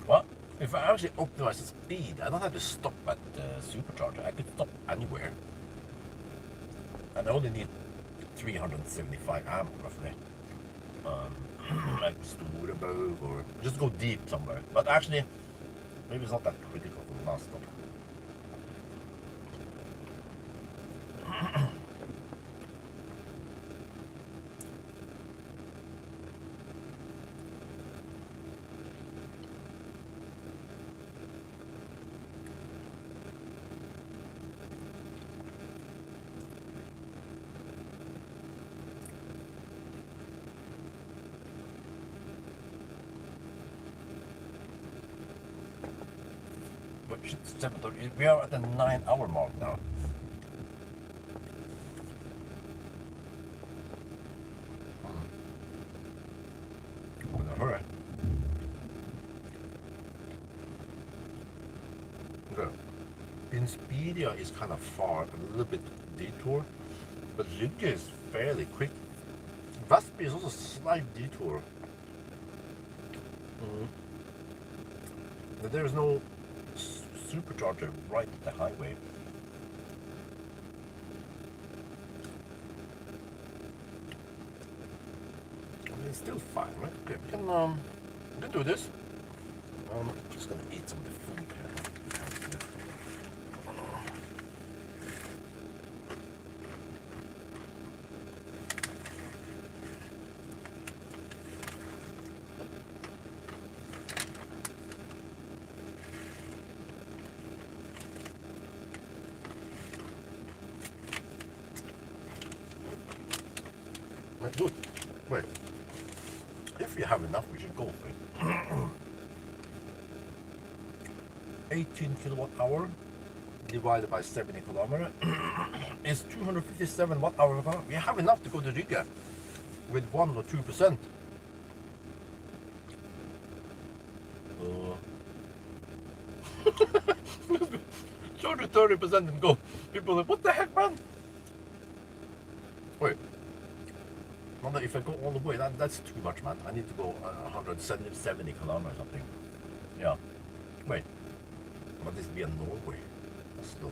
A: Well, if I actually optimize the speed, I don't have to stop at the supercharger. I could stop anywhere. And I only need 375 amp roughly. Like Storebø or just go deep somewhere. But actually, maybe it's not that critical for the last stop. We are at the 9-hour mark now. In a hurry. Okay. Inspedia is kind of far, a little bit detour, but Riga is fairly quick. Vasby is also a slight detour. But there is no supercharger right at the highway. I mean, it's still fine, right? Okay, we can do this. I'm just gonna eat some of the food here. Good. Wait. If we have enough, we should go for it. 18 kilowatt hour divided by 70 kilometer is 257 watt hour. We have enough to go to Riga with 1 or 2%. Charge it 30% and go. People are like, what the heck, man? Wait. If I go all the way, that's too much, man. I need to go 170 kilometers or something. Yeah. Wait. But this be in Norway. Oslo.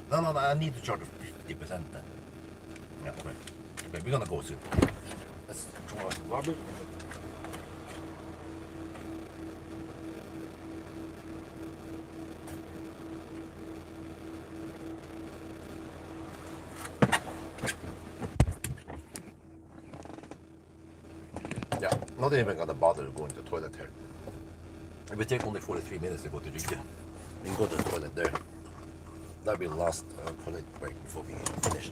A: No, I need to charge 50% then. Yeah, okay. Okay, we're gonna go soon. Let's draw some rubber. Yeah, not even gonna bother going to the toilet here. It will take only 43 minutes to go to Rygge and go to the toilet there. That'll be the last toilet break before we finish.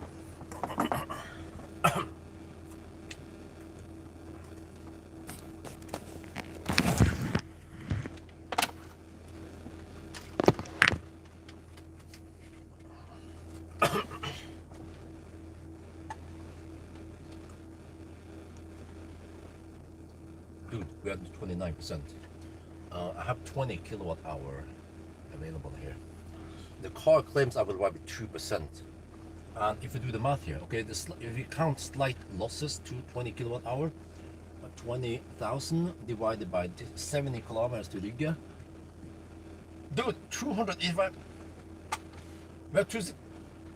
A: Dude, we have 29%. I have 20 kilowatt hour available here. The car claims I will ride with 2%. And if you do the math here, okay, if you count slight losses to 20 kilowatt hour, 20,000 divided by 70 kilometers to Rygge. Dude, 285.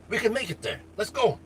A: We can make it there. Let's go.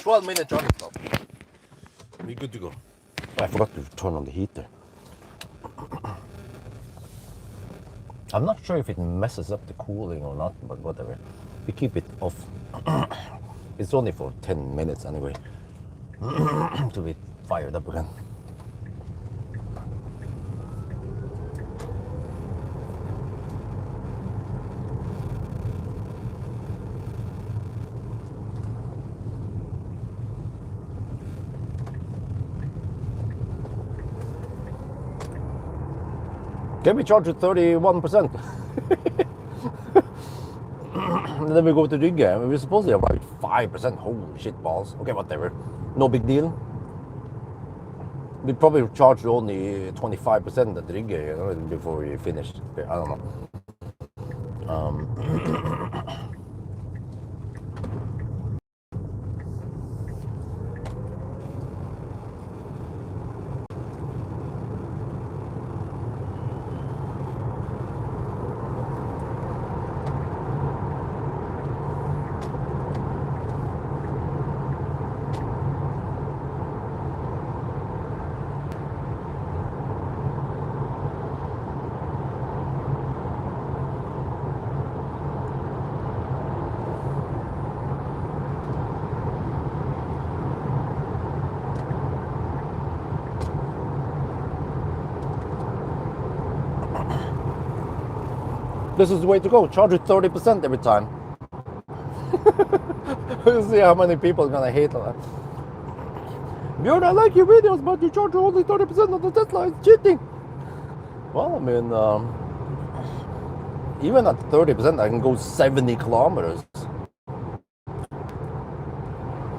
A: 12-minute charging stop. We're good to go. I forgot to turn on the heater. I'm not sure if it messes up the cooling or not, but whatever. We keep it off. It's only for 10 minutes anyway. To be fired up again. Can we charge at 31%? And then we go to Rygge. We're supposed to arrive at 5%. Holy shit balls. Okay, whatever. No big deal. We probably charged only 25% at Rygge, you know, before we finished. Okay, I don't know. This is the way to go. Charge it 30% every time. We'll see how many people are gonna hate that. Björn, I like your videos, but you charge only 30% of the Tesla. It's cheating. Well, I mean, even at 30%, I can go 70 kilometers.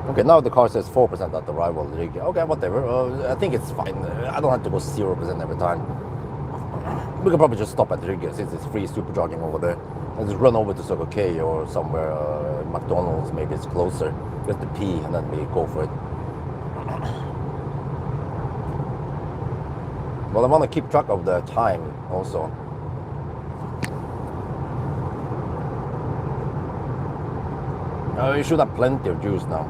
A: Okay, now the car says 4% at arrival. Okay, whatever. I think it's fine. I don't have to go 0% every time. We could probably just stop at Rygge since it's free supercharging over there. And just run over to Circle K or somewhere, McDonald's, maybe it's closer. Just to pee and then we go for it. Well, I want to keep track of the time also. You should have plenty of juice now.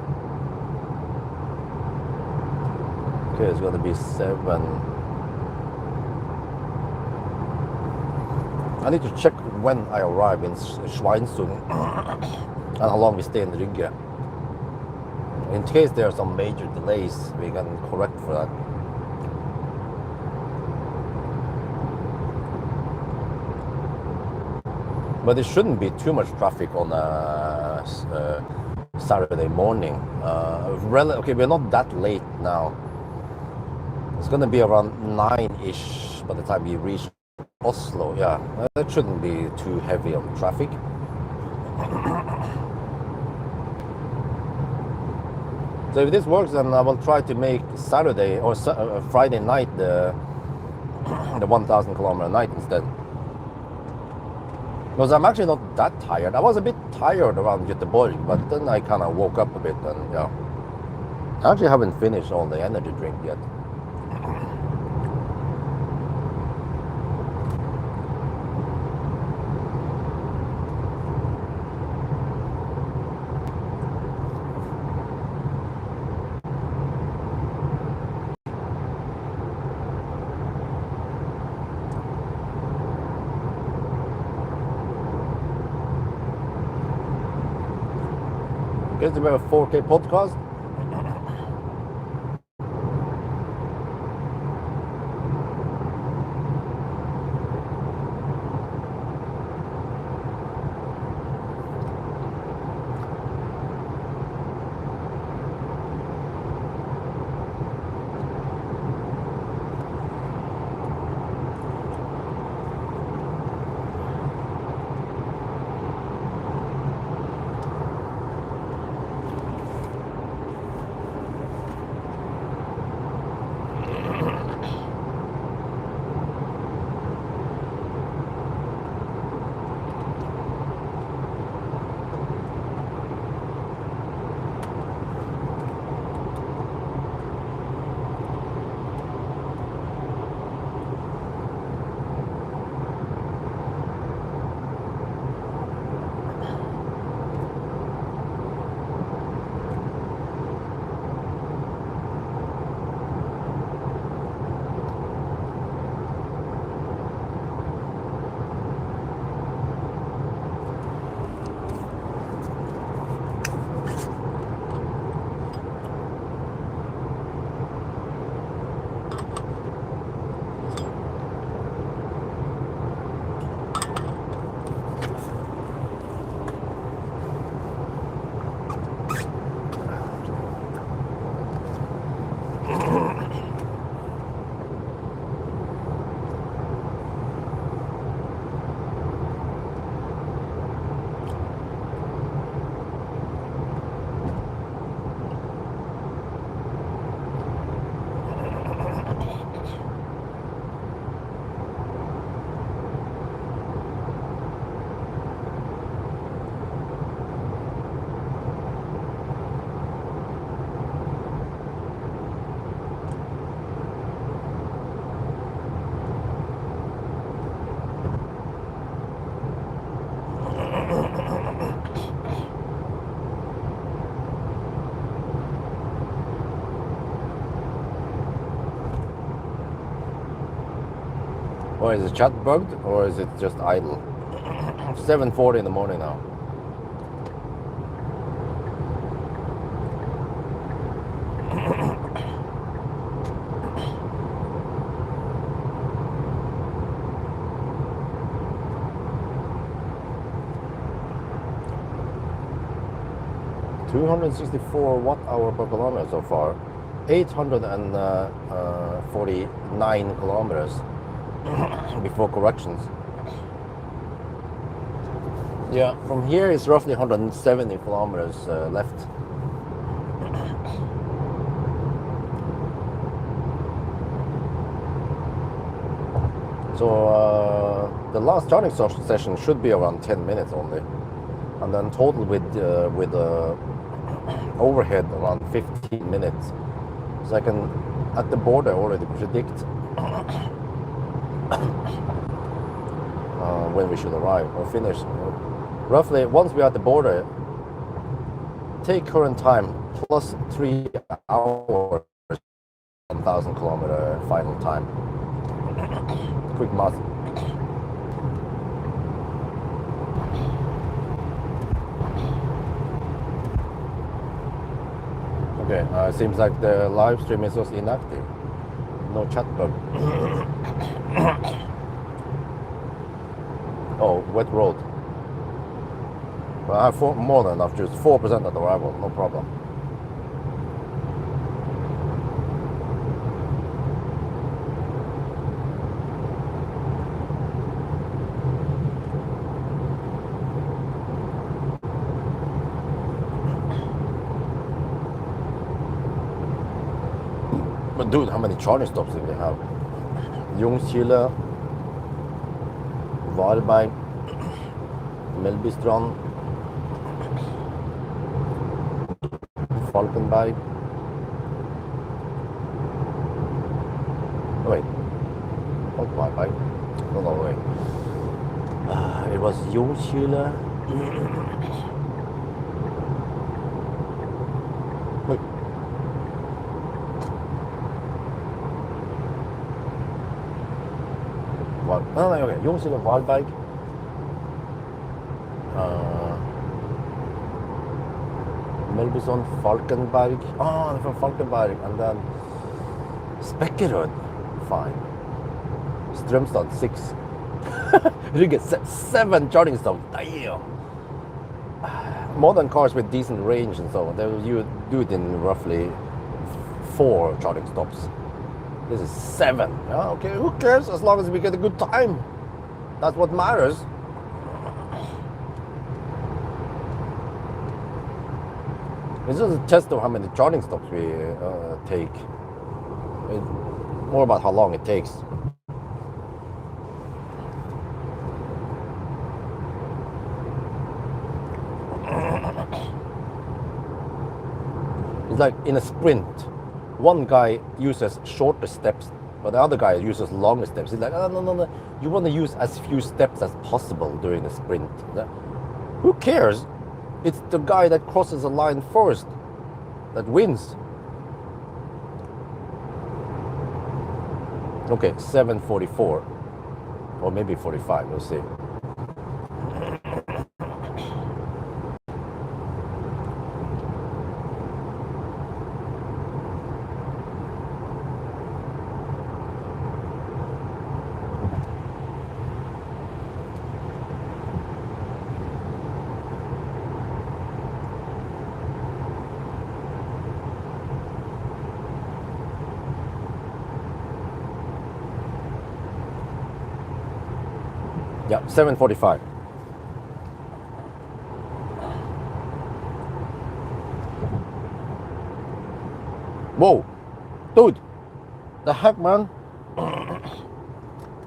A: Okay, it's gonna be 7. I need to check when I arrive in Schweinsund and how long we stay in Rygge. In case there are some major delays, we can correct for that. But there shouldn't be too much traffic on a Saturday morning. Okay, we're not that late now. It's gonna be around 9-ish by the time we reach Oslo. Yeah, that shouldn't be too heavy on traffic. So if this works, then I will try to make Saturday or Friday night the 1,000 kilometer night instead. Because I'm actually not that tired. I was a bit tired around Göteborg, but then I kind of woke up a bit and yeah. I actually haven't finished all the energy drink yet. Guess we have a 4K podcast. Or is the chat bugged, or is it just idle? 7:40 in the morning now. $264 watt-hour per kilometer so far. 849 kilometers before corrections. Yeah, from here it's roughly 170 kilometers left. So the last charging session should be around 10 minutes only, and then total with overhead around 15 minutes. So I can, at the border, already predict when we should arrive or finish. Roughly, once we're at the border, take current time plus 3 hours, 1,000 kilometer final time. Quick math. Okay, seems like the live stream is just inactive. No chat bug. Oh, wet road. Well, I have more than enough juice. 4% at arrival, no problem. But dude, how many charging stops do we have? Ljungskile, Varberg, Mellbystrand, Falkenberg. Oh, wait, not Varberg. No, wait. It was Ljungskile. Wait. No, okay. Ljungskile, Varberg. Mellbystrand, Falkenberg. Oh, from Falkenberg. And then Spekkerud, 5. Strömstad, 6. You get 7 charging stops. Damn. Modern cars with decent range and so on, you do it in roughly 4 charging stops. This is 7. Yeah, okay, who cares as long as we get a good time? That's what matters. It's just a test of how many charging stops we take. It's more about how long it takes. It's like in a sprint, one guy uses shorter steps, but the other guy uses longer steps. It's like, oh, no. You want to use as few steps as possible during a sprint. Who cares? It's the guy that crosses the line first that wins. Okay, 7:44, or maybe 45. We'll see. Yeah, 7:45. Whoa, dude, the heck, man.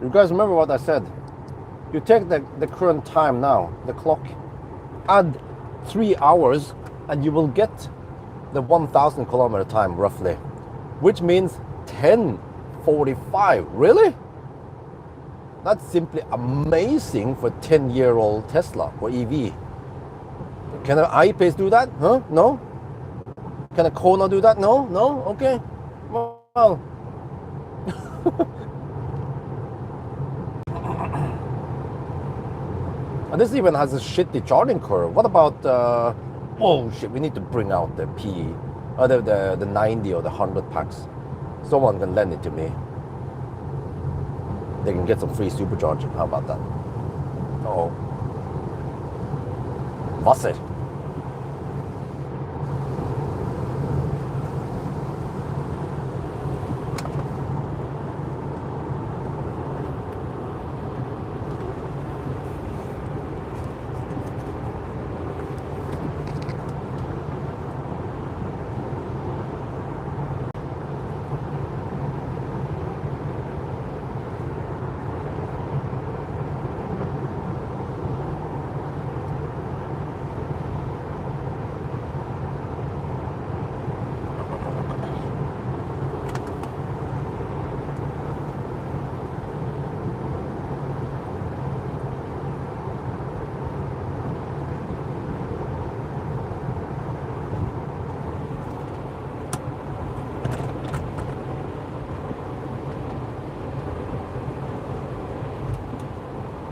A: You guys remember what I said? You take the current time now, the clock, add 3 hours, and you will get the 1,000 kilometer time roughly, which means 10:45. Really? That's simply amazing for 10-year-old Tesla or EV. Can an I-Pace do that? Huh? No? Can a Kona do that? No? No? Okay. Well. And this even has a shitty charging curve. What about, oh shit, we need to bring out the the 90 or the 100 packs. Someone can lend it to me. They can get some free supercharging. How about that? Oh. Wasser.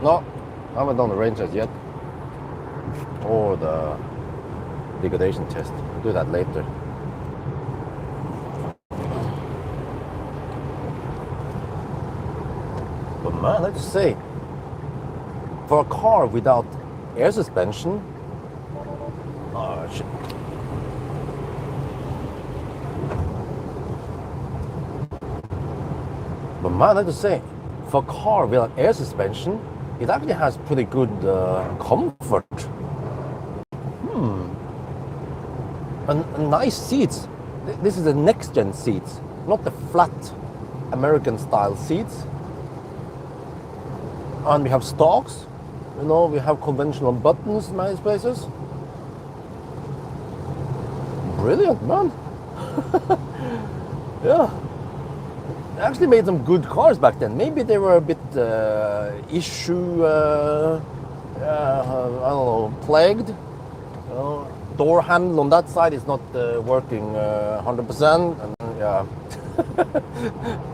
A: No, I haven't done the range test yet, or the degradation test. I'll do that later. But man, let's say, for a car without air suspension, oh shit. But man, let's say, for a car without air suspension, it actually has pretty good comfort. And nice seats. This is the next gen seats. not the flat American style seats. And we have stalks, we have conventional buttons in many places. Brilliant, man. Yeah. They actually made some good cars back then. Maybe they were a bit I don't know, plagued. Door handle on that side is not working 100%. And, yeah.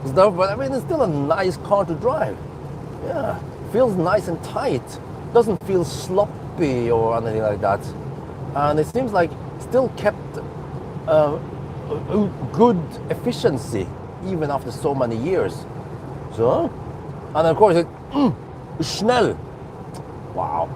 A: Stuff, but I mean, it's still a nice car to drive. Yeah. Feels nice and tight. Doesn't feel sloppy or anything like that. And it seems like still kept good efficiency even after so many years. So, and of course, schnell. Wow.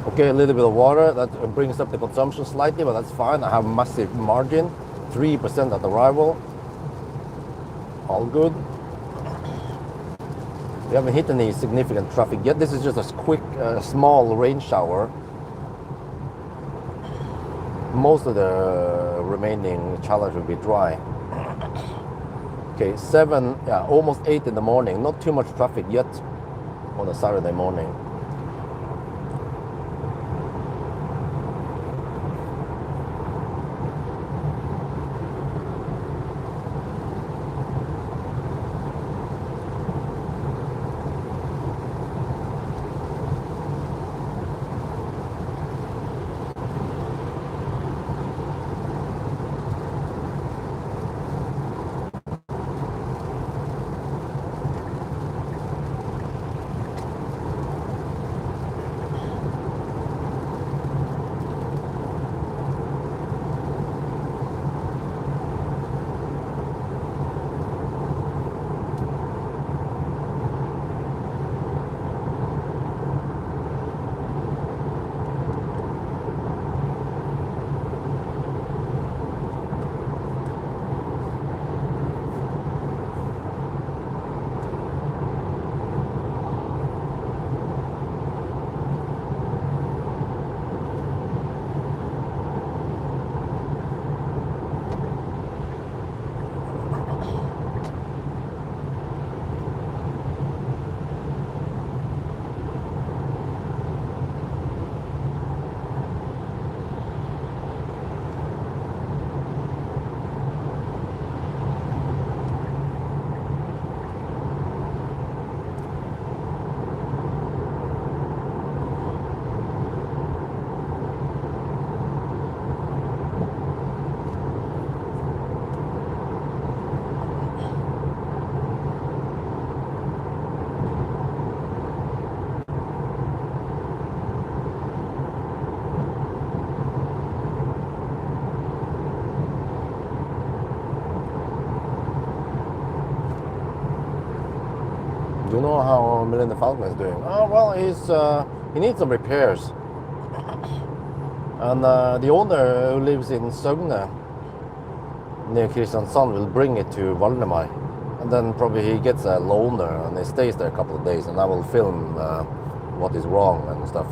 A: Okay, a little bit of water, that brings up the consumption slightly, but that's fine. I have a massive margin, 3% at arrival. All good. We haven't hit any significant traffic yet. This is just a quick, small rain shower. Most of the remaining challenge will be dry. Okay, 7, yeah, almost 8 in the morning. Not too much traffic yet on a Saturday morning. Do you know how Melinda Falcon is doing? Oh, well, he needs some repairs. And the owner who lives in Søgne, near Kristiansand, will bring it to Valdemar. And then probably he gets a loaner and he stays there a couple of days, and I will film what is wrong and stuff.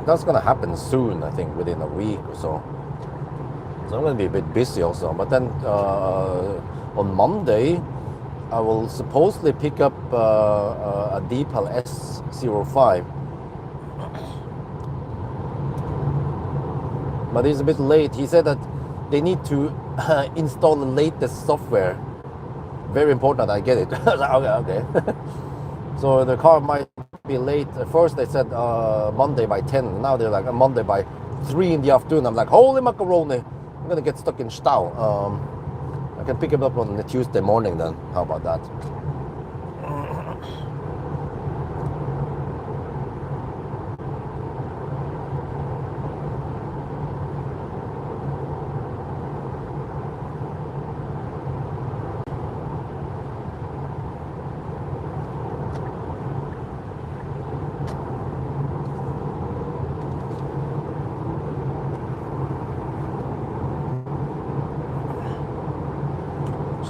A: That's gonna happen soon, I think, within a week or so. So I'm gonna be a bit busy also. But then on Monday, I will supposedly pick up a Deepal S05. But he's a bit late. He said that they need to install the latest software. Very important that I get it. Okay. So the car might be late. At first they said Monday by 10. Now they're like Monday by 3 in the afternoon. I'm like, holy macaroni. I'm gonna get stuck in Stau. I can pick it up on the Tuesday morning then. How about that?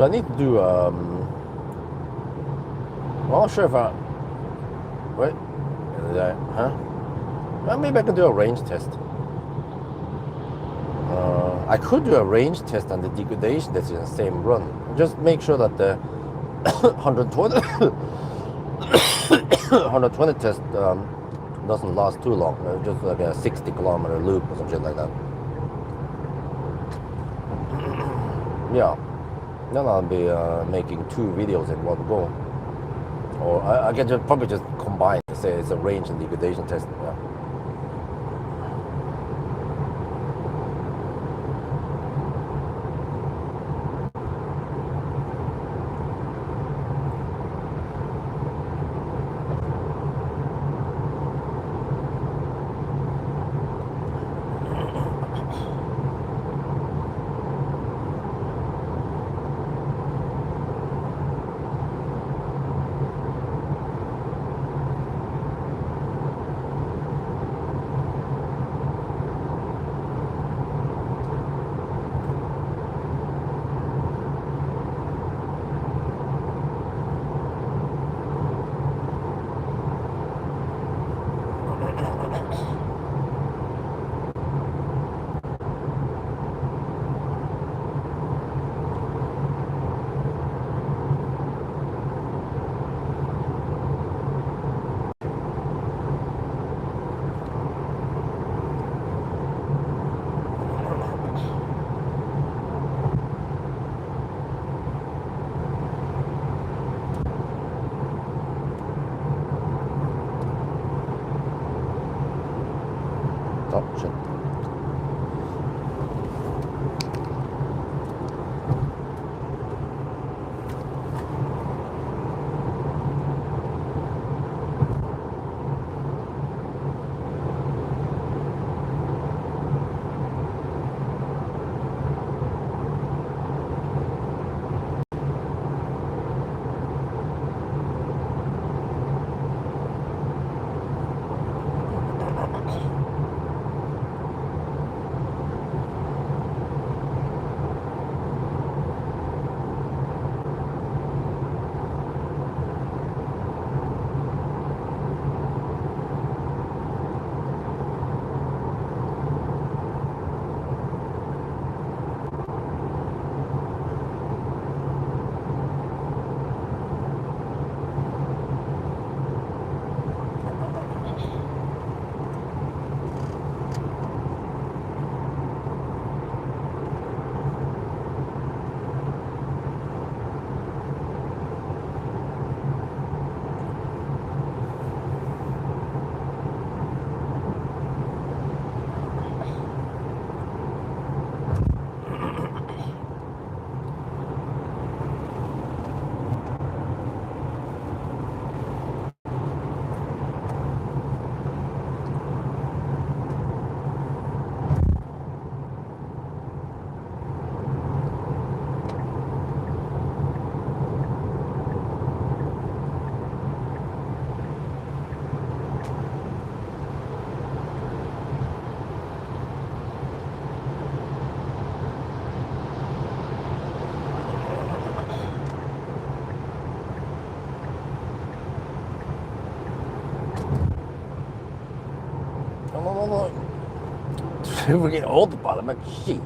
A: So I need to do, well, I'm not sure if I, wait, huh? Well, maybe I can do a range test. I could do a range test and the degradation that's in the same run. Just make sure that the 120, 120 test doesn't last too long. Just like a 60-kilometer loop or something like that. Yeah. Then I'll be making 2 videos in one go. Or I can probably just combine, say it's a range and degradation test. Yeah. Oh, shit. No. We're getting old the bottom, but shit.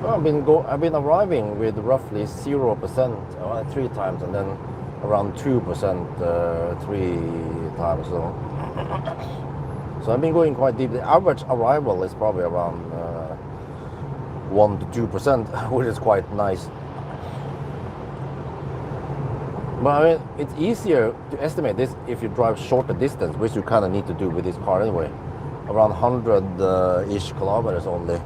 A: Well, I've been arriving with roughly 0% 3 times, and then around 2% 3 times. So I've been going quite deep. The average arrival is probably around 1 to 2%, which is quite nice. But I mean, it's easier to estimate this if you drive shorter distance, which you kind of need to do with this car anyway. Around 100-ish kilometers only.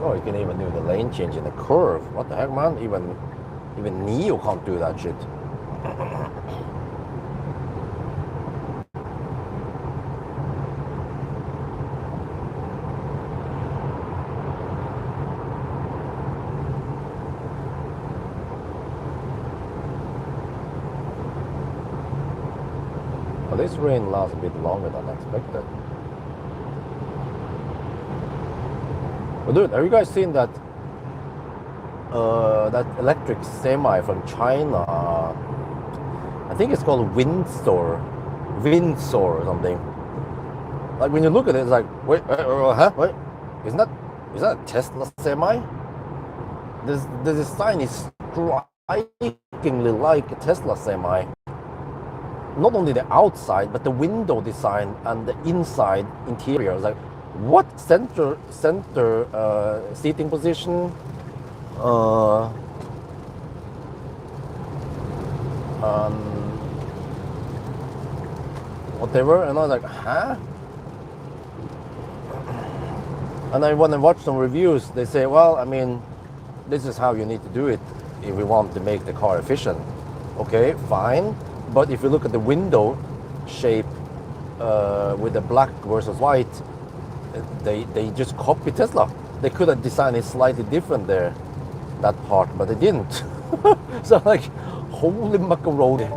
A: Oh, you can even do the lane change in the curve. What the heck, man? Even Neo can't do that shit. Well, this rain lasts a bit longer than expected. Well, dude, have you guys seen that that electric semi from China? I think it's called Windsor or something. Like when you look at it, it's like, wait, huh? Wait, is that a Tesla semi? The design is strikingly like a Tesla semi. Not only the outside, but the window design and the inside interior. It's like, what center seating position, whatever, and I was like, huh? And I when I watch some reviews, they say, well, I mean, this is how you need to do it if we want to make the car efficient. Okay, fine, but if you look at the window shape with the black versus white, they just copy Tesla. They could have designed it slightly different there, that part, but they didn't. So like, holy macaroni.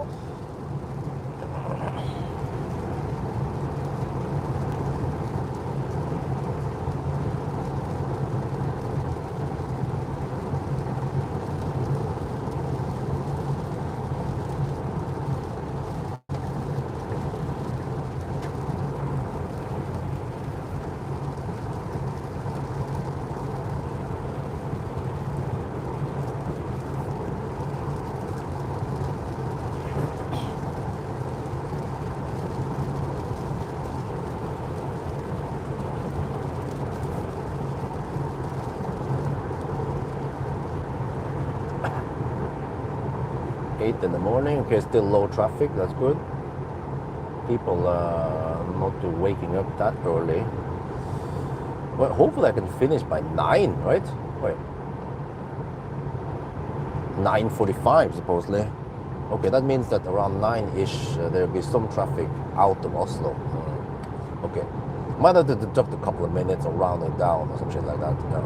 A: In the morning. Okay, still low traffic, that's good. People not waking up that early. Well, hopefully I can finish by 9, right? Wait, 9:45 supposedly. Okay, that means that around 9-ish there'll be some traffic out of Oslo. Okay, might have to deduct a couple of minutes or round it down or some shit like that. Yeah.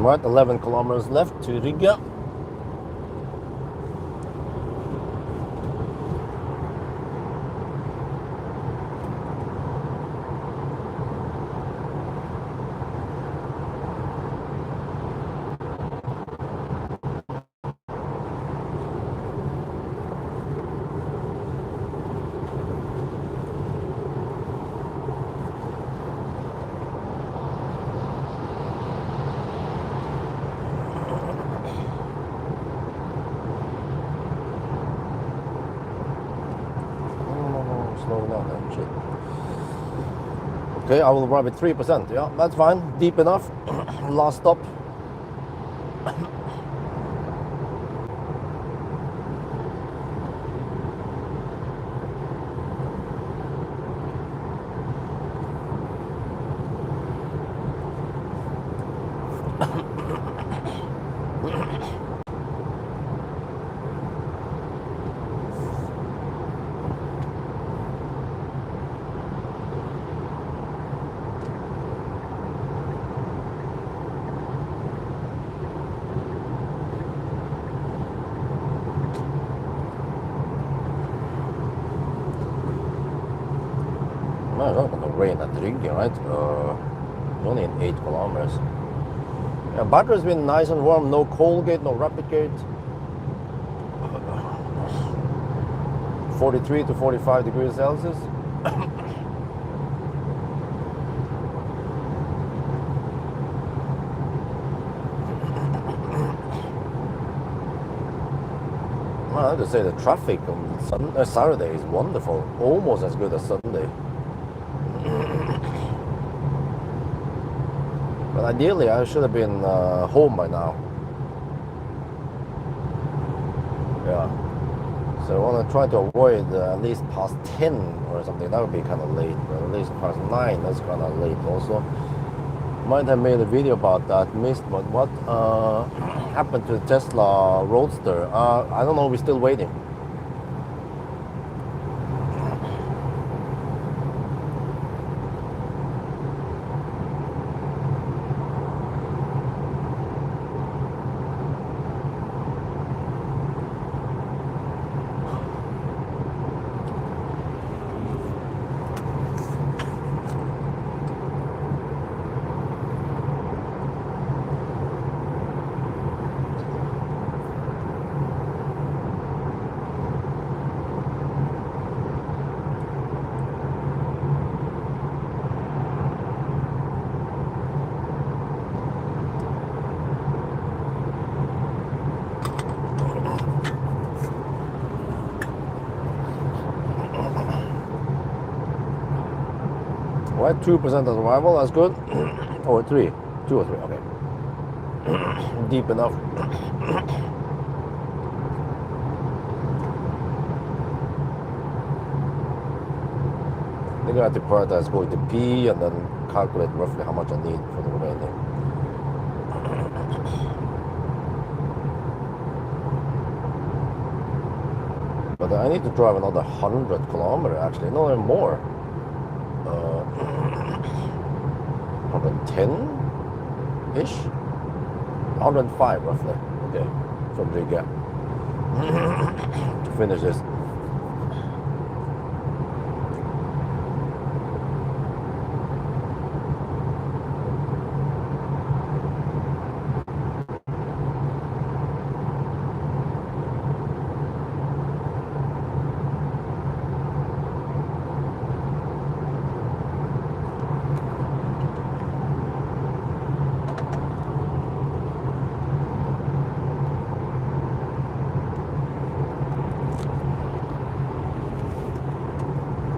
A: Right, 11 kilometers left to Riga. Okay, I will arrive at 3%. Yeah, that's fine. Deep enough. Last stop. No, it's not gonna rain at Rygge, right? Only in 8 kilometers. Yeah, battery's been nice and warm. No cold gate, no rapid gate. 43 to 45 degrees Celsius. Well, I have to say the traffic on Saturday is wonderful. Almost as good as Sunday. But ideally, I should have been home by now. Yeah. So I want to try to avoid at least past 10 or something. That would be kind of late. But at least past 9, that's kind of late also. Might have made a video about that, missed. But what happened to the Tesla Roadster? I don't know. We're still waiting. Right, 2% at arrival, that's good. Or 3, 2 or 3, okay. Deep enough. I think I have to prioritize going to pee and then calculate roughly how much I need for the remaining. But I need to drive another 100 kilometers actually, no more. 110-ish? 105 roughly, okay, from Riga to finish this.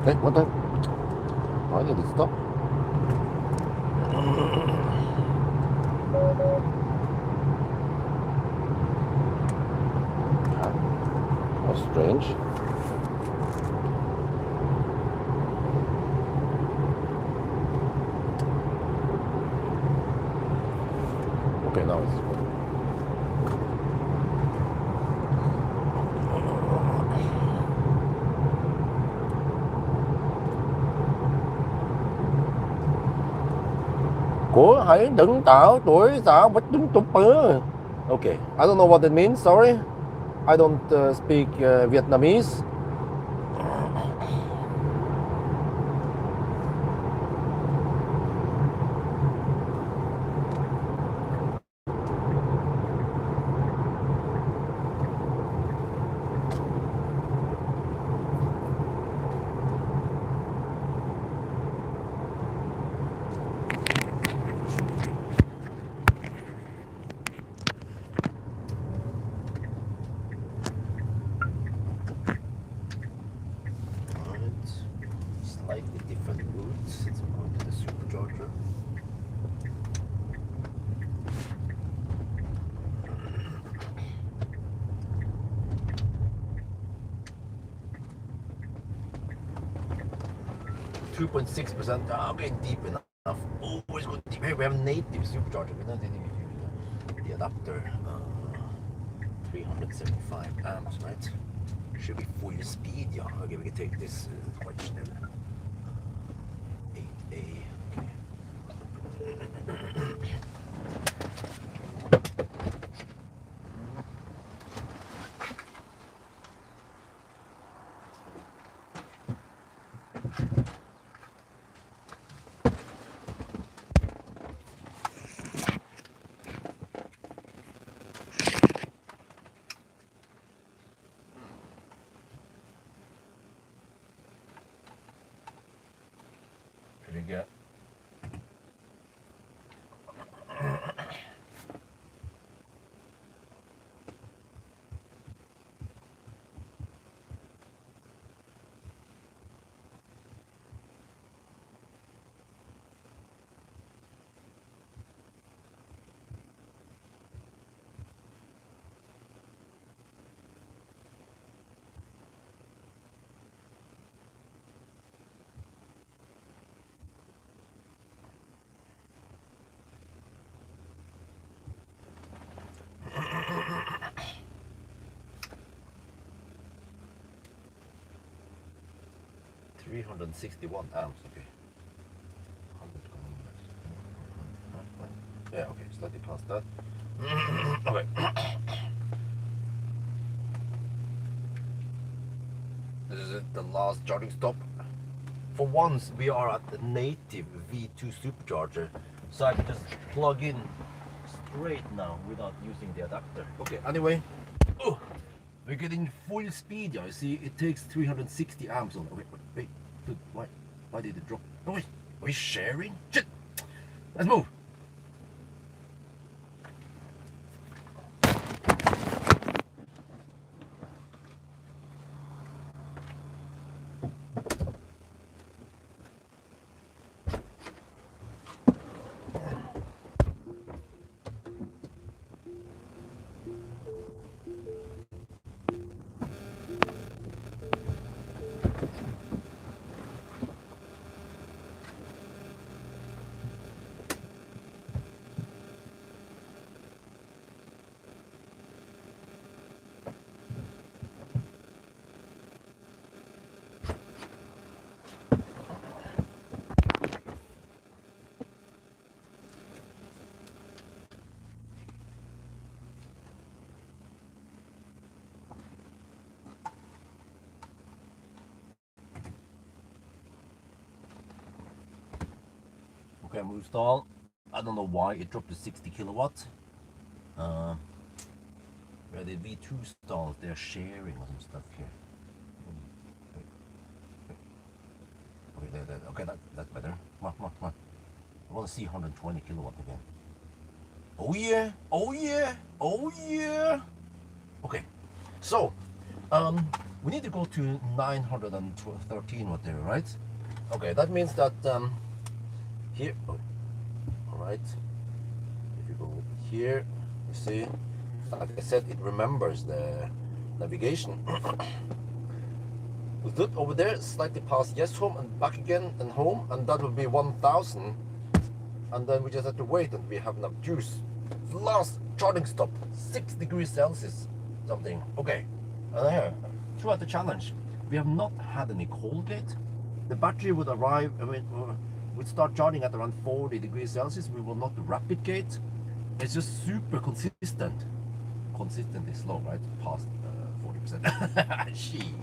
A: Hey, what the? Why did it stop? That's strange. Okay, now it's good. Cô hãy đừng tạo tuổi giả bất đúng tục bơ. Okay, I don't know what it means, sorry. I don't speak Vietnamese. 2.6%. Okay, deep enough. Always go deep. Hey, we have a native supercharger. We don't need the adapter. 375 amps, right? Should be full speed, yeah. Okay, we can take this quite snel. 8A. Okay. Pretty good. $361 amps, okay. 100 kilometers. Yeah, okay, slightly past that. Okay. This is it, the last charging stop. For once, we are at the native V2 supercharger, so I can just plug in straight now without using the adapter. Okay, anyway, we're getting full speed. Yeah, you see, it takes 360 amps on. Wait, dude, why did it drop? Oh wait, are we sharing? Shit! Let's move. Okay, move stall. I don't know why it dropped to 60 kilowatts. Where the V2 stalls, they're sharing some stuff here. Okay, that's better. Come on. I want to see 120 kilowatt again. Oh yeah. Okay, so we need to go to 913 whatever, right? Okay, that means that here. Oh, all right. If you go here, you see, like I said, it remembers the navigation. We look over there, slightly past yes home and back again and home, and that will be 1000. And then we just have to wait and we have enough juice. Last charging stop, 6 degrees Celsius something. Okay, and here, throughout the challenge, we have not had any cold gate. The battery would arrive, would start charging at around 40 degrees Celsius. We will not rapid gate. It's just super consistent. Consistently slow, right? Past 40%. She.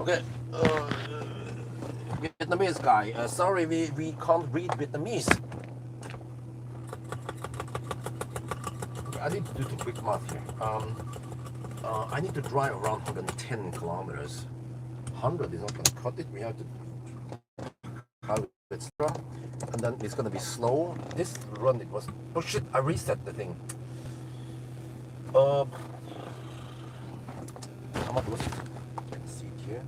A: Okay, Vietnamese guy. Sorry, we can't read Vietnamese. Okay, I need to do the quick math here. I need to drive around 110 kilometers. 100 is not going to cut it. We have to have it slow, and then it's going to be slow. This run it was. Oh shit! I reset the thing. How much was it? Let's see it here.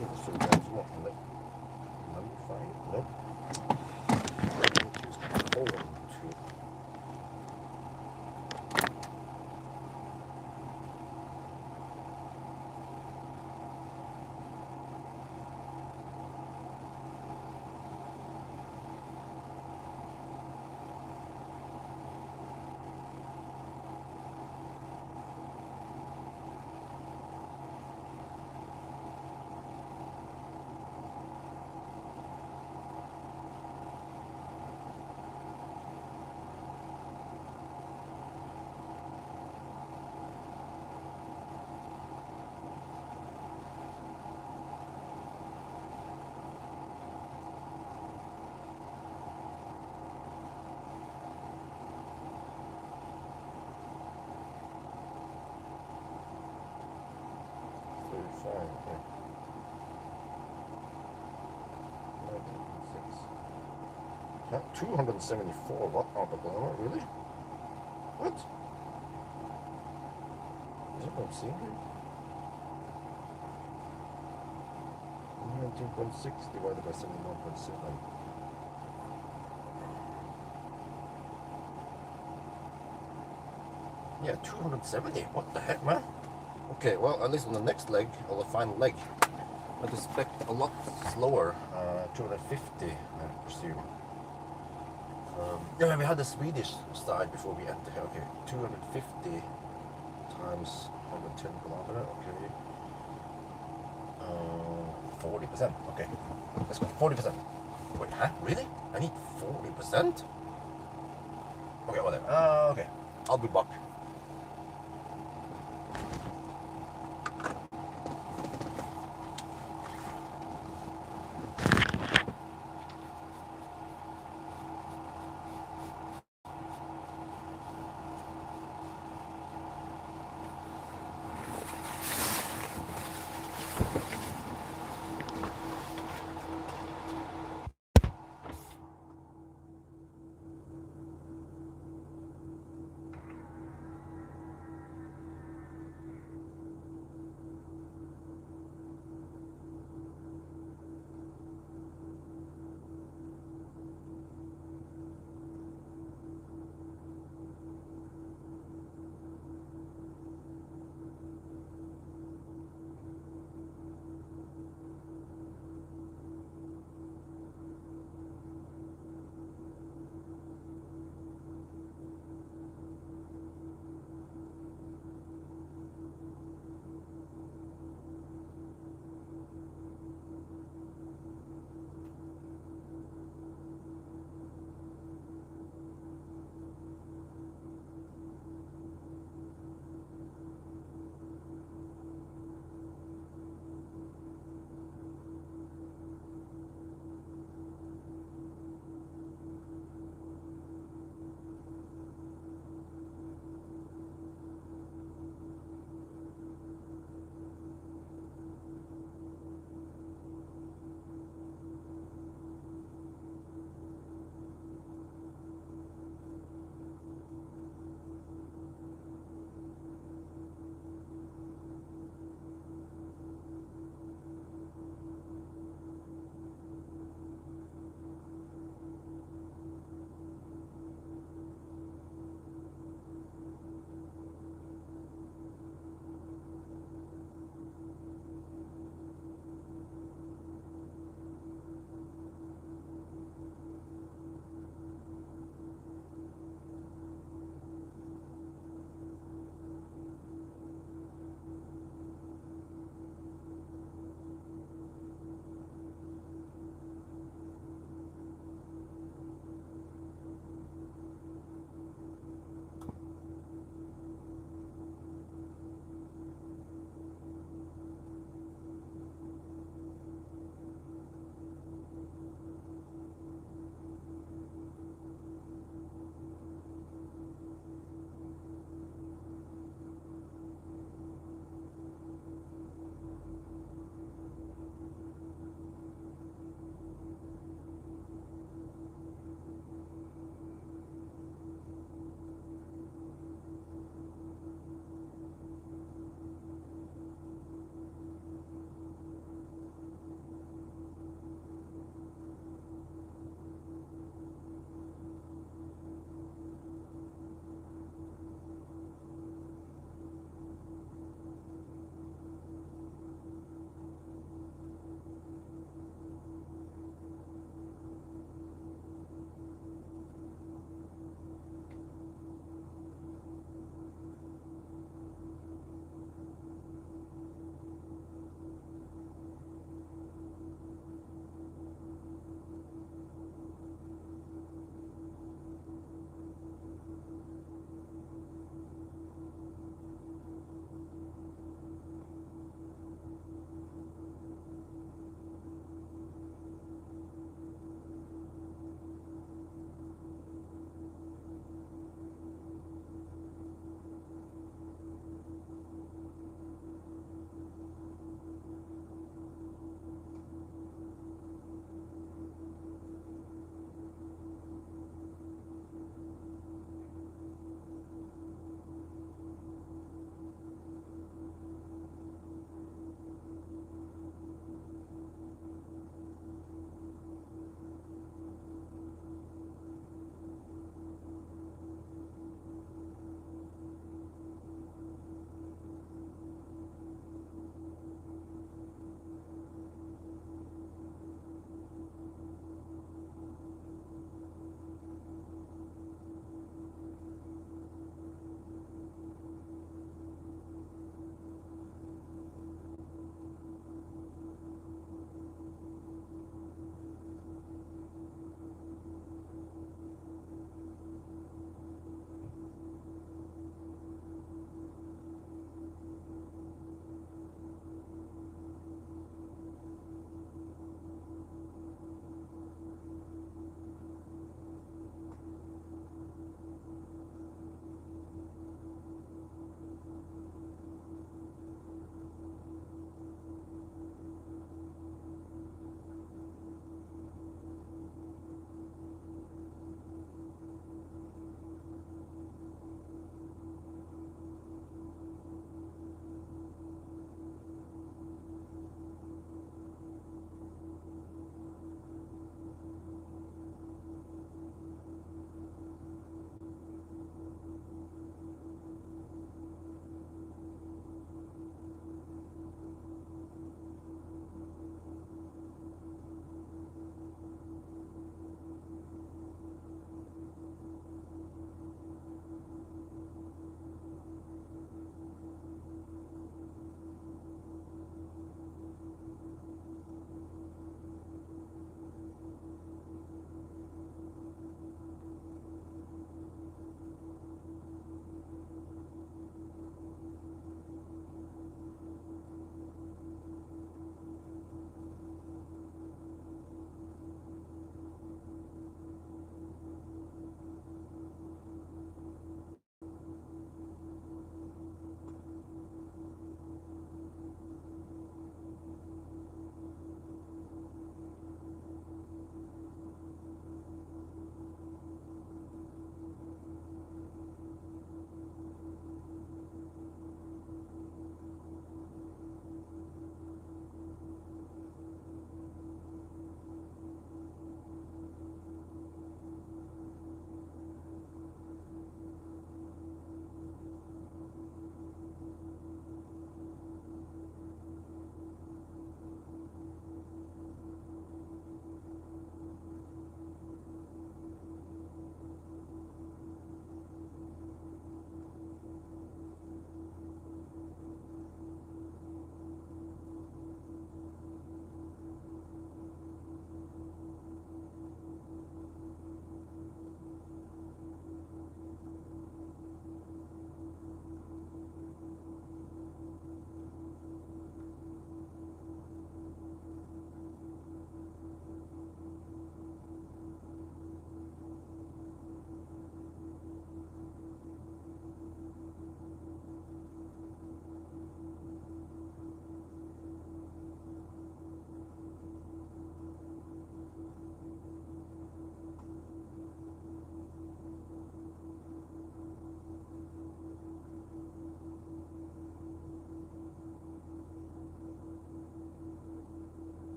A: Inte så jättesmakande. Men fine. Nope. Okay. 274 watt out of power, really? What? Is that what I'm seeing here? 19.6 divided by 71.7. Yeah, 270. What the heck, man? Okay, well, at least on the next leg, or the final leg, I'd expect a lot slower. 250, I presume. Yeah, we had the Swedish side before we entered here. Okay, 250 times 110 kilometer. Okay. 40%. Okay, let's go. 40%. Wait, huh? Really? I need 40%? Okay, whatever. Okay, I'll be back.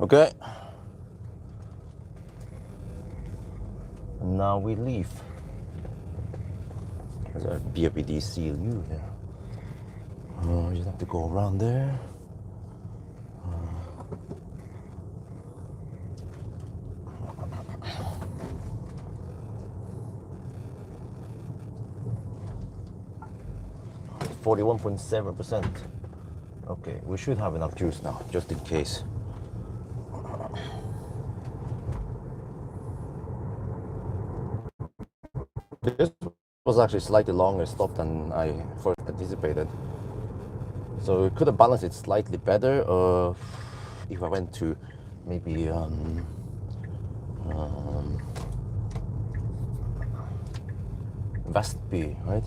A: Okay. And now we leave. There's a BFBD CLU here. You just have to go around there. 41.7%. Okay, we should have enough juice now, just in case. This was actually slightly longer stop than I first anticipated. So it could have balanced it slightly better if I went to maybe Westby, right?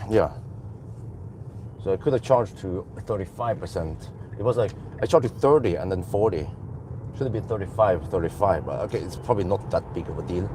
A: Yeah. So I could have charged to 35%. It was like, I charged to 30 and then 40. Should have been 35, 35. But okay, it's probably not that big of a deal.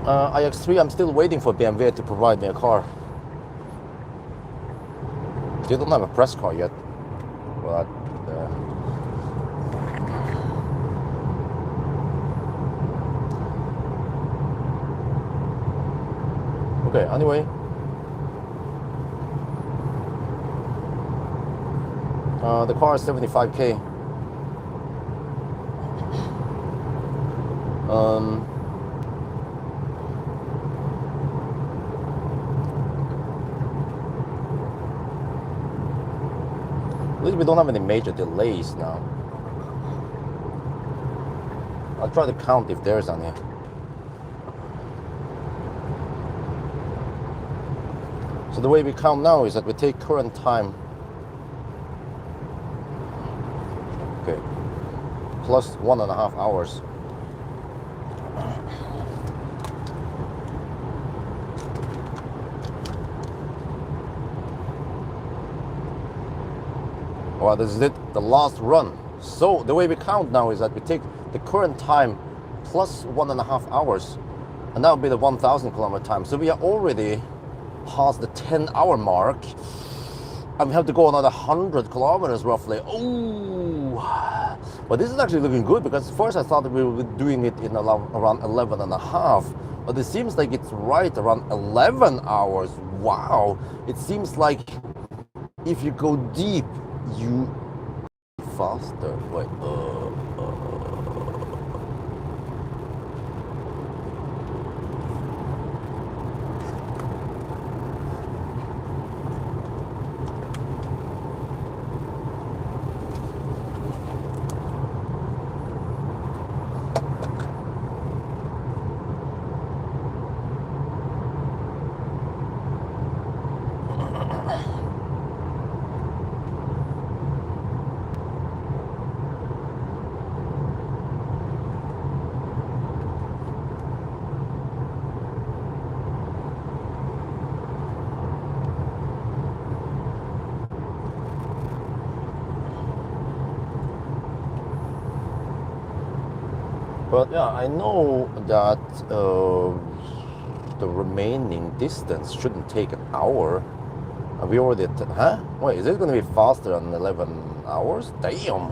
A: iX3, I'm still waiting for BMW to provide me a car. They don't have a press car yet. But okay, anyway. The car is 75k. At least we don't have any major delays now. I'll try to count if there's any. So the way we count now is that we take current time. Okay. Plus 1.5 hours. Well, this is it, the last run. So the way we count now is that we take the current time plus 1.5 hours, and that will be the 1,000 kilometer time. So we are already past the 10-hour mark, and we have to go another 100 kilometers roughly. Oh, but this is actually looking good, because first I thought that we were doing it in around 11.5, but it seems like it's right around 11 hours. Wow, it seems like if you go deep, you faster. Wait, but yeah, I know that the remaining distance shouldn't take an hour. We already, huh? Wait, is it going to be faster than 11 hours? Damn!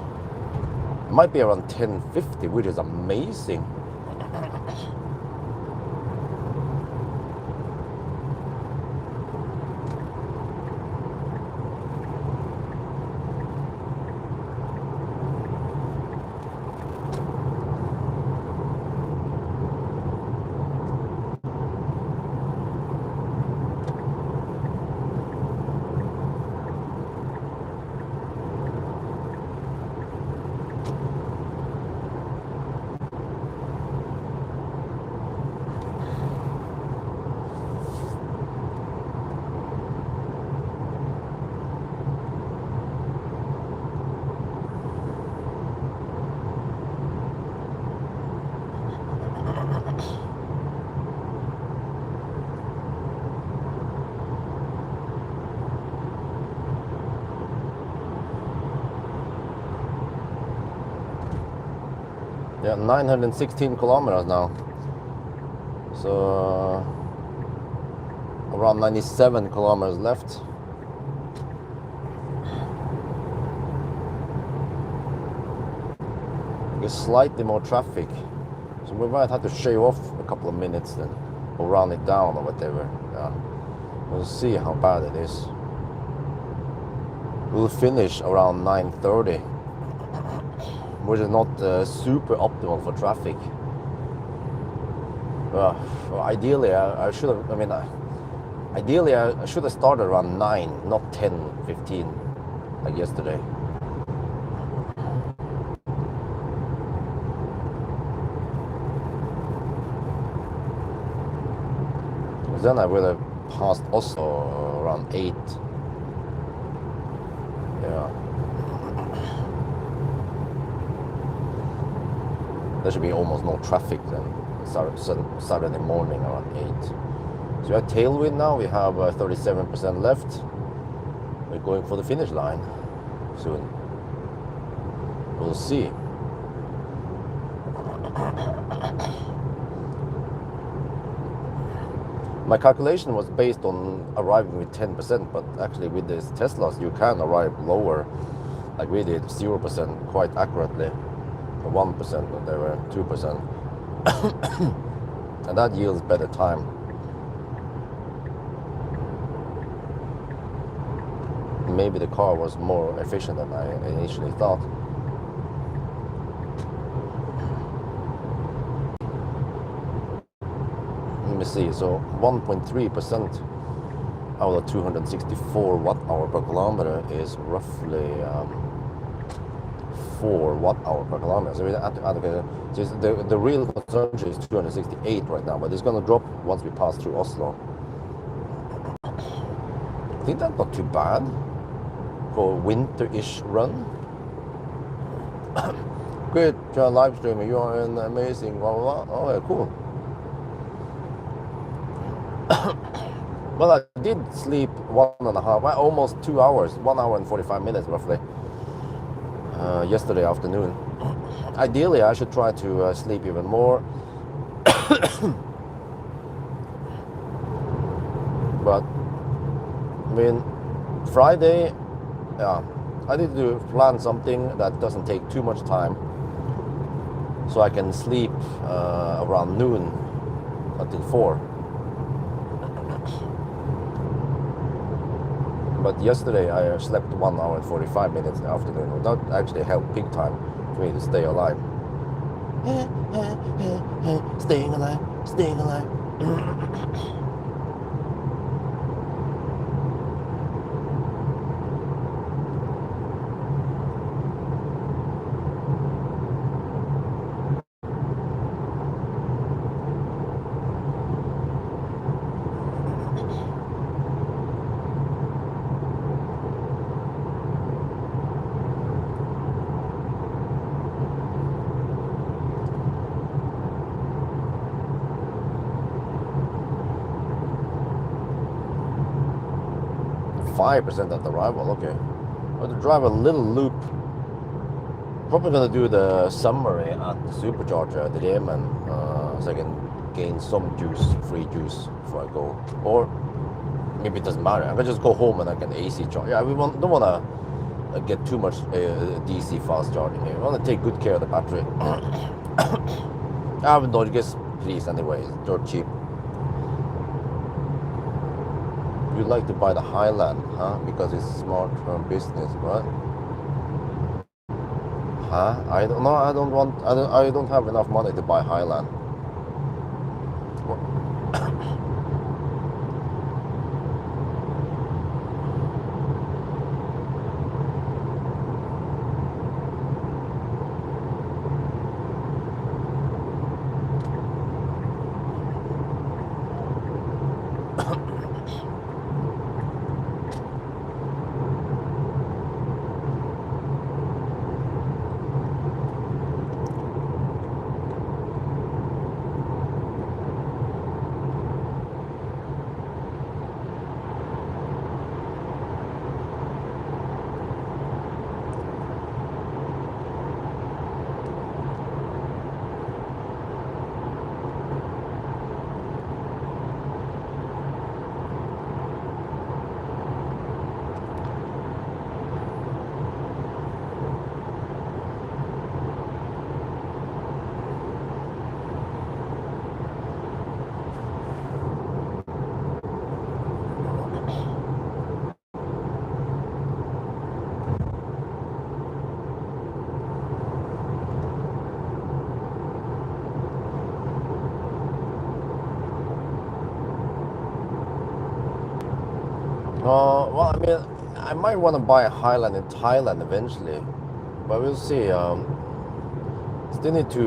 A: It might be around 10:50, which is amazing. Yeah, 916 kilometers now. So around 97 kilometers left. There's slightly more traffic, so we might have to shave off a couple of minutes then, or round it down or whatever. Yeah. We'll see how bad it is. We'll finish around 9:30, which is not super optimal for traffic. Ideally, I should have. I mean, ideally, I should have started around 9, not 10:15, like yesterday. Then I would have passed Oslo around 8. Yeah. There should be almost no traffic then. Saturday morning around 8. So we have tailwind now. We have 37% left. We're going for the finish line soon. We'll see. My calculation was based on arriving with 10%, but actually with these Teslas you can arrive lower. Like we did 0% quite accurately, 1%, whatever, 2%. And that yields better time. Maybe the car was more efficient than I initially thought. Let me see, so 1.3% out of 264 watt-hour per kilometer is roughly 4 watt-hour per kilometer. So we have to add, the real consumption is 268 right now, but it's going to drop once we pass through Oslo. I think that's not too bad for a winter-ish run. Great live streaming, you are an amazing, blah, blah, blah. Oh yeah, cool. Well, I did sleep 1.5, almost 2 hours, 1 hour and 45 minutes roughly, yesterday afternoon. Ideally, I should try to sleep even more. But, I mean, Friday, yeah, I need to plan something that doesn't take too much time, so I can sleep around noon until 4. But yesterday I slept 1 hour and 45 minutes in the afternoon. That actually helped big time for me to stay alive. Staying alive, staying alive. 5% at the arrival, okay. I have to drive a little loop. Probably gonna do the summary at the supercharger at the Yemen, so I can gain some juice, free juice before I go. Or maybe it doesn't matter. I can just go home and I can AC charge. Yeah, we don't wanna get too much DC fast charging here. We wanna take good care of the battery. I have Norges pris anyway, they're cheap. You'd like to buy the Highland, huh? Because it's smart for business, what? Huh? I don't know. I don't have enough money to buy Highland. Well, I mean, I might want to buy a Highland in Thailand eventually, but we'll see. Still need to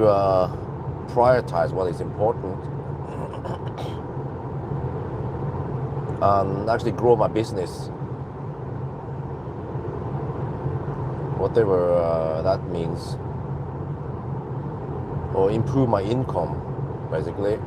A: prioritize what is important and actually grow my business, whatever that means, or improve my income, basically.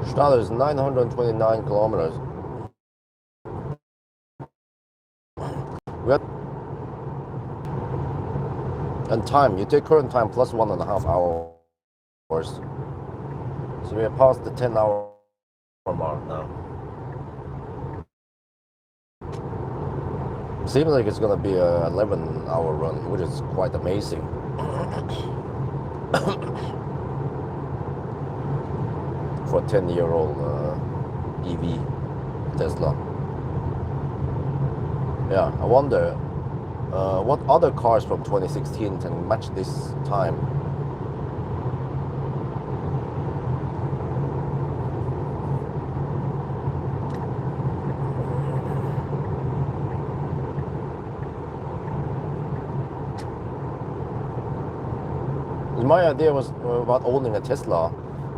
A: Stade is 929 kilometers. We had, and time, you take current time plus 1.5 hours. So we are past the 10-hour mark now. Seems like it's gonna be a 11-hour run, which is quite amazing. For a 10-year-old EV Tesla. Yeah, I wonder what other cars from 2016 can match this time. My idea was about owning a Tesla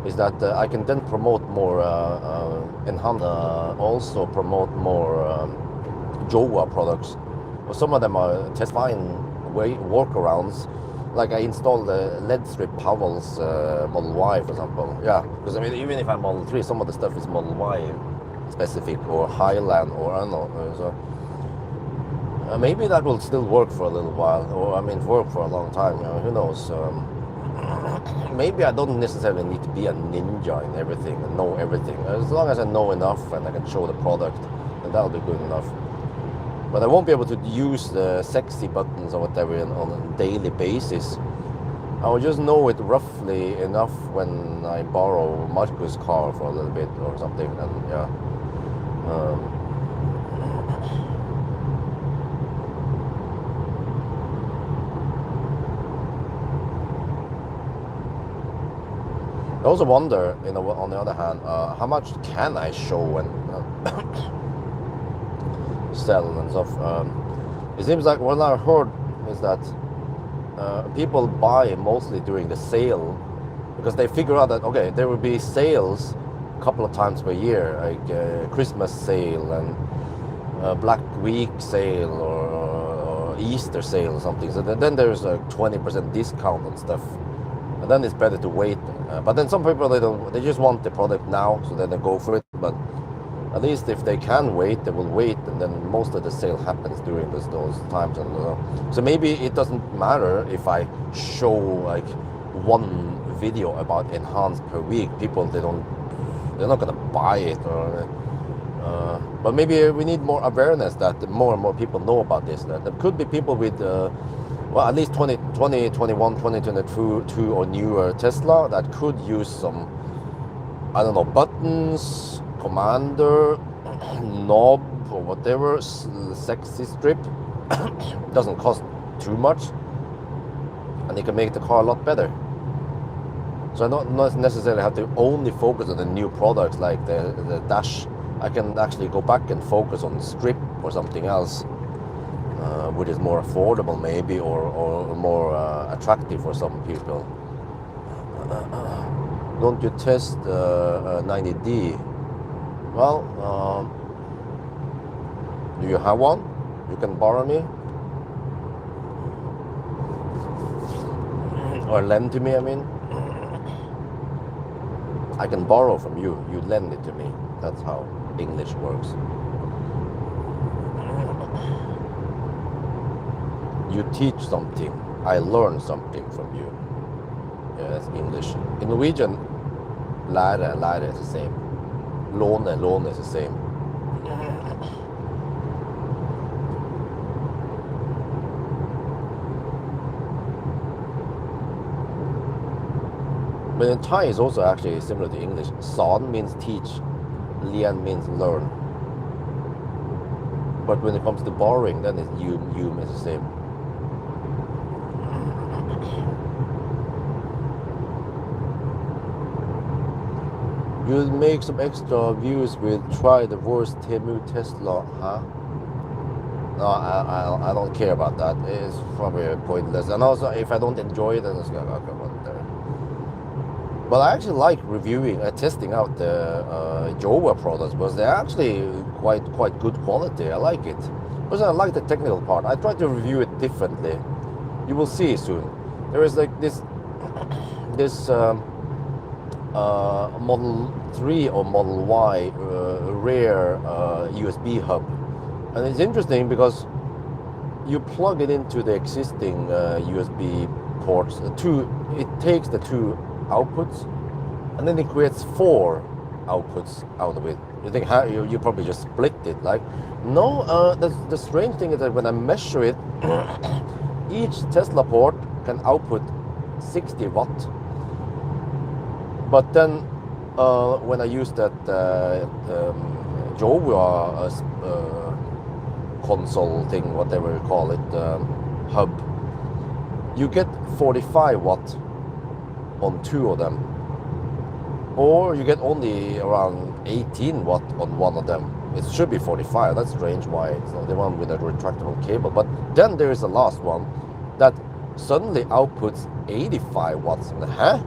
A: is that I can then promote more enhanced, also promote more Jowa products. Well, some of them are fine workarounds. Like I installed the LED strip Pawel's Model Y, for example. Yeah, because I mean, even if I'm Model 3, some of the stuff is Model Y specific or Highland or I don't know. So maybe that will still work for a little while, or I mean, work for a long time. You know, who knows? Maybe I don't necessarily need to be a ninja in everything and know everything. As long as I know enough and I can show the product, then that'll be good enough. But I won't be able to use the sexy buttons or whatever on a daily basis. I will just know it roughly enough when I borrow Marcus' car for a little bit or something. And yeah. I also wonder, you know, on the other hand, how much can I show and sell and stuff. It seems like what I heard is that people buy mostly during the sale because they figure out that okay, there will be sales a couple of times per year, like Christmas sale and Black Week sale or Easter sale or something. So then there's a 20% discount on stuff. And then it's better to wait. But then some people they just want the product now, so then they go for it. But at least if they can wait, they will wait, and then most of the sale happens during those times. And so maybe it doesn't matter if I show like one video about enhanced per week. People they're not gonna buy it. But maybe we need more awareness that more and more people know about this. That there could be people with well, at least 2021, 2022 or newer Tesla that could use some, I don't know, buttons, commander, knob or whatever, sexy strip. Doesn't cost too much and it can make the car a lot better. So I don't necessarily have to only focus on the new products like the dash. I can actually go back and focus on the strip or something else. Which is more affordable maybe or more attractive for some people. Don't you test 90D? Well, do you have one? You can borrow me? Or lend to me, I mean? I can borrow from you, you lend it to me. That's how English works. You teach something, I learn something from you. Yeah, that's English. In Norwegian, lære is the same. Låne is the same. But in Thai is also actually similar to English. Son means teach, Lian means learn. But when it comes to borrowing, then it's yum is the same. You'll make some extra views with try the worst Temu Tesla, huh? No, I don't care about that. It's probably pointless. And also, if I don't enjoy it, then it's gonna go on there. But I actually like reviewing, testing out the Jova products because they're actually quite good quality. I like it. Because I like the technical part. I try to review it differently. You will see soon. There is like this Model 3 or Model Y rare USB hub. And it's interesting because you plug it into the existing USB ports. It takes the two outputs, and then it creates 4 outputs out of it. You think you probably just split it? Like, no. The strange thing is that when I measure it, each Tesla port can output 60 watt. But then when I use that Jova console thing, whatever you call it, hub, you get 45 watt on 2 of them, or you get only around 18 watt on one of them. It should be 45. That's strange why it's not the one with a retractable cable. But then there is the last one that suddenly outputs 85 watts. Huh?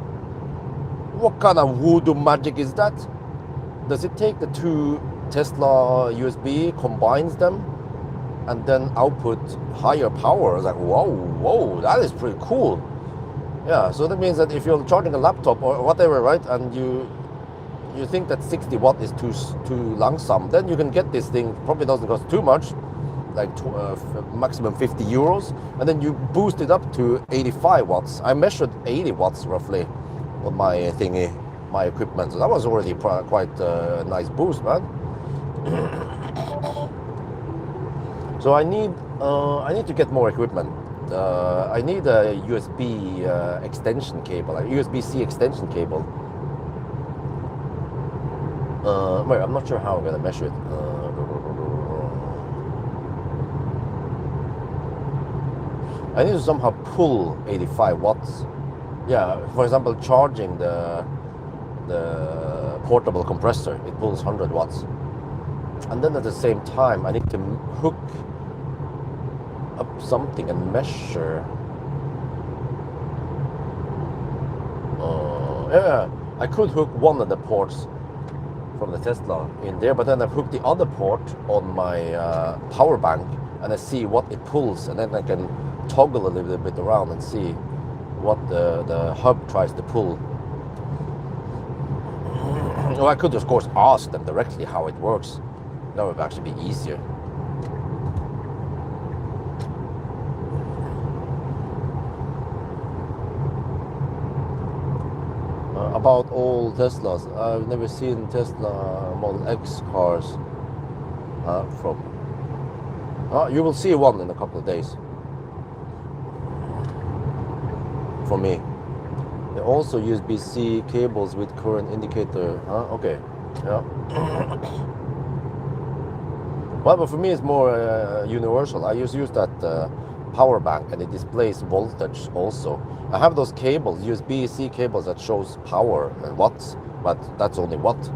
A: What kind of voodoo magic is that? Does it take the 2 Tesla USB, combines them, and then output higher power? I was like, whoa, that is pretty cool. Yeah, so that means that if you're charging a laptop or whatever, right, and you think that 60 watt is too langsam, then you can get this thing. Probably doesn't cost too much, like maximum 50 euros, and then you boost it up to 85 watts. I measured 80 watts roughly on my thingy, my equipment. So that was already quite a nice boost, man. So I need to get more equipment. I need a USB extension cable, like USB-C extension cable. Wait, I'm not sure how I'm gonna measure it. I need to somehow pull 85 watts. Yeah, for example, charging the portable compressor, it pulls 100 watts. And then at the same time, I need to hook up something and measure. Yeah, I could hook one of the ports from the Tesla in there, but then I've hooked the other port on my power bank, and I see what it pulls, and then I can toggle a little bit around and see what the hub tries to pull. Well, I could of course ask them directly how it works. That would actually be easier. About all Teslas, I've never seen Tesla Model X cars from. You will see one in a couple of days. For me. They also use USB-C cables with current indicator. Okay. Yeah. Well, but for me it's more universal. I use that power bank, and it displays voltage also. I have those cables, USB-C cables, that shows power and watts, but that's only watt.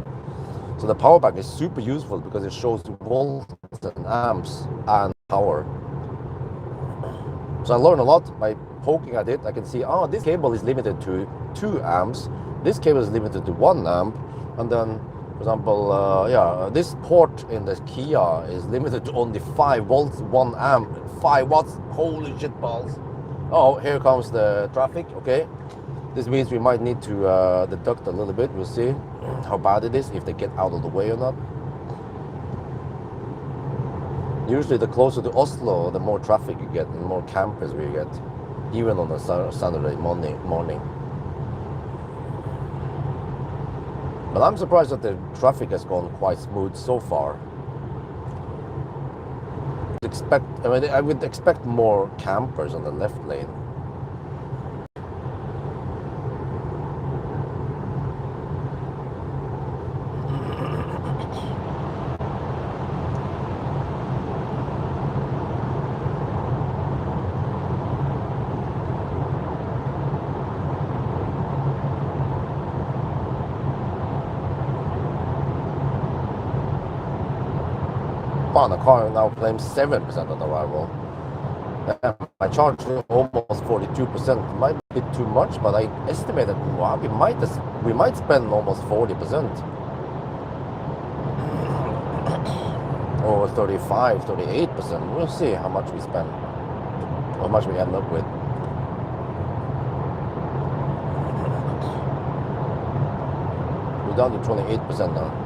A: So the power bank is super useful because it shows volts and amps and power. So I learn a lot by poking at it. I can see, this cable is limited to 2 amps. This cable is limited to 1 amp. And then, for example, this port in the Kia is limited to only 5 volts, 1 amp, 5 watts. Holy shit balls. Oh, here comes the traffic. Okay. This means we might need to deduct a little bit. We'll see how bad it is, if they get out of the way or not. Usually the closer to Oslo, the more traffic you get and more campers we get, even on a Saturday morning. But I'm surprised that the traffic has gone quite smooth so far. I would expect more campers on the left lane. on, the car now claims 7% on arrival. My charge is almost 42%. Might be too much, but I estimated we might spend almost 40%. Or 35, 38%. We'll see how much we spend. How much we end up with. We're down to 28% now.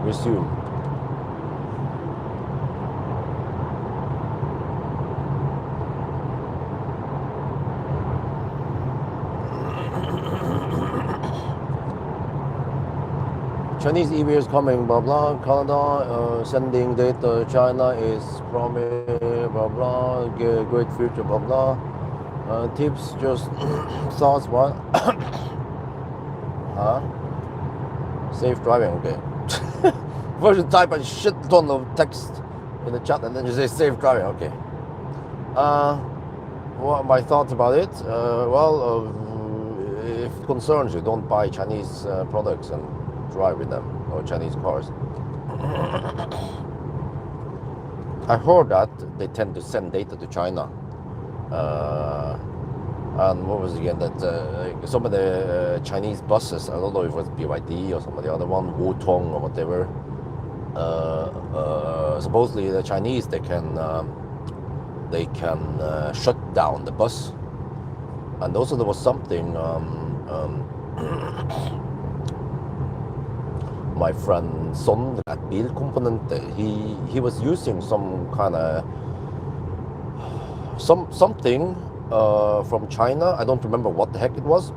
A: Resume. Chinese EV is coming, blah blah. Canada sending data. China is promising, blah blah. Great future, blah blah. Tips, just thoughts, what? Huh? Safe driving, okay. First you type a shit ton of text in the chat and then you say safe driving, okay. What are my thoughts about it? If it concerns you, don't buy Chinese products and drive with them, or Chinese cars. I heard that they tend to send data to China. And what was it again, that some of the Chinese buses, I don't know if it was BYD or some of the other one, Wutong or whatever, supposedly the Chinese, they can shut down the bus. And also there was something, my friend Son at Bilkomponente, he was using some kind of something from China. I don't remember what the heck it was.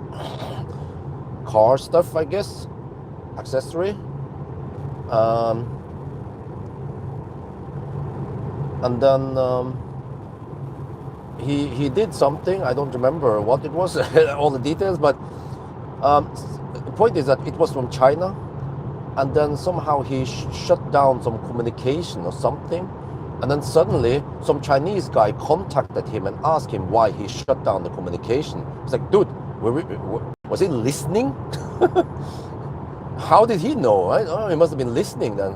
A: Car stuff, I guess, accessory. And then he did something. I don't remember what it was, all the details. But the point is that it was from China, and then somehow he shut down some communication or something. And then suddenly some Chinese guy contacted him and asked him why he shut down the communication. It's like, dude, was he listening? How did he know? Right? Oh, he must have been listening then.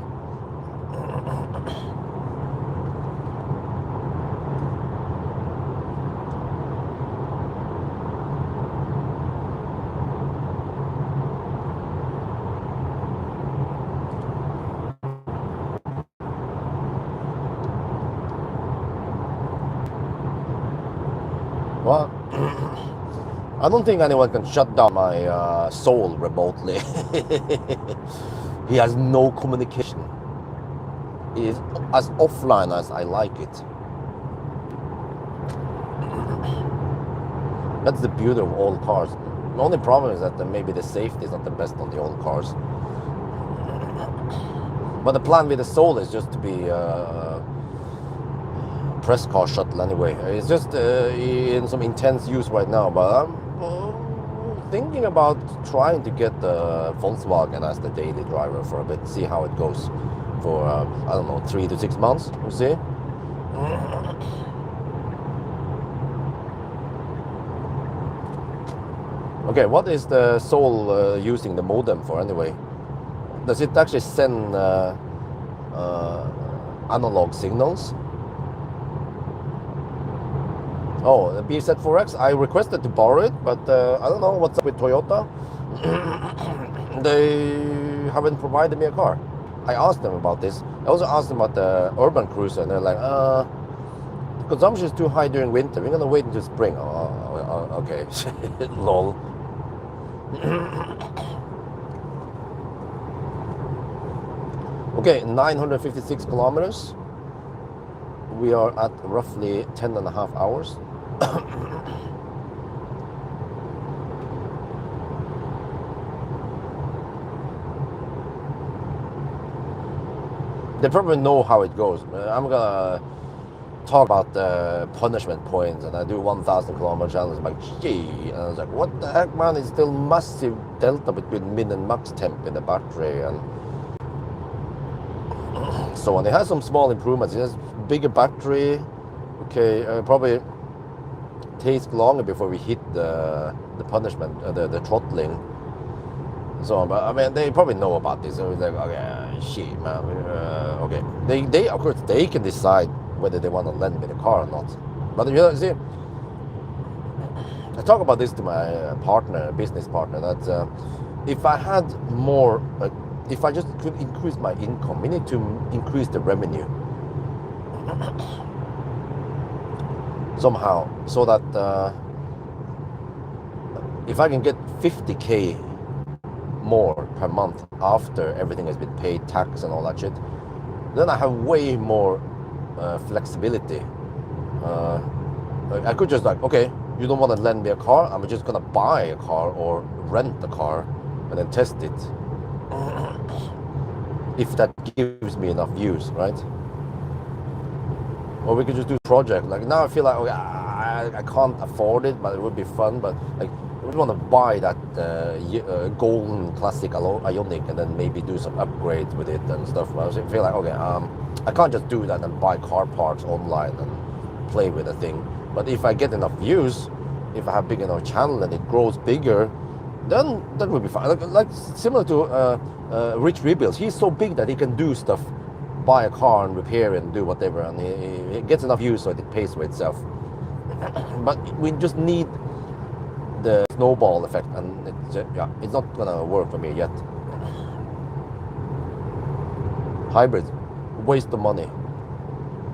A: Well, I don't think anyone can shut down my soul remotely. He has no communication. He is as offline as I like it. That's the beauty of old cars. The only problem is that maybe the safety is not the best on the old cars. But the plan with the soul is just to be press car shuttle anyway. It's just in some intense use right now, but I'm thinking about trying to get the Volkswagen as the daily driver for a bit, see how it goes for I don't know, 3 to 6 months. We'll see. Okay, what is the Soul using the modem for anyway? Does it actually send analog signals? Oh, the BZ4X, I requested to borrow it, but I don't know what's up with Toyota. They haven't provided me a car. I asked them about this. I also asked them about the Urban Cruiser, and they're like, the consumption is too high during winter. We're going to wait until spring. Oh, okay. Lol. Okay, 956 kilometers. We are at roughly 10 and a half hours. They probably know how it goes. I'm gonna talk about the punishment points, and I do 1,000 kilometer challenge. I'm like, gee, and I was like, what the heck, man? It's still massive delta between min and max temp in the battery, and so on. It has some small improvements. It has bigger battery. Okay, probably takes longer before we hit the punishment, the throttling. So, but I mean, they probably know about this. So it's like, okay, shit, man. Okay, they of course they can decide whether they want to lend me the car or not. But you know, see, I talk about this to my partner, business partner, that if I had more, if I just could increase my income, we need to increase the revenue somehow, so that if I can get 50K more per month after everything has been paid, tax and all that shit, then I have way more flexibility. I could just like, okay, you don't want to lend me a car, I'm just gonna buy a car or rent a car and then test it, if that gives me enough views, right? Or we could just do a project. Like now I feel like, okay, I can't afford it, but it would be fun. But like, we want to buy that golden classic Ioniq and then maybe do some upgrades with it and stuff. I feel like, okay, I can't just do that and buy car parts online and play with the thing. But if I get enough views, if I have big enough channel and it grows bigger, then that would be fine. Like similar to Rich Rebuilds. He's so big that he can do stuff, buy a car and repair it and do whatever, and he gets enough views so it pays for itself. But we just need the snowball effect, and it's not gonna work for me yet. Hybrid, waste of money,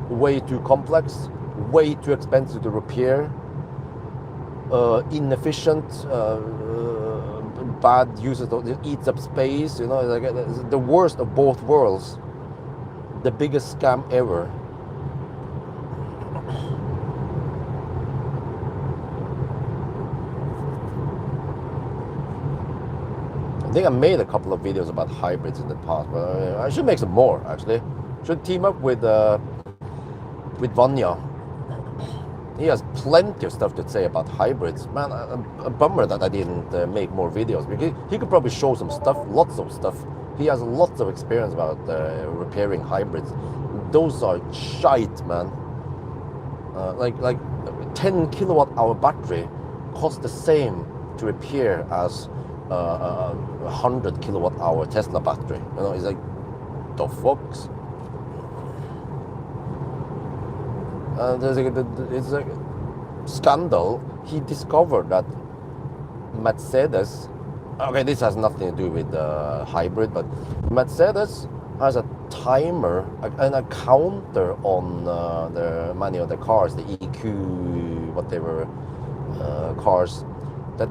A: way too complex, way too expensive to repair, inefficient, bad uses, it eats up space, you know, like the worst of both worlds, the biggest scam ever. I think I made a couple of videos about hybrids in the past, but I should make some more actually. Should team up with Vanya. He has plenty of stuff to say about hybrids. Man, a bummer that I didn't make more videos, because he could probably show some stuff, lots of stuff. He has lots of experience about repairing hybrids. Those are shite, man. Like 10 kilowatt hour battery costs the same to repair as a 100 kilowatt hour Tesla battery. You know, it's like, the fucks. It's a scandal. He discovered that Mercedes, okay, this has nothing to do with the hybrid, but Mercedes has a timer and a counter on many of the cars, the EQ, whatever cars, that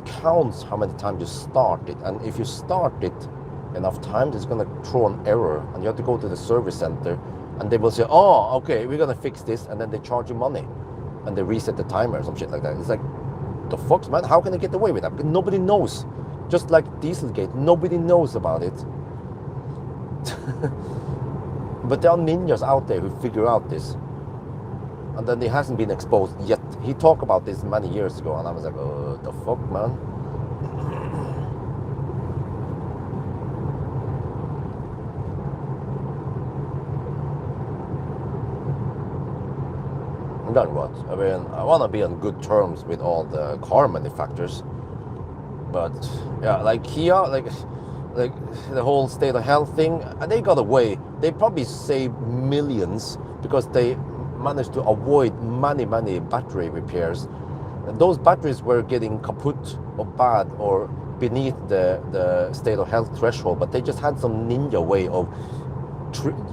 A: counts how many times you start it. And if you start it enough times, it's going to throw an error, and you have to go to the service center, and they will say, oh, okay, we're going to fix this, and then they charge you money, and they reset the timer or some shit like that. It's like, the fuck, man, how can they get away with that? Because nobody knows. Just like Dieselgate, nobody knows about it. But there are ninjas out there who figure out this, and then it hasn't been exposed yet. He talked about this many years ago, and I was like, oh, the fuck, man. Then what? I mean, I want to be on good terms with all the car manufacturers, but yeah, like Kia, like the whole state of health thing, they got away. They probably saved millions because they managed to avoid many battery repairs. And those batteries were getting kaput or bad or beneath the state of health threshold, but they just had some ninja way of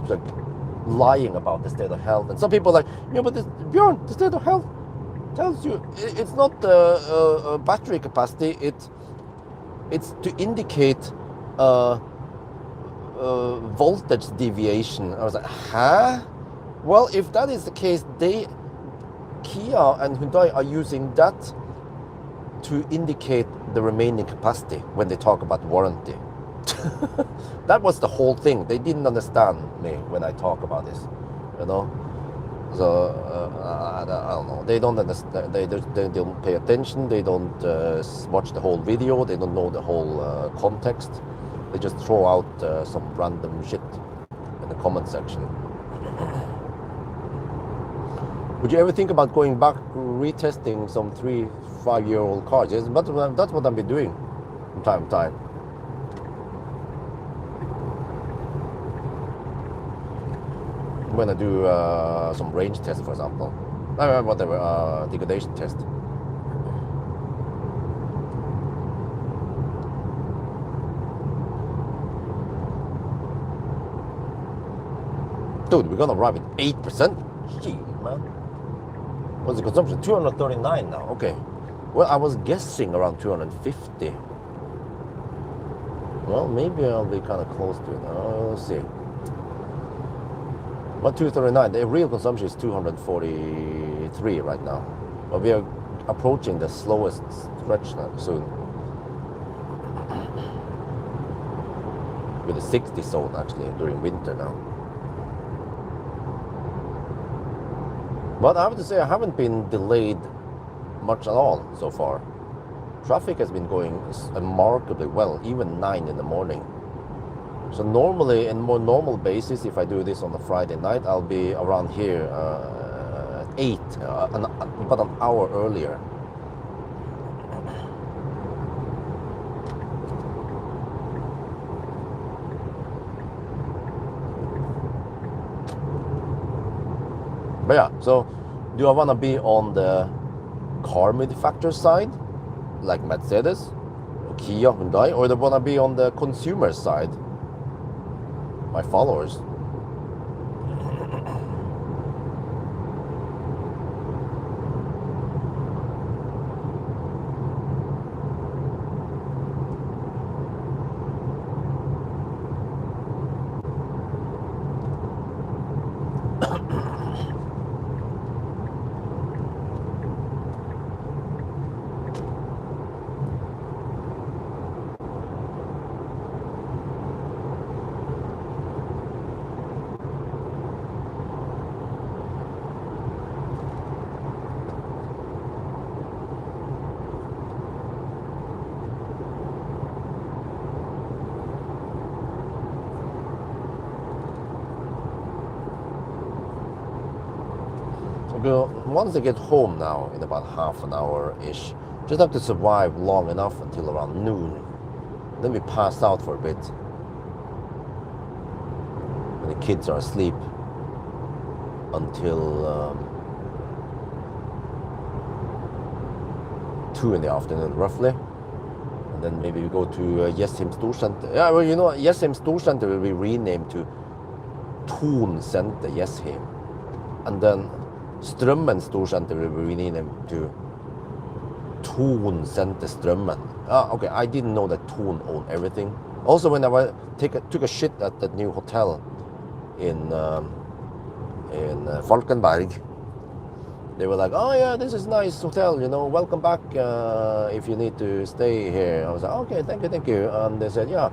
A: like lying about the state of health. And some people are like, yeah, but Björn, the state of health tells you it's not battery capacity, it's to indicate voltage deviation. I was like, huh? Well, if that is the case, Kia and Hyundai are using that to indicate the remaining capacity when they talk about warranty. That was the whole thing. They didn't understand me when I talk about this, you know. So I don't know. They don't understand. They don't pay attention. They don't watch the whole video. They don't know the whole context. They just throw out some random shit in the comment section. Would you ever think about going back retesting some 3-5-year-old cars? Yes, but that's what I've been doing from time to time. When I do some range test, for example, whatever, degradation test. Dude, we're gonna arrive at 8%? Gee, man. What's the consumption? 239 now, okay. Well, I was guessing around 250. Well, maybe I'll be kind of close to it. We'll see. But 239, the real consumption is 243 right now. But we are approaching the slowest stretch now, soon. With the 60 zone actually during winter now. But I have to say I haven't been delayed much at all so far. Traffic has been going remarkably well, even 9 in the morning. So normally, in more normal basis, if I do this on a Friday night, I'll be around here at 8, about an hour earlier. But yeah, so do I want to be on the car manufacturer side, like Mercedes, Kia, Hyundai, or do I want to be on the consumer side, my followers? Once I get home now, in about half an hour-ish, just have to survive long enough until around noon. Then we pass out for a bit. And the kids are asleep until 2 in the afternoon, roughly. And then maybe we go to Jessheim Storsenter. Yeah, well, you know, Jessheim Storsenter will be renamed to Thon Center Jessheim. And then Strømmen Storsenter will be renamed to Thon Center Strømmen. Okay, I didn't know that Thon owned everything. Also, when I took a shit at that new hotel in Falkenberg, they were like, "Oh yeah, this is nice hotel, you know, welcome back if you need to stay here." I was like, "Okay, thank you." And they said, "Yeah,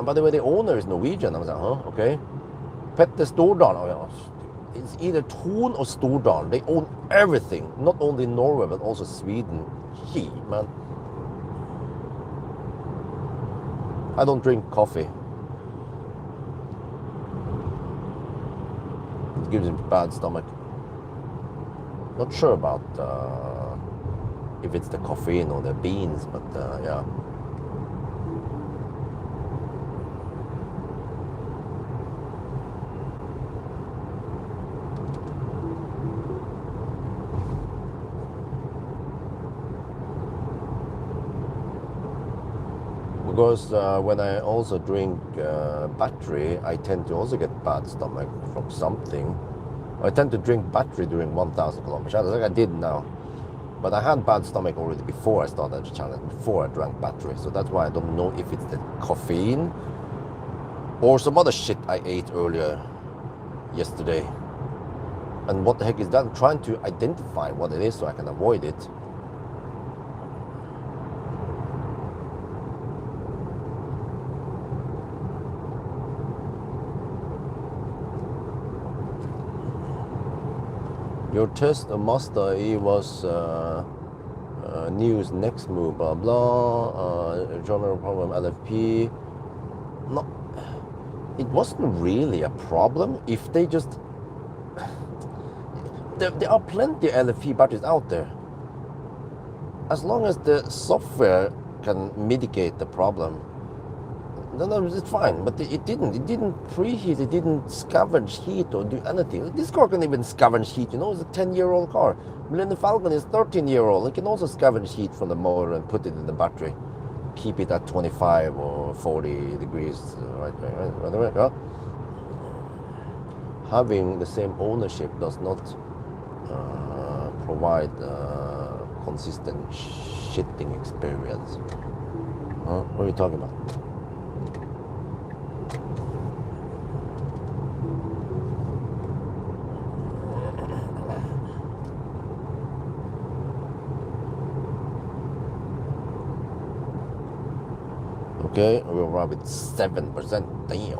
A: by the way, the owner is Norwegian." I was like, "Huh, okay." Petter Stordalen. Oh, yeah. It's either Thon or Stordalen. They own everything, not only Norway but also Sweden. Gee, man. I don't drink coffee. It gives me bad stomach. Not sure about if it's the caffeine or the beans, but yeah. Because when I also drink battery, I tend to also get bad stomach from something. I tend to drink battery during 1,000 kilometers, like I did now. But I had bad stomach already before I started the challenge, before I drank battery. So that's why I don't know if it's the caffeine Or some other shit I ate earlier yesterday. And what the heck is that? I'm trying to identify what it is so I can avoid it. Your test Mazda E was news next move, blah blah. General problem LFP. No, it wasn't really a problem if they just. There are plenty of LFP batteries out there. As long as the software can mitigate the problem, then it's fine. But it didn't. It didn't preheat. It didn't scavenge heat or do anything. This car can even scavenge heat. You know, it's a 10-year-old car. Millennium Falcon is 13-year-old. It can also scavenge heat from the motor and put it in the battery. Keep it at 25 or 40 degrees. Right. Yeah. Having the same ownership does not provide consistent shitting experience. What are you talking about? Okay, we'll arrive at 7%. Damn.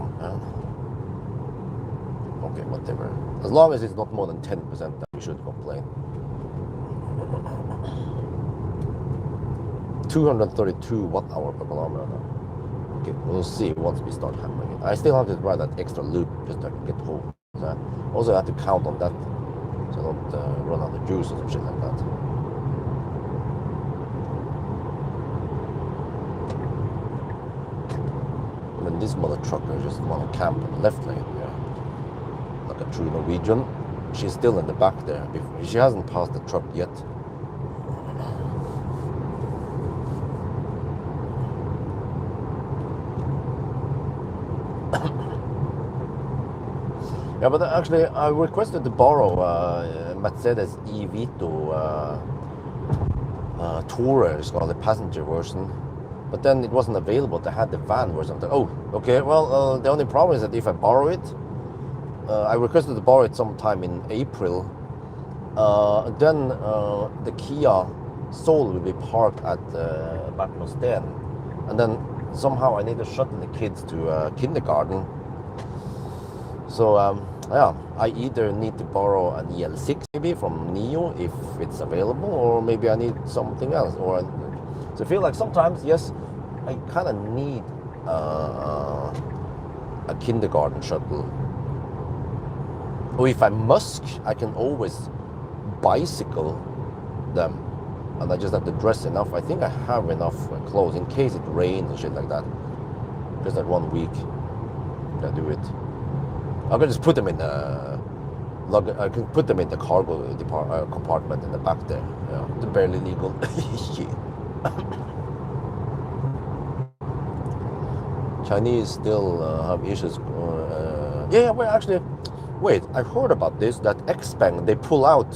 A: Okay, whatever. As long as it's not more than 10%, then we should complain. 232 watt-hour per kilometer now. Okay, we'll see once we start hammering it. I still have to drive that extra loop just so I can get home. So I also have to count on that so I don't run out of juice or some shit like that. I mean, this mother trucker just want to camp on the left lane here. Like a true Norwegian. She's still in the back there. She hasn't passed the truck yet. Yeah, but actually, I requested to borrow Mercedes E-Vito Tourer, it's called the passenger version. But then it wasn't available. They had the van version. Oh, okay. Well, the only problem is that if I borrow it, I requested to borrow it sometime in April. Then the Kia Soul will be parked at Bergmosten, and then somehow I need to shuttle the kids to kindergarten. So yeah, I either need to borrow an EL6 maybe from Neo if it's available, or maybe I need something else. So I feel like sometimes, yes, I kind of need a kindergarten shuttle. Or if I must, I can always bicycle them, and I just have to dress enough. I think I have enough clothes in case it rains and shit like that. Just that 1 week, I do it. I can just put them in the I can put them in the cargo compartment in the back there. Yeah, it's barely legal. Shit. Chinese still have issues. Yeah, well, actually, wait. I heard about this. That Xpeng, they pull out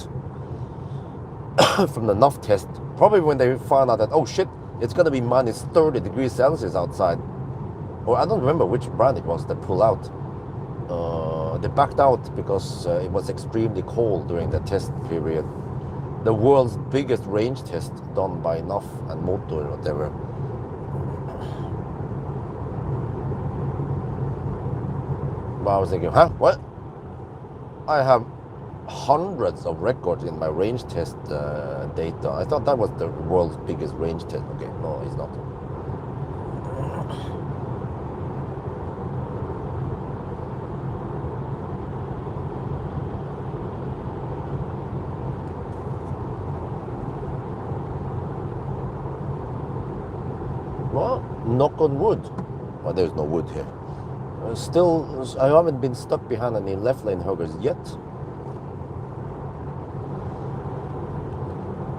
A: from the NOF test. Probably when they found out that, oh shit, it's gonna be minus 30 degrees Celsius outside. Or I don't remember which brand it was that pulled out. They backed out because it was extremely cold during the test period. The world's biggest range test done by NOF and Motor or whatever. But I was thinking, huh? What? I have hundreds of records in my range test data. I thought that was the world's biggest range test. Okay, no, it's not. Well, knock on wood. Well, there's no wood here. Still, I haven't been stuck behind any left lane huggers yet.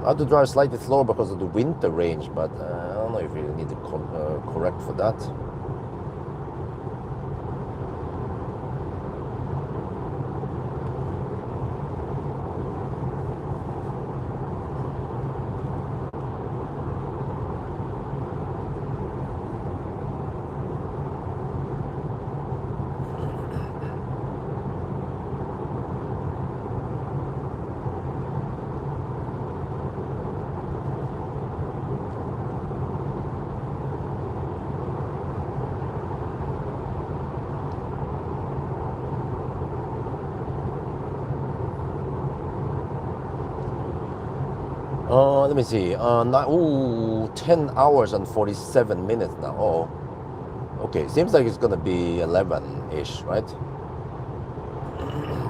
A: I have to drive slightly slower because of the winter range, but I don't know if you need to correct for that. Let me see. 10 hours and 47 minutes now. Oh, okay. Seems like it's gonna be 11-ish, right?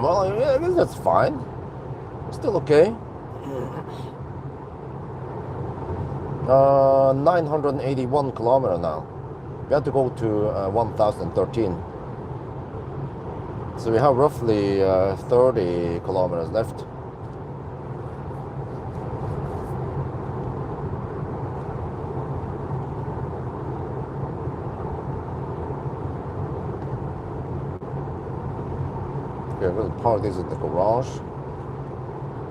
A: Well, yeah, I guess that's fine. Still okay. 981 kilometers now. We have to go to 1013. So we have roughly 30 kilometers left. Okay, we're going to park this in the garage.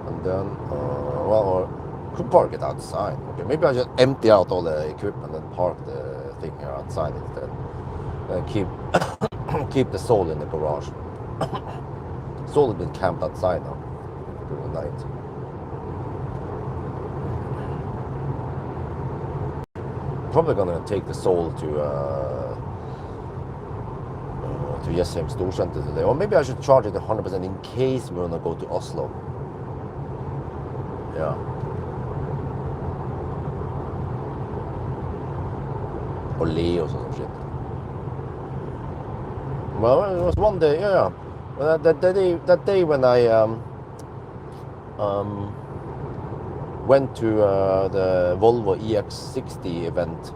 A: And then, well, or could park it outside. Okay, maybe I just empty out all the equipment and park the thing here outside instead. Keep keep the soul in the garage. Soul has been camped outside now during the night. Probably gonna take the soul to Jessheim Storsenter today, or maybe I should charge it 100% in case we're gonna go to Oslo. Yeah. Or Leos or some shit. Well, it was one day, yeah. Well, that day when I went to the Volvo EX60 event,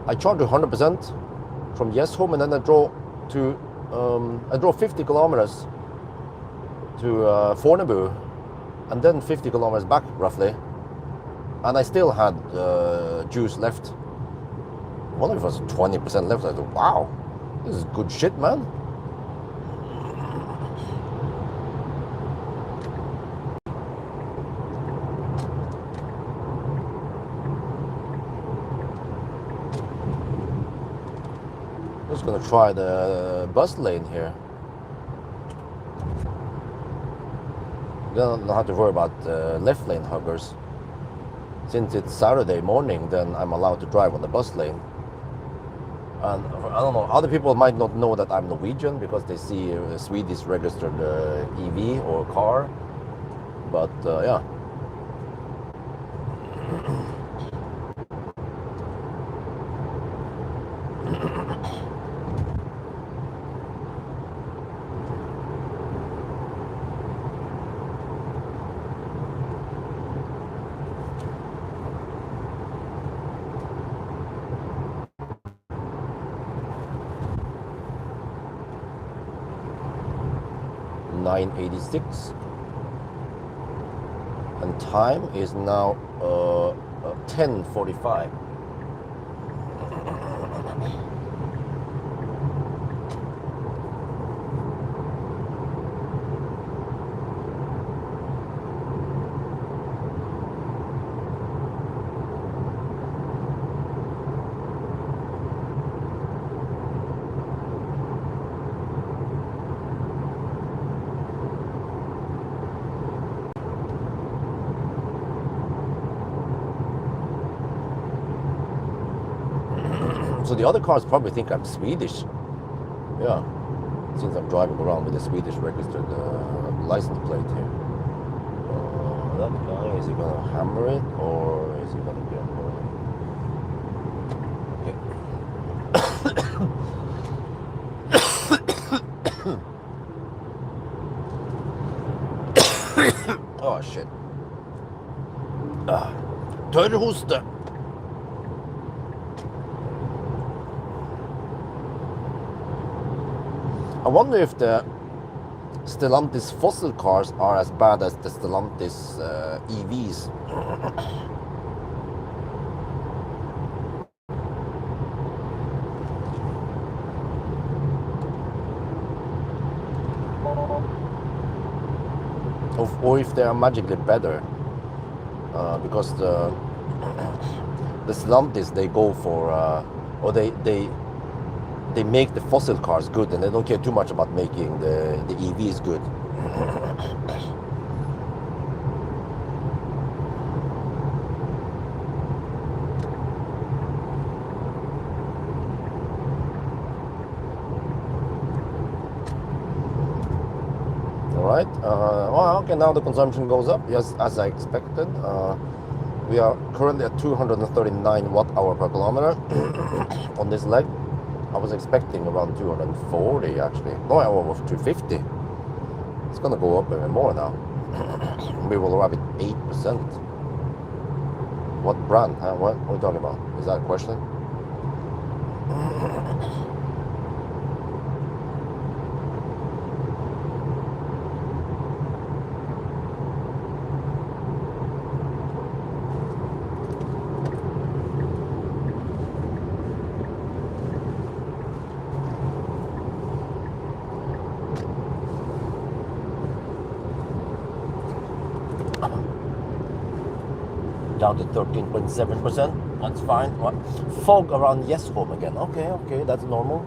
A: I charged 100% from Jessheim, and then I drove 50 kilometers to Fornebu, and then 50 kilometers back roughly, and I still had juice left. I wonder if it was 20% left. I thought, wow, this is good shit, man. Just gonna try the bus lane here. Don't have to worry about left lane huggers. Since it's Saturday morning, then I'm allowed to drive on the bus lane. And I don't know, other people might not know that I'm Norwegian because they see a Swedish registered EV or car. But yeah. .986, and time is now 10:45. So the other cars probably think I'm Swedish. Yeah, since I'm driving around with a Swedish registered license plate here. That guy, is he gonna hammer it or is he gonna be on board? Oh shit. Törrhoste. I wonder if the Stellantis fossil cars are as bad as the Stellantis EVs. Or if they are magically better, because the Stellantis, they go for or they make the fossil cars good, and they don't care too much about making the EVs good. All right. Well, okay. Now the consumption goes up, yes, as I expected. We are currently at 239 watt hour per kilometer on this leg. I was expecting around 240 actually. No, I was 250. It's gonna go up even more now. We will arrive at 8%. What brand? Huh? What are you talking about? Is that a question? Down to 13.7%. That's fine. What? Fog around Yes Home again. Okay, that's normal.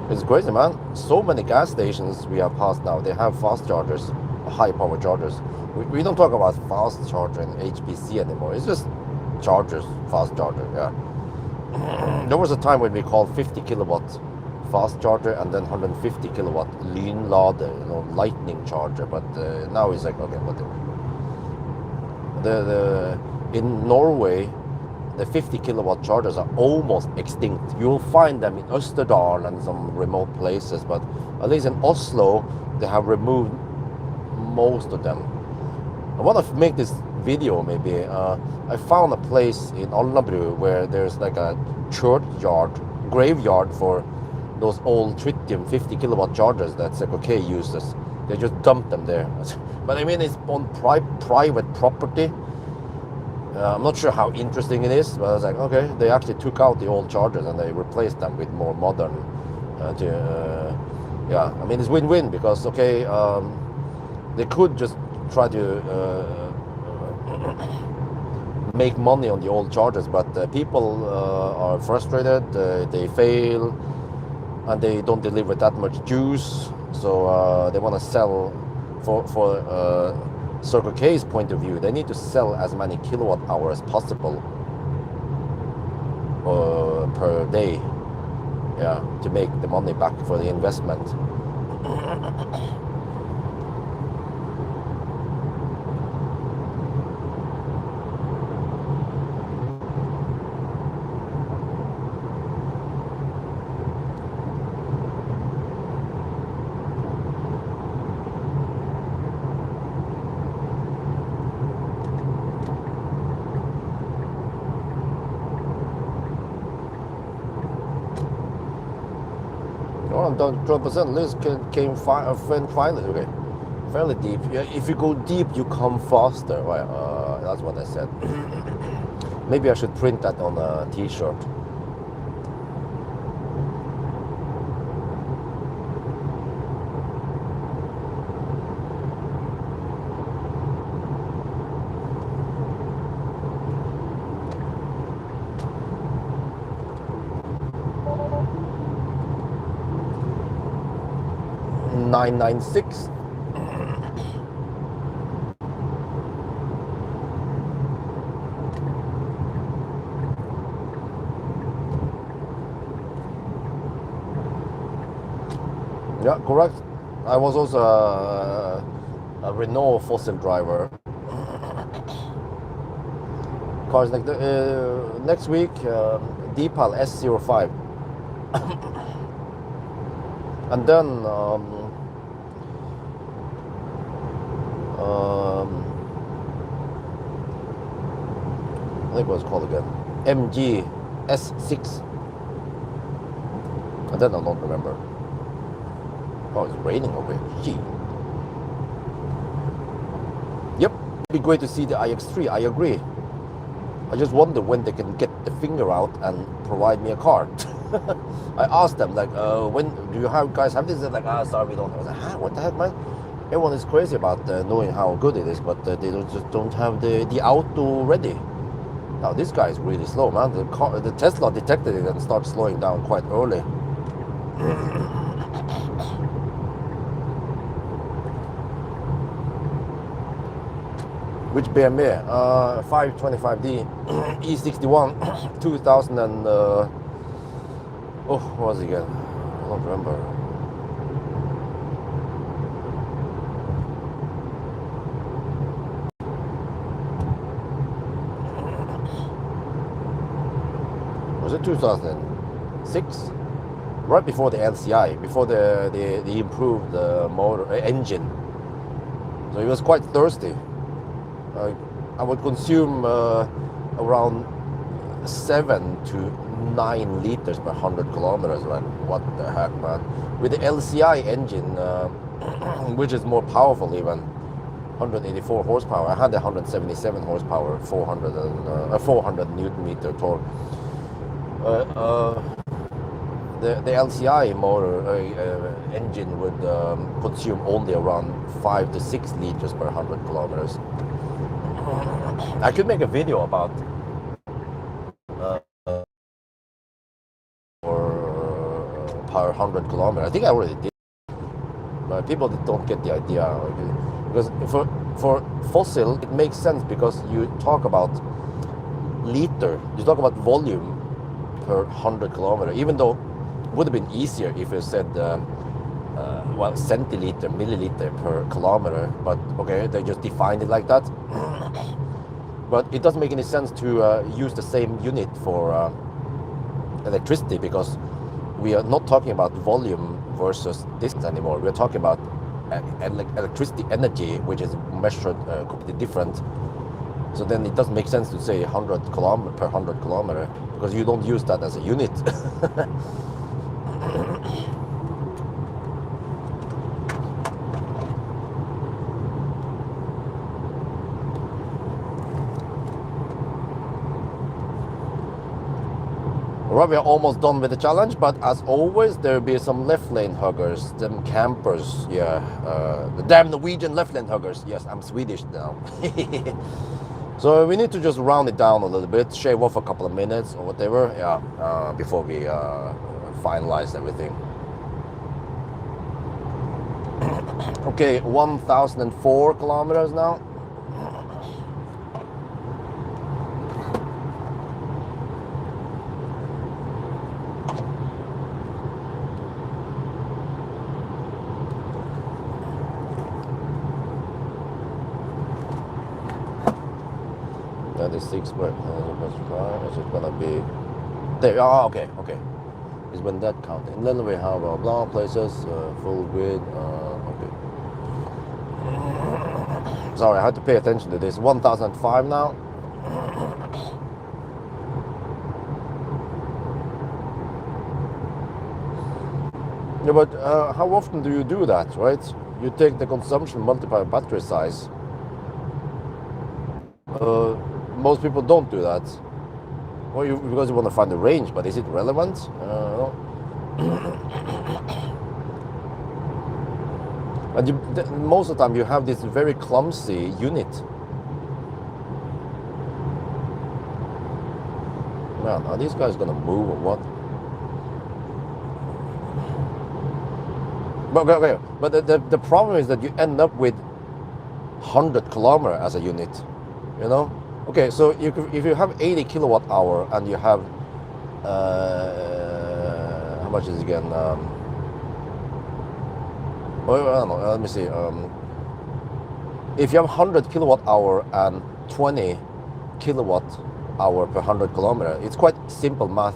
A: It's crazy, man. So many gas stations we have passed now, they have fast chargers, high power chargers. We don't talk about fast charger and HPC anymore. It's just chargers, fast charger, yeah. There was a time when we called 50 kilowatt fast charger and then 150 kilowatt lynlader, lightning charger. But now it's like, okay, whatever. In Norway, the 50 kilowatt chargers are almost extinct. You'll find them in Østerdal and some remote places, but at least in Oslo, they have removed most of them. I want to make this video maybe. I found a place in Alnabru where there's like a churchyard, graveyard for those old tritium 50 kilowatt chargers that Seco-K uses. They just dump them there. But I mean, it's on private property. I'm not sure how interesting it is, but I was like, okay, they actually took out the old chargers and they replaced them with more modern. Yeah, I mean, it's win-win because, okay, they could just try to make money on the old chargers, but people are frustrated, they fail, and they don't deliver that much juice, so they want to sell for Circle K's point of view. They need to sell as many kilowatt hours as possible per day, yeah, to make the money back for the investment. I'm down 12%. Liz came finally. Okay, fairly deep. Yeah, if you go deep, you come faster. Right? That's what I said. Maybe I should print that on a T-shirt. $996. Yeah, correct. I was also a Renault fossil driver. Cars like next week, Deepal S05, and then I think what it's called again, MG S6, and then I don't remember. Oh, it's raining over here. Gee. Yep, it'd be great to see the iX3. I agree. I just wonder when they can get the finger out and provide me a car. I asked them, like, when do you guys have this? They're like, sorry, we don't. I was like, what the heck, man? Everyone is crazy about knowing how good it is, but they just don't have the auto ready. Now this guy is really slow, man. The Tesla detected it and started slowing down quite early. Which BMW? 525D E61 2000 and Oh, what was it again? I don't remember. Was it 2006? Right before the LCI, before the improved motor engine. So he was quite thirsty. I would consume around 7 to 9 liters per 100 kilometers, man. What the heck, man? With the LCI engine, which is more powerful even, 184 horsepower. I had the 177 horsepower, 400 newton meter torque. The LCI motor engine would consume only around 5 to 6 liters per 100 kilometers. I could make a video about per 100 kilometers. I think I already did, but people don't get the idea. Because for fossil, it makes sense because you talk about liter, you talk about volume per 100 kilometers, even though it would have been easier if you said well, centiliter, milliliter per kilometer, but okay, they just defined it like that. But it doesn't make any sense to use the same unit for electricity, because we are not talking about volume versus distance anymore. We're talking about electricity energy, which is measured completely different. So then it doesn't make sense to say 100 kilometer per 100 kilometer, because you don't use that as a unit. Right, we are almost done with the challenge, but as always, there will be some left lane huggers, them campers, yeah. The damn Norwegian left lane huggers. Yes, I'm Swedish now. So we need to just round it down a little bit, shave off a couple of minutes or whatever, yeah, before we finalize everything. Okay, 1,004 kilometers now. Six, but it's gonna be there. Oh, okay. Is when that counting. And then we have blah places, full grid. Okay. Sorry, I had to pay attention to this. 1,005 now. Yeah, but how often do you do that, right? You take the consumption, multiply battery size. Most people don't do that. Well, because you want to find the range, but is it relevant? And most of the time you have this very clumsy unit. Man, are these guys gonna move or what? But the problem is that you end up with 100 kilometer as a unit, you know? Okay, so if you have 80 kilowatt hour and you have, how much is it again? I don't know, let me see. If you have 100 kilowatt hour and 20 kilowatt hour per 100 kilometer, it's quite simple math.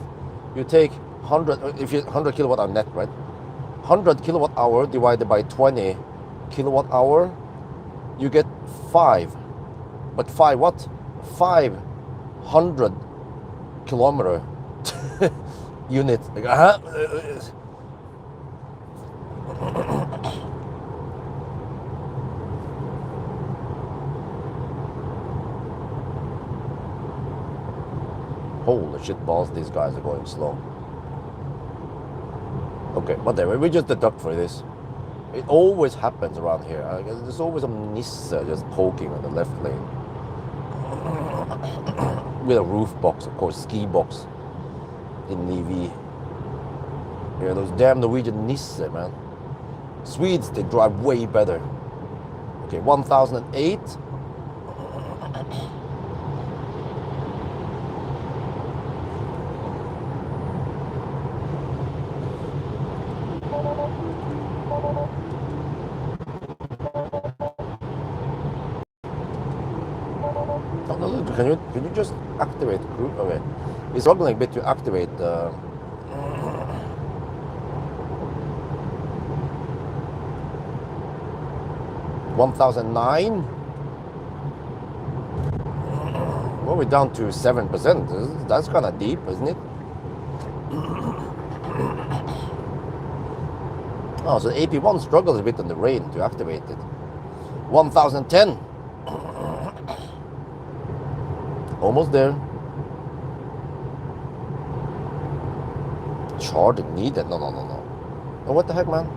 A: You take 100, if you 100 kilowatt hour net, right? 100 kilowatt hour divided by 20 kilowatt hour, you get 5. But 5 what? 500 kilometer unit. Holy shit balls, these guys are going slow. Okay, whatever, we just deduct for this. It always happens around here. There's always a Nisse just poking on the left lane. With a roof box, of course, ski box in EV. Yeah, those damn Norwegian Nisse, man. Swedes, they drive way better. Okay, 1,008. can you just activate cruise? Okay, it's struggling a bit to activate the. 1009. Well, we're down to 7%. That's kind of deep, isn't it? Oh, so AP1 struggles a bit on the rain to activate it. 1010. Almost there. Charging needed. No. Oh, what the heck, man?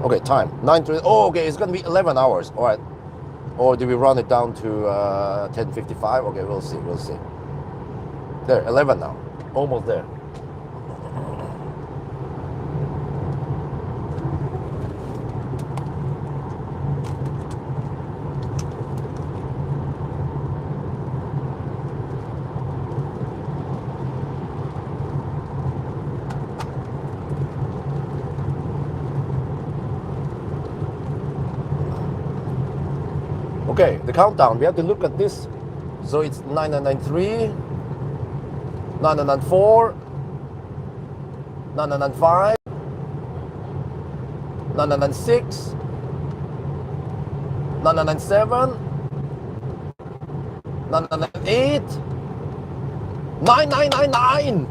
A: Okay, time. 9:30. Oh, okay, it's gonna be 11 hours. All right. Or do we run it down to 10:55? Okay, we'll see. There, 11 now. Almost there. Okay, the countdown, we have to look at this. So it's 9993, 9994, 9995, 9996, 9997, 998, 9999.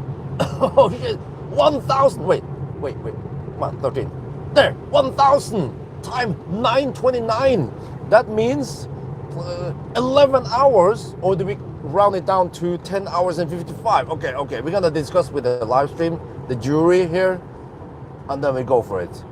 A: Oh shit, 1000. Wait. Come on, 13. There, 1000 times 929. That means 11 hours, or do we round it down to 10 hours and 55? Okay, we're gonna discuss with the live stream, the jury here, and then we go for it.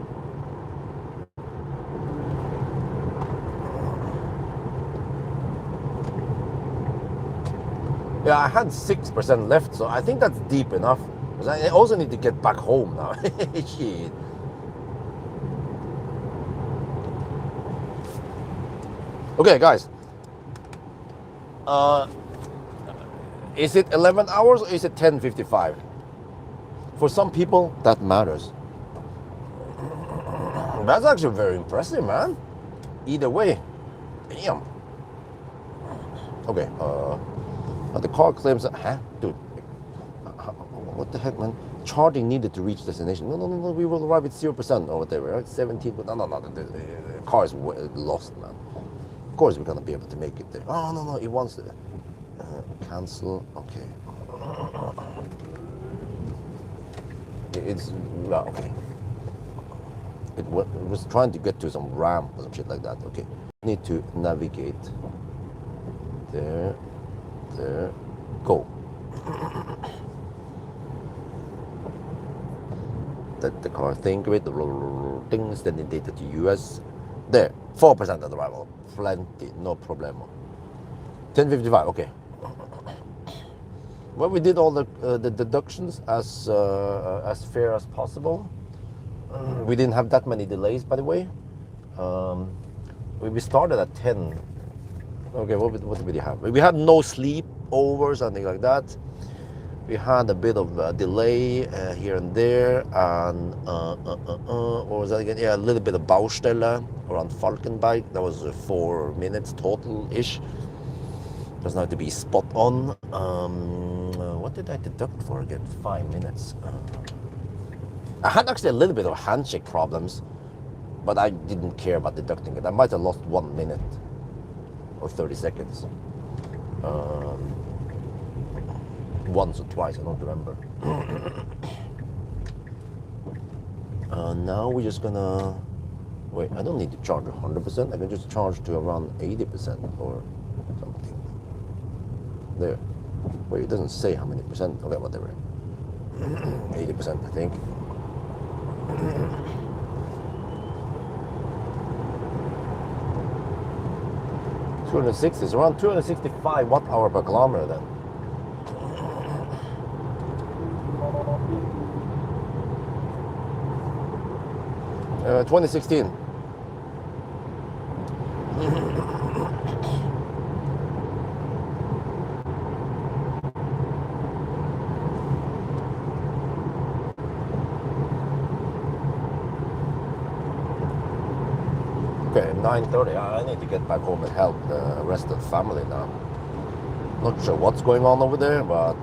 A: Yeah, I had 6% left, so I think that's deep enough. Because I also need to get back home now. Shit. Okay, guys. Is it 11 hours or is it 10:55? For some people, that matters. That's actually very impressive, man. Either way, damn. Okay. The car claims that, dude. What the heck, man? Charging needed to reach destination. No. We will arrive at 0% or whatever. Right? 17. No. The car is lost, man. Of course we're gonna be able to make it there. Oh no, it wants to cancel. Okay. It's okay. It was trying to get to some ramp or some shit like that. Okay. Need to navigate. There. Go. Let the car think of it. The things sending data to US. There. 4% at arrival. Plenty, no problemo. 10:55, okay. Well, we did all the deductions as fair as possible. We didn't have that many delays, by the way. We started at 10. Okay, what did we have? We had no sleep over, something like that. We had a bit of a delay here and there, and what was that again? Yeah, a little bit of Baustelle around Falkenberg. That was 4 minutes total-ish. Doesn't have to be spot on. What did I deduct for again? 5 minutes. I had actually a little bit of handshake problems, but I didn't care about deducting it. I might have lost 1 minute or 30 seconds. Once or twice, I don't remember. Now we're just gonna wait. I don't need to charge 100%. I can just charge to around 80% or something. There. Wait, it doesn't say how many percent. Okay, whatever. 80%, I think. It's around 265 watt-hour per kilometer then. 2016. Okay, 9:30. I need to get back home and help the rest of the family now. Not sure what's going on over there, but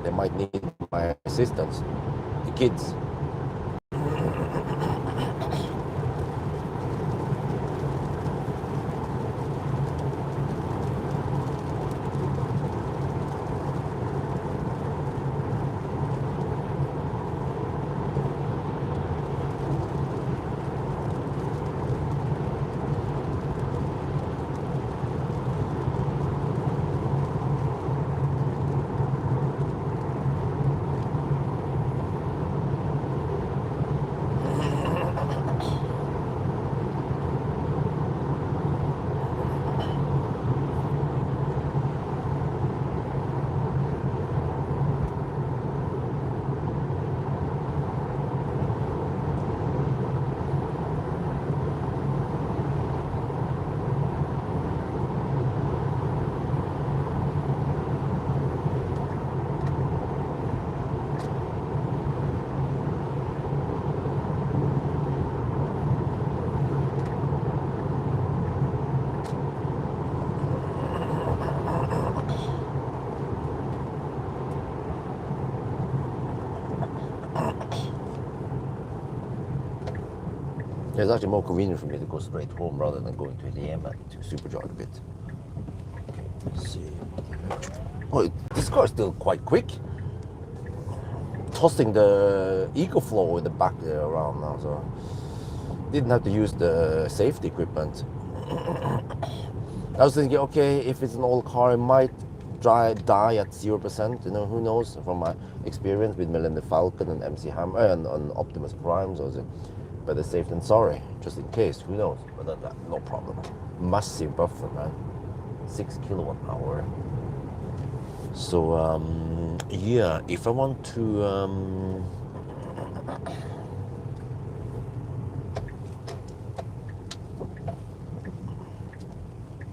A: they might need my assistance. The kids. It's actually more convenient for me to go straight home rather than going to the Yemen to supercharge a bit. Okay, let's see. Oh, this car is still quite quick. Tossing the EcoFlow in the back there around now, so didn't have to use the safety equipment. I was thinking, okay, if it's an old car, it might die at 0%. You know, who knows? From my experience with Millennium Falcon and MC Hammer and Optimus Prime, so it's better safe than sorry, just in case. Who knows? But no problem. Massive buffer, man. 6 kWh. So yeah, if I want to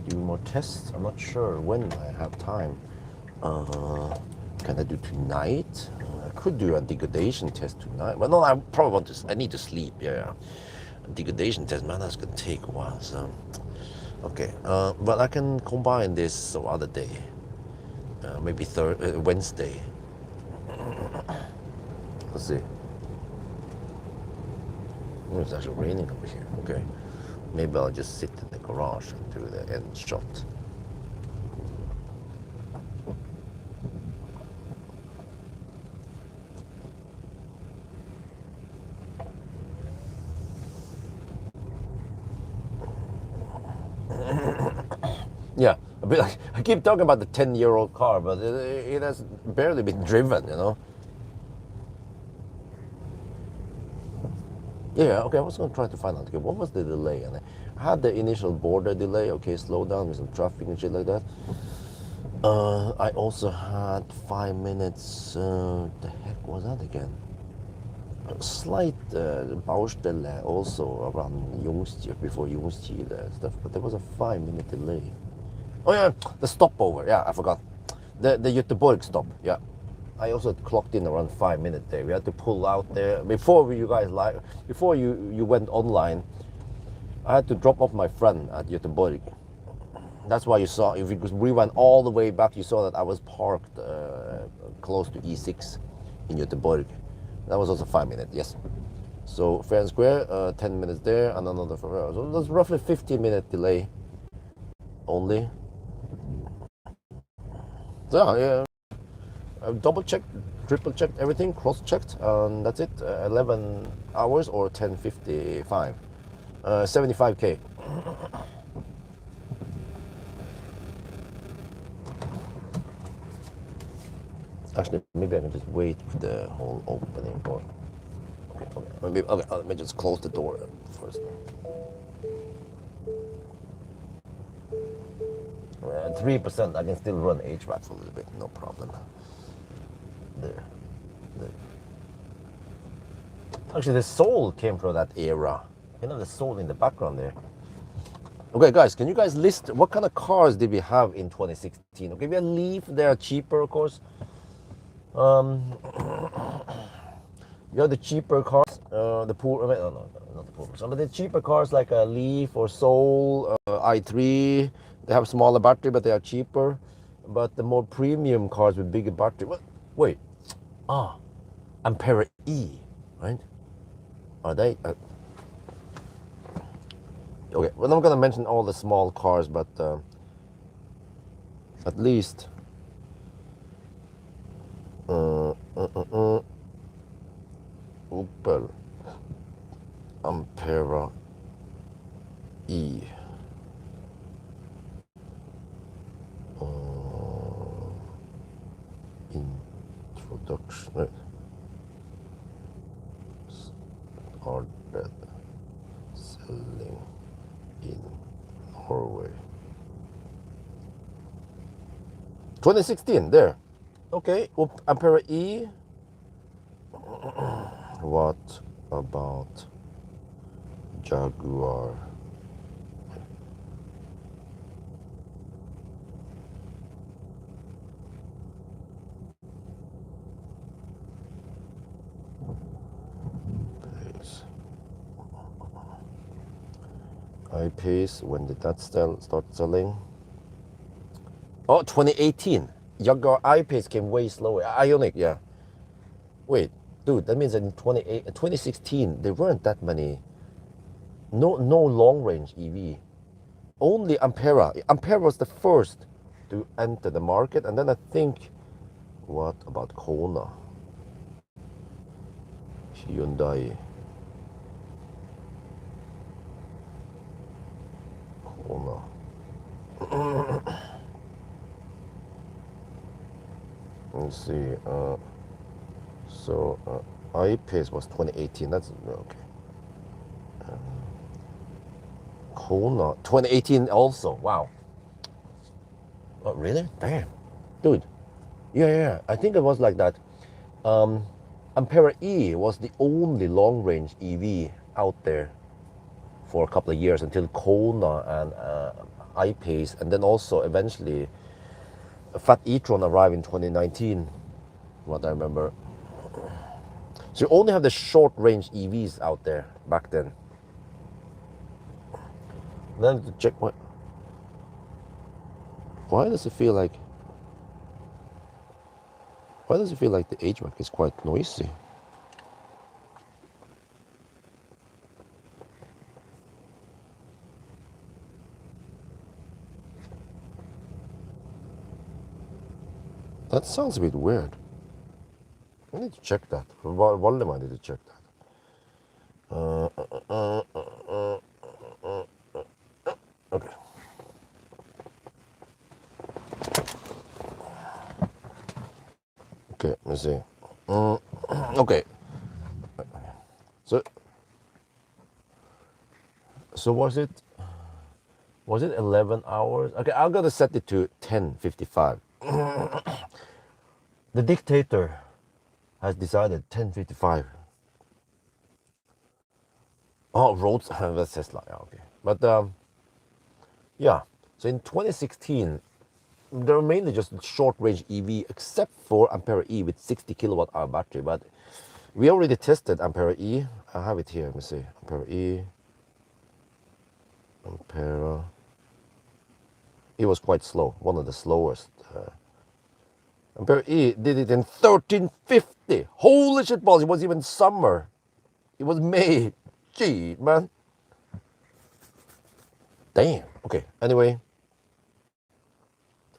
A: do more tests, I'm not sure when I have time. Can I do tonight? I could do a degradation test tonight. But no, I probably want to. I need to sleep. Yeah, a degradation test, man, that's gonna take a while. So, okay, but I can combine this some other day. Maybe Wednesday. Let's see. Oh, it's actually raining over here. Okay, maybe I'll just sit in the garage and do the end shot. Yeah, a bit like, I keep talking about the 10-year-old car, but it has barely been driven, you know. Yeah, okay, I was going to try to find out, okay, what was the delay? And I had the initial border delay, okay, slow down with some traffic and shit like that. I also had 5 minutes, the heck was that again? A slight Baustelle also around Jungstierk, before Jungstierk and stuff, but there was a 5-minute delay. Oh yeah, the stopover, yeah, I forgot. The Göteborg stop, yeah. I also clocked in around 5 minutes there. We had to pull out there before you went online. I had to drop off my friend at Göteborg. That's why you saw, if you rewind all the way back, you saw that I was parked close to E6 in Göteborg. That was also 5 minutes, yes. So fair and square, 10 minutes there and another 4 hours. So that's roughly 15-minute delay only. So yeah, I've double checked, triple checked everything, cross checked, and that's it. 11 hours or 10:55, 75k. Actually, maybe I can just wait for the whole opening for. Okay, let me just close the door first. 3%, I can still run HVAC for a little bit, no problem. There. Actually, the soul came from that era. You know, the soul in the background there. Okay, guys, can you guys list what kind of cars did we have in 2016? Okay, we had Leaf, they are cheaper, of course. You have the cheaper cars, the poor, no, not the poor, some of the cheaper cars like a Leaf or Soul, i3, they have smaller battery, but they are cheaper. But the more premium cars with bigger battery, wait, Ampera E, right? Are they? Okay, well, I'm not gonna mention all the small cars, but at least Opel Ampera E. Introduction. Are that selling in Norway? 2016, there. Okay, Ampera E. What about Jaguar? I-Pace, when did that start selling? Oh, 2018. Jaguar I-Pace came way slower. Ionic, yeah. Wait, dude, that means that in 2016, there weren't that many. No long range EV. Only Ampera. Ampera was the first to enter the market, and then I think, what about Kona? Hyundai. Kona. Let's see. So I-Pace was 2018. That's okay. Kona 2018 also. Wow. Oh, really? Damn, dude. Yeah. I think it was like that. Ampera E was the only long-range EV out there for a couple of years until Kona and I-Pace, and then also eventually Fat e-tron arrived in 2019. What I remember. So you only have the short-range EVs out there back then. Then to check what. Why does it feel like? Why does it feel like the HVAC is quite noisy? That sounds a bit weird. I need to check that. Volume, I need to check that. Okay. Okay, let me see. Okay. So was it 11 hours? Okay, I'm gonna set it to 10:55. The dictator has decided 10:55. Oh, roads. That's Tesla. Yeah, okay. But yeah. So in 2016, there were mainly just short-range EV, except for Ampera E with 60 kilowatt-hour battery. But we already tested Ampera E. I have it here. Let me see. Ampera E. Ampera. It was quite slow. One of the slowest. Ampera E did it in 1350. Holy shit balls! It was even summer. It was May. Gee, man. Damn. Okay. Anyway.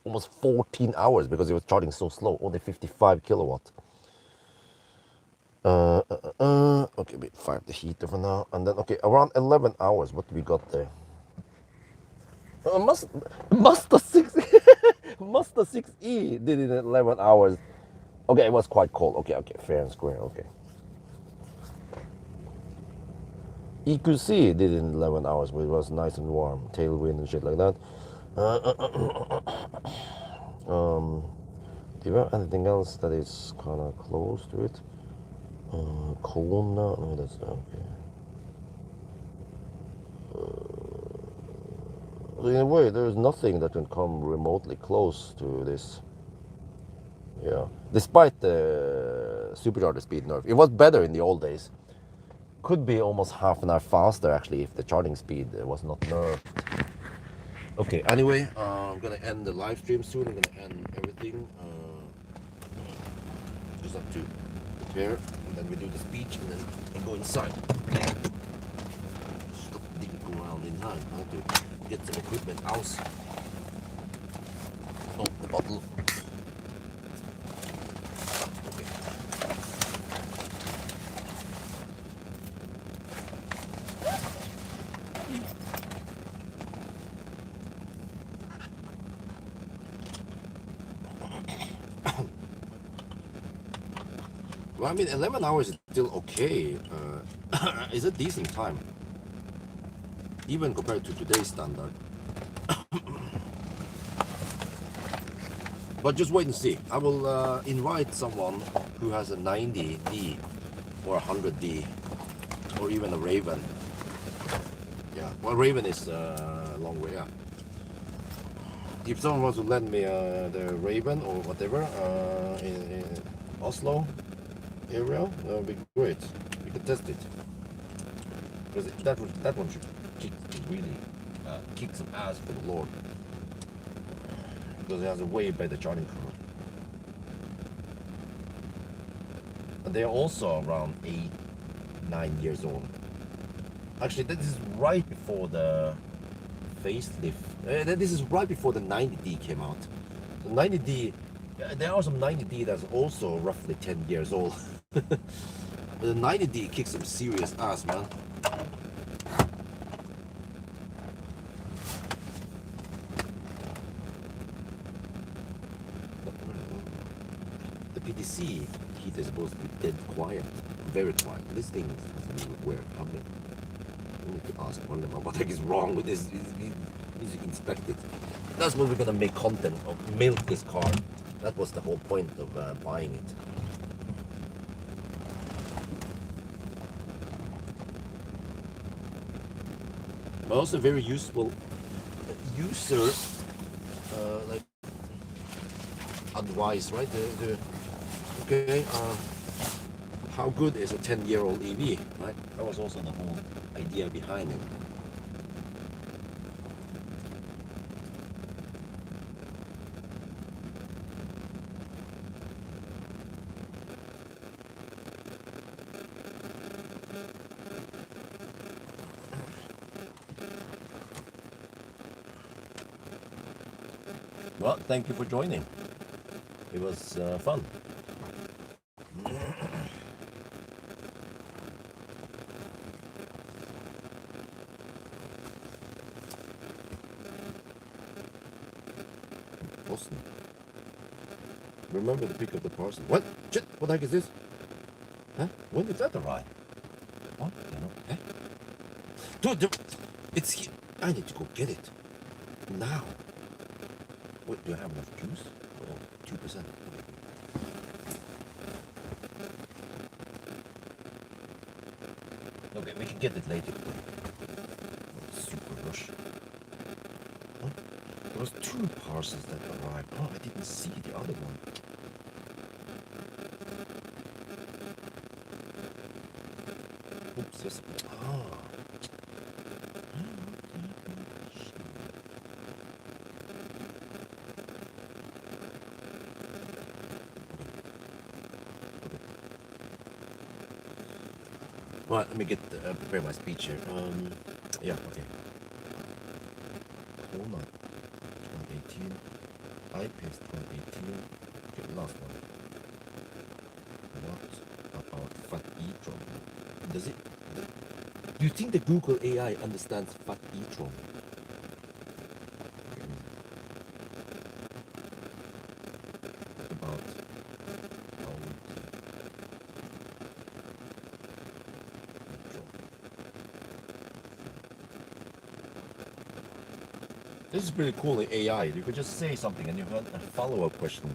A: Almost 14 hours because it was charging so slow, only 55 kilowatt. Okay, wait, fire the heater for now, and then okay, around 11 hours. What we got there? Mazda 6, Mazda 6e did it in 11 hours. Okay, it was quite cold. Okay, fair and square. Okay. EQC did it in 11 hours, but it was nice and warm, tailwind and shit like that. Do you have anything else that is kind of close to it? Kona, no, that's okay. In a way, there is nothing that can come remotely close to this. Yeah, despite the supercharger speed nerf. It was better in the old days. Could be almost half an hour faster actually if the charging speed was not nerfed. Okay, anyway, I'm gonna end the live stream soon. I'm gonna end everything. Just have to prepare, and then we do the speech, and then I go inside. Stop digging around inside. I have to get some equipment out. Oh, the bottle. Okay. Well, I mean, 11 hours is still okay. It's a decent time, even compared to today's standard. But just wait and see. I will invite someone who has a 90D or a 100D or even a Raven. Yeah, well, Raven is a long way. Yeah. If someone wants to lend me the Raven or whatever in Oslo area, that would be great. We could test it. Because that one should really kick some ass for the Lord. Because it has a way better charging curve. And they are also around 8-9 years old. Actually, this is right before the facelift. This is right before the 90D came out. The 90D, there are some 90D that's also roughly 10 years old. The 90D kicks some serious ass, man. The PTC heater is supposed to be dead quiet, very quiet. This thing is weird. I need to ask one of them what the heck is wrong with this. It needs to inspect it. That's what we're gonna make content of. Milk this car. That was the whole point of buying it. But also very useful user like advice, right? Okay, how good is a 10-year-old EV, right? That was also the whole idea behind it. Well, thank you for joining. It was fun. Boston. Remember to pick up the parcel. What? Shit! What the heck is this? Huh? When did that arrive? What? You know? Eh? Dude, it's here. I need to go get it. Now. Wait, do I have enough juice? Oh, 2%. Okay, we can get it later. Super rush. Huh? There was 2 parcels that arrived. Oh, I didn't see the other one. Oops, yes. Oh. Right, let me get prepare my speech here. Yeah, okay. Hold on. 2018. IPS 2018. Okay, last one. What about fat e-tron? Does it? Do you think the Google AI understands fat e-tron? About how this is pretty cool, the AI. You could just say something and you have a follow-up question.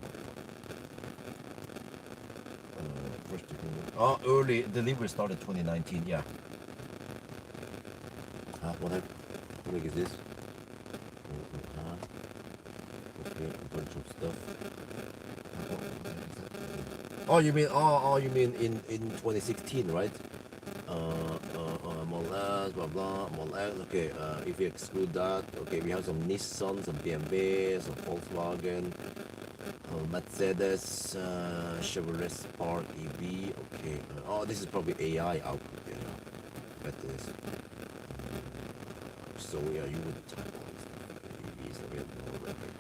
A: Early delivery started 2019, yeah. What is this? Okay, a bunch of stuff. you mean in 2016, right? Molas, blah blah, Molas. Okay, if we exclude that, okay, we have some Nissan, some BMW, some Volkswagen, Mercedes, Chevrolet Spark EV. Okay, oh, this is probably AI output. Yeah, bet this. So yeah, you would type all this stuff. EVs, we have no record.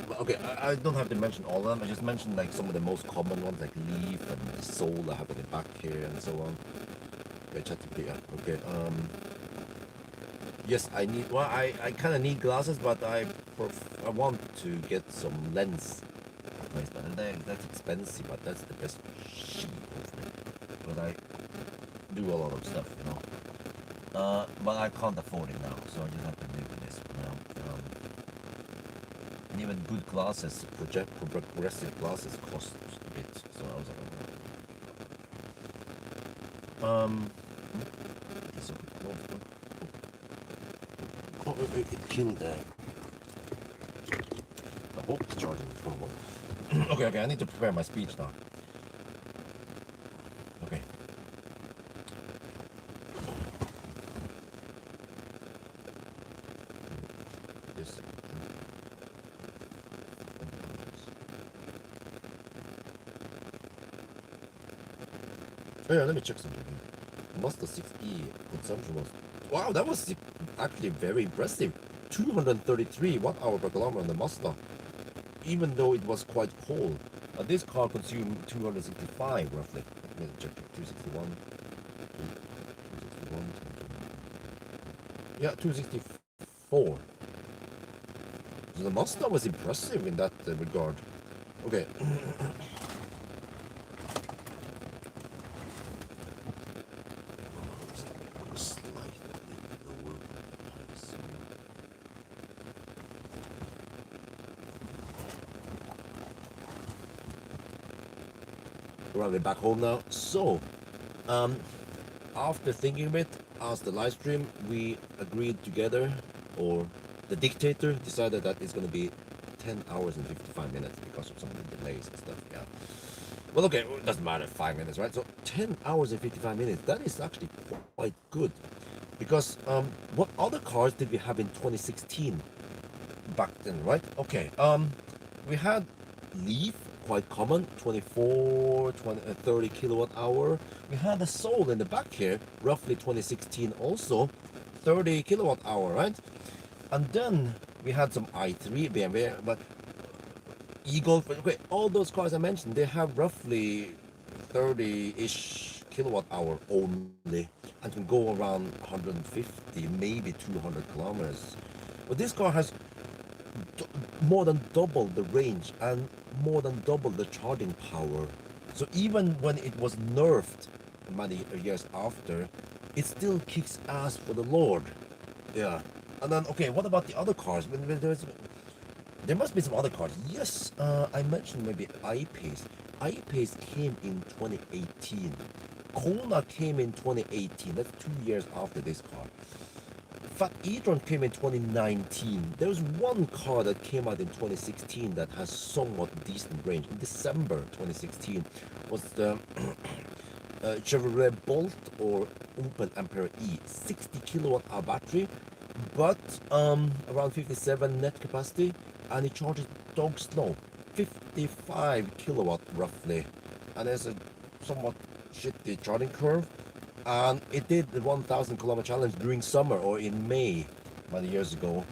A: But okay, I don't have to mention all of them. I just mentioned like some of the most common ones, like Leaf and the Soul I have in the back here and so on. Okay, ChatGPT. Yeah. Okay. Yes, I need. Well, I kind of need glasses, but I want to get some lens replacement. And that's expensive, but that's the best shit. But I do a lot of stuff, you know. But I can't afford it now, so I just have to live with this for now. And even good glasses, progressive glasses cost a bit. So I was like, it's a bit oh, it killed the. I hope it's charging. Okay, I need to prepare my speech now. Okay. This. Oh yeah, let me check something. Mazda 6e consumption was. Wow, that was actually very impressive. 233 watt-hour per kilometer on the Mazda, even though it was quite cold. This car consumed 265 roughly. Let me check. 261. 261. Yeah, 264. So the Mazda was impressive in that regard. Okay. We're back home now. So, after thinking of it, as the live stream, we agreed together, or the dictator decided that it's going to be 10 hours and 55 minutes because of some of the delays and stuff. Yeah. Well, okay, it doesn't matter, 5 minutes, right? So 10 hours and 55 minutes, that is actually quite good. Because what other cars did we have in 2016 back then, right? Okay, we had Leaf, quite common, 30 kilowatt hour. We had a Soul in the back here, roughly 2016 also, 30 kilowatt hour, right? And then we had some i3 BMW, but Eagle, okay, all those cars I mentioned, they have roughly 30-ish kilowatt hour only, and can go around 150, maybe 200 kilometers. But this car has more than double the range and more than double the charging power. So even when it was nerfed many years after, it still kicks ass for the Lord. Yeah. And then, okay, what about the other cars? There must be some other cars. Yes, I mentioned maybe I-Pace. I-Pace came in 2018. Kona came in 2018. That's 2 years after this car. Fat e-tron came in 2019. There was one car that came out in 2016 that has somewhat decent range. In December 2016 was the Chevrolet Bolt or Opel Ampere E, 60 kilowatt hour battery, but around 57 net capacity, and it charges dog slow, 55 kilowatt roughly, and there's a somewhat shitty charging curve. And it did the 1,000 kilometer challenge during summer or in May many years ago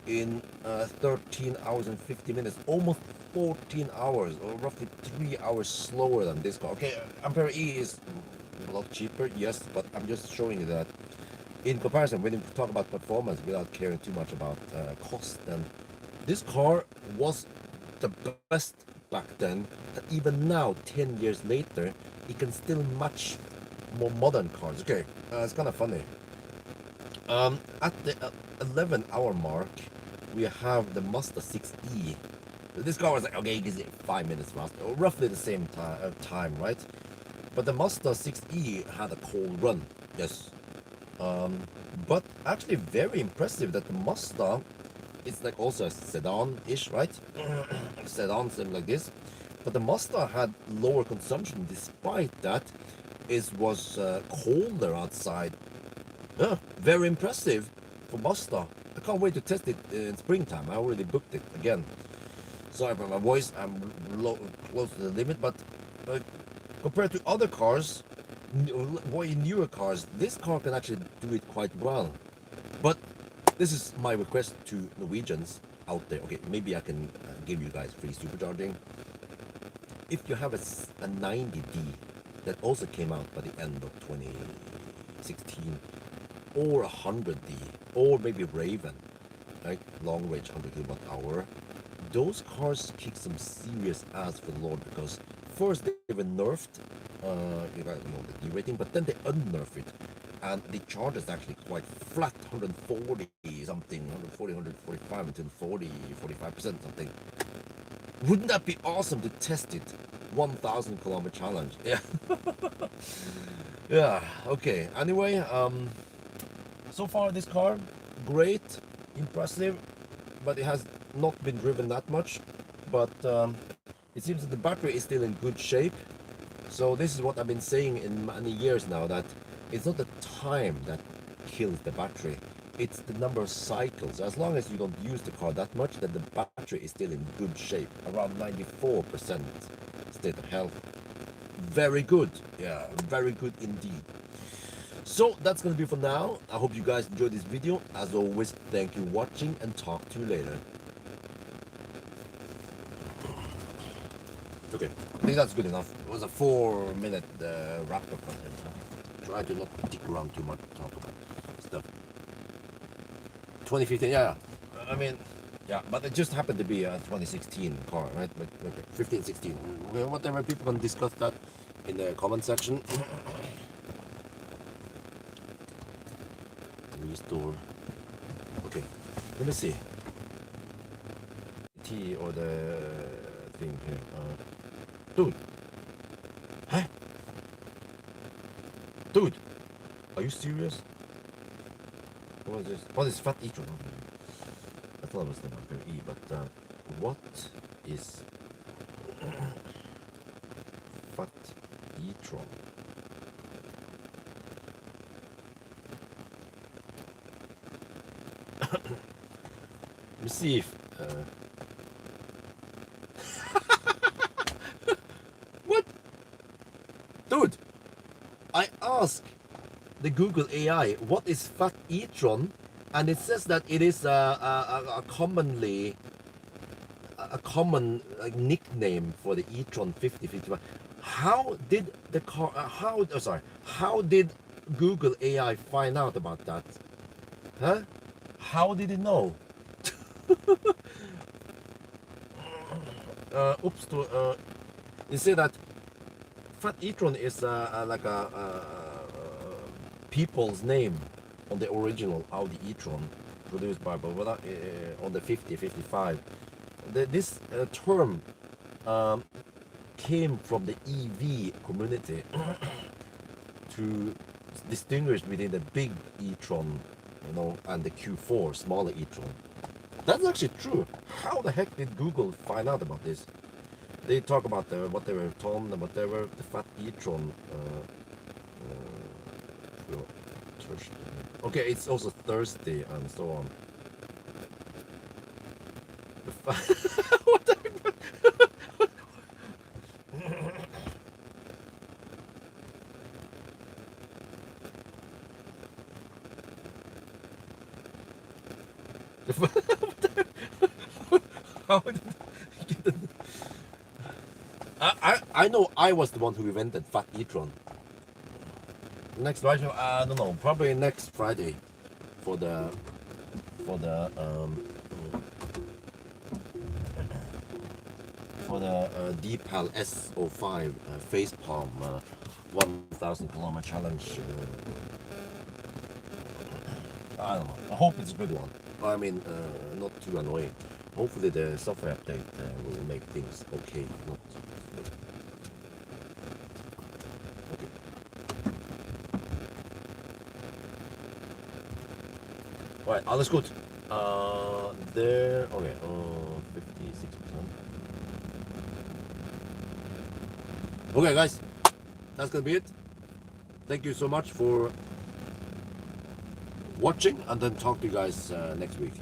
A: in 13 hours and 50 minutes, almost 14 hours, or roughly 3 hours slower than this car. Okay, Ampere E is a lot cheaper, yes, but I'm just showing you that in comparison, when you talk about performance without caring too much about cost, then this car was the best back then, and even now, 10 years later, it can still match more modern cars. Okay, it's kind of funny. At the 11-hour mark, we have the Mazda 6e. This car was like, okay, you 5 minutes faster, or roughly the same time, right? But the Mazda 6e had a cold run, yes. But actually very impressive that the Mazda, it's like also a sedan-ish, right? Sedan, something like this. But the Mazda had lower consumption despite that. It was colder outside. Yeah, very impressive for Mazda. I can't wait to test it in springtime. I already booked it again. Sorry for my voice, I'm close to the limit, but compared to other cars, way newer cars, this car can actually do it quite well. But this is my request to Norwegians out there. Okay, maybe I can give you guys free supercharging. If you have a 90D that also came out by the end of 2016, or a 100D, or maybe Raven, right? Long range 100 kilowatt hour. Those cars kick some serious ass for the Lord, because first they were nerfed, you guys know the D rating, but then they unnerfed it, and the charge is actually quite flat, 140 something, 140, 145 until 40, 45% something. Wouldn't that be awesome to test it? 1,000 kilometer challenge. Yeah. Yeah. Okay. Anyway, so far this car, great, impressive, but it has not been driven that much. But it seems that the battery is still in good shape. So this is what I've been saying in many years now, that it's not the time that kills the battery, it's the number of cycles. As long as you don't use the car that much, then the battery is still in good shape, around 94% state of health. Very good. Yeah, very good indeed. So that's gonna be for now. I hope you guys enjoyed this video. As always, thank you for watching, and talk to you later. Okay, I think that's good enough. It was a 4-minute wrap-up content. Try to not stick around too much, talk about stuff. 2015, yeah. I mean, yeah, but it just happened to be a 2016 car, right? But, okay, 15, 16. Okay, whatever, people can discuss that in the comment section. Restore. Okay, let me see. T or the thing here. Dude. Huh? Dude, are you serious? What is this? What is fat e-tron? I thought it was the number E, but what is fat e-tron? Let me see if what? Dude, I asked the Google AI what is fat e-tron, and it says that it is a common nickname for the e-tron 5055. How did the car? How did Google AI find out about that? Huh? How did it know? Oops. You say that fat e-tron is like a people's name on the original Audi e-tron produced by on the 5055. This term came from the EV community to distinguish between the big e-tron, you know, and the Q4 smaller e-tron. That's actually true. How the heck did Google find out about this? They talk about whatever ton and whatever, the fat e-tron. Okay, it's also Thursday and so on. What the How did I know I was the one who invented fat e-tron. Next Friday, I don't know, probably next Friday for the DPAL S05 facepalm 1,000 kilometer challenge. I don't know. I hope it's a good one. I mean, not too annoying. Hopefully the software update will make things okay. Not okay. Right, alles gut. There. Okay. 56%. Okay, guys, that's gonna be it. Thank you so much for watching, and then talk to you guys next week.